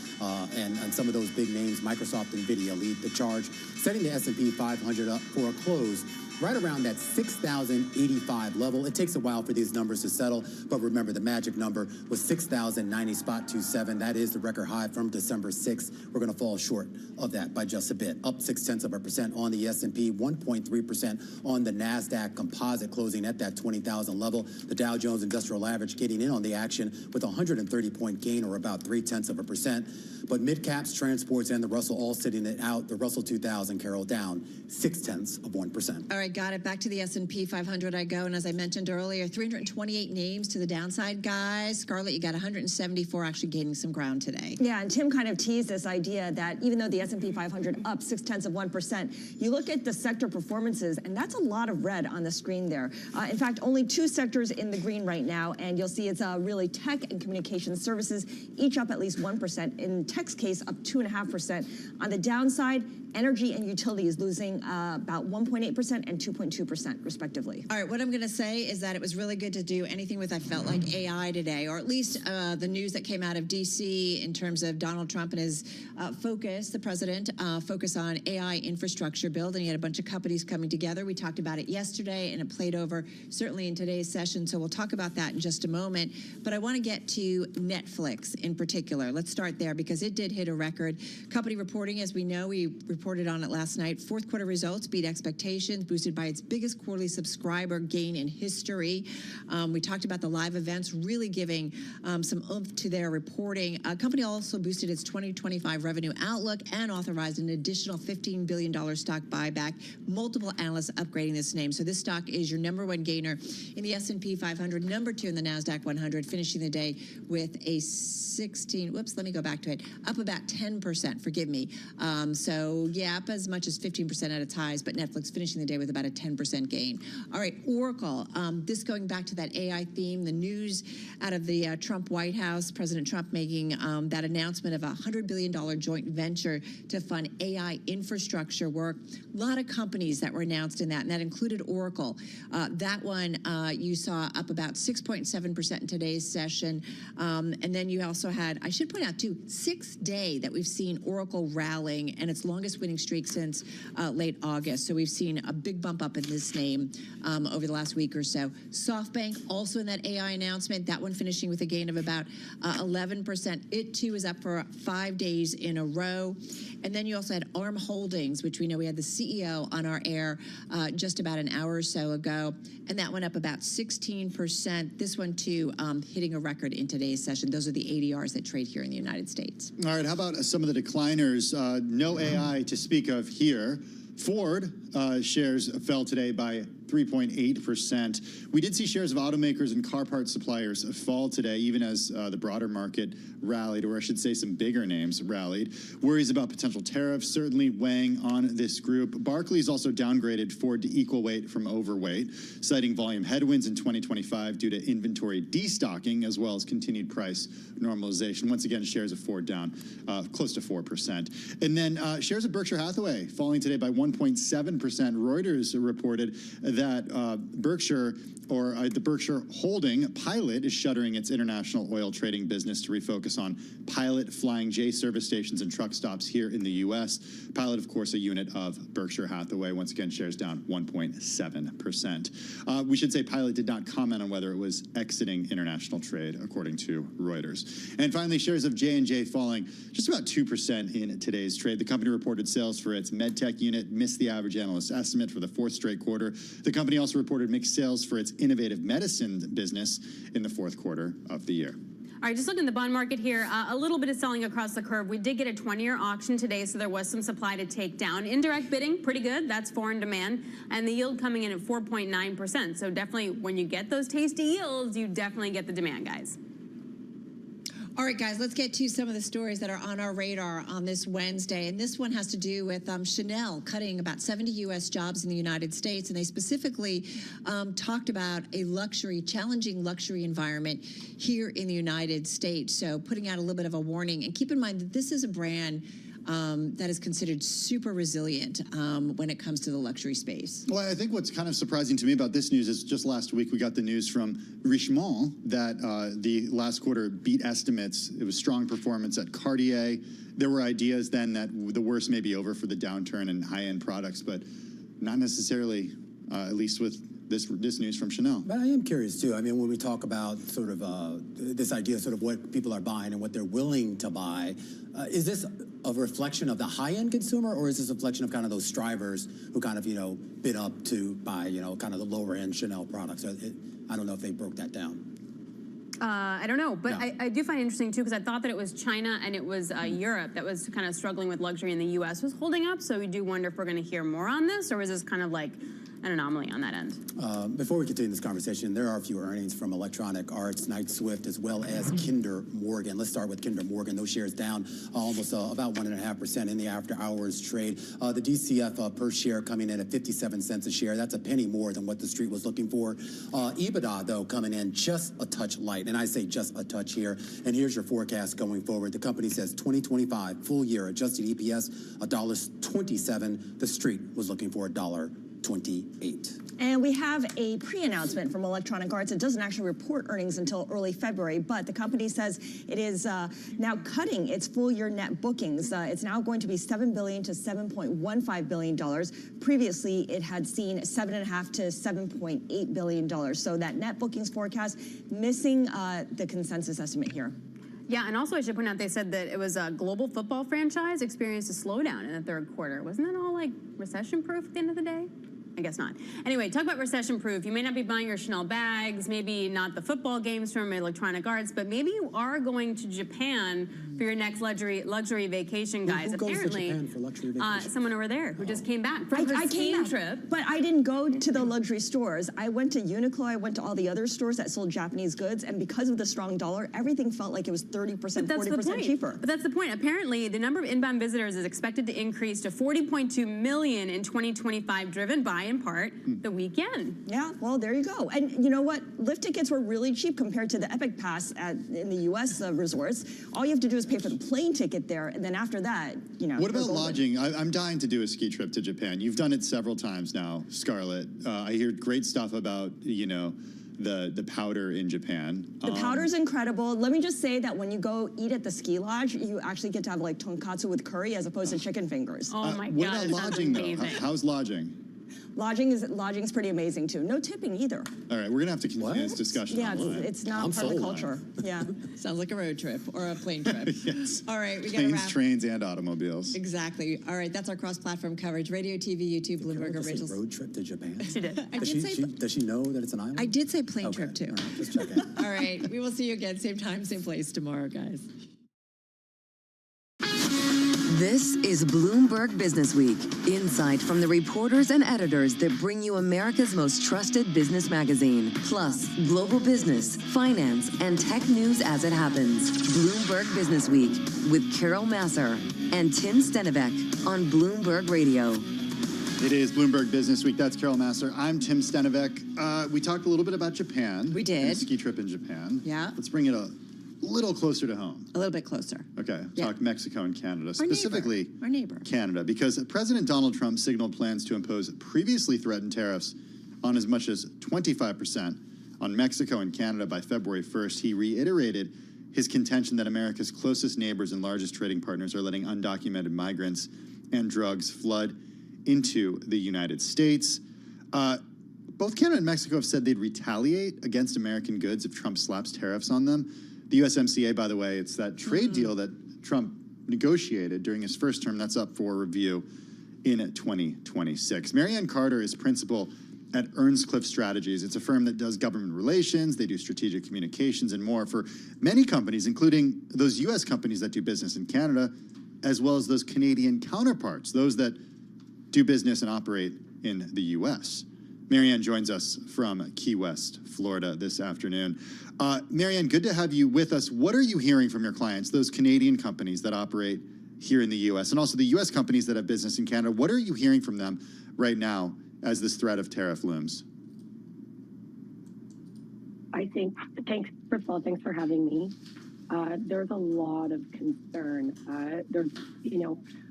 Speaker 11: and some of those big names, Microsoft and NVIDIA, lead the charge, setting the S&P 500 up for a close right around that 6,085 level. It takes a while for these numbers to settle, but remember the magic number was 6,090.27. That is the record high from December 6th. We're going to fall short of that by just a bit. Up 0.6% on the S&P, 1.3% on the NASDAQ composite, closing at that 20,000 level. The Dow Jones Industrial Average getting in on the action with a 130-point gain, or about 0.3%. But mid-caps, transports, and the Russell all sitting it out. The Russell 2000, Carol, down 0.6%.
Speaker 3: All right, got it. Back to the S&P 500 I go. And as I mentioned earlier, 328 names to the downside, guys. Scarlett, you got 174 actually gaining some ground today.
Speaker 14: Yeah, and Tim kind of teased this idea that even though the S&P 500 up 0.6%, you look at the sector performances, and that's a lot of red on the screen there. In fact, only 2 sectors in the green right now, and you'll see it's really tech and communication services, each up at least 1%. In tech's case, up 2.5%. On the downside, energy and utilities losing about 1.8% and 2.2% respectively.
Speaker 3: All right, what I'm going to say is that it was really good to do anything with, I felt like, AI today, or at least the news that came out of D.C. in terms of Donald Trump and his focus, the president, focus on AI infrastructure build, and he had a bunch of companies coming together. We talked about it yesterday, and it played over certainly in today's session, so we'll talk about that in just a moment. But I want to get to Netflix in particular. Let's start there because it did hit a record. Company reporting, as we know, we reported on it last night. Fourth quarter results beat expectations, boosted by its biggest quarterly subscriber gain in history. We talked about the live events really giving some oomph to their reporting. Company also boosted its 2025 revenue outlook and authorized an additional $15 billion stock buyback. Multiple analysts upgrading this name. So this stock is your #1 gainer in the S&P 500, #2 in the NASDAQ 100, finishing the day with a up about 10%, forgive me. So yeah, up as much as 15% at its highs, but Netflix finishing the day with about a 10% gain. All right, Oracle, this going back to that AI theme, the news out of the Trump White House, President Trump making that announcement of a $100 billion joint venture to fund AI infrastructure work. A lot of companies that were announced in that, and that included Oracle. That one you saw up about 6.7% in today's session. And then you also had, I should point out too, 6th day that we've seen Oracle rallying, and its longest winning streak since late August. So we've seen a big bump up in this name over the last week or so. SoftBank also in that AI announcement, that one finishing with a gain of about 11%. It too is up for 5 days in a row. And then you also had ARM Holdings, which we know we had the CEO on our air just about an hour or so ago, and that went up about 16%. This one too hitting a record in today's session. Those are the ADRs that trade here in the United States.
Speaker 22: All right, how about some of the decliners? No AI to speak of here. Ford shares fell today by 3.8%. We did see shares of automakers and car parts suppliers fall today, even as the broader market rallied, or I should say some bigger names rallied. Worries about potential tariffs certainly weighing on this group. Barclays also downgraded Ford to equal weight from overweight, citing volume headwinds in 2025 due to inventory destocking as well as continued price normalization. Once again, shares of Ford down close to 4%. And then shares of Berkshire Hathaway falling today by 1.7%. Reuters reported that the Berkshire holding Pilot is shuttering its international oil trading business to refocus on Pilot flying J service stations and truck stops here in the U.S. Pilot, of course, a unit of Berkshire Hathaway. Once again, shares down 1.7%. We should say Pilot did not comment on whether it was exiting international trade, according to Reuters. And finally, shares of J&J falling just about 2% in today's trade. The company reported sales for its medtech unit missed the average analyst estimate for the fourth straight quarter. The company also reported mixed sales for its innovative medicine business in the fourth quarter of the year.
Speaker 18: All right, just looking at the bond market here, a little bit of selling across the curve. We did get a 20-year auction today, so there was some supply to take down. Indirect bidding, pretty good. That's foreign demand. And the yield coming in at 4.9%. So definitely when you get those tasty yields, you definitely get the demand, guys.
Speaker 3: All right, guys, let's get to some of the stories that are on our radar on this Wednesday. And this one has to do with Chanel cutting about 70 U.S. jobs in the United States. And they specifically talked about a challenging luxury environment here in the United States. So putting out a little bit of a warning. And keep in mind that this is a brand that is considered super resilient when it comes to the luxury space.
Speaker 22: Well, I think what's kind of surprising to me about this news is just last week we got the news from Richemont that the last quarter beat estimates. It was strong performance at Cartier. There were ideas then that the worst may be over for the downturn in high-end products, but not necessarily, at least with this news from Chanel.
Speaker 11: But I am curious, too. I mean, when we talk about sort of this idea of sort of what people are buying and what they're willing to buy, is this a reflection of the high-end consumer, or is this a reflection of kind of those strivers who kind of, bid up to buy, kind of the lower-end Chanel products? I don't know if they broke that down.
Speaker 18: I don't know, but I do find it interesting, too, because I thought that it was China and it was Europe that was kind of struggling with luxury, and the U.S. was holding up. So we do wonder if we're going to hear more on this, or is this kind of like an anomaly on that end?
Speaker 11: Before we continue this conversation, there are a few earnings from Electronic Arts, Knight Swift, as well as Kinder Morgan. Let's start with Kinder Morgan. Those shares down almost about 1.5% in the after-hours trade. The DCF per share coming in at 57 cents a share. That's a penny more than what the street was looking for. EBITDA, though, coming in just a touch light, and I say just a touch here. And here's your forecast going forward. The company says 2025 full-year adjusted EPS $1.27. The street was looking for $1.28.
Speaker 14: And we have a pre-announcement from Electronic Arts. It doesn't actually report earnings until early February, but the company says it is now cutting its full-year net bookings. It's now going to be $7 billion to $7.15 billion. Previously, it had seen $7.5 to $7.8 billion. So that net bookings forecast missing the consensus estimate here.
Speaker 18: Yeah, and also I should point out they said that it was a global football franchise experienced a slowdown in the third quarter. Wasn't that all like recession-proof at the end of the day? I guess not. Anyway, talk about recession-proof. You may not be buying your Chanel bags, maybe not the football games from Electronic Arts, but maybe you are going to Japan for your next luxury vacation, guys.
Speaker 11: Who goes
Speaker 18: Apparently,
Speaker 11: to Japan for luxury vacation?
Speaker 18: Someone over there who just came back from her skiing trip.
Speaker 14: But I didn't go to the luxury stores. I went to Uniqlo. I went to all the other stores that sold Japanese goods, and because of the strong dollar, everything felt like it was 30%, 40% cheaper.
Speaker 18: But that's the point. Apparently, the number of inbound visitors is expected to increase to 40.2 million in 2025, driven by, in part, the weekend.
Speaker 14: Yeah, well, there you go. And you know what? Lift tickets were really cheap compared to the Epic Pass in the U.S. Resorts. All you have to do is pay for the plane ticket there, and then after that,
Speaker 22: What about lodging? I'm dying to do a ski trip to Japan. You've done it several times now, Scarlett. I hear great stuff about, the powder in Japan.
Speaker 14: The powder's incredible. Let me just say that when you go eat at the ski lodge, you actually get to have like tonkatsu with curry as opposed to chicken fingers.
Speaker 18: Oh my
Speaker 22: What
Speaker 18: God,
Speaker 22: about lodging, though? How's lodging?
Speaker 14: Lodging's pretty amazing too. No tipping either.
Speaker 22: All right, we're gonna have to continue this discussion.
Speaker 14: Yeah, it's not part of the culture. Yeah,
Speaker 3: sounds like a road trip or a plane trip.
Speaker 22: Yes.
Speaker 3: All right, we got to
Speaker 22: Planes,
Speaker 3: wrap.
Speaker 22: trains, and automobiles.
Speaker 3: Exactly. All right, that's our cross-platform coverage: radio, TV, YouTube, Bloomberg, Rachel's
Speaker 11: road trip to Japan.
Speaker 18: She did.
Speaker 11: Does she know that it's an island?
Speaker 3: I did say plane trip too.
Speaker 11: All right, just checking.
Speaker 3: All right, we will see you again, same time, same place tomorrow, guys.
Speaker 9: This is Bloomberg Business Week. Insight from the reporters and editors that bring you America's most trusted business magazine. Plus, global business, finance, and tech news as it happens. Bloomberg Business Week with Carol Masser and Tim Stenovec on Bloomberg Radio.
Speaker 22: It is Bloomberg Business Week. That's Carol Masser. I'm Tim Stenovec. We talked a little bit about Japan.
Speaker 3: We did.
Speaker 22: And a ski trip in Japan.
Speaker 3: Yeah.
Speaker 22: Let's bring it a little closer to home.
Speaker 3: A little bit closer.
Speaker 22: Okay.
Speaker 3: Yeah.
Speaker 22: Talk Mexico and Canada. Specifically,
Speaker 3: our neighbor.
Speaker 22: Canada, because President Donald Trump signaled plans to impose previously threatened tariffs on as much as 25% on Mexico and Canada by February 1st. He reiterated his contention that America's closest neighbors and largest trading partners are letting undocumented migrants and drugs flood into the United States. Both Canada and Mexico have said they'd retaliate against American goods if Trump slaps tariffs on them. The USMCA, by the way, it's that trade deal that Trump negotiated during his first term. That's up for review in 2026. Marianne Carter is principal at Earnscliffe Strategies. It's a firm that does government relations. They do strategic communications and more for many companies, including those U.S. companies that do business in Canada, as well as those Canadian counterparts, those that do business and operate in the U.S. Marianne joins us from Key West, Florida this afternoon. Marianne, good to have you with us. What are you hearing from your clients, those Canadian companies that operate here in the U.S., and also the U.S. companies that have business in Canada? What are you hearing from them right now as this threat of tariff looms?
Speaker 19: I think, first of all, thanks for having me. There's a lot of concern. There's,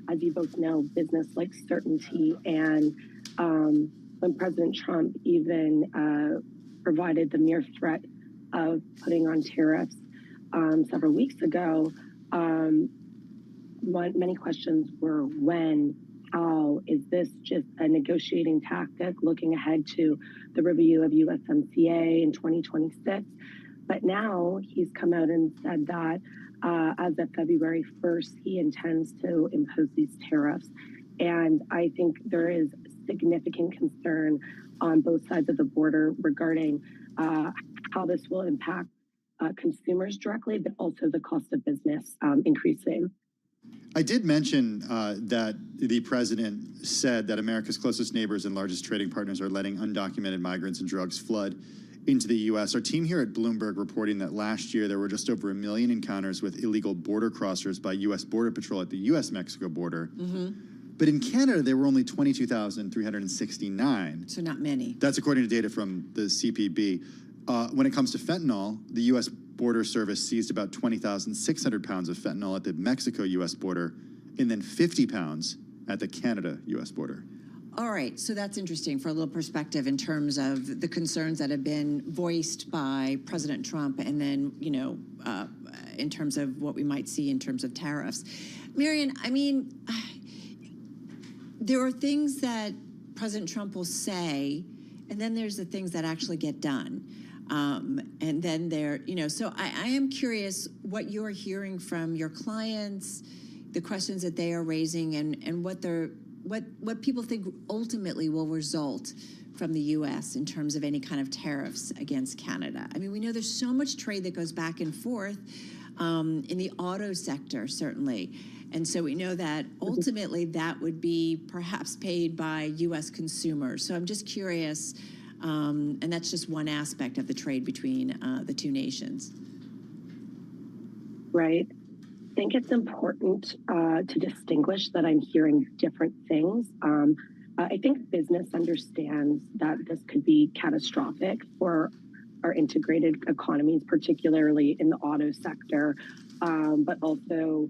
Speaker 19: as you both know, business like certainty. And when President Trump even provided the mere threat of putting on tariffs several weeks ago, many questions were when, how, is this just a negotiating tactic looking ahead to the review of USMCA in 2026? But now he's come out and said that as of February 1st, he intends to impose these tariffs. And I think there is significant concern on both sides of the border regarding how this will impact consumers directly, but also the cost of business increasing.
Speaker 22: I did mention that the president said that America's closest neighbors and largest trading partners are letting undocumented migrants and drugs flood into the U.S. Our team here at Bloomberg reporting that last year there were just over 1 million encounters with illegal border crossers by U.S. Border Patrol at the U.S.-Mexico border.
Speaker 3: Mm-hmm.
Speaker 22: But in Canada, there were only 22,369.
Speaker 3: So not many.
Speaker 22: That's according to data from the CPB. When it comes to fentanyl, the U.S. Border Service seized about 20,600 pounds of fentanyl at the Mexico-U.S. border and then 50 pounds at the Canada-U.S. border.
Speaker 3: All right, so that's interesting for a little perspective in terms of the concerns that have been voiced by President Trump and then, in terms of what we might see in terms of tariffs. Marianne, I mean, there are things that President Trump will say, and then there's the things that actually get done. And then so I am curious what you're hearing from your clients, the questions that they are raising, and what people think ultimately will result from the U.S. in terms of any kind of tariffs against Canada. I mean, we know there's so much trade that goes back and forth in the auto sector, certainly. And so we know that ultimately that would be perhaps paid by U.S. consumers. So I'm just curious, and that's just one aspect of the trade between the two nations.
Speaker 19: Right. I think it's important to distinguish that I'm hearing different things. I think business understands that this could be catastrophic for our integrated economies, particularly in the auto sector, but also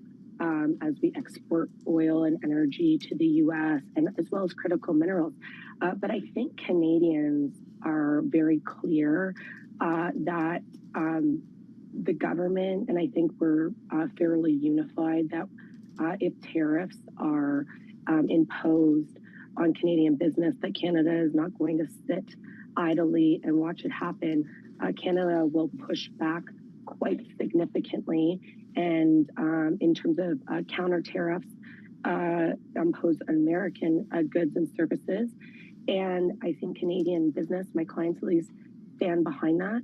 Speaker 19: as we export oil and energy to the U.S. and as well as critical minerals. But I think Canadians are very clear that the government, and I think we're fairly unified, that if tariffs are imposed on Canadian business, that Canada is not going to sit idly and watch it happen. Canada will push back quite significantly, and in terms of counter tariffs imposed on American goods and services. And I think Canadian business, my clients at least, stand behind that.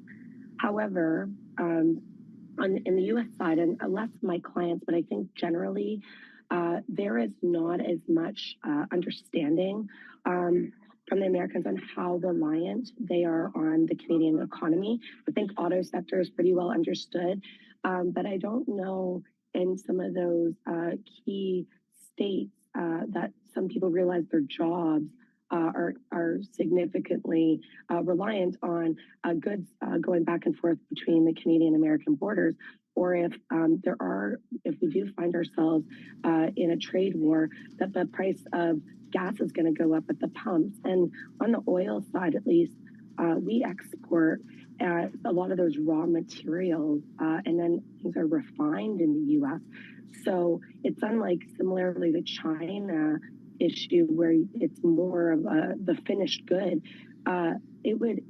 Speaker 19: However, in the U.S. side, and less my clients, but I think generally there is not as much understanding from the Americans on how reliant they are on the Canadian economy. I think auto sector is pretty well understood, but I don't know in some of those key states that some people realize their jobs are significantly reliant on goods going back and forth between the Canadian-American borders, or if we do find ourselves in a trade war, that the price of gas is going to go up at the pumps. And on the oil side, at least, we export a lot of those raw materials, and then things are refined in the U.S. So it's unlike similarly the China issue where it's more of the finished good. It would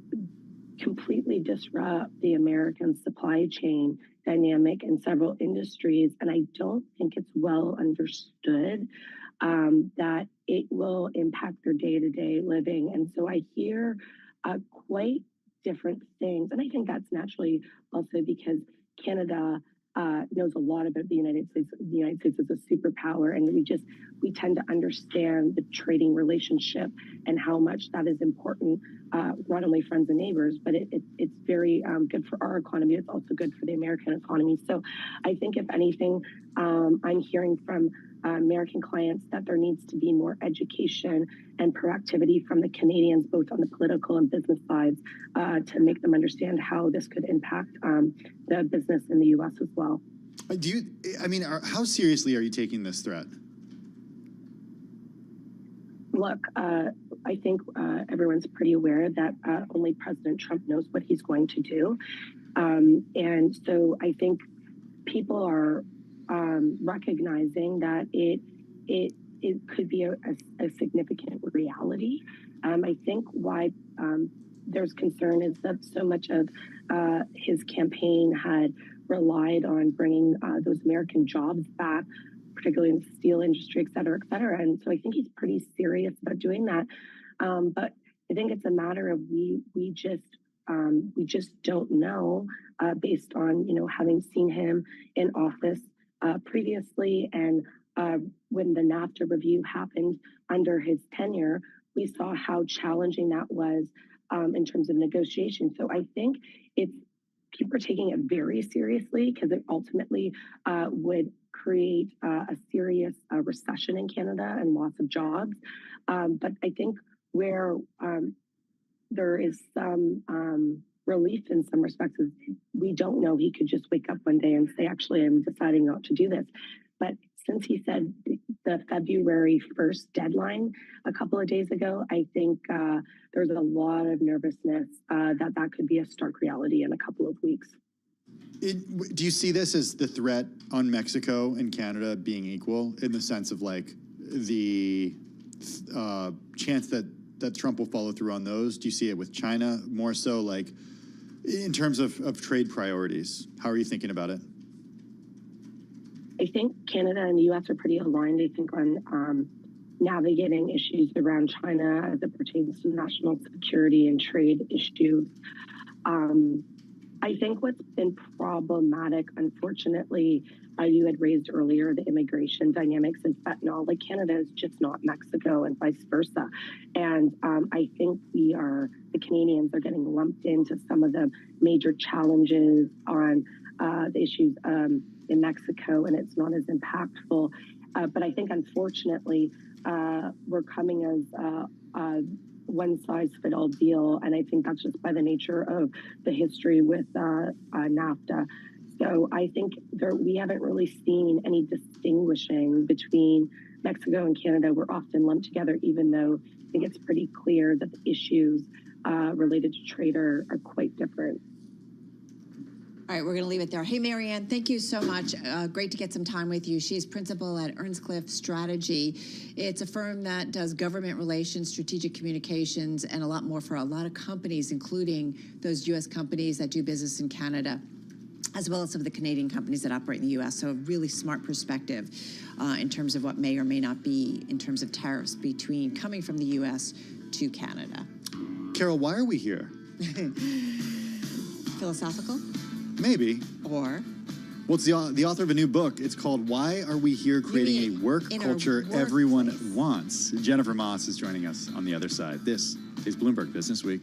Speaker 19: completely disrupt the American supply chain dynamic in several industries, and I don't think it's well understood that it will impact their day-to-day living. And so I hear quite different things, and I think that's naturally also because Canada knows a lot about the United States. The United States is a superpower, and we tend to understand the trading relationship and how much that is important, not only friends and neighbors, but it's very good for our economy. It's also good for the American economy. So I think if anything, I'm hearing from American clients that there needs to be more education and proactivity from the Canadians, both on the political and business sides, to make them understand how this could impact the business in the U.S. as well.
Speaker 22: How seriously are you taking this threat?
Speaker 19: Look, I think everyone's pretty aware that only President Trump knows what he's going to do. And so I think people are recognizing that it could be a significant reality. I think why there's concern is that so much of his campaign had relied on bringing those American jobs back, particularly in the steel industry, et cetera, et cetera. And so I think he's pretty serious about doing that. But I think it's a matter of we just don't know based on having seen him in office previously, and when the NAFTA review happened under his tenure, we saw how challenging that was in terms of negotiation. So I think people are taking it very seriously because it ultimately would create a serious recession in Canada and loss of jobs. But I think where there is some relief in some respects is we don't know. He could just wake up one day and say, actually, I'm deciding not to do this. But since he said the February 1st deadline a couple of days ago, I think there's a lot of nervousness that could be a stark reality in a couple of weeks.
Speaker 22: Do you see this as the threat on Mexico and Canada being equal in the sense of like the chance that Trump will follow through on those? Do you see it with China more so, like in terms of trade priorities? How are you thinking about it?
Speaker 19: I think Canada and the U.S. are pretty aligned, I think, on navigating issues around China as it pertains to national security and trade issues. I think what's been problematic, unfortunately, you had raised earlier the immigration dynamics and fentanyl. Like Canada is just not Mexico and vice versa. And I think the Canadians are getting lumped into some of the major challenges on the issues in Mexico, and it's not as impactful. But I think, unfortunately, we're coming as one-size-fits-all deal, and I think that's just by the nature of the history with NAFTA. So I think we haven't really seen any distinguishing between Mexico and Canada. We're often lumped together, even though I think it's pretty clear that the issues related to trade are quite different.
Speaker 3: All right, we're going to leave it there. Hey, Marianne, thank you so much. Great to get some time with you. She's principal at Earnscliffe Strategy. It's a firm that does government relations, strategic communications, and a lot more for a lot of companies, including those U.S. companies that do business in Canada, as well as some of the Canadian companies that operate in the U.S. So a really smart perspective in terms of what may or may not be in terms of tariffs coming from the U.S. to Canada.
Speaker 22: Carol, why are we here?
Speaker 3: Philosophical?
Speaker 22: Maybe.
Speaker 3: Or
Speaker 22: Well, it's the author of a new book. It's called Why Are We Here Creating a Work Culture Everyone Wants? Jennifer Moss is joining us on the other side. This is Bloomberg Business Week.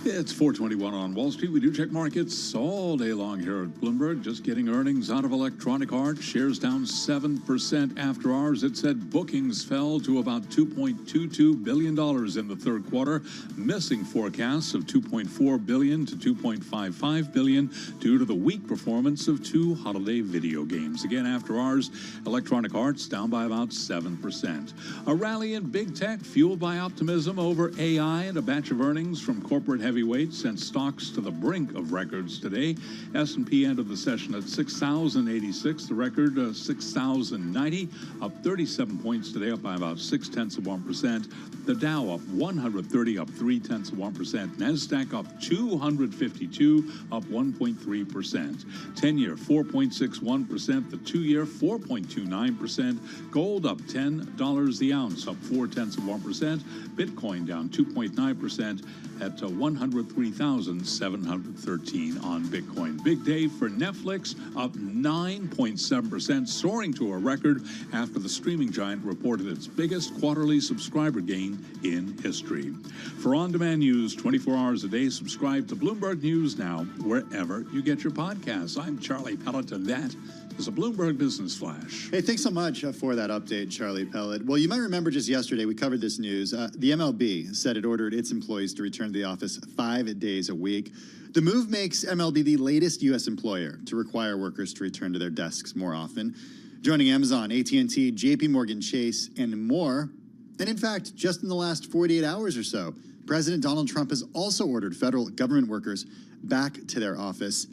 Speaker 7: It's 421 on Wall Street. We do check markets all day long here at Bloomberg. Just getting earnings out of Electronic Arts. Shares down 7% after hours. It said bookings fell to about $2.22 billion in the third quarter, missing forecasts of $2.4 billion to $2.55 billion due to the weak performance of two holiday video games. Again, after hours, Electronic Arts down by about 7%. A rally in big tech fueled by optimism over AI and a batch of earnings from corporate heavyweights sent stocks to the brink of records today. S&P ended the session at 6,086. The record 6,090, up 37 points today, up by about 0.6%. The Dow up 130, up 0.3%. Nasdaq up 252, up 1.3%. 10-year 4.61%. The 2-year 4.29%. Gold up $10 the ounce, up 0.4%. Bitcoin down 2.9% at $100. 103,713 on Bitcoin. Big day for Netflix, up 9.7%, soaring to a record after the streaming giant reported its biggest quarterly subscriber gain in history. For on-demand news 24 hours a day, subscribe to Bloomberg News now, wherever you get your podcasts. I'm Charlie Pelleton. That is a Bloomberg Business Flash.
Speaker 22: Hey, thanks so much for that update, Charlie Pellet. Well, you might remember just yesterday we covered this news. The MLB said it ordered its employees to return to the office 5 days a week. The move makes MLB the latest U.S. employer to require workers to return to their desks more often, joining Amazon, AT&T, JP Morgan Chase, and more. And in fact, just in the last 48 hours or so, President Donald Trump has also ordered federal government workers back to their office.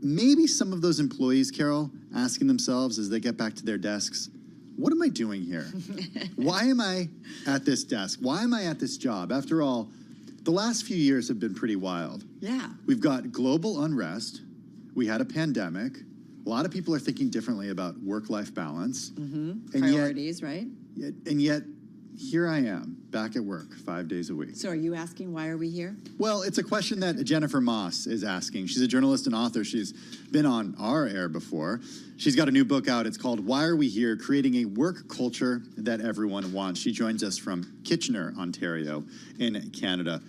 Speaker 22: Maybe some of those employees, Carol, asking themselves as they get back to their desks, what am I doing here? Why am I at this desk? Why am I at this job? After all, the last few years have been pretty wild.
Speaker 3: Yeah.
Speaker 22: We've got global unrest. We had a pandemic. A lot of people are thinking differently about work-life balance.
Speaker 3: Mm-hmm. Priorities, right?
Speaker 22: And yet, here I am, back at work 5 days a week.
Speaker 3: So are you asking why are we here?
Speaker 22: Well, it's a question that Jennifer Moss is asking. She's a journalist and author. She's been on our air before. She's got a new book out. It's called Why Are We Here? Creating a Work Culture That Everyone Wants. She joins us from Kitchener, Ontario in Canada.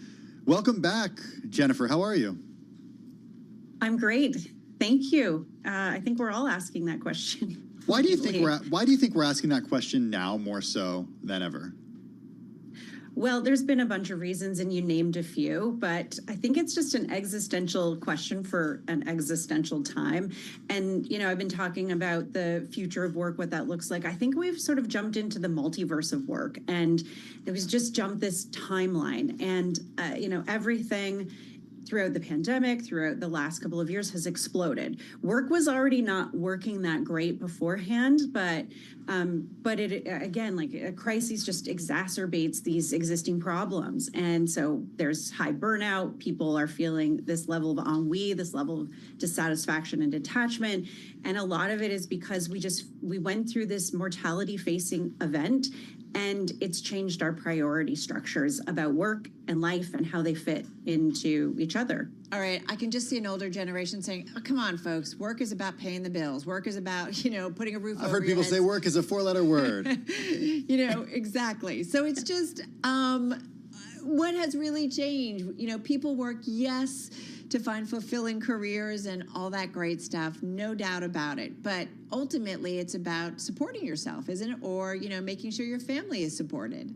Speaker 22: Welcome back, Jennifer. How are you?
Speaker 20: I'm great. Thank you. I think we're all asking that question.
Speaker 22: Why do you think we're asking that question now more so than ever?
Speaker 20: Well, there's been a bunch of reasons, and you named a few, but I think it's just an existential question for an existential time. And, you know, I've been talking about the future of work, what that looks like. I think we've sort of jumped into the multiverse of work, and it was just jumped this timeline. And, you know, everything throughout the pandemic, throughout the last couple of years, has exploded. Work was already not working that great beforehand, but it again, like a crisis just exacerbates these existing problems. And so there's high burnout. People are feeling this level of ennui, this level of dissatisfaction and detachment. And a lot of it is because we went through this mortality-facing event, and it's changed our priority structures about work and life and how they fit into each other.
Speaker 3: All right, I can just see an older generation saying, oh, come on, folks, work is about paying the bills. Work is about, you know, putting a roof over your
Speaker 22: I've heard people say work is a 4-letter word.
Speaker 3: You know, exactly. So it's just, what has really changed? You know, people work, yes, to find fulfilling careers and all that great stuff, no doubt about it. But ultimately, it's about supporting yourself, isn't it? Or, you know, making sure your family is supported.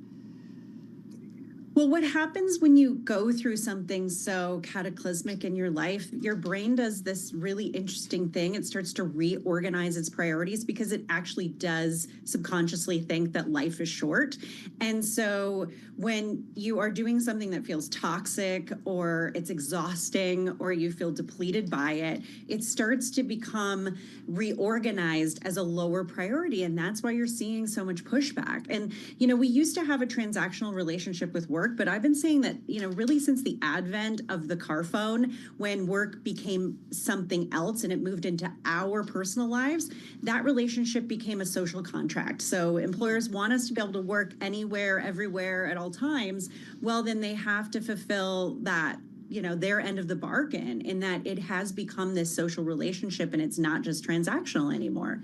Speaker 20: Well, what happens when you go through something so cataclysmic in your life, your brain does this really interesting thing. It starts to reorganize its priorities because it actually does subconsciously think that life is short. And so when you are doing something that feels toxic or it's exhausting or you feel depleted by it, it starts to become reorganized as a lower priority. And that's why you're seeing so much pushback. And, you know, we used to have a transactional relationship with work, but I've been saying that, you know, really since the advent of the car phone, when work became something else and it moved into our personal lives, that relationship became a social contract. So employers want us to be able to work anywhere, everywhere, at all times. Well, then they have to fulfill that, you know, their end of the bargain, in that it has become this social relationship and it's not just transactional anymore.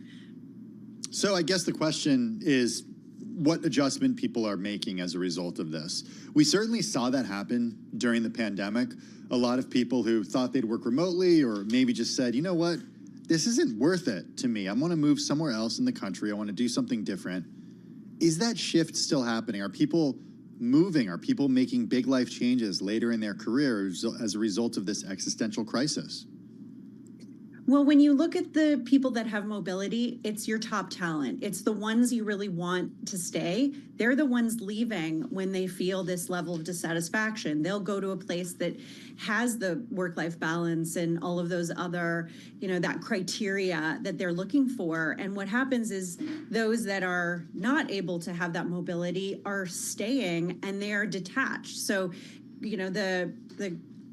Speaker 22: So I guess the question is, what adjustment people are making as a result of this. We certainly saw that happen during the pandemic. A lot of people who thought they'd work remotely or maybe just said, you know what, this isn't worth it to me. I want to move somewhere else in the country. I want to do something different. Is that shift still happening? Are people moving? Are people making big life changes later in their careers as a result of this existential crisis?
Speaker 20: Well, when you look at the people that have mobility, it's your top talent. It's the ones you really want to stay. They're the ones leaving when they feel this level of dissatisfaction. They'll go to a place that has the work-life balance and all of those other, you know, that criteria that they're looking for. And what happens is those that are not able to have that mobility are staying and they are detached. So, you know, the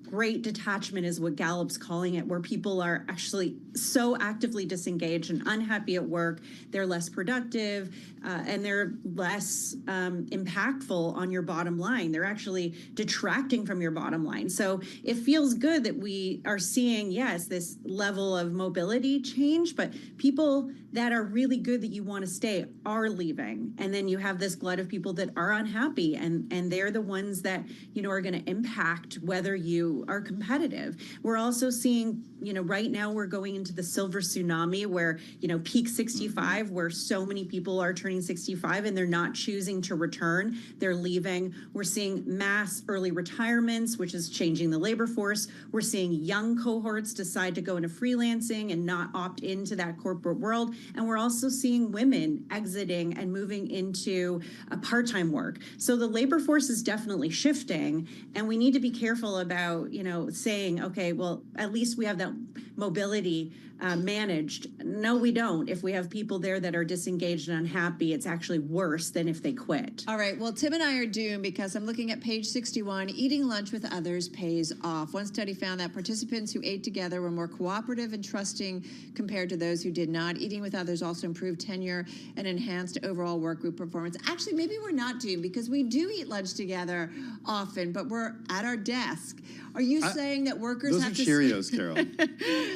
Speaker 20: great detachment is what Gallup's calling it, where people are actually so actively disengaged and unhappy at work. They're less productive and they're less impactful on your bottom line. They're actually detracting from your bottom line. So it feels good that we are seeing, yes, this level of mobility change, but people that are really good that you want to stay are leaving. And then you have this glut of people that are unhappy, and they're the ones that, you know, are going to impact whether you are competitive. We're also seeing, you know, right now we're going into the silver tsunami where, you know, peak 65, where so many people are turning 65 and they're not choosing to return. They're leaving. We're seeing mass early retirements, which is changing the labor force. We're seeing young cohorts decide to go into freelancing and not opt into that corporate world. And we're also seeing women exiting and moving into a part-time work. So the labor force is definitely shifting, and we need to be careful about, you know, saying, okay, well, at least we have that mobility managed. No, we don't. If we have people there that are disengaged and unhappy, it's actually worse than if they quit.
Speaker 3: All right. Well, Tim and I are doomed because I'm looking at page 61. Eating lunch with others pays off. One study found that participants who ate together were more cooperative and trusting compared to those who did not. Eating with others also improved tenure and enhanced overall work group performance. Actually, maybe we're not doomed because we do eat lunch together often, but we're at our desk. Are you saying that workers have to...
Speaker 22: Those are Cheerios, Carol.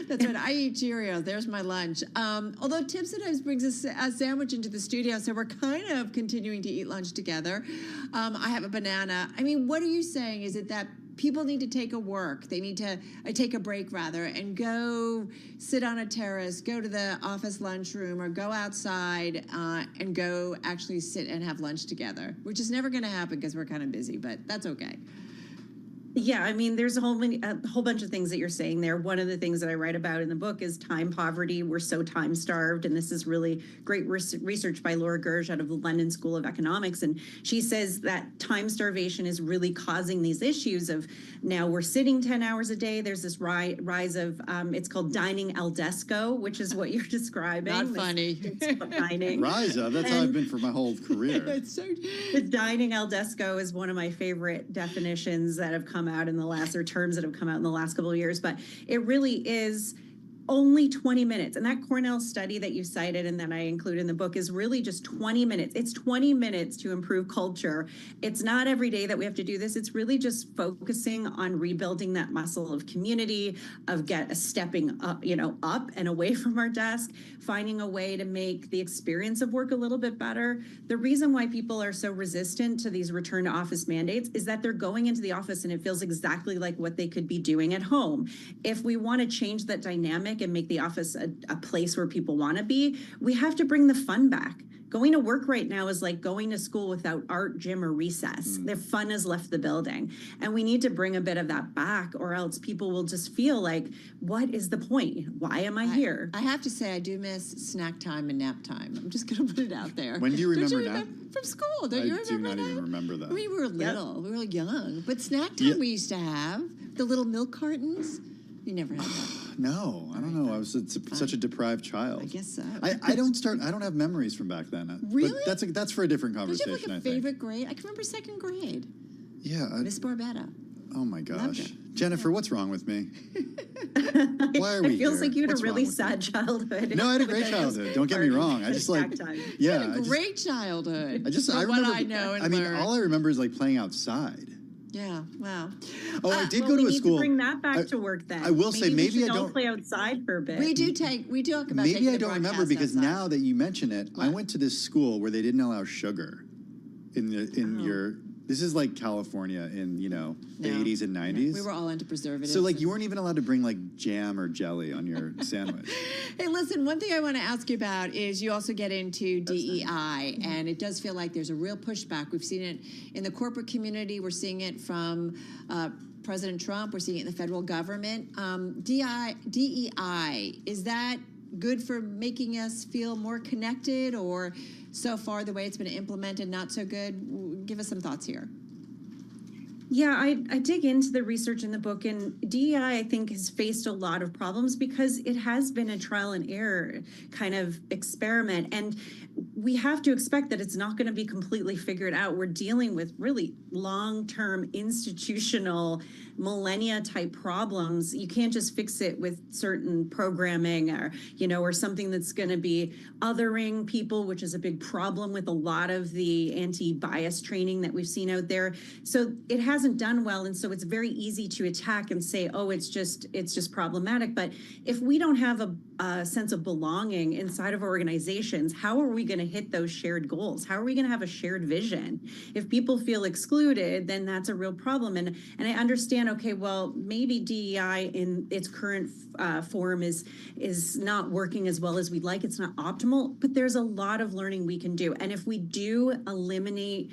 Speaker 3: That's right. I eat Cheerios. There's my lunch. Although Tim sometimes brings a sandwich into the studio, so we're kind of continuing to eat lunch together. I have a banana. I mean, what are you saying? Is it that people need to take a break rather, and go sit on a terrace, go to the office lunchroom, or go outside and go actually sit and have lunch together, which is never going to happen because we're kind of busy, but that's okay.
Speaker 20: Yeah, I mean, there's a whole bunch of things that you're saying there. One of the things that I write about in the book is time poverty. We're so time starved, and this is really great research by Laura Gersh out of the London School of Economics, and she says that time starvation is really causing these issues of now we're sitting 10 hours a day. There's this rise of it's called dining al desco, which is what you're describing.
Speaker 3: Not funny.
Speaker 20: Dining.
Speaker 22: Rise of. That's how I've been for my whole career.
Speaker 20: The dining al desco is one of my favorite definitions that have come out in the last, or terms that have come out in the last couple of years, but it really is only 20 minutes. And that Cornell study that you cited and that I include in the book is really just 20 minutes. It's 20 minutes to improve culture. It's not every day that we have to do this. It's really just focusing on rebuilding that muscle of community, of stepping up, up and away from our desk, finding a way to make the experience of work a little bit better. The reason why people are so resistant to these return to office mandates is that they're going into the office and it feels exactly like what they could be doing at home. If we want to change that dynamic and make the office a place where people want to be, we have to bring the fun back. Going to work right now is like going to school without art, gym, or recess. Their fun has left the building. And we need to bring a bit of that back, or else people will just feel like, what is the point? Why am I here?
Speaker 3: I have to say, I do miss snack time and nap time. I'm just going to put it out there.
Speaker 22: When do you remember nap?
Speaker 3: From school. Don't you remember
Speaker 22: I do not even remember that.
Speaker 3: We were little. We were young. But snack time we used to have. The little milk cartons. You never had that.
Speaker 22: No, I don't know. I was such a deprived child.
Speaker 3: I guess so.
Speaker 22: I don't have memories from back then.
Speaker 3: Really?
Speaker 22: But that's for a different conversation.
Speaker 3: Did you have like a favorite grade? I can remember second grade.
Speaker 22: Yeah.
Speaker 3: Miss Barbetta.
Speaker 22: Oh my gosh. Jennifer, what's wrong with me? Why are we
Speaker 20: It feels
Speaker 22: here?
Speaker 20: like you had
Speaker 22: What's
Speaker 20: a really
Speaker 22: wrong with
Speaker 20: sad
Speaker 22: me?
Speaker 20: childhood.
Speaker 22: No, I had a great childhood. Don't get me wrong. I just like, yeah.
Speaker 3: You had a great childhood.
Speaker 22: I remember.
Speaker 3: What I know and
Speaker 22: I mean,
Speaker 3: learned.
Speaker 22: all I remember is like playing outside.
Speaker 3: Yeah, wow.
Speaker 22: Oh, I did
Speaker 20: well,
Speaker 22: go to
Speaker 20: we
Speaker 22: a
Speaker 20: need
Speaker 22: school.
Speaker 20: to bring that back to work then.
Speaker 22: I will say maybe I don't
Speaker 20: play outside for a bit.
Speaker 3: We talk about
Speaker 22: Maybe I don't
Speaker 3: the
Speaker 22: remember
Speaker 3: broadcast
Speaker 22: because
Speaker 3: outside.
Speaker 22: now that you mention it, I went to this school where they didn't allow sugar in your. This is like California in the 80s and 90s.
Speaker 3: We were all into preservatives.
Speaker 22: So like you weren't even allowed to bring like jam or jelly on your sandwich.
Speaker 3: Hey, listen, one thing I want to ask you about is you also get into DEI, and it does feel like there's a real pushback. We've seen it in the corporate community. We're seeing it from President Trump. We're seeing it in the federal government. DEI, is that good for making us feel more connected, or so far the way it's been implemented not so good? Give us some thoughts here.
Speaker 20: Yeah, I dig into the research in the book, and DEI, I think, has faced a lot of problems because it has been a trial and error kind of experiment. And we have to expect that it's not going to be completely figured out. We're dealing with really long-term institutional millennia type problems. You can't just fix it with certain programming or, or something that's going to be othering people, which is a big problem with a lot of the anti-bias training that we've seen out there. So it hasn't done well. And so it's very easy to attack and say, oh, it's just problematic. But if we don't have a sense of belonging inside of our organizations, how are we going to hit those shared goals? How are we going to have a shared vision? If people feel excluded, then that's a real problem. And I understand, okay, well, maybe DEI in its current form is not working as well as we'd like. It's not optimal, but there's a lot of learning we can do. And if we do eliminate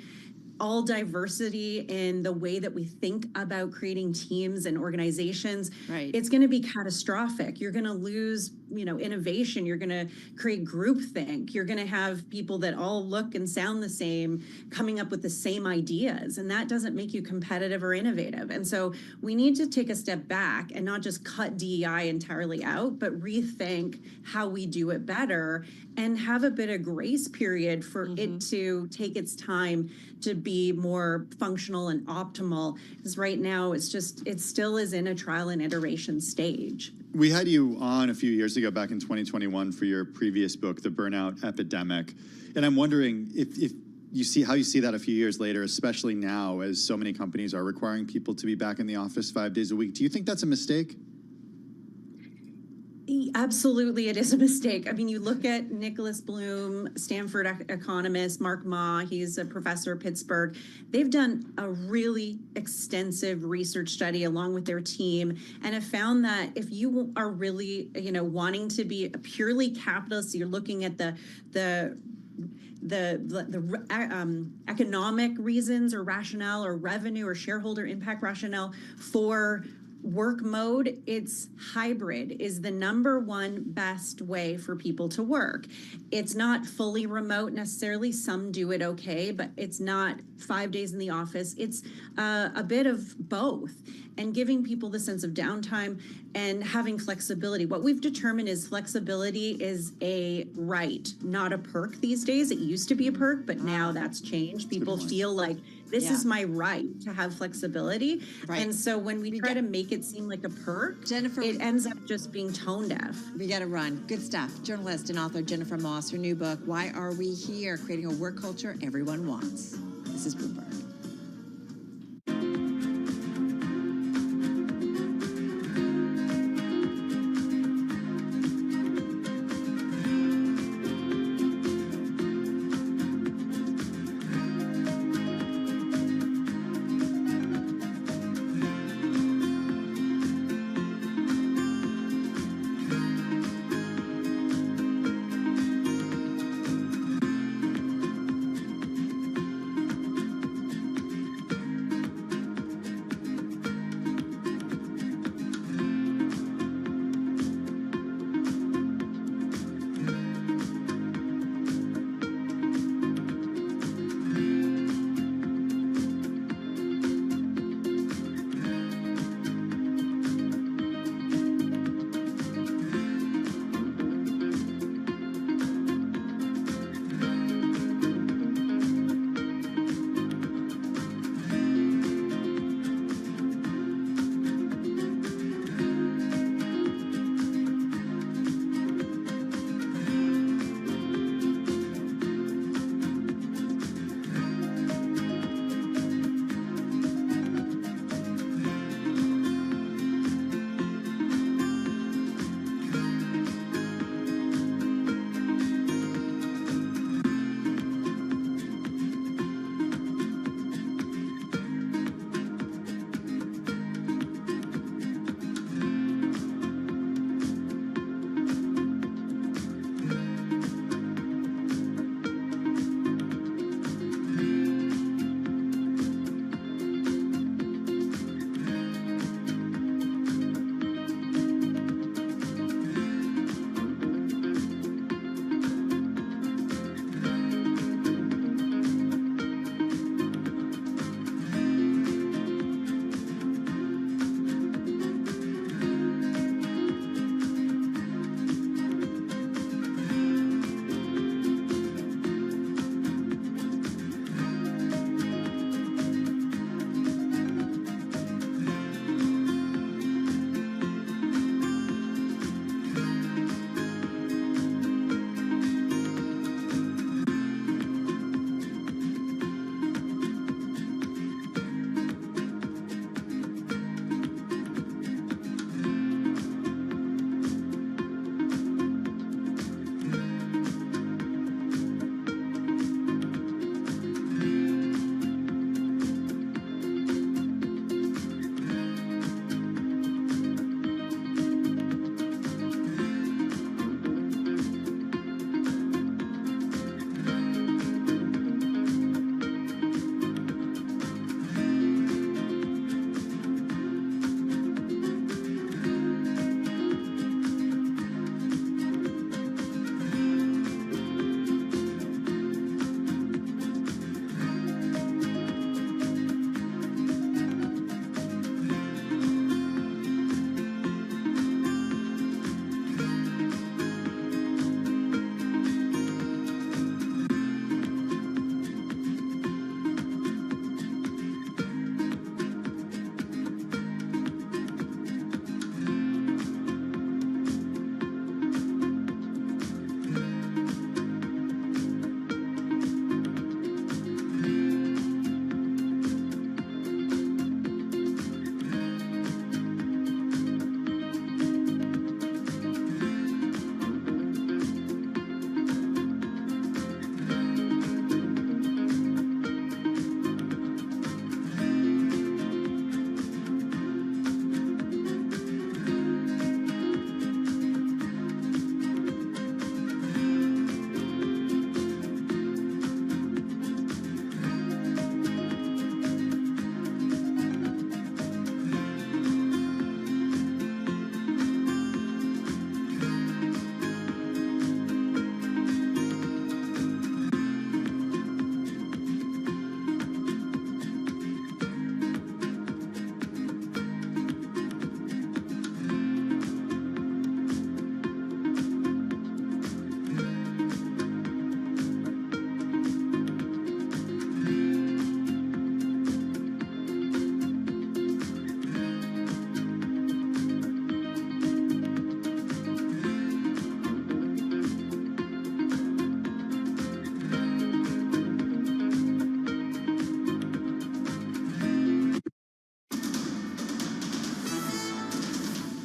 Speaker 20: all diversity in the way that we think about creating teams and organizations, it's going to be catastrophic. You're going to lose, innovation. You're going to create groupthink. You're going to have people that all look and sound the same coming up with the same ideas, and that doesn't make you competitive or innovative. And so we need to take a step back and not just cut DEI entirely out, but rethink how we do it better and have a bit of grace period for it to take its time to be more functional and optimal. Because right now it still is in a trial and iteration stage.
Speaker 22: We had you on a few years ago, back in 2021, for your previous book, The Burnout Epidemic. And I'm wondering if you see how you see that a few years later, especially now as so many companies are requiring people to be back in the office 5 days a week. Do you think that's a mistake?
Speaker 20: Absolutely, it is a mistake. I mean, you look at Nicholas Bloom, Stanford economist, Mark Ma, he's a professor at Pittsburgh. They've done a really extensive research study along with their team and have found that if you are really, wanting to be a purely capitalist, you're looking at the economic reasons or rationale or revenue or shareholder impact rationale for work mode, it's hybrid is the number one best way for people to work. It's not fully remote necessarily. Some do it okay, but it's not 5 days in the office. It's a bit of both, and giving people the sense of downtime and having flexibility. What we've determined is flexibility is a right, not a perk these days. It used to be a perk, but now that's changed. People feel like this is my right to have flexibility. And so when we try to make it seem like a perk,
Speaker 3: Jennifer,
Speaker 20: it ends up just being tone deaf.
Speaker 3: We got to run. Good stuff. Journalist and author Jennifer Moss, her new book, Why Are We Here? Creating a Work Culture Everyone Wants. This is Bloomberg.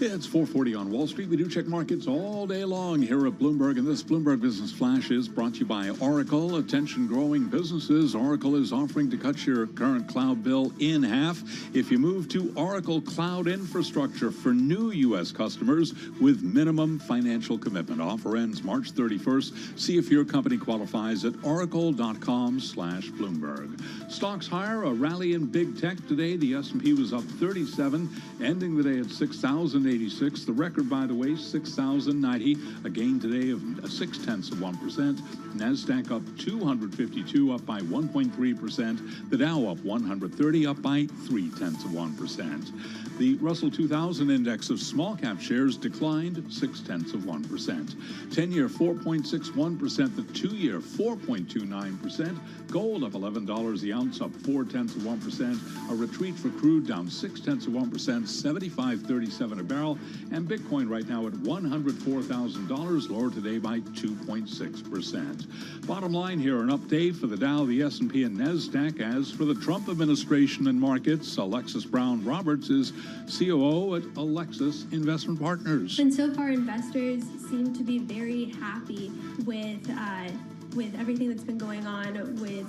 Speaker 7: It's 4:40 on Wall Street. We do check markets all day long here at Bloomberg, and this Bloomberg Business Flash is brought to you by Oracle. Attention growing businesses. Oracle is offering to cut your current cloud bill in half if you move to Oracle Cloud Infrastructure for new U.S. customers with minimum financial commitment. Offer ends March 31st. See if your company qualifies at oracle.com/Bloomberg. Stocks higher, a rally in big tech today. The S&P was up 37, ending the day at 6,086. The record, by the way, 6,090. A gain today of 0.6%. NASDAQ up 252, up by 1.3%. The Dow up 130, up by 0.3%. The Russell 2000 index of small cap shares declined 0.6%. 10-year 4.61%. The 2-year 4.29%. Gold up $11 the ounce, up 0.4%. A retreat for crude down 0.6%, 75.37 a barrel. And Bitcoin right now at $104,000, lower today by 2.6%. Bottom line here, an update for the Dow, the S&P, and NASDAQ. As for the Trump administration and markets, Alexis Brown Roberts is COO at Alexis Investment Partners.
Speaker 16: And so far, investors seem to be very happy with everything that's been going on with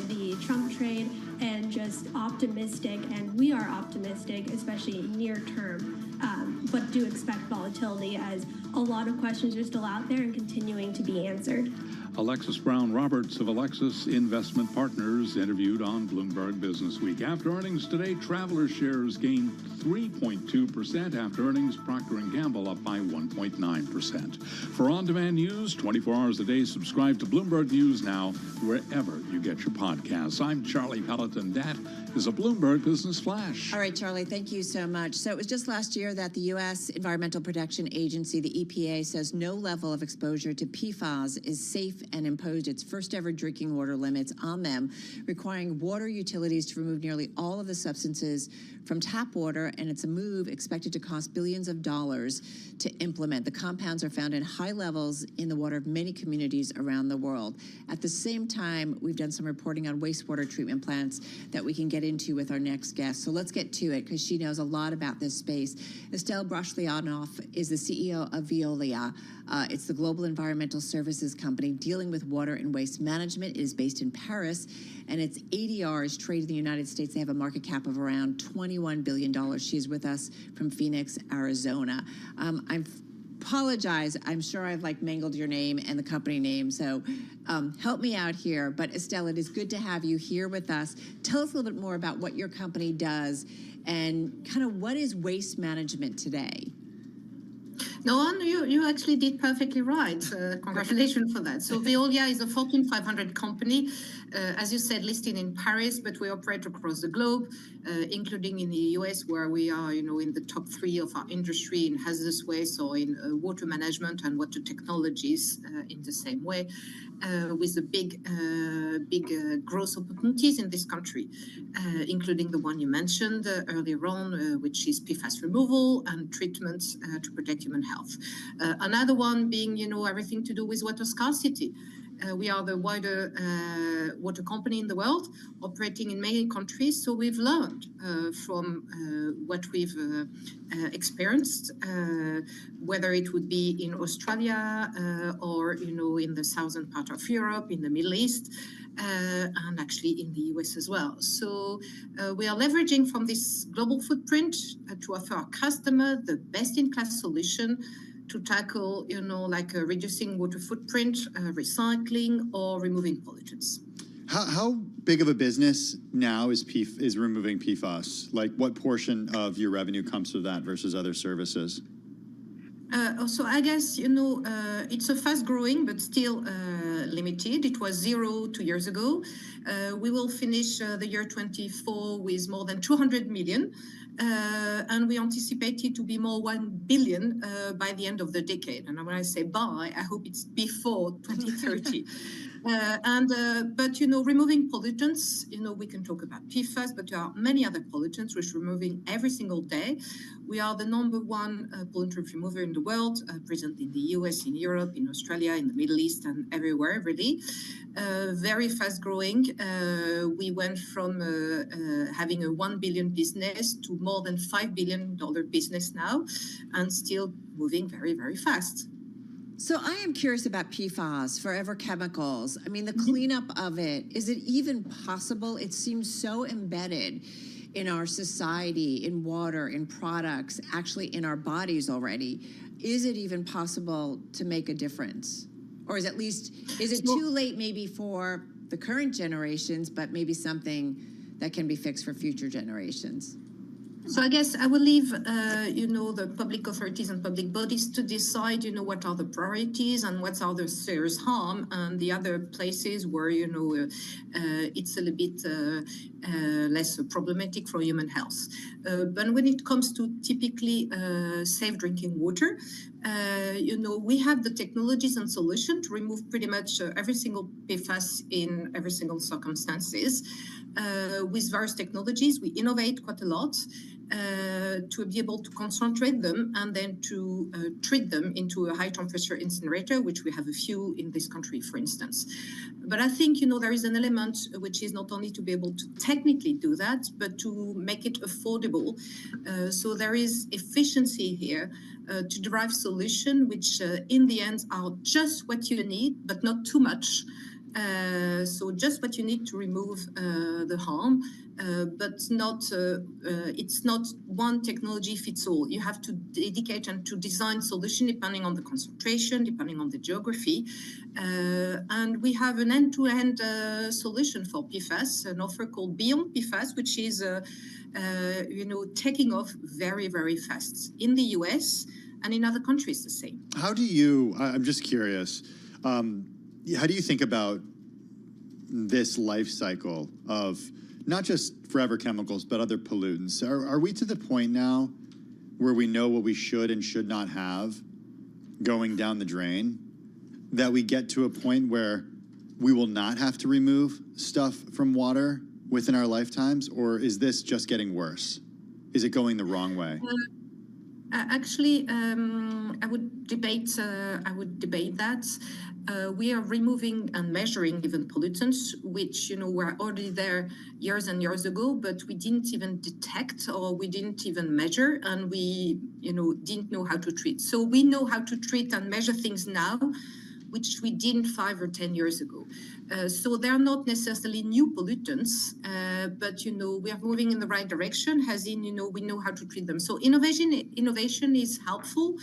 Speaker 16: the Trump trade, and just optimistic, and we are optimistic, especially near term, but do expect volatility as a lot of questions are still out there and continuing to be answered.
Speaker 7: Alexis Brown Roberts of Alexis Investment Partners interviewed on Bloomberg Business Week. After earnings today, Traveler shares gained 3.2%. After earnings, Procter & Gamble up by 1.9%. For on-demand news, 24 hours a day, subscribe to Bloomberg News Now wherever you get your podcasts. I'm Charlie Pelleton. That is a Bloomberg Business Flash.
Speaker 3: All right, Charlie, thank you so much. So it was just last year that the U.S. Environmental Protection Agency, the EPA, says no level of exposure to PFAS is safe and imposed its first ever drinking water limits on them, requiring water utilities to remove nearly all of the substances from tap water, and it's a move expected to cost billions of dollars to implement. The compounds are found in high levels in the water of many communities around the world. At the same time, we've done some reporting on wastewater treatment plants that we can get into with our next guest. So let's get to it, because she knows a lot about this space. Estelle Brashlianoff is the CEO of Veolia. It's the global environmental services company dealing with water and waste management. It is based in Paris, and its ADR is traded in the United States. They have a market cap of around $21 billion. She's with us from Phoenix, Arizona. I apologize. I'm sure I've mangled your name and the company name, so help me out here. But Estelle, it is good to have you here with us. Tell us a little bit more about what your company does and kind of what is waste management today.
Speaker 1: No, you actually did perfectly right. Congratulations for that. So Veolia is a Fortune 500 company, as you said, listed in Paris, but we operate across the globe, including in the US, where we are, in the top 3 of our industry in hazardous waste or in water management and water technologies in the same way, with the big growth opportunities in this country, including the one you mentioned earlier on, which is PFAS removal and treatment to protect human health. Another one being, everything to do with water scarcity. We are the wider water company in the world, operating in many countries. So we've learned from what we've experienced, whether it would be in Australia or, in the southern part of Europe, in the Middle East, and actually in the US as well. So we are leveraging from this global footprint to offer our customer the best-in-class solution to tackle, reducing water footprint, recycling, or removing pollutants.
Speaker 22: How big of a business now is removing PFAS? What portion of your revenue comes from that versus other services?
Speaker 1: So I guess, it's a fast-growing, but still limited. It was 0 2 years ago. We will finish the year 24 with more than 200 million. And we anticipate it to be more 1 billion by the end of the decade. And when I say by, I hope it's before 2030. But removing pollutants, we can talk about PFAS, but there are many other pollutants which we're removing every single day, We are the #1 pollutant remover in the world, present in the US, in Europe, in Australia, in the Middle East, and everywhere, really. Very fast growing. We went from having a $1 billion business to more than $5 billion business now, and still moving very, very fast.
Speaker 3: So I am curious about PFAS, forever chemicals. I mean, the cleanup of it, is it even possible? It seems so embedded in our society, in water, in products, actually in our bodies already. Is it even possible to make a difference? Or is it too late maybe for the current generations, but maybe something that can be fixed for future generations?
Speaker 1: So I guess I will leave, the public authorities and public bodies to decide, what are the priorities and what are the serious harm, and the other places where, it's a little bit less problematic for human health. But when it comes to typically safe drinking water, we have the technologies and solutions to remove pretty much every single PFAS in every single circumstances. With various technologies, we innovate quite a lot to be able to concentrate them and then to treat them into a high temperature incinerator, which we have a few in this country, for instance. But I think, there is an element which is not only to be able to technically do that, but to make it affordable. So there is efficiency here to derive solutions which in the end are just what you need, but not too much. So just what you need to remove the harm, but not it's not one technology fits all. You have to dedicate and to design solution depending on the concentration, depending on the geography. And we have an end-to-end solution for PFAS, an offer called Beyond PFAS, which is taking off very, very fast in the US and in other countries the same.
Speaker 22: How do you, I'm just curious, how do you think about this life cycle of not just forever chemicals, but other pollutants? Are we to the point now where we know what we should and should not have going down the drain, that we get to a point where we will not have to remove stuff from water within our lifetimes? Or is this just getting worse? Is it going the wrong way?
Speaker 1: Actually, I would debate that. We are removing and measuring even pollutants, which were already there years and years ago, but we didn't even detect or we didn't even measure, and we didn't know how to treat. So we know how to treat and measure things now, which we didn't 5 or 10 years ago. So they are not necessarily new pollutants, but we are moving in the right direction, as in we know how to treat them. So innovation is helpful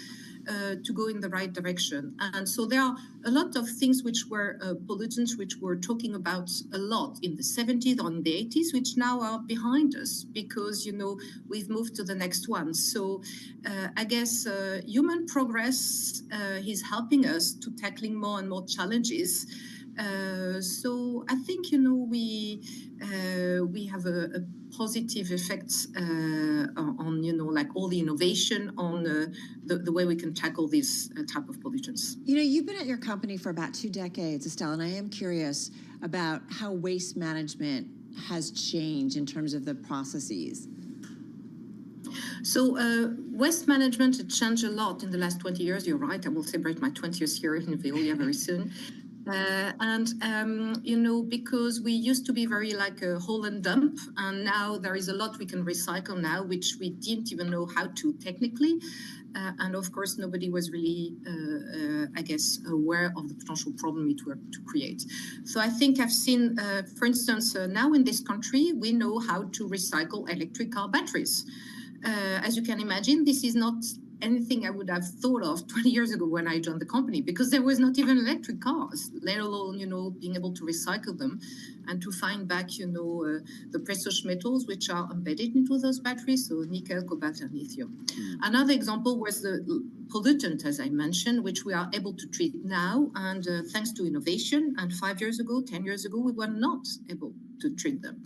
Speaker 1: to go in the right direction. And so there are a lot of things which were pollutants, which we're talking about a lot in the 70s or in the 80s, which now are behind us because, we've moved to the next one. So I guess human progress is helping us to tackling more and more challenges. So I think, we have a positive effect on, like all the innovation on the way we can tackle these type of pollutants.
Speaker 3: You've been at your company for about 2 decades, Estelle, and I am curious about how waste management has changed in terms of the processes.
Speaker 1: So waste management has changed a lot in the last 20 years. You're right. I will celebrate my 20th year in Veolia very soon. Because we used to be very like a hole and dump, and now there is a lot we can recycle now, which we didn't even know how to technically. And of course, nobody was really, aware of the potential problem it were to create. So I think I've seen, for instance, now in this country, we know how to recycle electric car batteries. As you can imagine, this is not anything I would have thought of 20 years ago when I joined the company, because there was not even electric cars, let alone, being able to recycle them and to find back, the precious metals which are embedded into those batteries, so nickel, cobalt, and lithium. Another example was the pollutant, as I mentioned, which we are able to treat now, and thanks to innovation. And 5 years ago, 10 years ago, we were not able to treat them.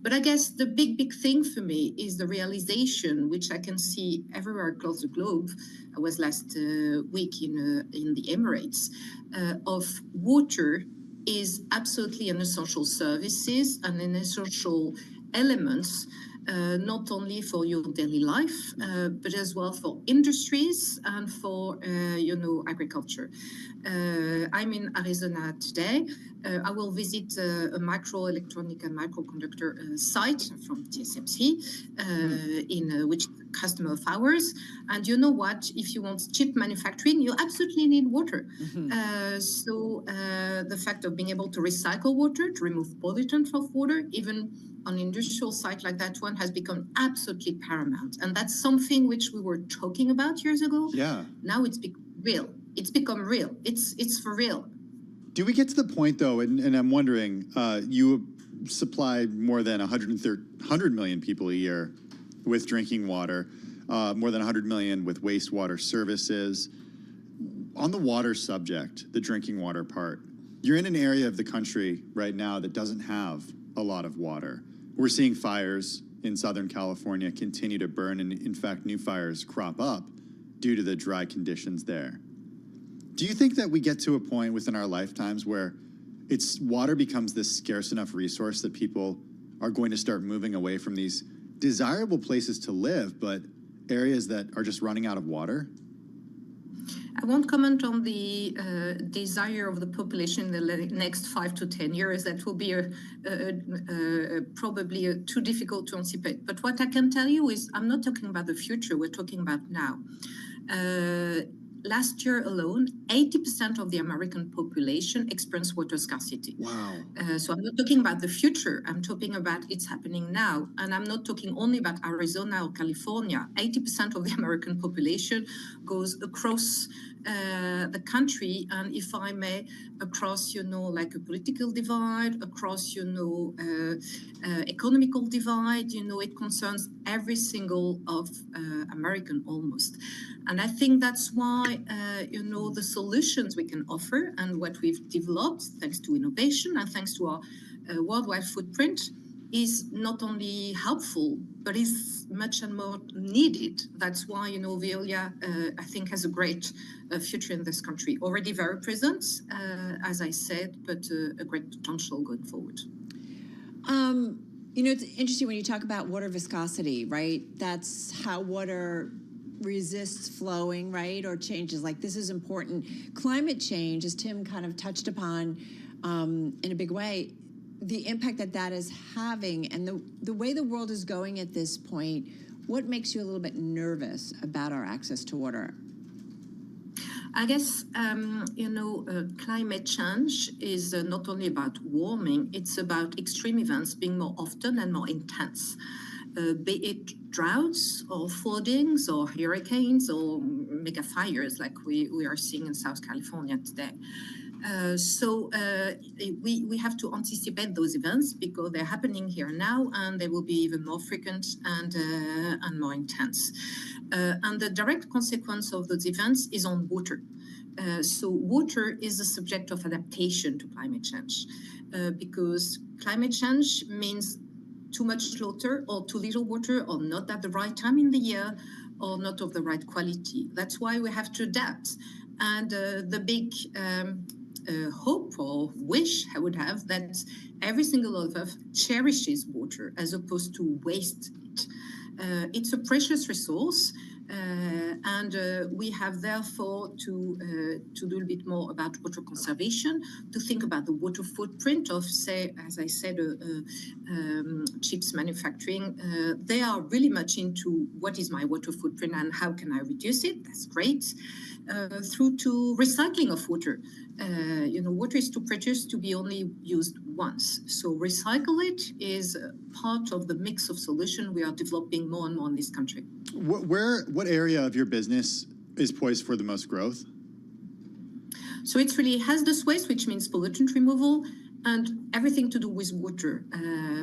Speaker 1: But I guess the big thing for me is the realization, which I can see everywhere across the globe. I was last week in the Emirates, of water is absolutely an essential services and an essential element not only for your daily life, but as well for industries and for, agriculture. I'm in Arizona today. I will visit a microelectronic and microconductor site from TSMC, in which customer of ours. And you know what? If you want cheap manufacturing, you absolutely need water. So the fact of being able to recycle water, to remove pollutants of water, even on an industrial site like that one, has become absolutely paramount. And that's something which we were talking about years ago.
Speaker 22: Yeah.
Speaker 1: Now it's real. It's become real. It's for real.
Speaker 22: Do we get to the point, though, and I'm wondering, you supply more than 100 million people a year with drinking water, more than 100 million with wastewater services. On the water subject, the drinking water part, you're in an area of the country right now that doesn't have a lot of water. We're seeing fires in Southern California continue to burn, and in fact, new fires crop up due to the dry conditions there. Do you think that we get to a point within our lifetimes where water becomes this scarce enough resource that people are going to start moving away from these desirable places to live, but areas that are just running out of water?
Speaker 1: I won't comment on the desire of the population in the next 5 to 10 years. That will be probably too difficult to anticipate. But what I can tell you is I'm not talking about the future. We're talking about now. Last year alone, 80% of the American population experienced water scarcity.
Speaker 22: Wow.
Speaker 1: So I'm not talking about the future. I'm talking about it's happening now. And I'm not talking only about Arizona or California. 80% of the American population goes across the country, and if I may, across, like a political divide, across, economical divide, it concerns every single of American almost. And I think that's why, the solutions we can offer and what we've developed, thanks to innovation and thanks to our worldwide footprint, is not only helpful, but is much and more needed. That's why, Veolia, I think, has a great future in this country. Already very present, as I said, but a great potential going forward.
Speaker 3: It's interesting when you talk about water viscosity, right? That's how water resists flowing, right? Or changes. Like, this is important. Climate change, as Tim kind of touched upon in a big way, the impact that is having and the way the world is going at this point, what makes you a little bit nervous about our access to water?
Speaker 1: I guess, climate change is not only about warming, it's about extreme events being more often and more intense. Be it droughts or floodings or hurricanes or mega fires like we are seeing in South California today. So we have to anticipate those events because they're happening here now, and they will be even more frequent and more intense. And the direct consequence of those events is on water. So water is a subject of adaptation to climate change because climate change means too much water or too little water or not at the right time in the year or not of the right quality. That's why we have to adapt. And the big hope or wish I would have that every single one of us cherishes water as opposed to waste it. It's a precious resource, and we have therefore to do a bit more about water conservation, to think about the water footprint of, say, as I said, chips manufacturing. They are really much into what is my water footprint and how can I reduce it. That's great. Through to recycling of water. Water is too precious to be only used once. So recycle it is part of the mix of solution we are developing more and more in this country.
Speaker 22: What area of your business is poised for the most growth?
Speaker 1: So it's really hazardous waste, which means pollutant removal, and everything to do with water,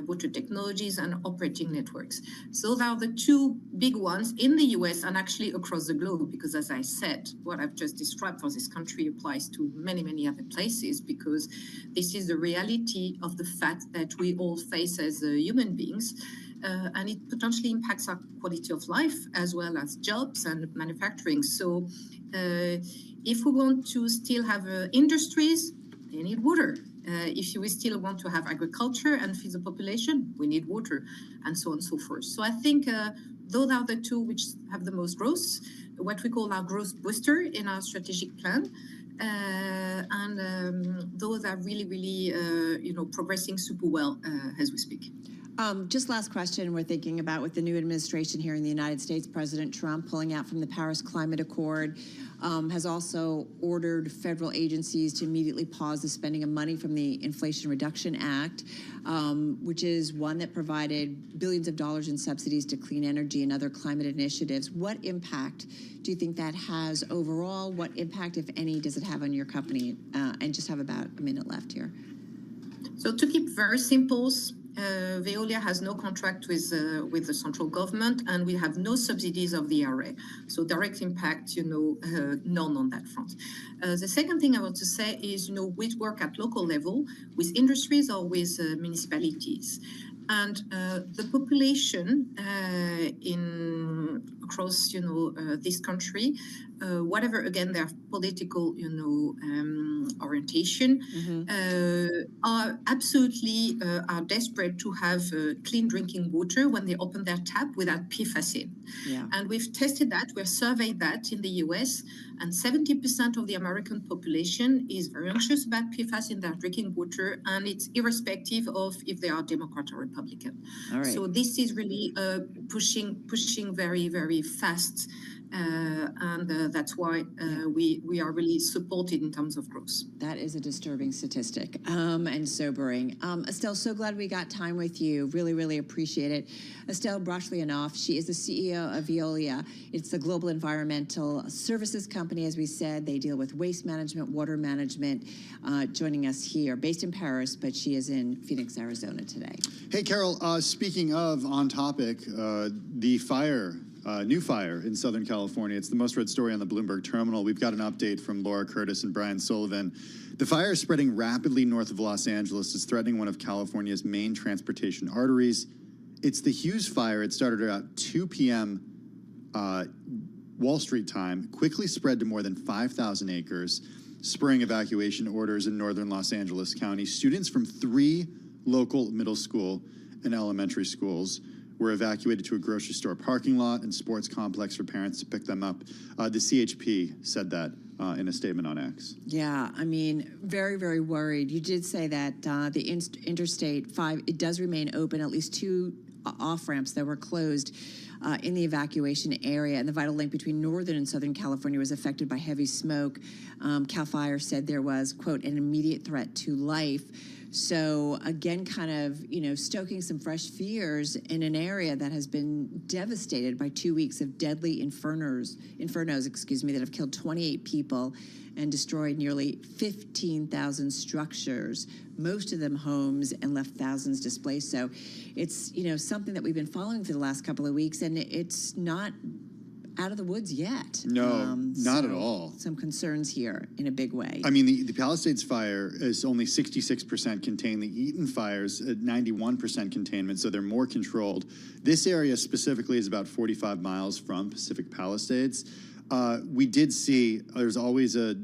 Speaker 1: water technologies and operating networks. So those are the two big ones in the US and actually across the globe, because as I said, what I've just described for this country applies to many, many other places, because this is the reality of the fact that we all face as human beings. And it potentially impacts our quality of life as well as jobs and manufacturing. So if we want to still have industries, they need water. If we still want to have agriculture and feed the population, we need water, and so on and so forth. So I think those are the two which have the most growth, what we call our growth booster in our strategic plan. Those are really, progressing super well as we speak.
Speaker 3: Just last question we're thinking about with the new administration here in the United States, President Trump pulling out from the Paris Climate Accord has also ordered federal agencies to immediately pause the spending of money from the Inflation Reduction Act, which is one that provided billions of dollars in subsidies to clean energy and other climate initiatives. What impact do you think that has overall? What impact, if any, does it have on your company? And just have about a minute left here.
Speaker 1: So to keep very simple, Veolia has no contract with the central government, and we have no subsidies of the IRA. So direct impact, none on that front. The second thing I want to say is, we work at local level with industries or with municipalities. And the population across this country, whatever again their political orientation, are absolutely are desperate to have clean drinking water when they open their tap without PFAS in.
Speaker 3: Yeah.
Speaker 1: And we've tested that, we've surveyed that in the US, and 70% of the American population is very anxious about PFAS in their drinking water, and it's irrespective of if they are Democrat or Republican.
Speaker 3: All right.
Speaker 1: So this is really pushing very, very fast, and that's why we are really supported in terms of growth.
Speaker 3: That is a disturbing statistic and sobering. Estelle, so glad we got time with you. Really, really appreciate it. Estelle Brachlianoff, she is the CEO of Veolia. It's a global environmental services company, as we said. They deal with waste management, water management, joining us here, based in Paris, but she is in Phoenix, Arizona today.
Speaker 22: Hey, Carol, speaking of on topic, the new fire in Southern California. It's the most read story on the Bloomberg terminal. We've got an update from Laura Curtis and Brian Sullivan. The fire is spreading rapidly north of Los Angeles. It's threatening one of California's main transportation arteries. It's the Hughes fire. It started at 2 p.m. Wall Street time, quickly spread to more than 5,000 acres, spurring evacuation orders in northern Los Angeles County. Students from 3 local middle school and elementary schools were evacuated to a grocery store parking lot and sports complex for parents to pick them up. The CHP said that in a statement on X.
Speaker 3: Yeah, I mean, very, very worried. You did say that the Interstate 5, it does remain open, at least 2 off-ramps that were closed in the evacuation area, and the vital link between northern and southern California was affected by heavy smoke. CAL FIRE said there was, quote, an immediate threat to life. So again, kind of, stoking some fresh fears in an area that has been devastated by 2 weeks of deadly infernos, that have killed 28 people and destroyed nearly 15,000 structures, most of them homes, and left thousands displaced. So it's, something that we've been following for the last couple of weeks, and it's not out of the woods yet.
Speaker 22: No, not at all.
Speaker 3: Some concerns here in a big way.
Speaker 22: I mean, the Palisades fire is only 66% contained. The Eaton fires at 91% containment, so they're more controlled. This area specifically is about 45 miles from Pacific Palisades. We did see, there's always a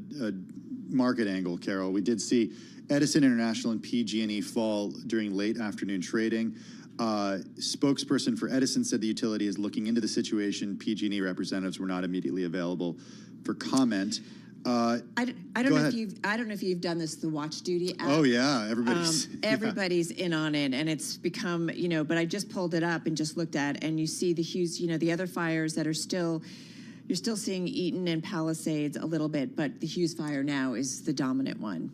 Speaker 22: market angle, Carol. We did see Edison International and PG&E fall during late afternoon trading. Spokesperson for Edison said the utility is looking into the situation. PG&E representatives were not immediately available for comment.
Speaker 3: I don't know if you've done this, the Watch Duty app.
Speaker 22: Oh yeah, everybody's
Speaker 3: in on it, and it's become, but I just pulled it up and just looked at, and you see the Hughes, the other fires that are still, you're still seeing Eaton and Palisades a little bit, but the Hughes fire now is the dominant one.